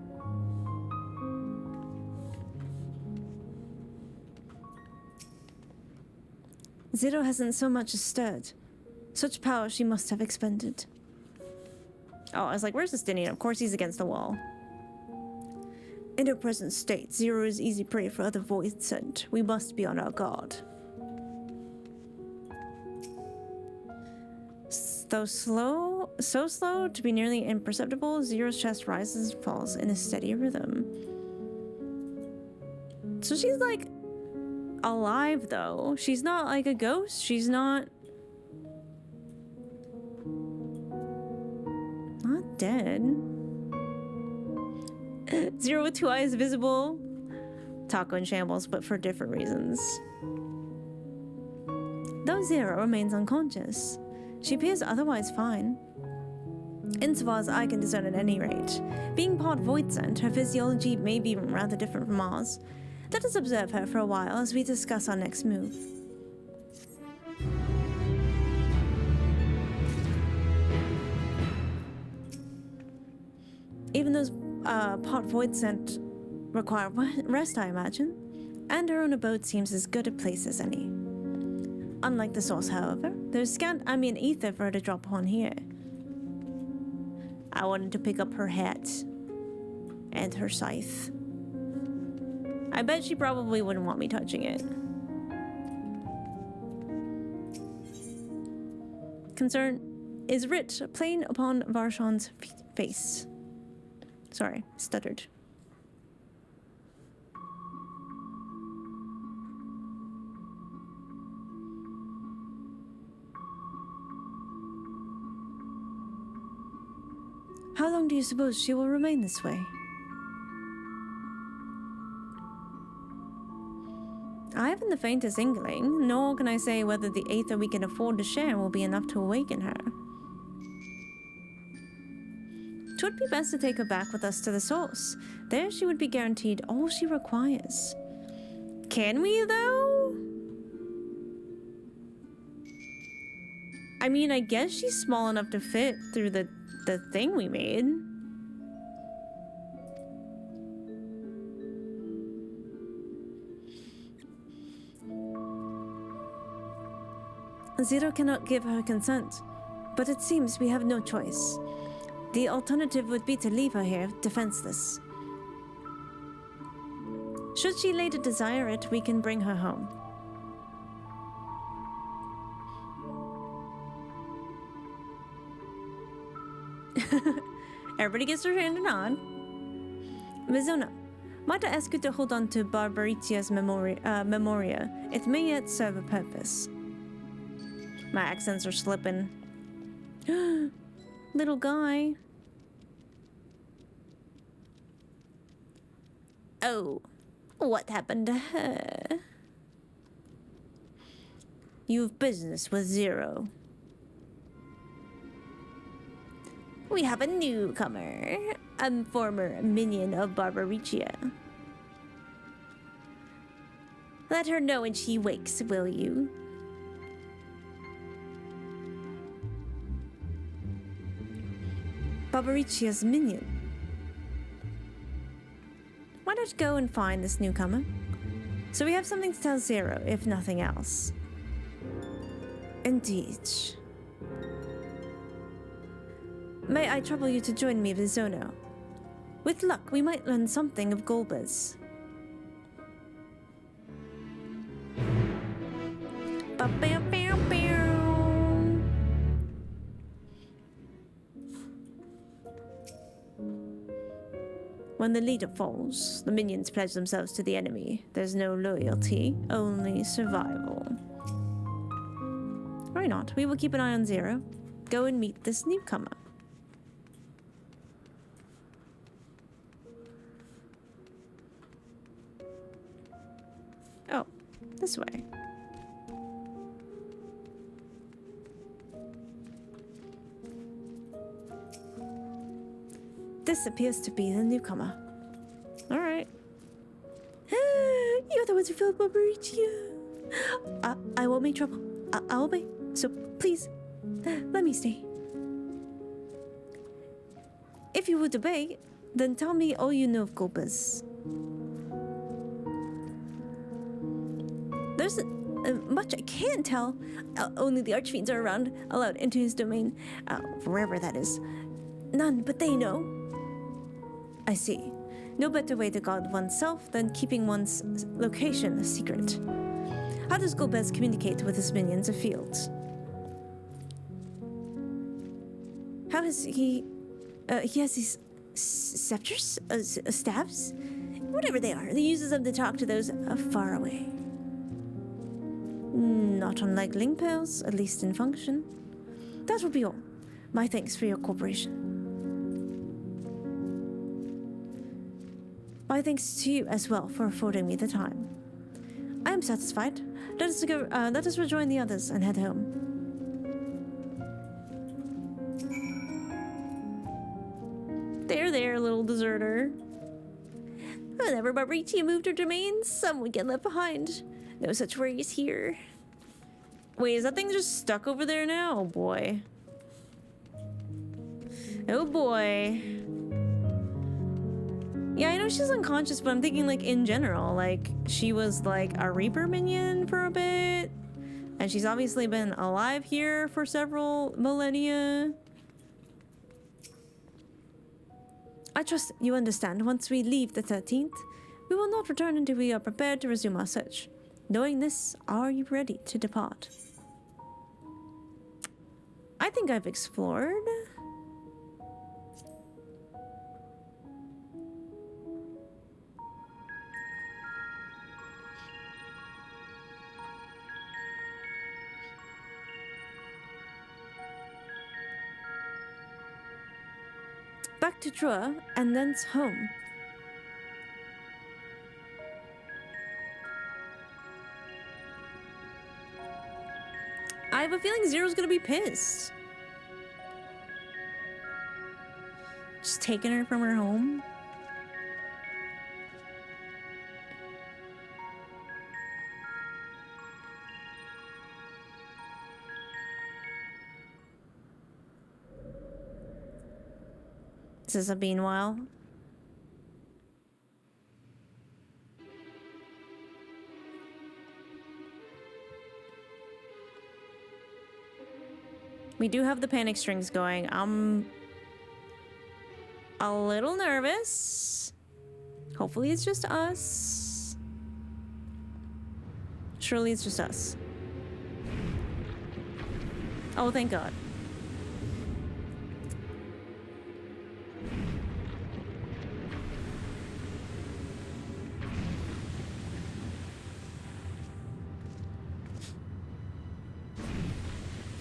Zero hasn't so much as stirred. Such power she must have expended. Oh, I was like, where's Justinian? Of course he's against the wall. In her present state, Zero is easy prey for other void sent. We must be on our guard. So slow to be nearly imperceptible, Zero's chest rises and falls in a steady rhythm. So she's like alive though. She's not like a ghost. She's not dead. Zero with 2 eyes visible. Taco in shambles, but for different reasons. Though Zero remains unconscious, she appears otherwise fine. Insofar as I can discern at any rate. Being part void sent, her physiology may be rather different from ours. Let us observe her for a while as we discuss our next move. Even those part void sent require rest, I imagine, and her own abode seems as good a place as any. Unlike the source, however, there's scant ambient ether for her to drop on here. I wanted to pick up her hat and her scythe. I bet she probably wouldn't want me touching it. Concern is writ plain upon Varshan's face. Sorry, stuttered. How long do you suppose she will remain this way? I haven't the faintest inkling, nor can I say whether the aether we can afford to share will be enough to awaken her. 'Twould be best to take her back with us to the source. There she would be guaranteed all she requires. Can we, though? I mean, I guess she's small enough to fit through the thing we made. Zero cannot give her consent, but it seems we have no choice. The alternative would be to leave her here, defenseless. Should she later desire it, we can bring her home. Everybody gets their hand on. Mizuna, might I ask you to hold on to Barbarricia's memoria? It may yet serve a purpose. My accents are slipping. Little guy. Oh, what happened to her? You've business with Zero. We have a newcomer, a former minion of Barbarricia. Let her know when she wakes, will you? Barbarricia's minion. Why not go and find this newcomer? So we have something to tell Zero, if nothing else. Indeed. May I trouble you to join me with Zono? With luck, we might learn something of Golbez. When the leader falls, the minions pledge themselves to the enemy. There's no loyalty, only survival. Why not? We will keep an eye on Zero. Go and meet this newcomer. Oh, this way. This appears to be the newcomer. All right. You're the ones who filled Barbarricia. I won't make trouble. I'll obey. So please, let me stay. If you would obey, then tell me all you know of Golbez. There's much I can't tell. Only the archfiends are around, allowed into his domain, wherever that is. None but they know. I see. No better way to guard oneself than keeping one's location a secret. How does Golbez communicate with his minions afield? How has he... he has these scepters? Staffs? Whatever they are, he uses them to talk to those far away. Not unlike link pearls, at least in function. That will be all. My thanks for your cooperation. My thanks to you as well for affording me the time. I am satisfied. Let us rejoin the others and head home. There, little deserter. Whenever Barbarricia moved her domains, some would get left behind. No such worries here. Wait, is that thing just stuck over there now? Oh boy. Oh boy. Yeah, I know she's unconscious, but I'm thinking like in general, like she was like a Reaper minion for a bit. And she's obviously been alive here for several millennia. I trust you understand. Once we leave the 13th, we will not return until we are prepared to resume our search. Knowing this, are you ready to depart? I think I've explored. Back to Trua, and thence home. I have a feeling Zero's gonna be pissed. Just taking her from her home. This has been a while. We do have the panic strings going. I'm a little nervous. Hopefully it's just us. Surely it's just us. Oh, thank God.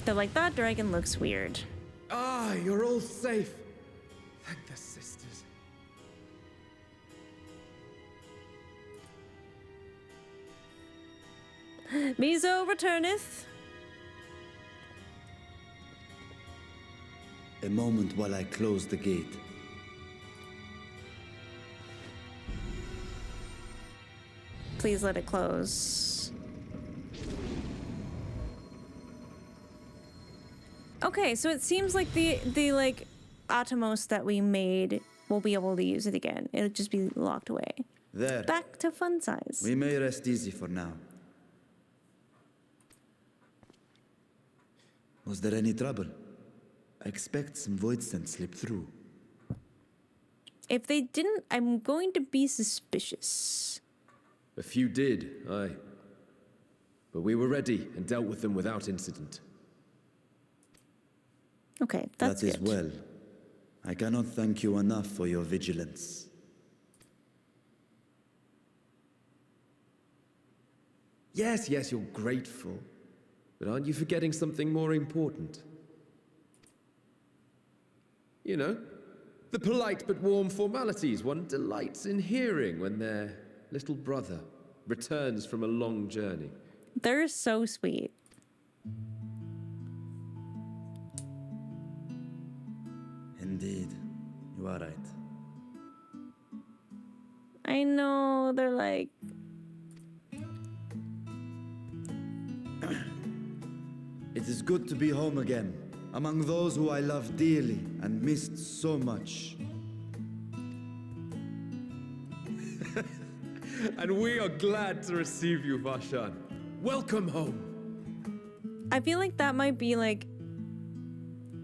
They're like, that dragon looks weird. Ah, you're all safe. Thank the sisters. Mizo returneth. A moment while I close the gate. Please let it close. Okay, so it seems like the like Atomos that we made, we'll be able to use it again. It'll just be locked away. There. Back to fun size. We may rest easy for now. Was there any trouble? I expect some void scent slipped through. If they didn't, I'm going to be suspicious. A few did, aye. But we were ready and dealt with them without incident. Okay, that's good. That is well. I cannot thank you enough for your vigilance. Yes, you're grateful. But aren't you forgetting something more important? You know, the polite but warm formalities one delights in hearing when their little brother returns from a long journey. They're so sweet. Indeed, you are right. I know, they're like... It is good to be home again, among those who I love dearly and missed so much. And we are glad to receive you, Varshan. Welcome home. I feel like that might be like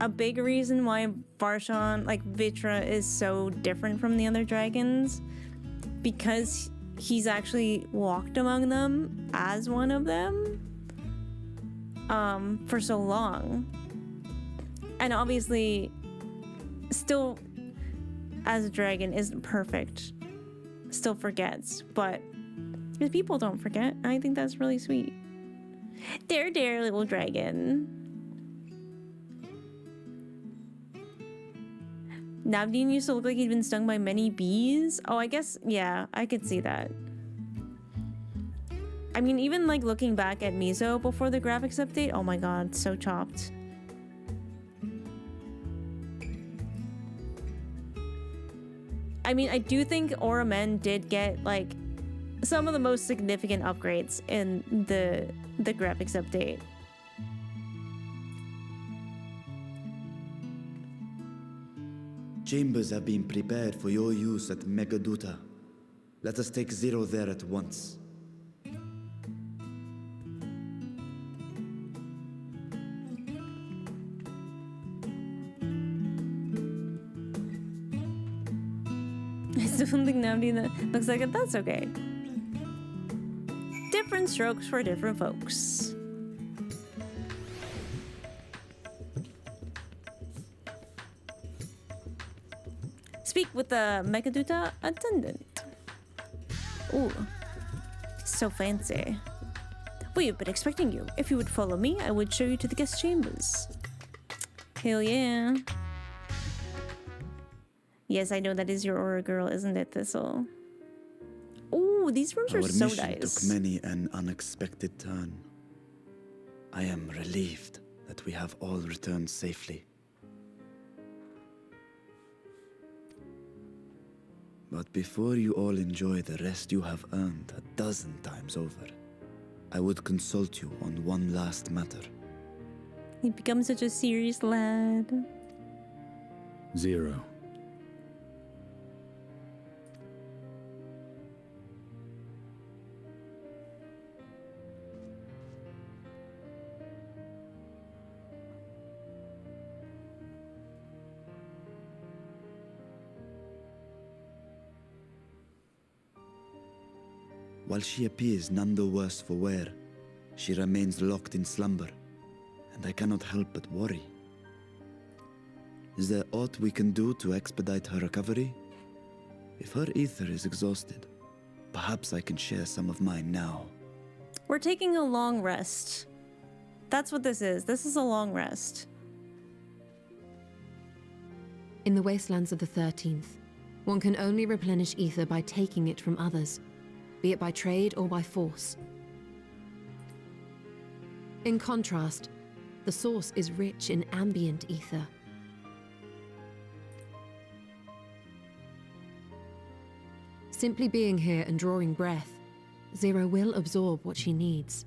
a big reason why Varshan, like Vitra, is so different from the other dragons, because he's actually walked among them as one of them for so long, and obviously still as a dragon isn't perfect, still forgets, but his people don't forget. I think that's really sweet. Dare little dragon. Navdeen used to look like he'd been stung by many bees. Oh, I guess, yeah, I could see that. I mean, even like looking back at Mizo before the graphics update, oh my god, so chopped. I mean, I do think Oramen did get like some of the most significant upgrades in the graphics update. Chambers have been prepared for your use at Megaduta. Let us take Zero there at once. I still don't think Navdeen that looks like it. That's okay. Different strokes for different folks. Speak with the Megaduta attendant. Ooh, so fancy. We have been expecting you. If you would follow me, I would show you to the guest chambers. Hell yeah. Yes, I know that is your aura girl, isn't it, Thistle? Ooh, these rooms are so nice. Our mission took many an unexpected turn. I am relieved that we have all returned safely. But before you all enjoy the rest you have earned 12 times over, I would consult you on one last matter. He becomes such a serious lad. Zero. While she appears none the worse for wear, she remains locked in slumber, and I cannot help but worry. Is there aught we can do to expedite her recovery? If her ether is exhausted, perhaps I can share some of mine now. We're taking a long rest. That's what this is. This is a long rest. In the wastelands of the 13th, one can only replenish ether by taking it from others, be it by trade or by force. In contrast, the source is rich in ambient ether. Simply being here and drawing breath, Zero will absorb what she needs.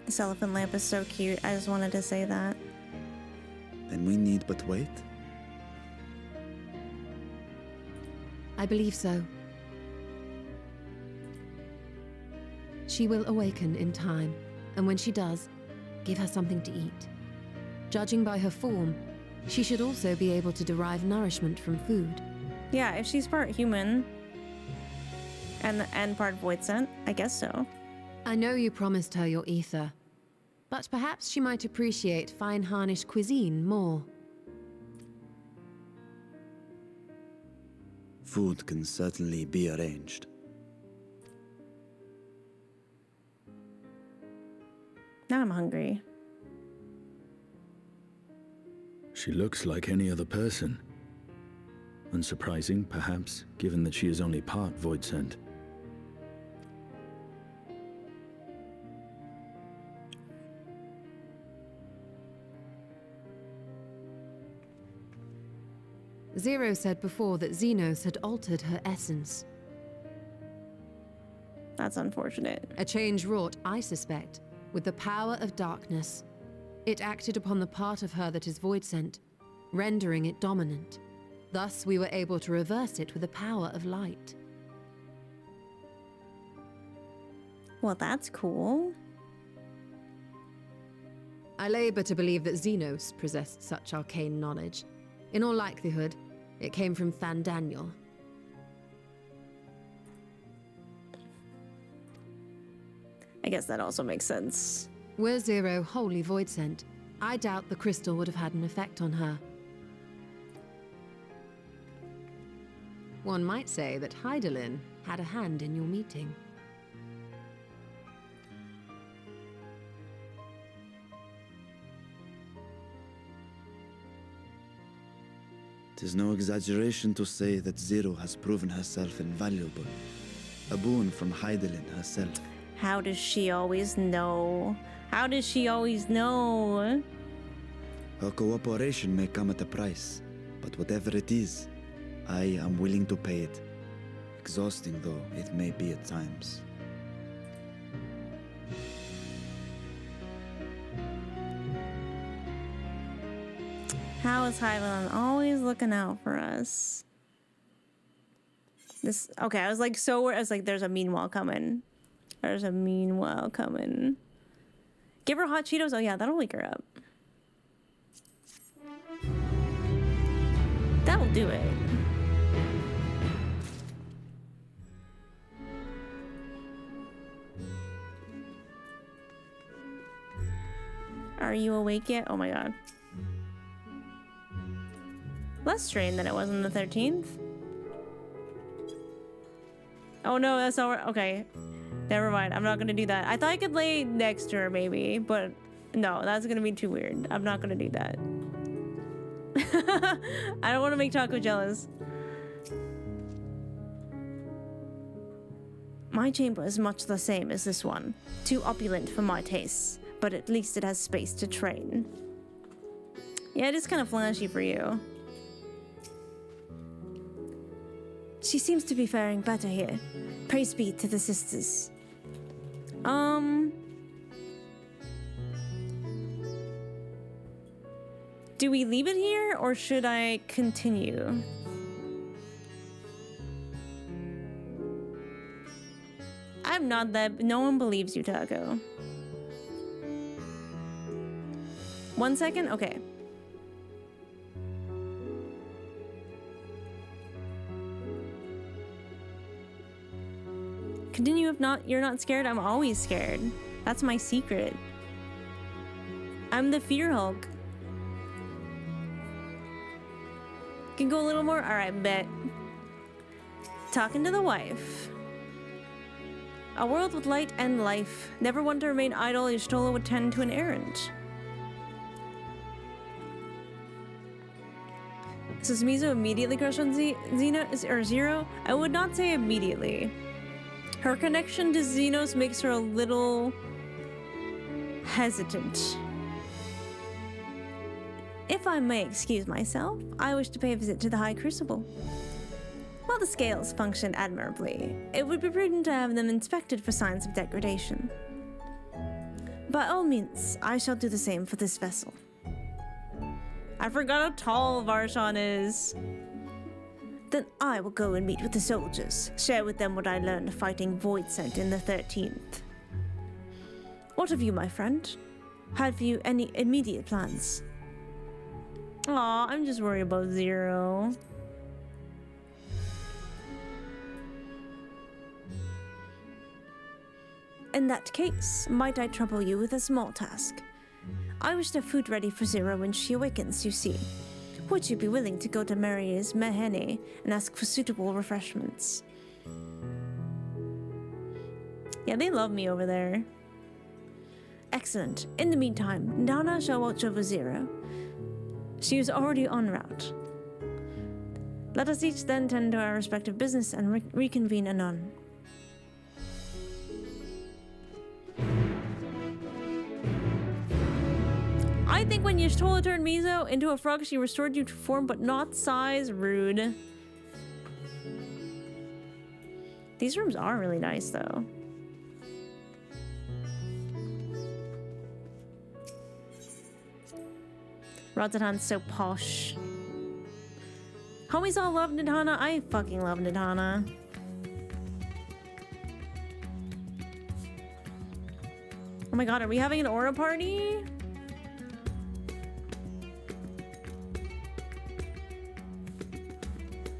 This elephant lamp is so cute. I just wanted to say that. Then we need but wait? I believe so. She will awaken in time, and when she does, give her something to eat. Judging by her form, she should also be able to derive nourishment from food. Yeah, if she's part human and part void scent, I guess so. I know you promised her your ether, but perhaps she might appreciate fine harnish cuisine more. Food can certainly be arranged. Now I'm hungry. She looks like any other person. Unsurprising, perhaps, given that she is only part void scent. Zero said before that Xenos had altered her essence. That's unfortunate. A change wrought, I suspect, with the power of darkness. It acted upon the part of her that is void scent, rendering it dominant. Thus, we were able to reverse it with the power of light. Well, that's cool. I labor to believe that Xenos possessed such arcane knowledge. In all likelihood, it came from Thandaniel. I guess that also makes sense. Were Zero wholly void sent, I doubt the crystal would have had an effect on her. One might say that Hydaelyn had a hand in your meeting. Tis no exaggeration to say that Zero has proven herself invaluable. A boon from Hydaelyn herself. How does she always know? How does she always know? Her cooperation may come at a price, but whatever it is, I am willing to pay it. Exhausting though it may be at times. How is Hydaelyn always looking out for us? This okay, I was like there's a meanwhile coming. There's a meanwhile coming. Give her hot Cheetos. Oh yeah, that'll wake her up. That'll do it. Are you awake yet? Oh my god. Less strained than it was on the 13th. Oh no, that's not okay. Never mind. I'm not gonna do that. I thought I could lay next to her maybe, but no, that's gonna be too weird. I'm not gonna do that. I don't want to make Taco jealous. My chamber is much the same as this one. Too opulent for my tastes, but at least it has space to train. Yeah, it is kind of flashy for you. She seems to be faring better here. Praise be to the sisters. Do we leave it here or should I continue? I'm not that. No one believes you, Taco. 1 second? Okay. Continue if not, you're not scared. I'm always scared. That's my secret. I'm the Fear Hulk. Can go a little more? Alright, bet. Talking to the wife. A world with light and life. Never one to remain idle, Y'shtola would tend to an errand. So is Mizo immediately crushed on Zero? I would not say immediately. Her connection to Xenos makes her a little hesitant. If I may excuse myself, I wish to pay a visit to the High Crucible. While the scales function admirably, it would be prudent to have them inspected for signs of degradation. By all means, I shall do the same for this vessel. I forgot how tall Varshan is. Then I will go and meet with the soldiers, share with them what I learned fighting Void Scent in the 13th. What of you, my friend? Have you any immediate plans? Aw, I'm just worried about Zero. In that case, might I trouble you with a small task? I wish to have food ready for Zero when she awakens, you see. Would you be willing to go to Mary's Mehene and ask for suitable refreshments? Yeah, they love me over there. Excellent. In the meantime, Nana shall watch over Zero. She is already en route. Let us each then tend to our respective business and reconvene anon. I think when Y'shtola turned Mizo into a frog, she restored you to form, but not size. Rude. These rooms are really nice, though. Rotterdam's so posh. Homies all love Nidhana. I fucking love Nidhana. Oh my god, are we having an aura party?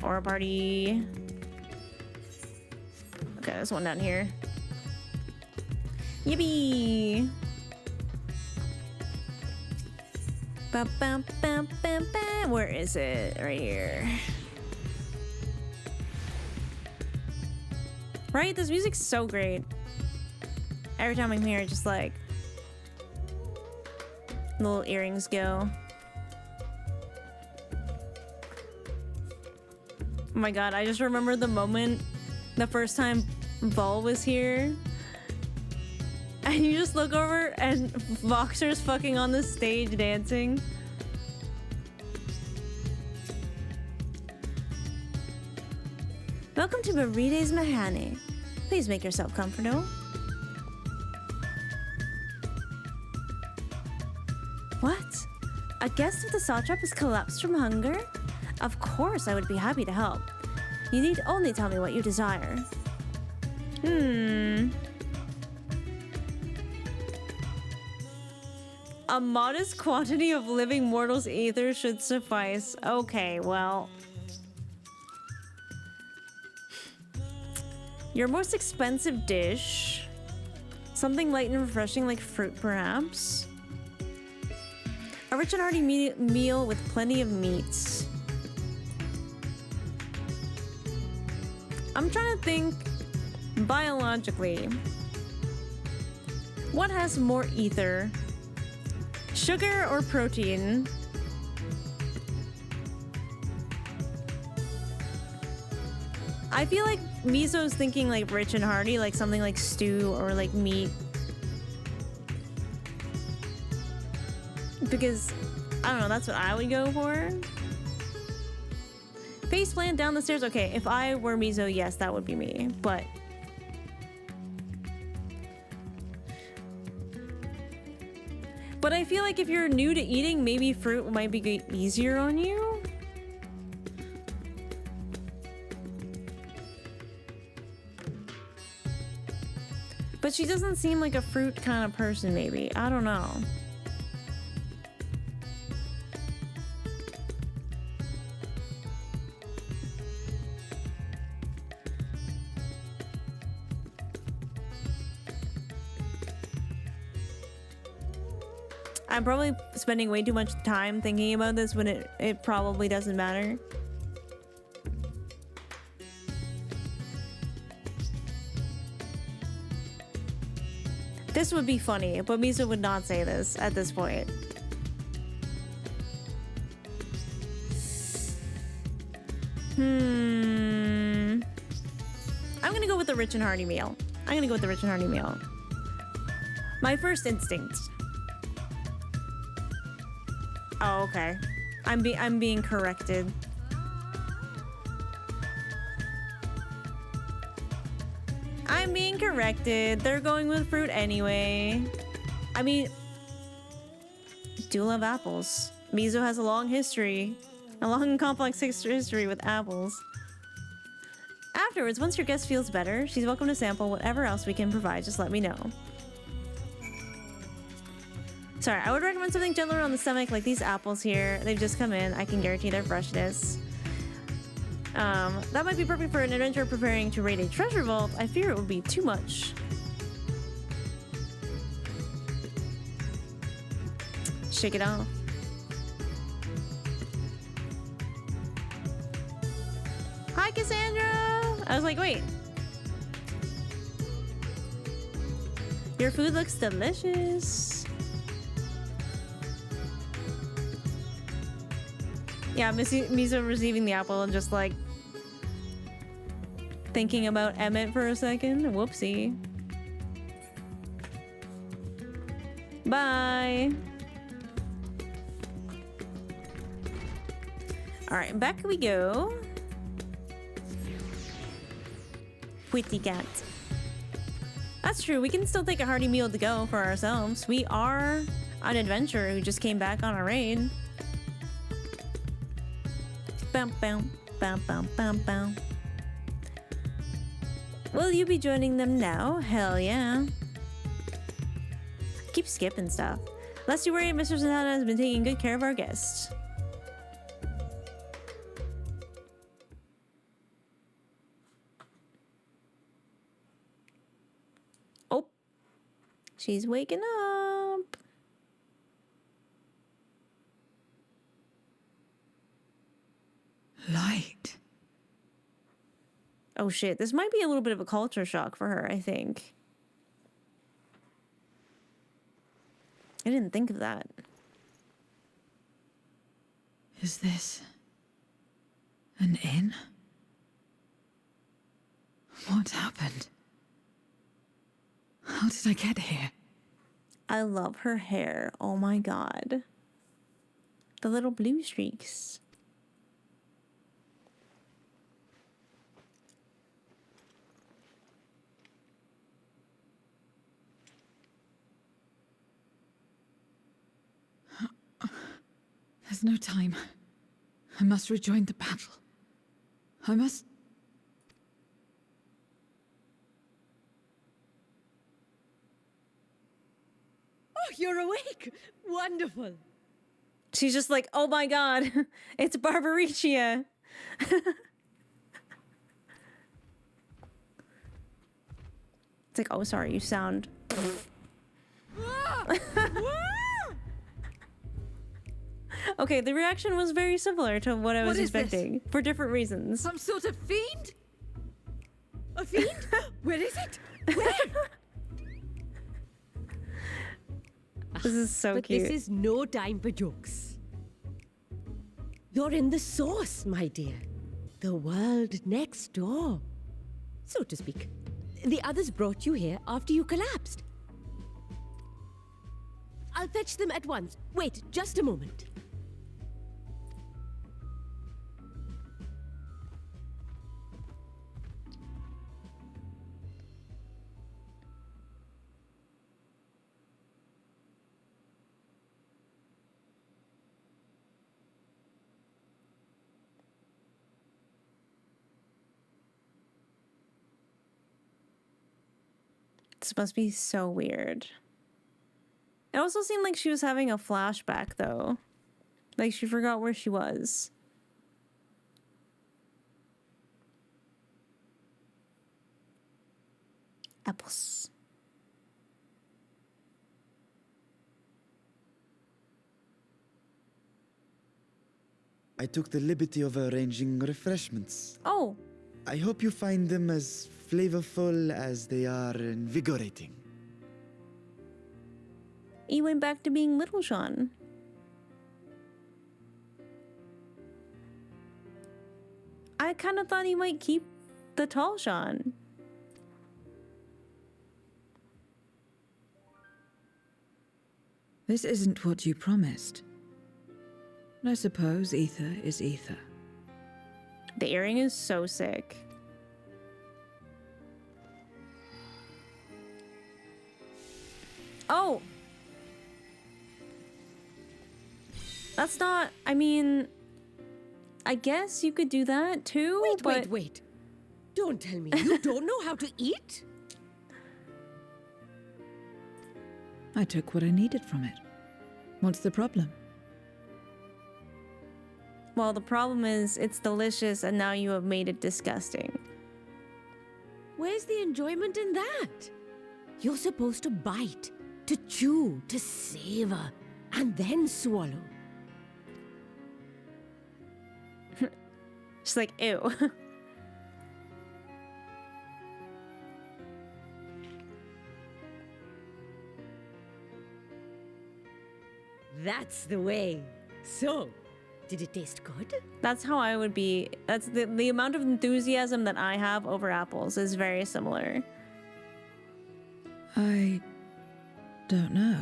Aura party. Okay, there's one down here. Yippee! Ba, ba, ba, ba, ba. Where is it? Right here. Right? This music's so great. Every time I'm here, just like little earrings go. Oh my god, I just remember the moment the first time Vol was here. And you just look over and Voxer's fucking on the stage dancing. Welcome to Barides Mahane. Please make yourself comfortable. What? A guest of the Satrap has collapsed from hunger? Of course, I would be happy to help. You need only tell me what you desire. A modest quantity of living mortal's ether should suffice. Okay, well. Your most expensive dish. Something light and refreshing like fruit, perhaps. A rich and hearty meal with plenty of meats. I'm trying to think biologically. What has more ether? Sugar or protein? I feel like Miso's thinking like rich and hearty, like something like stew or like meat. Because, I don't know, that's what I would go for. Face plant down the stairs. Okay, if I were Miso, yes, that would be me. But I feel like if you're new to eating, maybe fruit might be easier on you. But she doesn't seem like a fruit kind of person, maybe. I don't know. I'm probably spending way too much time thinking about this when it probably doesn't matter. This would be funny, but Miso would not say this at this point. I'm gonna go with the rich and hearty meal. My first instinct. Oh, okay. I'm being corrected. I'm being corrected. They're going with fruit anyway. I mean, do love apples. Miso has a long history. A long and complex history with apples. Afterwards, once your guest feels better, she's welcome to sample whatever else we can provide. Just let me know. Sorry, I would recommend something gentler on the stomach, like these apples here. They've just come in. I can guarantee their freshness. That might be perfect for an adventurer preparing to raid a treasure vault. I fear it would be too much. Shake it off. Hi, Cassandra! I was like, wait. Your food looks delicious. Yeah, Miso receiving the apple and just like thinking about Emmett for a second. Whoopsie. Bye. All right, back we go. Witty cat. That's true. We can still take a hearty meal to go for ourselves. We are an adventurer who just came back on a raid. Bam, bam, bam, bam, bam, bam. Will you be joining them now? Hell yeah. Keep skipping stuff. Lest you worry, Mr. Santana has been taking good care of our guests. She's waking up. Light. Oh shit, this might be a little bit of a culture shock for her, I think. I didn't think of that. Is this an inn? What happened? How did I get here? I love her hair. Oh my god. The little blue streaks. There's no time. I must rejoin the battle. I must... Oh, you're awake! Wonderful! She's just like, oh my god, it's Barbarricia. It's like, oh sorry, you sound... Okay, the reaction was very similar to what I was expecting, for different reasons. Some sort of fiend? A fiend? Where is it? Where? This is so but cute. This is no time for jokes. You're in the source, my dear. The world next door, so to speak. The others brought you here after you collapsed. I'll fetch them at once. Wait, just a moment. This must be so weird. It also seemed like she was having a flashback, though. Like she forgot where she was. Apples. I took the liberty of arranging refreshments. Oh. I hope you find them as flavorful as they are invigorating. He went back to being Little Sean. I kind of thought he might keep the tall Sean. This isn't what you promised. I suppose ether is ether. The earring is so sick. Oh! That's not... I mean... I guess you could do that too, Wait. Don't tell me you don't know how to eat? I took what I needed from it. What's the problem? Well, the problem is it's delicious and now you have made it disgusting. Where's the enjoyment in that? You're supposed to bite, to chew, to savor, and then swallow. She's like, ew. That's the way. So, did it taste good? That's how I would be. That's the amount of enthusiasm that I have over apples is very similar. I don't know.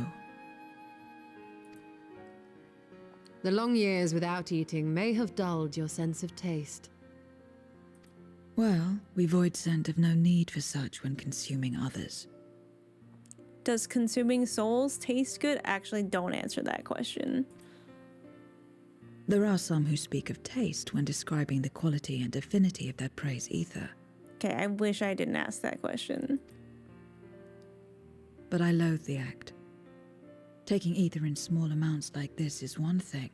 The long years without eating may have dulled your sense of taste. Well, we void scent have no need for such when consuming others. Does consuming souls taste good? Actually, don't answer that question. There are some who speak of taste when describing the quality and affinity of their prey's ether. Okay, I wish I didn't ask that question. But I loathe the act. Taking ether in small amounts like this is one thing.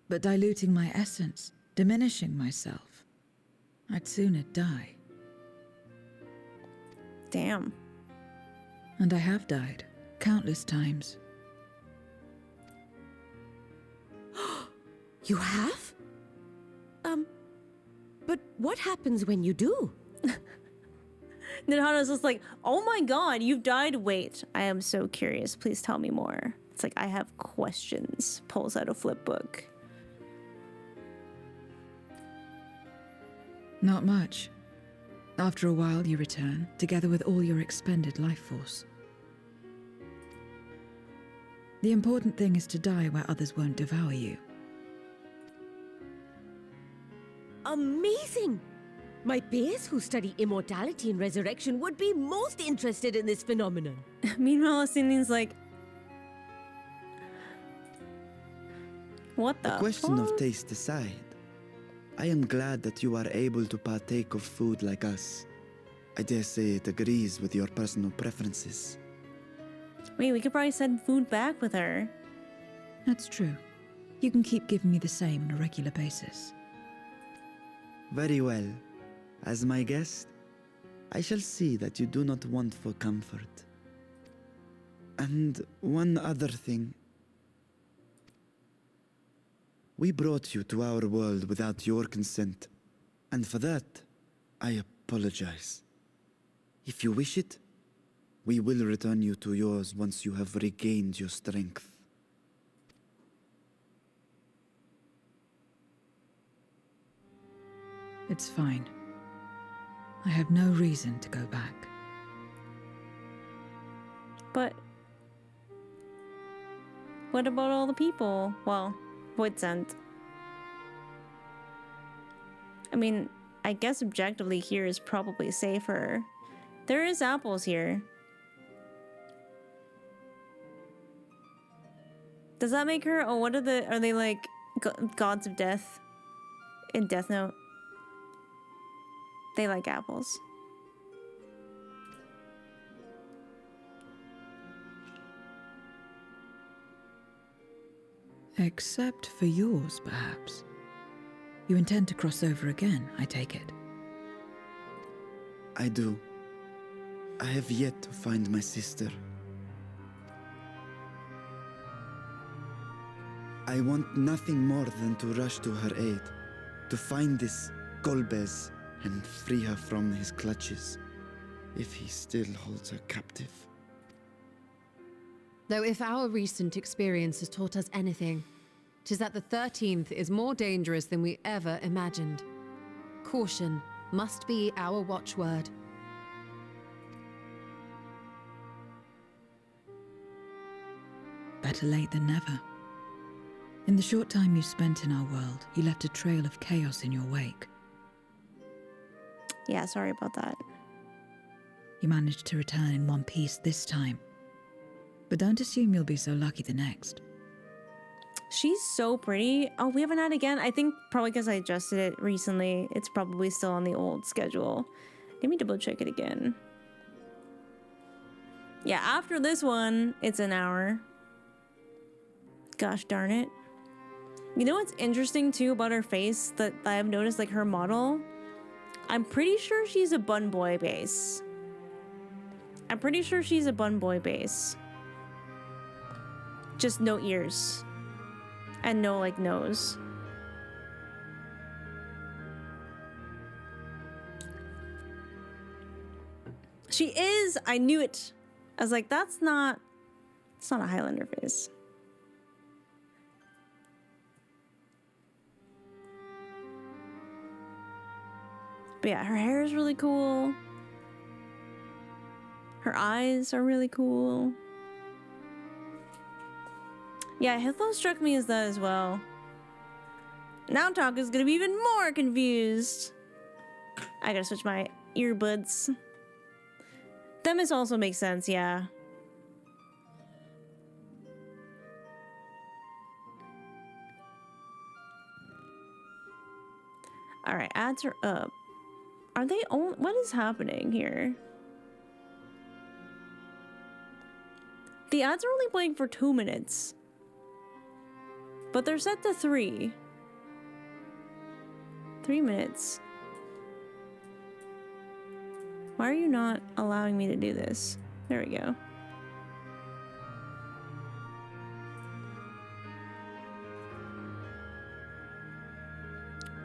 But diluting my essence, diminishing myself, I'd sooner die. Damn. And I have died Countless times. You have? But what happens when you do? Nanhana's just like, oh my god, you've died. Wait, I am so curious. Please tell me more. It's like, I have questions. Pulls out a flip book. Not much. After a while, you return, together with all your expended life force. The important thing is to die where others won't devour you. Amazing! My peers who study immortality and resurrection would be most interested in this phenomenon. Meanwhile, Asini's like, what the question fuck? of taste aside, I am glad that you are able to partake of food like us. I dare say it agrees with your personal preferences. Wait, we could probably send food back with her. That's true. You can keep giving me the same on a regular basis. Very well. As my guest, I shall see that you do not want for comfort. And one other thing. We brought you to our world without your consent, and for that, I apologize. If you wish it, we will return you to yours once you have regained your strength. It's fine. I have no reason to go back. But what about all the people? Well, Voidsent. I mean, I guess objectively here is probably safer. There is apples here. Does that make her? Oh, what are they like gods of death in Death Note? They like apples. Except for yours, perhaps. You intend to cross over again, I take it. I do. I have yet to find my sister. I want nothing more than to rush to her aid, to find this Golbez and free her from his clutches, if he still holds her captive. Though if our recent experience has taught us anything, 'tis that the 13th is more dangerous than we ever imagined. Caution must be our watchword. Better late than never. In the short time you spent in our world, you left a trail of chaos in your wake. Yeah, sorry about that. You managed to return in one piece this time. But don't assume you'll be so lucky the next. She's so pretty. Oh, we haven't had it again. I think probably because I adjusted it recently. It's probably still on the old schedule. Let me double check it again. Yeah, after this one, it's an hour. Gosh darn it. You know what's interesting too about her face that I've noticed, like her model? I'm pretty sure she's a bun boy base. I'm pretty sure she's a bun boy base. Just no ears. And no, like, nose. She is! I knew it! I was like, it's not a Highlander face. But yeah, her hair is really cool. Her eyes are really cool. Yeah, Hitho struck me as that as well. Now Taka's gonna be even more confused. I gotta switch my earbuds. Themis also makes sense, yeah. Alright, ads are up. Are they on? What is happening here? The ads are only playing for 2 minutes. But they're set to 3. 3 minutes. Why are you not allowing me to do this? There we go.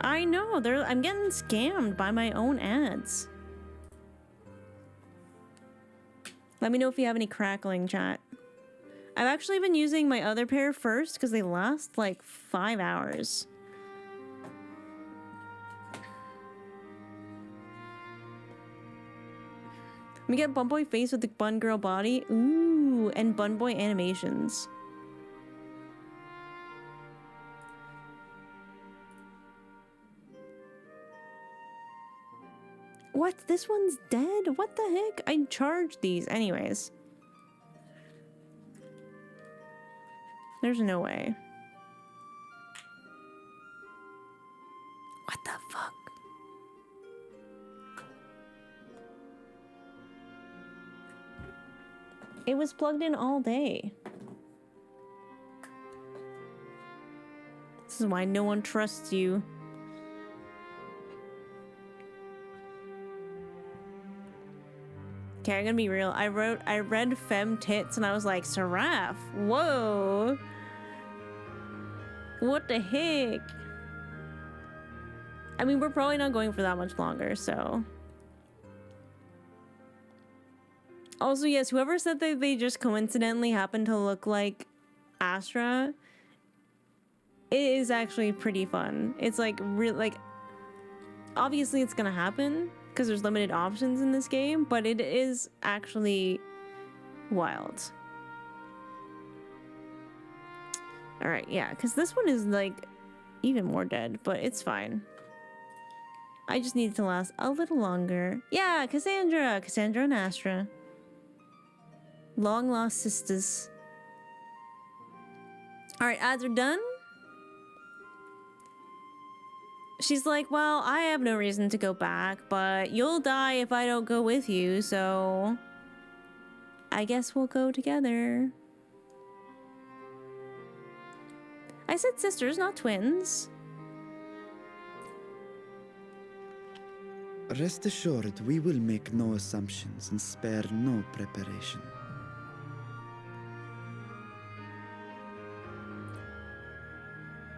I know, I'm getting scammed by my own ads. Let me know if you have any crackling, chat. I've actually been using my other pair first because they last like 5 hours. We get Bun Boy face with the Bun Girl body. Ooh, and Bun Boy animations. What? This one's dead? What the heck? I charged these anyways. There's no way. What the fuck? It was plugged in all day. This is why no one trusts you. Okay, I'm gonna be real. I read femme tits and I was like, Seraph, whoa. What the heck? I mean, we're probably not going for that much longer, so. Also, yes, whoever said that they just coincidentally happen to look like Astra, it is actually pretty fun. It's like, obviously it's gonna happen because there's limited options in this game, but it is actually wild. All right, yeah, because this one is like even more dead, but it's fine. I just need it to last a little longer. Yeah, Cassandra and Astra. Long lost sisters. All right, ads are done. She's like, well, I have no reason to go back, but you'll die if I don't go with you, so I guess we'll go together. I said sisters, not twins. Rest assured, we will make no assumptions and spare no preparation.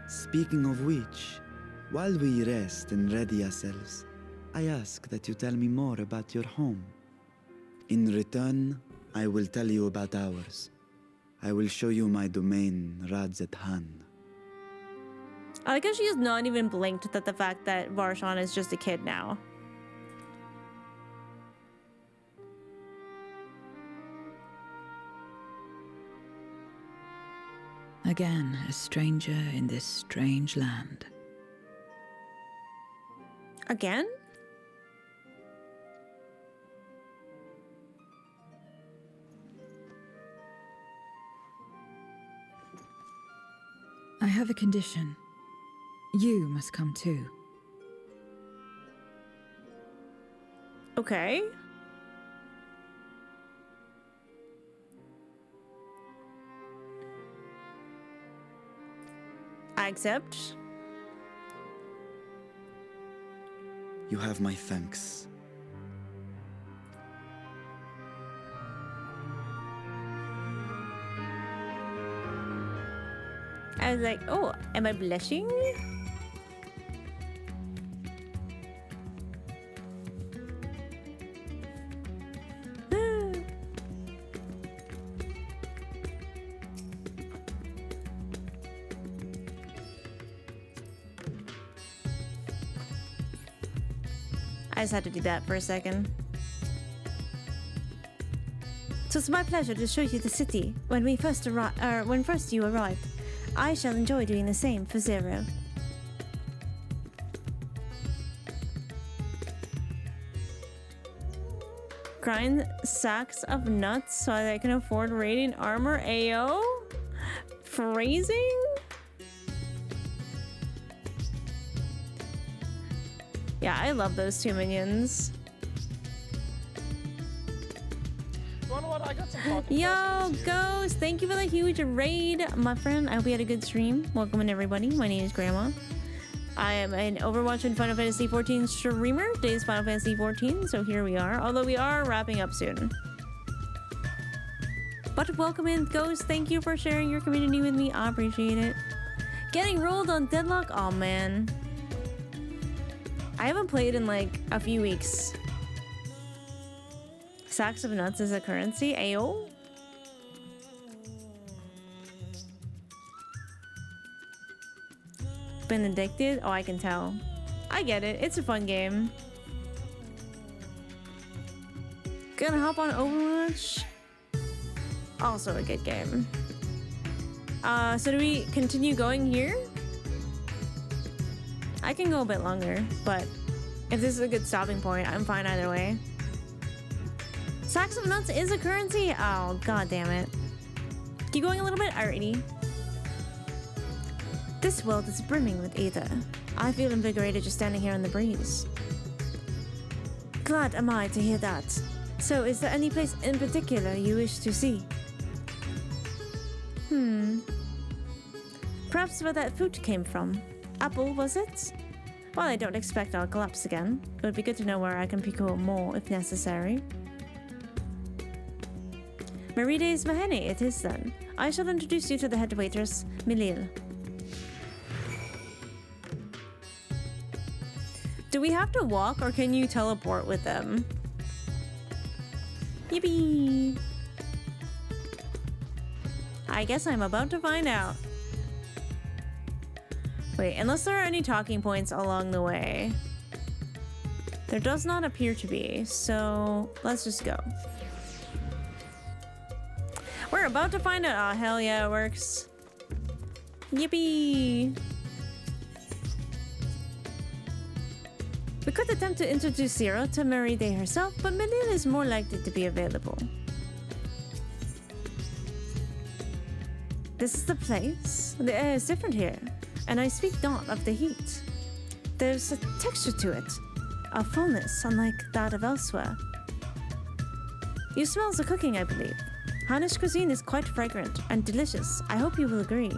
Speaking of which, while we rest and ready ourselves, I ask that you tell me more about your home. In return, I will tell you about ours. I will show you my domain, Radzet-Han. I like how she has not even blinked at the fact that Varshan is just a kid now. Again, a stranger in this strange land. Again? I have a condition. You must come too. Okay. I accept. You have my thanks. I was like, oh, am I blushing? I just had to do that for a second. So it's my pleasure to show you the city. When first you arrive, I shall enjoy doing the same for Zero. Grind sacks of nuts so that I can afford radiant armor. Ayo? Phrasing? Yeah, I love those two minions. Yo, Ghost, thank you for the huge raid, my friend. I hope you had a good stream. Welcome in, everybody. My name is Grandma. I am an Overwatch and Final Fantasy XIV streamer. Today is Final Fantasy XIV, so here we are. Although we are wrapping up soon. But welcome in, Ghost. Thank you for sharing your community with me. I appreciate it. Getting rolled on Deadlock? Oh, man. I haven't played in like a few weeks. Sacks of nuts is a currency? Ayo? Been addicted? Oh, I can tell. I get it. It's a fun game. Gonna hop on Overwatch. Also a good game. So do we continue going here? I can go a bit longer, but if this is a good stopping point, I'm fine either way. Sacks of nuts is a currency? Oh, god damn it. Keep going a little bit? Alrighty. This world is brimming with ether. I feel invigorated just standing here in the breeze. Glad am I to hear that. So, is there any place in particular you wish to see? Perhaps where that food came from. Apple, was it? Well, I don't expect I'll collapse again. It would be good to know where I can procure more if necessary. Merides Mahene, it is then. I shall introduce you to the head waitress, Milil. Do we have to walk or can you teleport with them? Yippee! I guess I'm about to find out. Wait, unless there are any talking points along the way. There does not appear to be, so let's just go. We're about to find out. Oh, hell yeah, it works. Yippee! We could attempt to introduce Zero to Meride herself, but Milil is more likely to be available. This is the place. The air is different here, and I speak not of the heat. There's a texture to it, a fullness unlike that of elsewhere. You smell the cooking, I believe. Hannish cuisine is quite fragrant and delicious. I hope you will agree.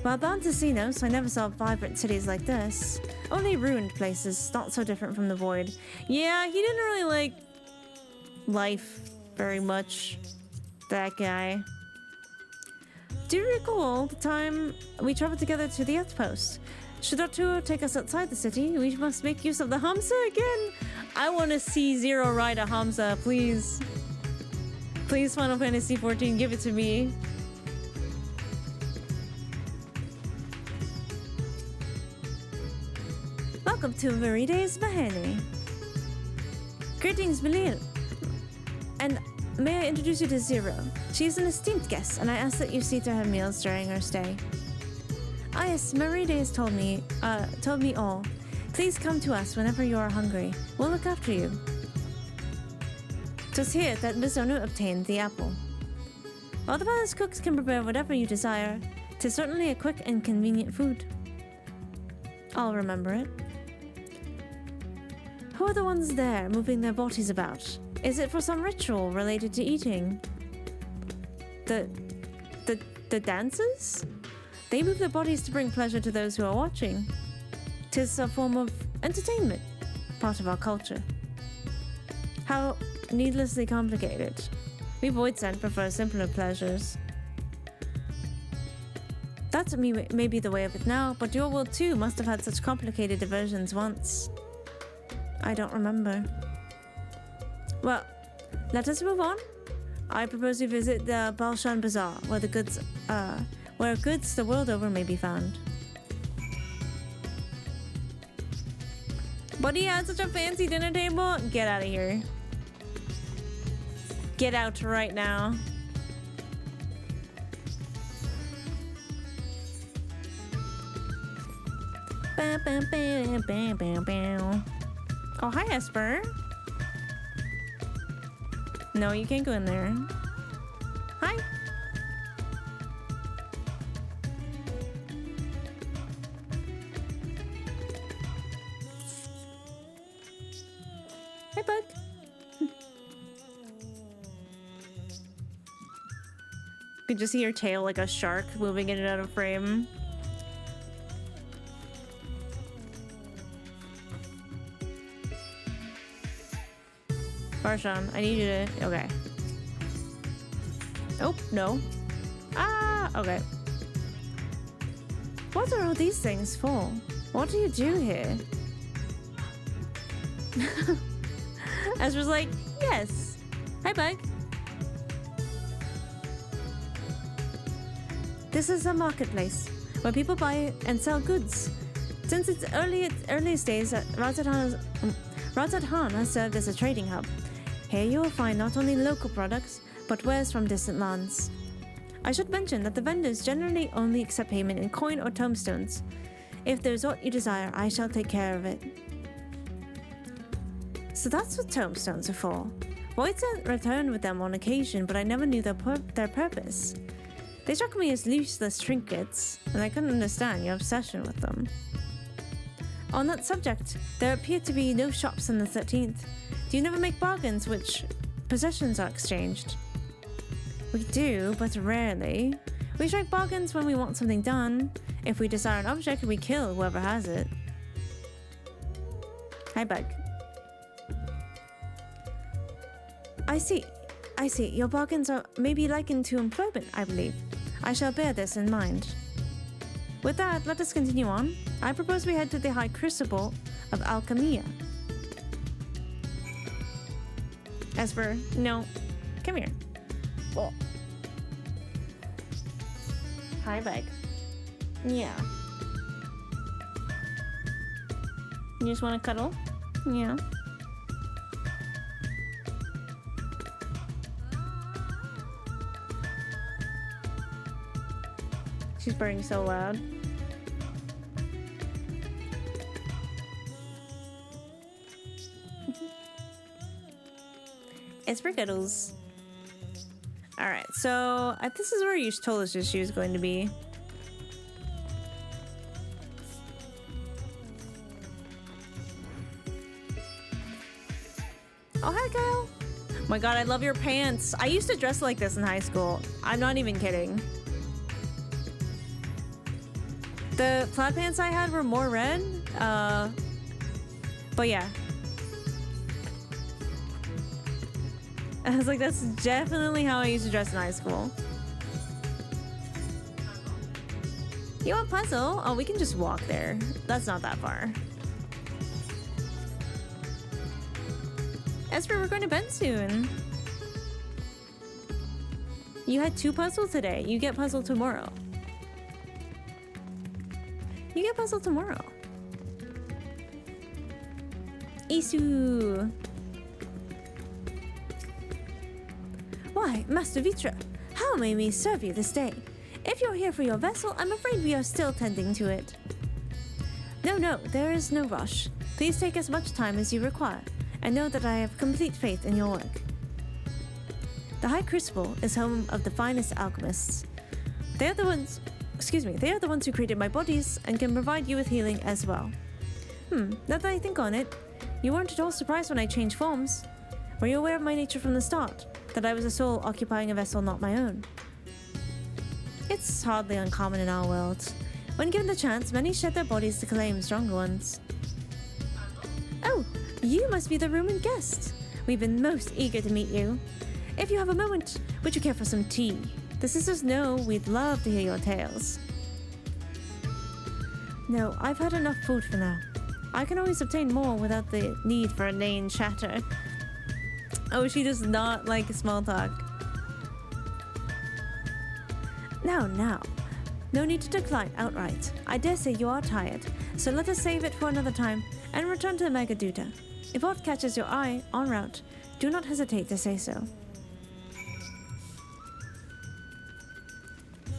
While bound to Xenos, I never saw vibrant cities like this. Only ruined places, not so different from the Void. Yeah, he didn't really like life very much, that guy. Do you recall the time we traveled together to the outpost? Should our tour take us outside the city, we must make use of the Hamsa again. I want to see Zero ride a Hamsa, please. Please, Final Fantasy XIV, give it to me. Welcome to Merides Mahene. Greetings, Milil. And may I introduce you to Zero? She is an esteemed guest, and I ask that you see to her meals during her stay. Ah yes, Merides told me all. Please come to us whenever you are hungry. We'll look after you. 'Twas here that Mizono obtained the apple. While the palace cooks can prepare whatever you desire, 'tis certainly a quick and convenient food. I'll remember it. Who are the ones there moving their bodies about? Is it for some ritual related to eating? The dancers? They move their bodies to bring pleasure to those who are watching. 'Tis a form of entertainment, part of our culture. How needlessly complicated. We Voidsent prefer simpler pleasures. That may be the way of it now, but your world too must have had such complicated diversions once. I don't remember. Well, let us move on. I propose we visit the Balshan Bazaar, where goods the world over may be found. Buddy had such a fancy dinner table. Get out of here. Get out right now. Bam, bam, bam, bam, bam, bam. Oh, hi, Esper. No, you can't go in there. Hi. Hi, bug. You could just see your tail like a shark moving in and out of frame. Barshan, I need you to... Okay. Oh, no. Ah, okay. What are all these things for? What do you do here? Ezra's like, yes. Hi, Bug. This is a marketplace where people buy and sell goods. Since its earliest days, Razadhan has served as a trading hub. Here you will find not only local products, but wares from distant lands. I should mention that the vendors generally only accept payment in coin or tomestones. If there's aught you desire, I shall take care of it. So that's what tomestones are for. Voidsent returned with them on occasion, but I never knew their purpose. They struck me as useless trinkets, and I couldn't understand your obsession with them. On that subject, there appear to be no shops on the 13th. Do you never make bargains which possessions are exchanged? We do, but rarely. We strike bargains when we want something done. If we desire an object, we kill whoever has it. Hi, Bug. I see. Your bargains are maybe likened to employment, I believe. I shall bear this in mind. With that, let us continue on. I propose we head to the High Crucible of Alchemia. Esper, no. Come here. Oh. Hi, Bug. Yeah. You just want to cuddle? Yeah. She's burning so loud. It's for cuddles. Alright, so this is where you told us she was going to be. Oh, hi, Kyle. Oh my god, I love your pants. I used to dress like this in high school. I'm not even kidding. The plaid pants I had were more red, but yeah. I was like, that's definitely how I used to dress in high school. You want a puzzle? Oh, we can just walk there. That's not that far. Esper, we're going to bed soon. You had 2 puzzles today. You get puzzle tomorrow. You get puzzle tomorrow. Isu. Why, Master Vitra, how may we serve you this day? If you're here for your vessel, I'm afraid we are still tending to it. No, there is no rush. Please take as much time as you require, and know that I have complete faith in your work. The High Crucible is home of the finest alchemists. They are the ones who created my bodies and can provide you with healing as well. Now that I think on it, you weren't at all surprised when I changed forms. Were you aware of my nature from the start? That I was a soul occupying a vessel not my own? It's hardly uncommon in our world. When given the chance, many shed their bodies to claim stronger ones. Oh, you must be the rumored guest. We've been most eager to meet you. If you have a moment, would you care for some tea? The sisters know we'd love to hear your tales. No, I've had enough food for now. I can always obtain more without the need for inane chatter. Oh, she does not like small talk. Now. No need to decline outright. I dare say you are tired, so let us save it for another time and return to the Magaduta. If aught catches your eye en route, do not hesitate to say so.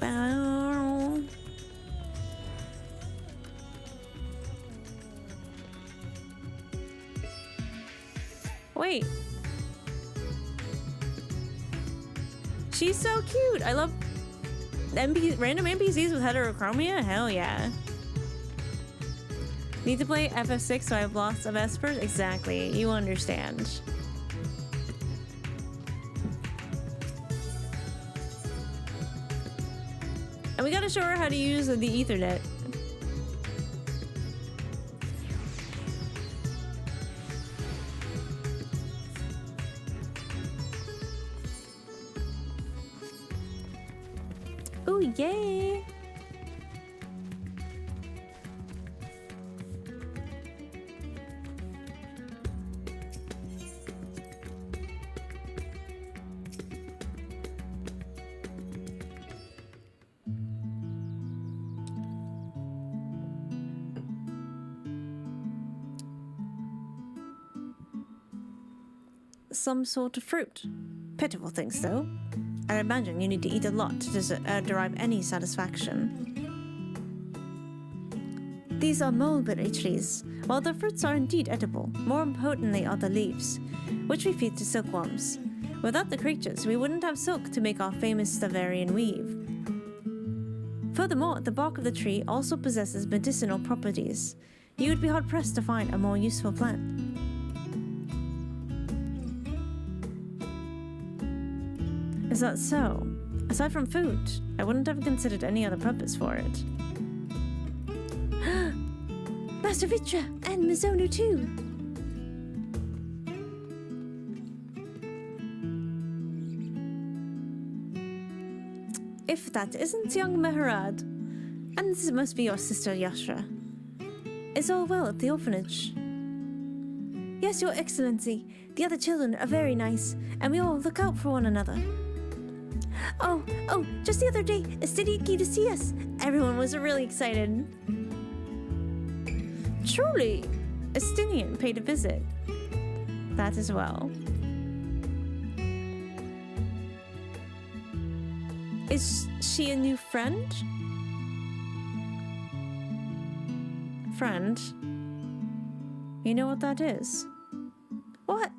Bow. Wait. She's so cute. I love random NPCs with heterochromia. Hell yeah. Need to play FF6 so I have lots of espers? Exactly. You understand. And we gotta show her how to use the Ethernet. Oh, yay! some sort of fruit. Pitiful things, though. I imagine you need to eat a lot to derive any satisfaction. These are mulberry trees. While the fruits are indeed edible, more importantly are the leaves, which we feed to silkworms. Without the creatures, we wouldn't have silk to make our famous Stavarian weave. Furthermore, the bark of the tree also possesses medicinal properties. You would be hard-pressed to find a more useful plant. Is that so? Aside from food, I wouldn't have considered any other purpose for it. Master Vitra and Mizono too. If that isn't young Mehrad, and this must be your sister Yashra. Is all well at the orphanage? Yes, Your Excellency. The other children are very nice, and we all look out for one another. Oh, just the other day, Astidia came to see us. Everyone was really excited. Truly, Estinian paid a visit. That as well. Is she a new friend? Friend? You know what that is? What?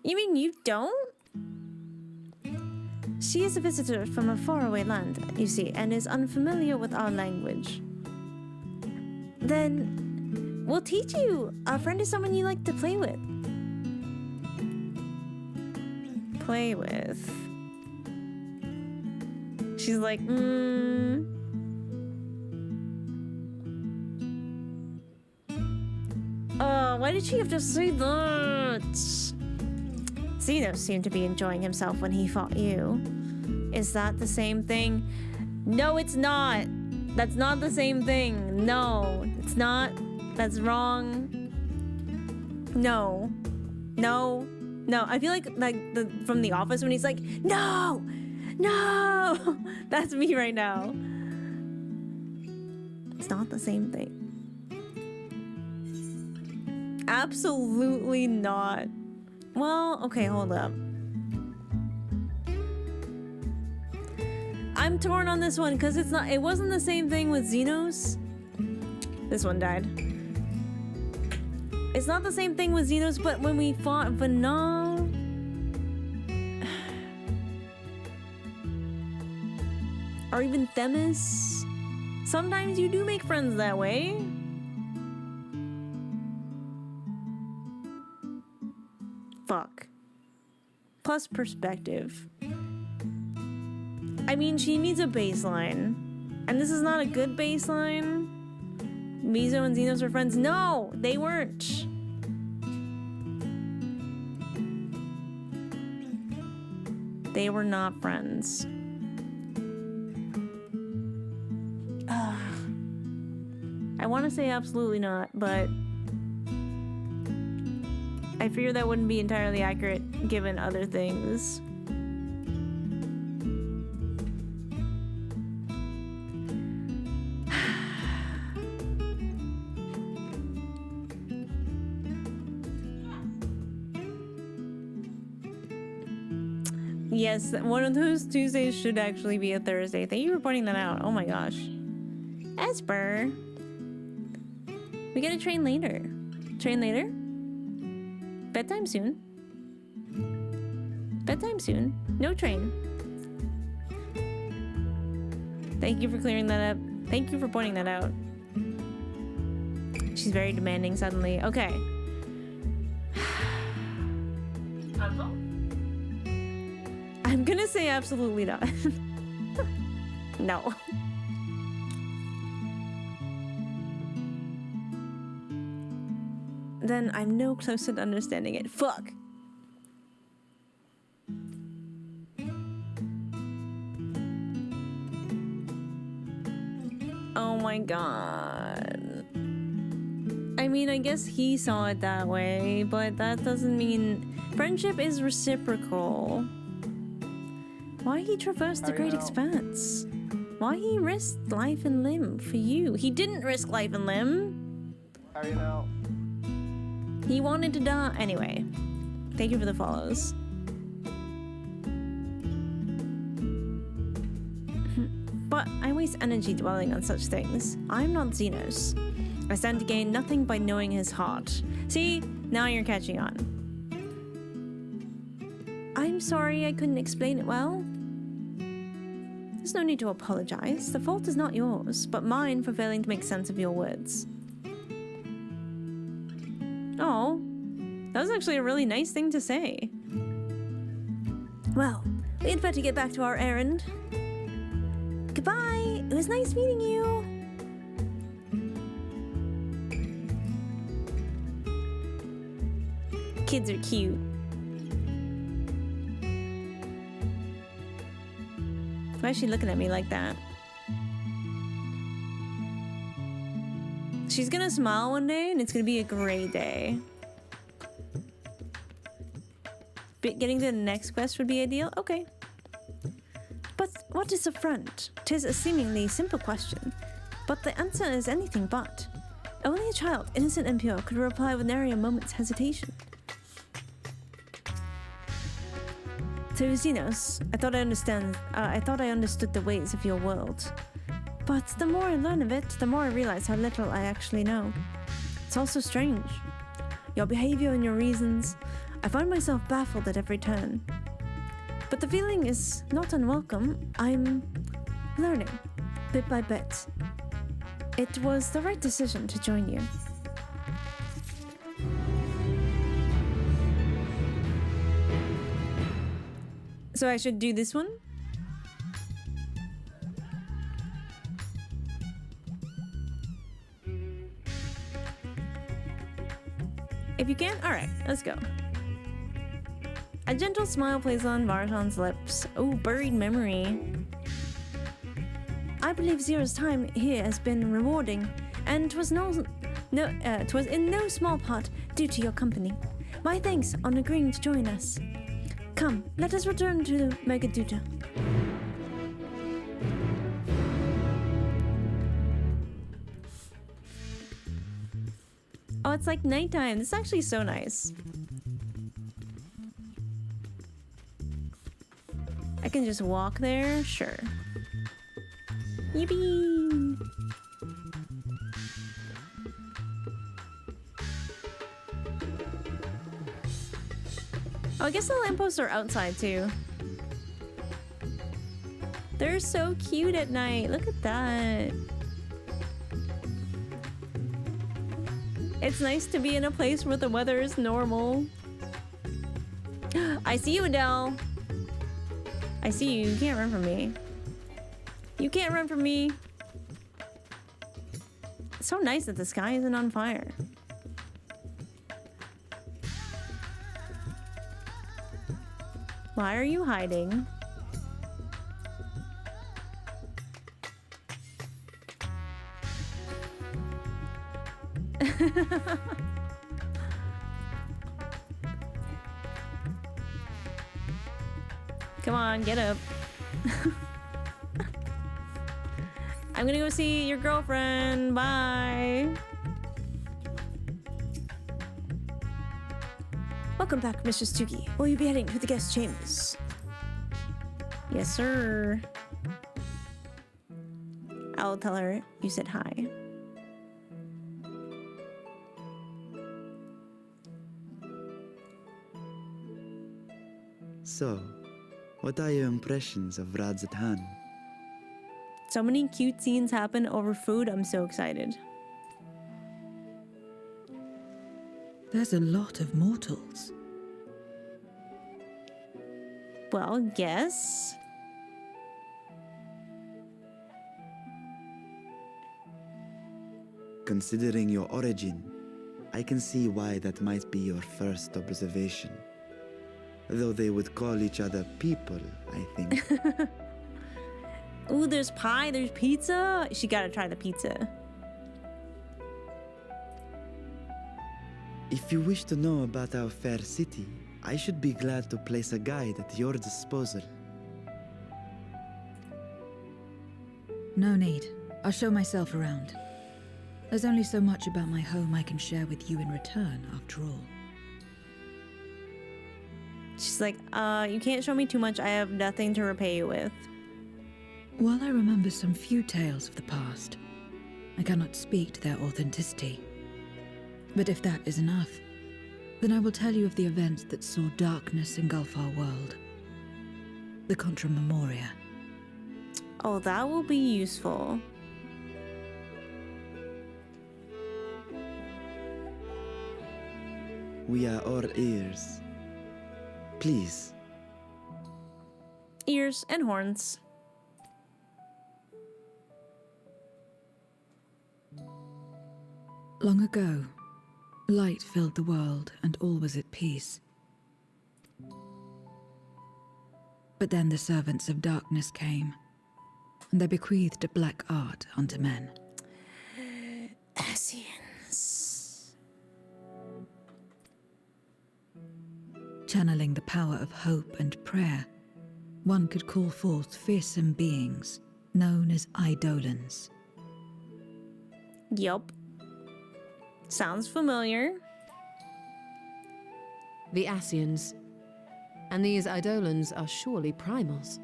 You mean you don't? She is a visitor from a faraway land, you see, and is unfamiliar with our language. Then we'll teach you. Our friend is someone you like to play with. Play with? She's like, Oh, why did she have to say that? Xeno seemed to be enjoying himself when he fought you. Is that the same thing? No, it's not. That's not the same thing. No, it's not. That's wrong. No. I feel like from The Office when he's like, no. That's me right now. It's not the same thing. Absolutely not. Well, okay, hold up. I'm torn on this one because it wasn't the same thing with Xenos. This one died. It's not the same thing with Xenos, but when we fought Vanal, or even Themis, sometimes you do make friends that way. Fuck. Plus perspective. I mean, she needs a baseline. And this is not a good baseline. Mizo and Xenos were friends. No, they weren't. They were not friends. I want to say absolutely not, but I fear that wouldn't be entirely accurate given other things. Yes, one of those Tuesdays should actually be a Thursday. Thank you for pointing that out. Oh my gosh. Esper. We gotta train later. Train later? Bedtime soon. Bedtime soon. No train. Thank you for clearing that up. Thank you for pointing that out. She's very demanding suddenly. Okay. I'm gonna say absolutely not. No. Then I'm no closer to understanding it. Fuck. Oh my god. I mean, I guess he saw it that way, but that doesn't mean friendship is reciprocal. Why he traversed the great expanse? Why he risked life and limb for you? He didn't risk life and limb. How are you now? He wanted to die anyway. Thank you for the follows. But I waste energy dwelling on such things. I'm not Xenos. I stand to gain nothing by knowing his heart. See? Now you're catching on. I'm sorry I couldn't explain it well. There's no need to apologize. The fault is not yours, but mine for failing to make sense of your words. Oh, that was actually a really nice thing to say. Well, we'd better get back to our errand. Goodbye. It was nice meeting you. Kids are cute. Why is she looking at me like that? She's gonna smile one day and it's gonna be a great day. But getting to the next quest would be ideal? Okay. But what is a front? 'Tis a seemingly simple question, but the answer is anything but. Only a child, innocent and pure, could reply with nary a moment's hesitation. To Xenos, I thought I understood the ways of your world. But the more I learn of it, the more I realize how little I actually know. It's also strange. Your behavior and your reasons, I find myself baffled at every turn. But the feeling is not unwelcome. I'm learning, bit by bit. It was the right decision to join you. So I should do this one? If you can, alright, let's go. A gentle smile plays on Varshan's lips. Oh, buried memory. I believe Zero's time here has been rewarding, and 'twas in no small part due to your company. My thanks on agreeing to join us. Come, let us return to Megaduta. Oh, it's like nighttime. This is actually so nice. I can just walk there? Sure. Yippee! Oh, I guess the lampposts are outside too. They're so cute at night. Look at that. It's nice to be in a place where the weather is normal. I see you, Adele. I see you. You can't run from me. You can't run from me. It's so nice that the sky isn't on fire. Why are you hiding? Come on, get up. I'm gonna go see your girlfriend. Bye. Welcome back, Mistress Tuki. Will you be heading to the guest chambers? Yes, sir. I'll tell her you said hi. So, what are your impressions of Radzatan? So many cute scenes happen over food. I'm so excited. There's a lot of mortals. Well, yes. Considering your origin, I can see why that might be your first observation. Though they would call each other people, I think. Ooh, there's pie, there's pizza. She gotta try the pizza. If you wish to know about our fair city, I should be glad to place a guide at your disposal. No need. I'll show myself around. There's only so much about my home I can share with you in return, after all. She's like, you can't show me too much. I have nothing to repay you with. While I remember some few tales of the past, I cannot speak to their authenticity. But if that is enough, then I will tell you of the events that saw darkness engulf our world. The Contra Memoria. Oh, that will be useful. We are all ears. Please. Ears and horns. Long ago, light filled the world and all was at peace. But then the servants of darkness came, and they bequeathed a black art unto men. Asians. Channeling the power of hope and prayer, one could call forth fearsome beings known as Eidolons. Yup. Sounds familiar. The Asians. And these Eidolons are surely primals.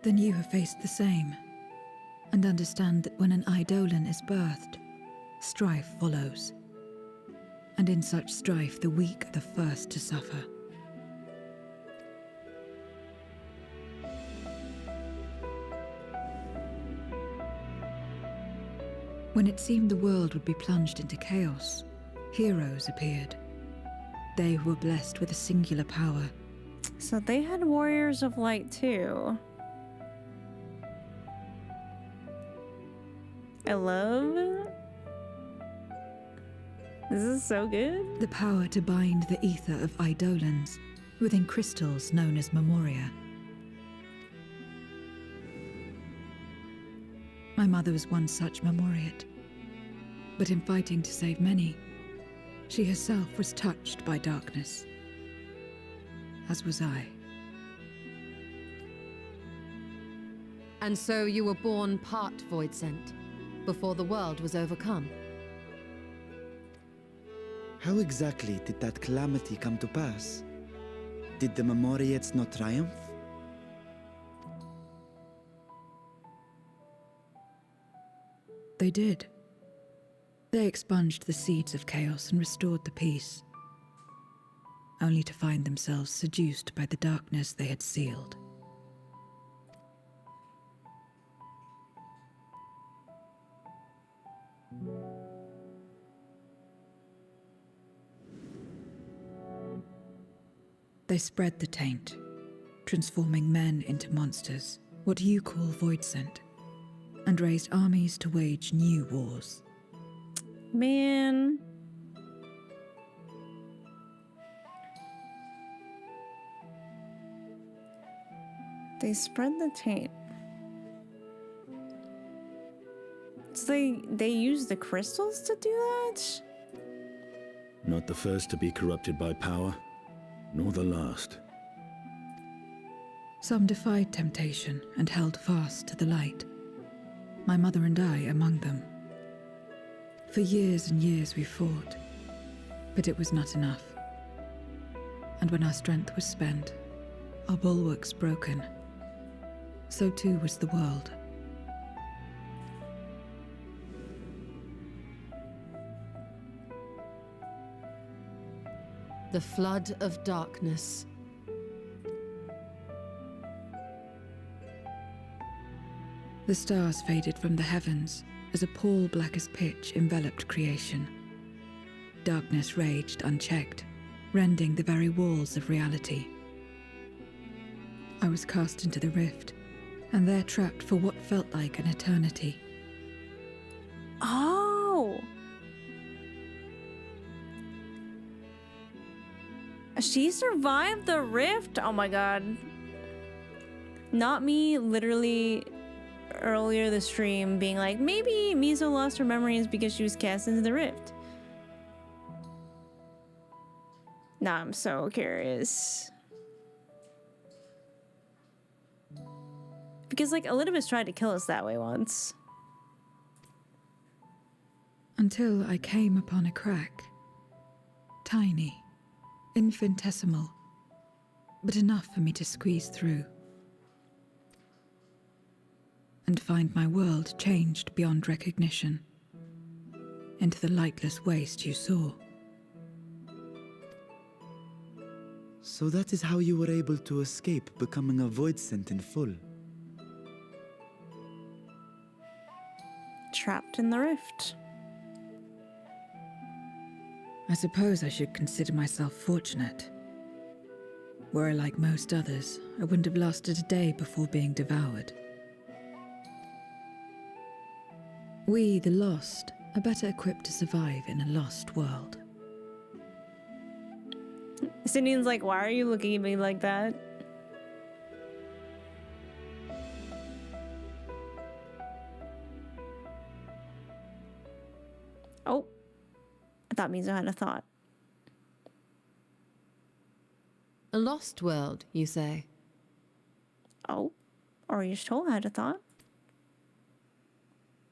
Then you have faced the same, and understand that when an Eidolon is birthed, strife follows. And in such strife, the weak are the first to suffer. When it seemed the world would be plunged into chaos, heroes appeared. They who were blessed with a singular power. So they had warriors of light too. I love it. This is so good. The power to bind the ether of Eidolons within crystals known as Memoria. My mother was one such Memoriate. But in fighting to save many, she herself was touched by darkness. As was I. And so you were born part Voidsent, before the world was overcome. How exactly did that calamity come to pass? Did the Memoriates not triumph? They did. They expunged the seeds of chaos and restored the peace, only to find themselves seduced by the darkness they had sealed. They spread the taint, transforming men into monsters, what you call Voidsent, and raised armies to wage new wars. Man. They spread the taint. So they use the crystals to do that? Not the first to be corrupted by power, nor the last. Some defied temptation and held fast to the light. My mother and I among them. For years and years we fought, but it was not enough. And when our strength was spent, our bulwarks broken, so too was the world. The flood of darkness. The stars faded from the heavens as a pall black as pitch enveloped creation. Darkness raged unchecked, rending the very walls of reality. I was cast into the rift, and there trapped for what felt like an eternity. Oh! She survived the rift? Oh my god. Not me literally earlier the stream being like, maybe Miso lost her memories because she was cast into the rift. Now I'm so curious. Because like Elidibus tried to kill us that way once. Until I came upon a crack. Tiny, infinitesimal, but enough for me to squeeze through. And find my world changed beyond recognition, into the lightless waste you saw. So that is how you were able to escape becoming a void scent in full. Trapped in the rift. I suppose I should consider myself fortunate. Were I like most others, I wouldn't have lasted a day before being devoured. We, the lost, are better equipped to survive in a lost world. Sinian's like, why are you looking at me like that? Oh, I thought Mizo had a thought. A lost world, you say? Oh, or you just told I had a thought.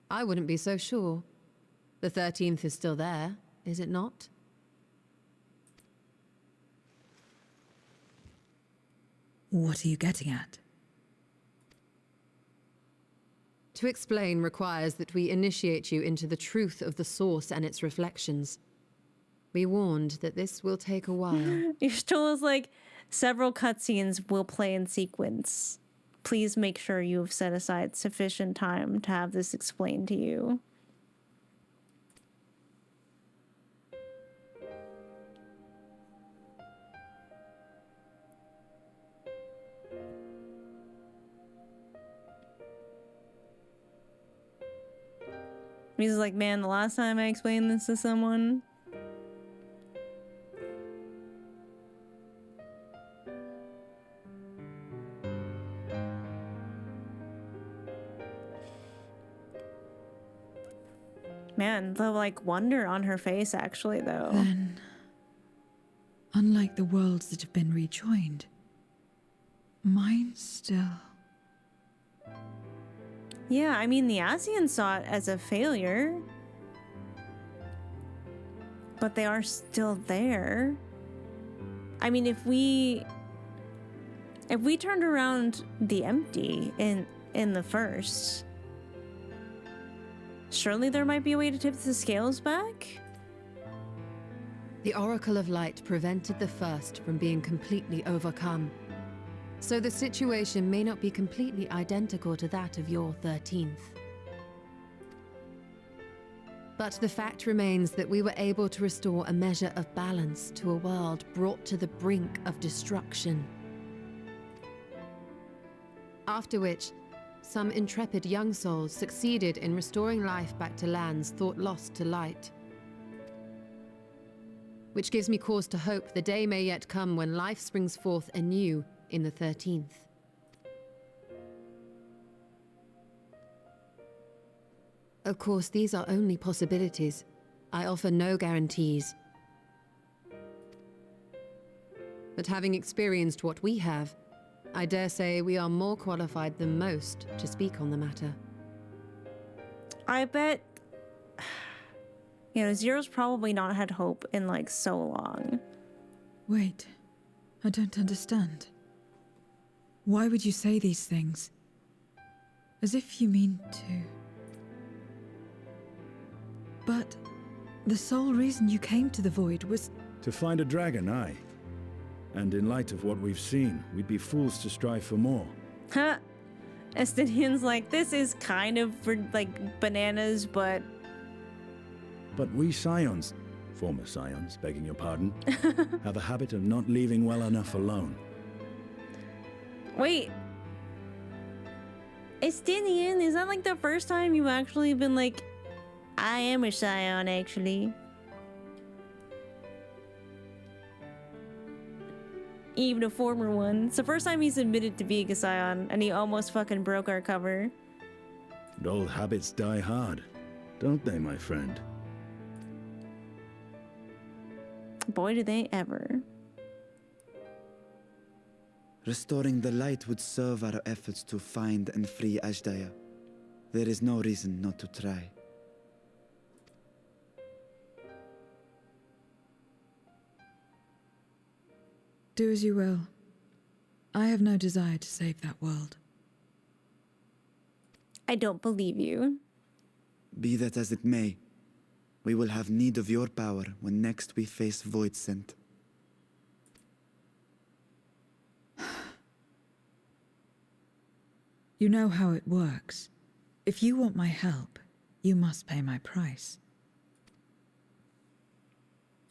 I wouldn't be so sure. The 13th is still there, is it not? What are you getting at? To explain requires that we initiate you into the truth of the source and its reflections. We warned that this will take a while. You just told us like several cutscenes will play in sequence. Please make sure you have set aside sufficient time to have this explained to you. He's like, man, the last time I explained this to someone, man, the like wonder on her face actually though. Then, unlike the worlds that have been rejoined, mine still... Yeah, I mean, the Asians saw it as a failure. But they are still there. I mean, if we turned around the empty in the first, surely there might be a way to tip the scales back? The Oracle of Light prevented the first from being completely overcome. So the situation may not be completely identical to that of your 13th. But the fact remains that we were able to restore a measure of balance to a world brought to the brink of destruction. After which, some intrepid young souls succeeded in restoring life back to lands thought lost to light. Which gives me cause to hope the day may yet come when life springs forth anew in the 13th. Of course, these are only possibilities. I offer no guarantees. But having experienced what we have, I dare say we are more qualified than most to speak on the matter. I bet, you know, Zero's probably not had hope in like so long. Wait, I don't understand. Why would you say these things? As if you mean to... But the sole reason you came to the Void was... To find a dragon, aye. And in light of what we've seen, we'd be fools to strive for more. Huh. Estinian's like, this is kind of for like bananas, but... But we Scions, former Scions, begging your pardon, have a habit of not leaving well enough alone. Wait. Estinian, is that like the first time you've actually been like, I am a Scion, actually? Even a former one. It's the first time he's admitted to being a Scion, and he almost fucking broke our cover. And old habits die hard, don't they, my friend? Boy, do they ever. Restoring the light would serve our efforts to find and free Ashdaya. There is no reason not to try. Do as you will. I have no desire to save that world. I don't believe you. Be that as it may, we will have need of your power when next we face Voidsent. You know how it works. If you want my help, you must pay my price.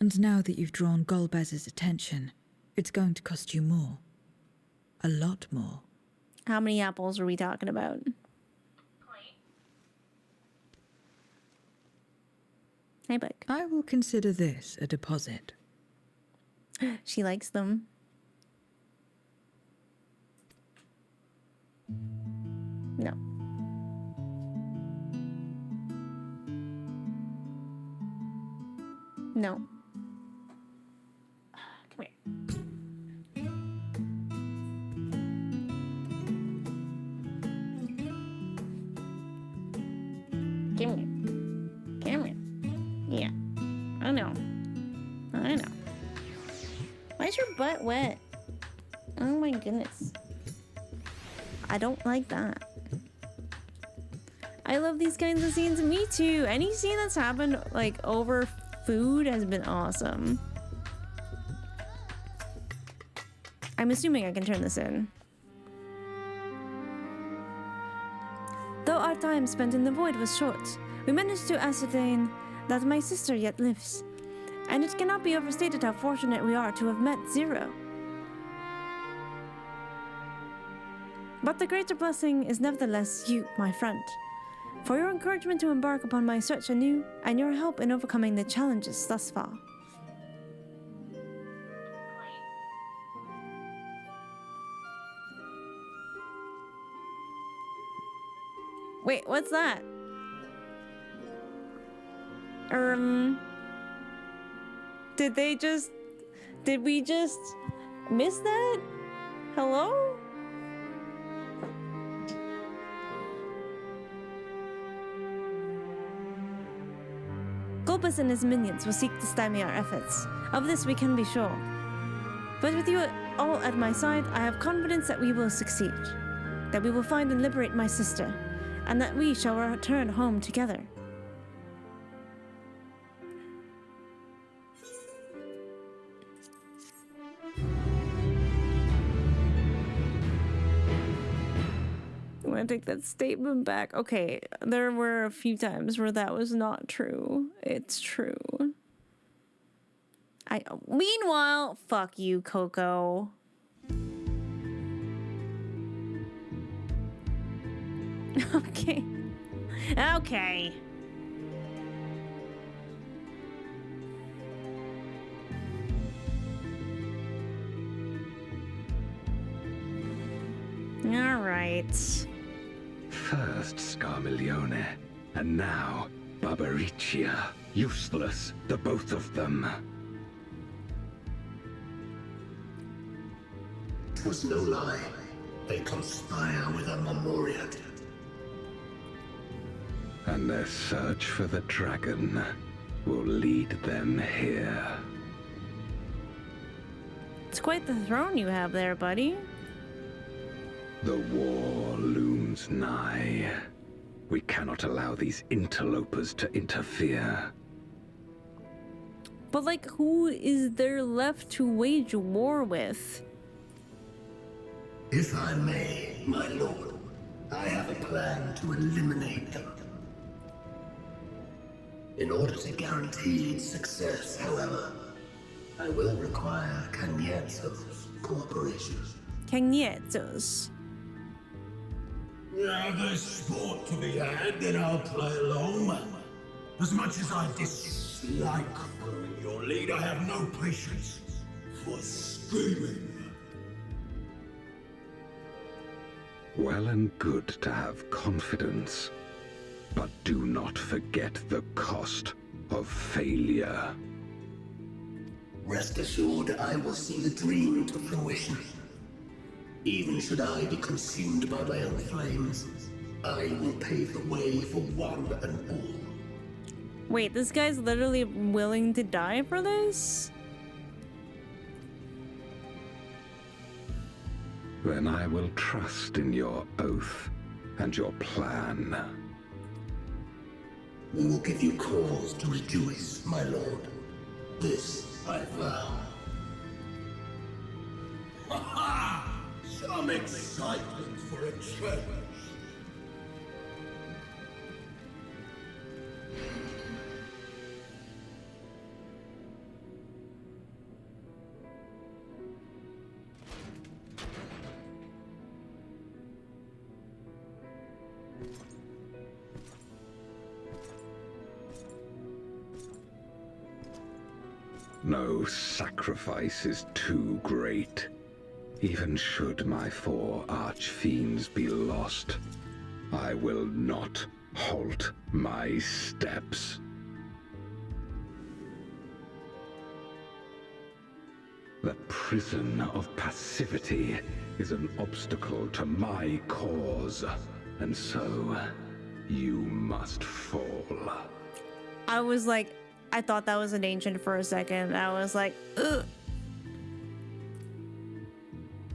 And now that you've drawn Golbez's attention, it's going to cost you more. A lot more. How many apples are we talking about? Hey, bud. I will consider this a deposit. She likes them. No. No. Come here. Come here. Come here. Yeah. I know. I know. Why is your butt wet? Oh my goodness. I don't like that. I love these kinds of scenes. Me too. Any scene that's happened like over food has been awesome. I'm assuming I can turn this in. Though our time spent in the void was short, we managed to ascertain that my sister yet lives, and it cannot be overstated how fortunate we are to have met Zero. But the greater blessing is nevertheless you, my friend, for your encouragement to embark upon my search anew, and your help in overcoming the challenges thus far. Wait, what's that? Did we just miss that? Hello? Golbez and his minions will seek to stymie our efforts. Of this we can be sure. But with you all at my side, I have confidence that we will succeed. That we will find and liberate my sister, and that we shall return home together. I'm gonna take that statement back. Okay, there were a few times where that was not true. It's true. Meanwhile, fuck you, Coco. Okay. Okay. All right. First Scarmiglione, and now Barbarricia. Useless, the both of them. 'Twas no lie. They conspire with a Memoriat. And their search for the dragon will lead them here. It's quite the throne you have there, buddy. The war looms nigh. We cannot allow these interlopers to interfere. But, like, who is there left to wage war with? If I may, my lord, I have a plan to eliminate them. In order to guarantee success, however, I will require Cagnetto's cooperation. Cagnetto's. Now there's sport to be had, then I'll play along. As much as I dislike following your lead, I have no patience for screaming. Well and good to have confidence, but do not forget the cost of failure. Rest assured, I will see the dream to fruition. Even should I be consumed by my own flames, I will pave the way for one and all. Wait, this guy's literally willing to die for this? Then I will trust in your oath and your plan. We will give you cause to rejoice, my lord. This I vow. Ha ha! Some excitement for a change. No sacrifice is too great. Even should my 4 archfiends be lost, I will not halt my steps. The prison of passivity is an obstacle to my cause, and so you must fall. I was like, I thought that was an ancient for a second. I was like, ugh.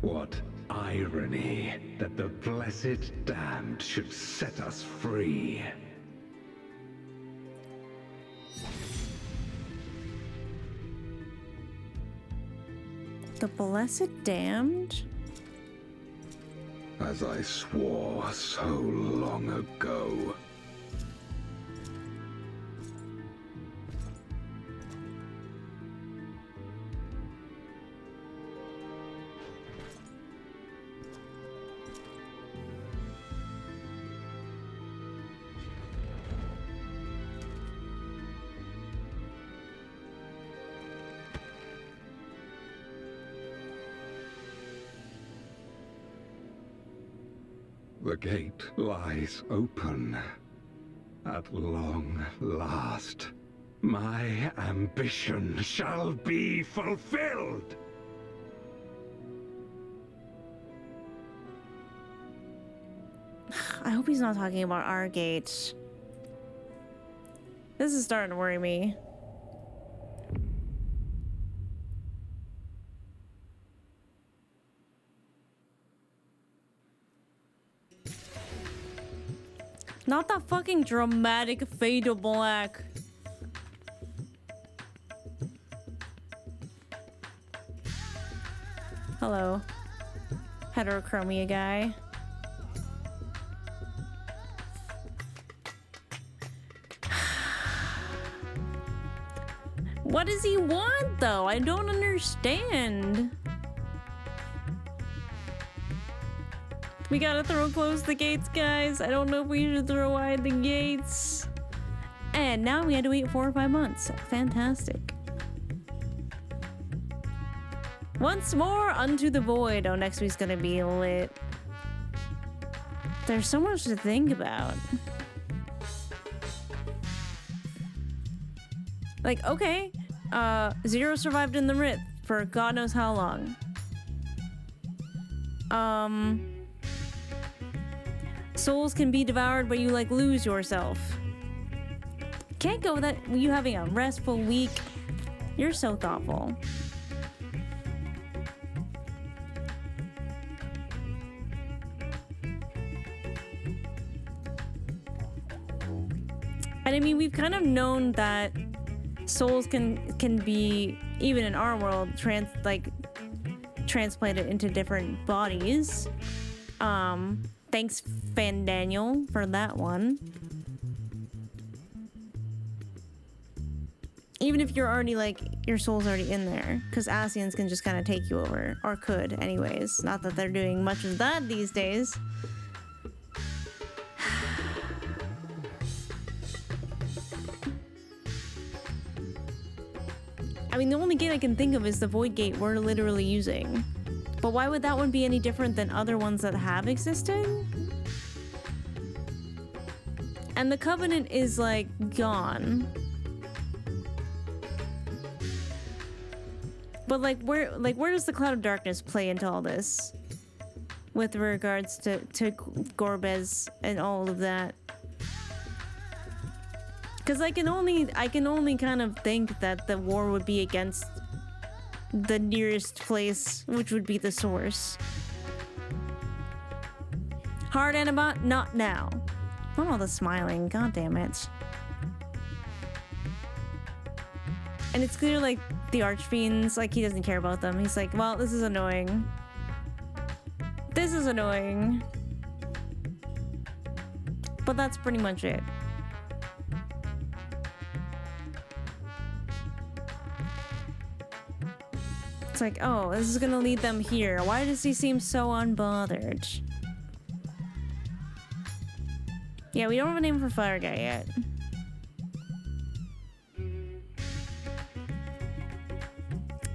What irony that the blessed damned should set us free. The blessed damned? As I swore so long ago. The gate lies open. At long last, my ambition shall be fulfilled! I hope he's not talking about our gate. This is starting to worry me. Not that fucking dramatic fade to black. Hello. Heterochromia guy. What does he want though? I don't understand. We gotta close the gates, guys. I don't know if we should throw wide the gates. And now we had to wait 4 or 5 months. Fantastic. Once more unto the void. Oh, next week's gonna be lit. There's so much to think about. Like, okay, Zero survived in the Rift for God knows how long. Souls can be devoured, but you like lose yourself. Can't go without you having a restful week. You're so thoughtful. And I mean, we've kind of known that souls can be, even in our world, transplanted into different bodies. Thanks, Fan Daniel, for that one. Even if you're already, like, your soul's already in there, because Asians can just kind of take you over, or could, anyways. Not that they're doing much of that these days. I mean, the only gate I can think of is the Void Gate we're literally using. But why would that one be any different than other ones that have existed? And the Covenant is, like, gone. But, like, where does the Cloud of Darkness play into all this? With regards to Gorbez and all of that. Because I can only kind of think that the war would be against the nearest place, which would be the source. Hard Anabot, not now. Not all the smiling, god damn it. And it's clear, like, the Archfiends, like, he doesn't care about them. He's like, well, this is annoying. This is annoying. But that's pretty much it. It's like, oh, this is gonna lead them here. Why does he seem so unbothered? Yeah, we don't have a name for Fire Guy yet.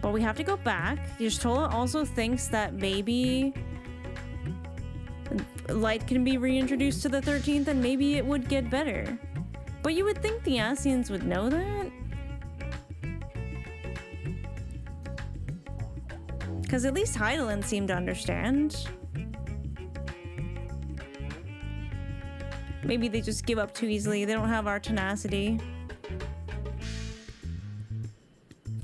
But we have to go back. Y'shtola also thinks that maybe light can be reintroduced to the 13th and maybe it would get better. But you would think the Ascians would know that? Because at least Hydaelyn seemed to understand. Maybe they just give up too easily. They don't have our tenacity.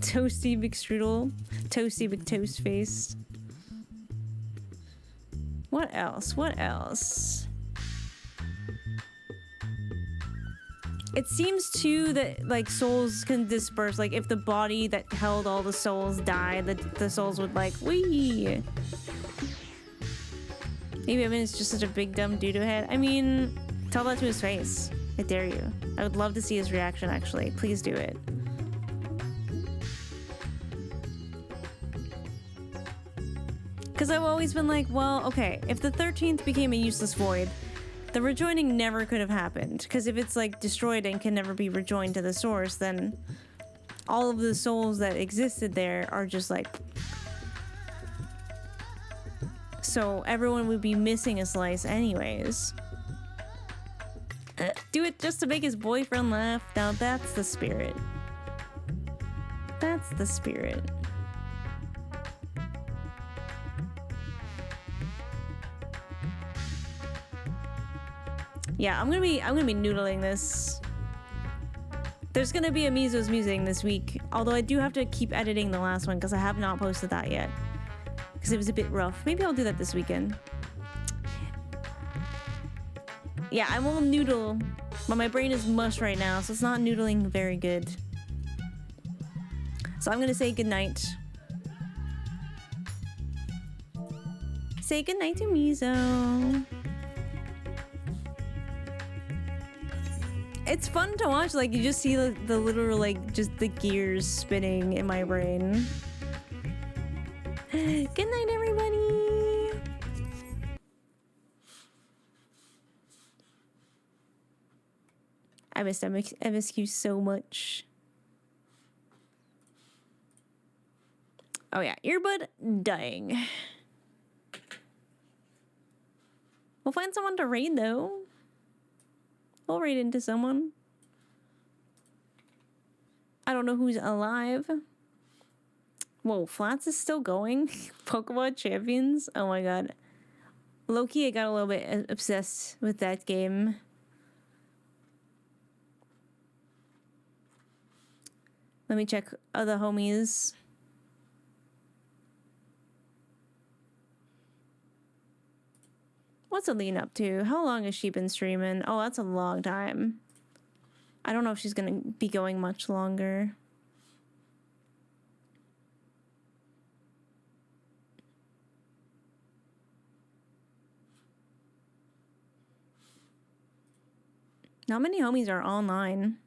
Toasty McStrudel. Toasty McToastface. What else? What else? It seems too that like souls can disperse. Like if the body that held all the souls died, the souls would like, wee. Maybe it's just such a big dumb doo-doo head. I mean, tell that to his face. I dare you. I would love to see his reaction actually. Please do it. Because I've always been like, well, okay, if the 13th became a useless void, the rejoining never could have happened. Because if it's like destroyed and can never be rejoined to the source, then all of the souls that existed there are just like... So everyone would be missing a slice anyways. Do it just to make his boyfriend laugh. Now that's the spirit. That's the spirit. Yeah, I'm gonna be noodling this. There's gonna be a Mizo's Musing this week, although I do have to keep editing the last one because I have not posted that yet. Because it was a bit rough. Maybe I'll do that this weekend. Yeah, I will noodle, but my brain is mush right now, so it's not noodling very good. So I'm gonna say goodnight. Say goodnight to Mizo. It's fun to watch, like you just see the literal like just the gears spinning in my brain. Good night, everybody. I missed MSQ so much. Oh yeah, earbud dying. We'll find someone to raid though. We'll raid into someone. I don't know who's alive. Whoa, Flats is still going? Pokemon Champions? Oh my god. Low-key, I got a little bit obsessed with that game. Let me check other homies. What's Aline up to? How long has she been streaming? Oh, that's a long time. I don't know if she's gonna be going much longer. Not many homies are online.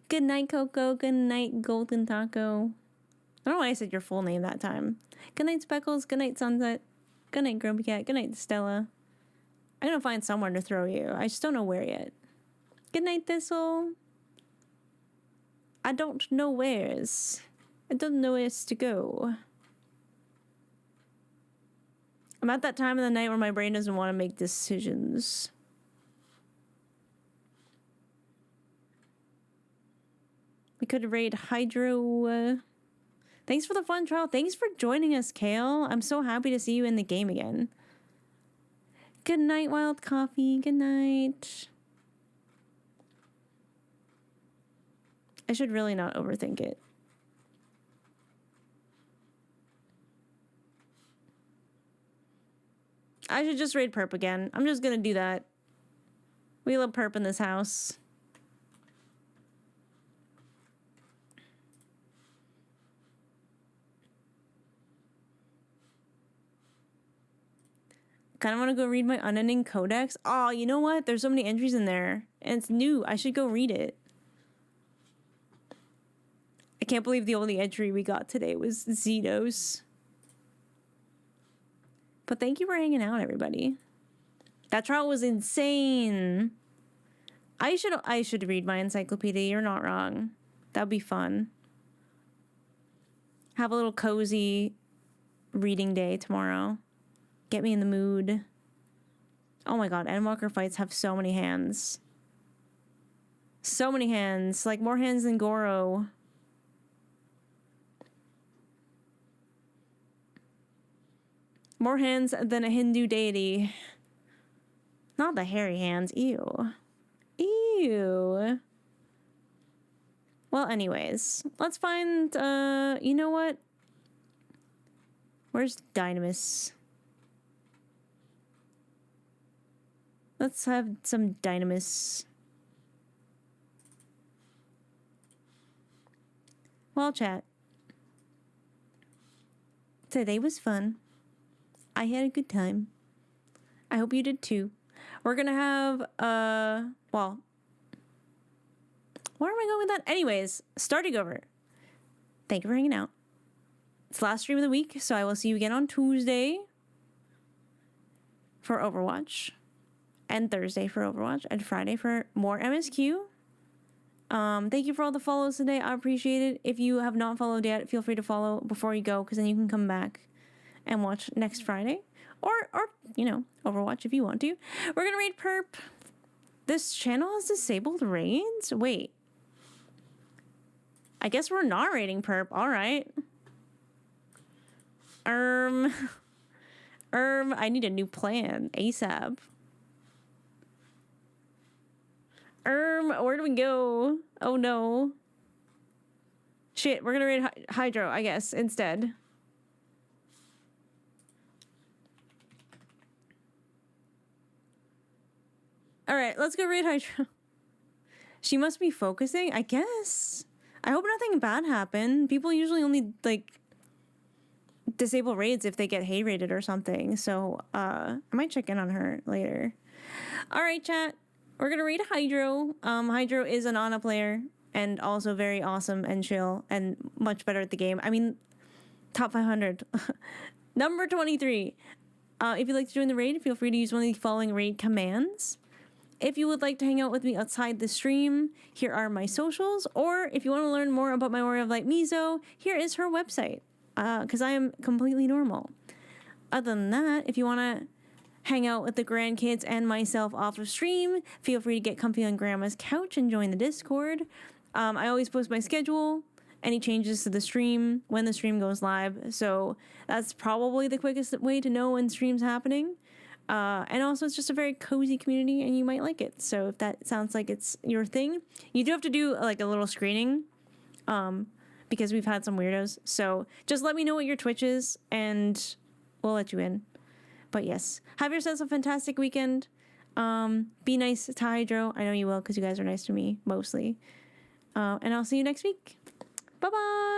Good night, Coco. Good night, Golden Taco. I don't know why I said your full name that time. Good night, Speckles. Good night, Sunset. Good night, Grumpy Cat. Good night, Stella. I'm gonna find somewhere to throw you. I just don't know where yet. Good night, Thistle. I don't know where's. I don't know where's to go. I'm at that time of the night where my brain doesn't want to make decisions. We could raid Hydro. Thanks for the fun trial. Thanks for joining us, Kale. I'm so happy to see you in the game again. Good night, Wild Coffee. Good night. I should really not overthink it. I should just raid perp again. I'm just gonna do that. We love perp in this house. Kind of want to go read my unending codex. Oh, you know what? There's so many entries in there. And it's new. I should go read it. I can't believe the only entry we got today was Xenos. But thank you for hanging out, everybody. That trial was insane. I should read my encyclopedia. You're not wrong. That'd be fun. Have a little cozy reading day tomorrow. Get me in the mood. Oh my god, Endwalker fights have so many hands. So many hands. Like, more hands than Goro. More hands than a Hindu deity. Not the hairy hands. Ew. Ew. Well, anyways. Let's find, you know what? Where's Dynamis? Let's have some Dynamis. Well, chat. Today was fun. I had a good time. I hope you did too. We're gonna have, well, where am I going with that? Anyways, starting over. Thank you for hanging out. It's the last stream of the week, so I will see you again on Tuesday for Overwatch. And Thursday for Overwatch, and Friday for more MSQ. Thank you for all the follows today. I appreciate it. If you have not followed yet, feel free to follow before you go, because then you can come back and watch next Friday. Or you know, Overwatch if you want to. We're gonna raid perp. This channel has disabled raids? Wait. I guess we're not raiding perp. Alright. I need a new plan. ASAP. Where do we go? Oh no. Shit, we're gonna raid Hydro, I guess, instead. Alright, let's go raid Hydro. She must be focusing, I guess. I hope nothing bad happened. People usually only, like, disable raids if they get hate raided or something. So, I might check in on her later. Alright, chat. We're gonna raid Hydro. Hydro is an Ana player and also very awesome and chill and much better at the game. I mean, top 500. Number 23. If you'd like to join the raid, feel free to use one of the following raid commands. If you would like to hang out with me outside the stream, here are my socials. Or if you want to learn more about my Warrior of Light Mizo, here is her website. Because I am completely normal. Other than that, if you want to hang out with the grandkids and myself off of stream, feel free to get comfy on grandma's couch and join the Discord. I always post my schedule, any changes to the stream, when the stream goes live. So that's probably the quickest way to know when stream's happening. And also it's just a very cozy community and you might like it. So if that sounds like it's your thing, you do have to do like a little screening, because we've had some weirdos. So just let me know what your Twitch is and we'll let you in. But yes, have yourselves a fantastic weekend. Be nice to Hydro. I know you will because you guys are nice to me, mostly. And I'll see you next week. Bye-bye.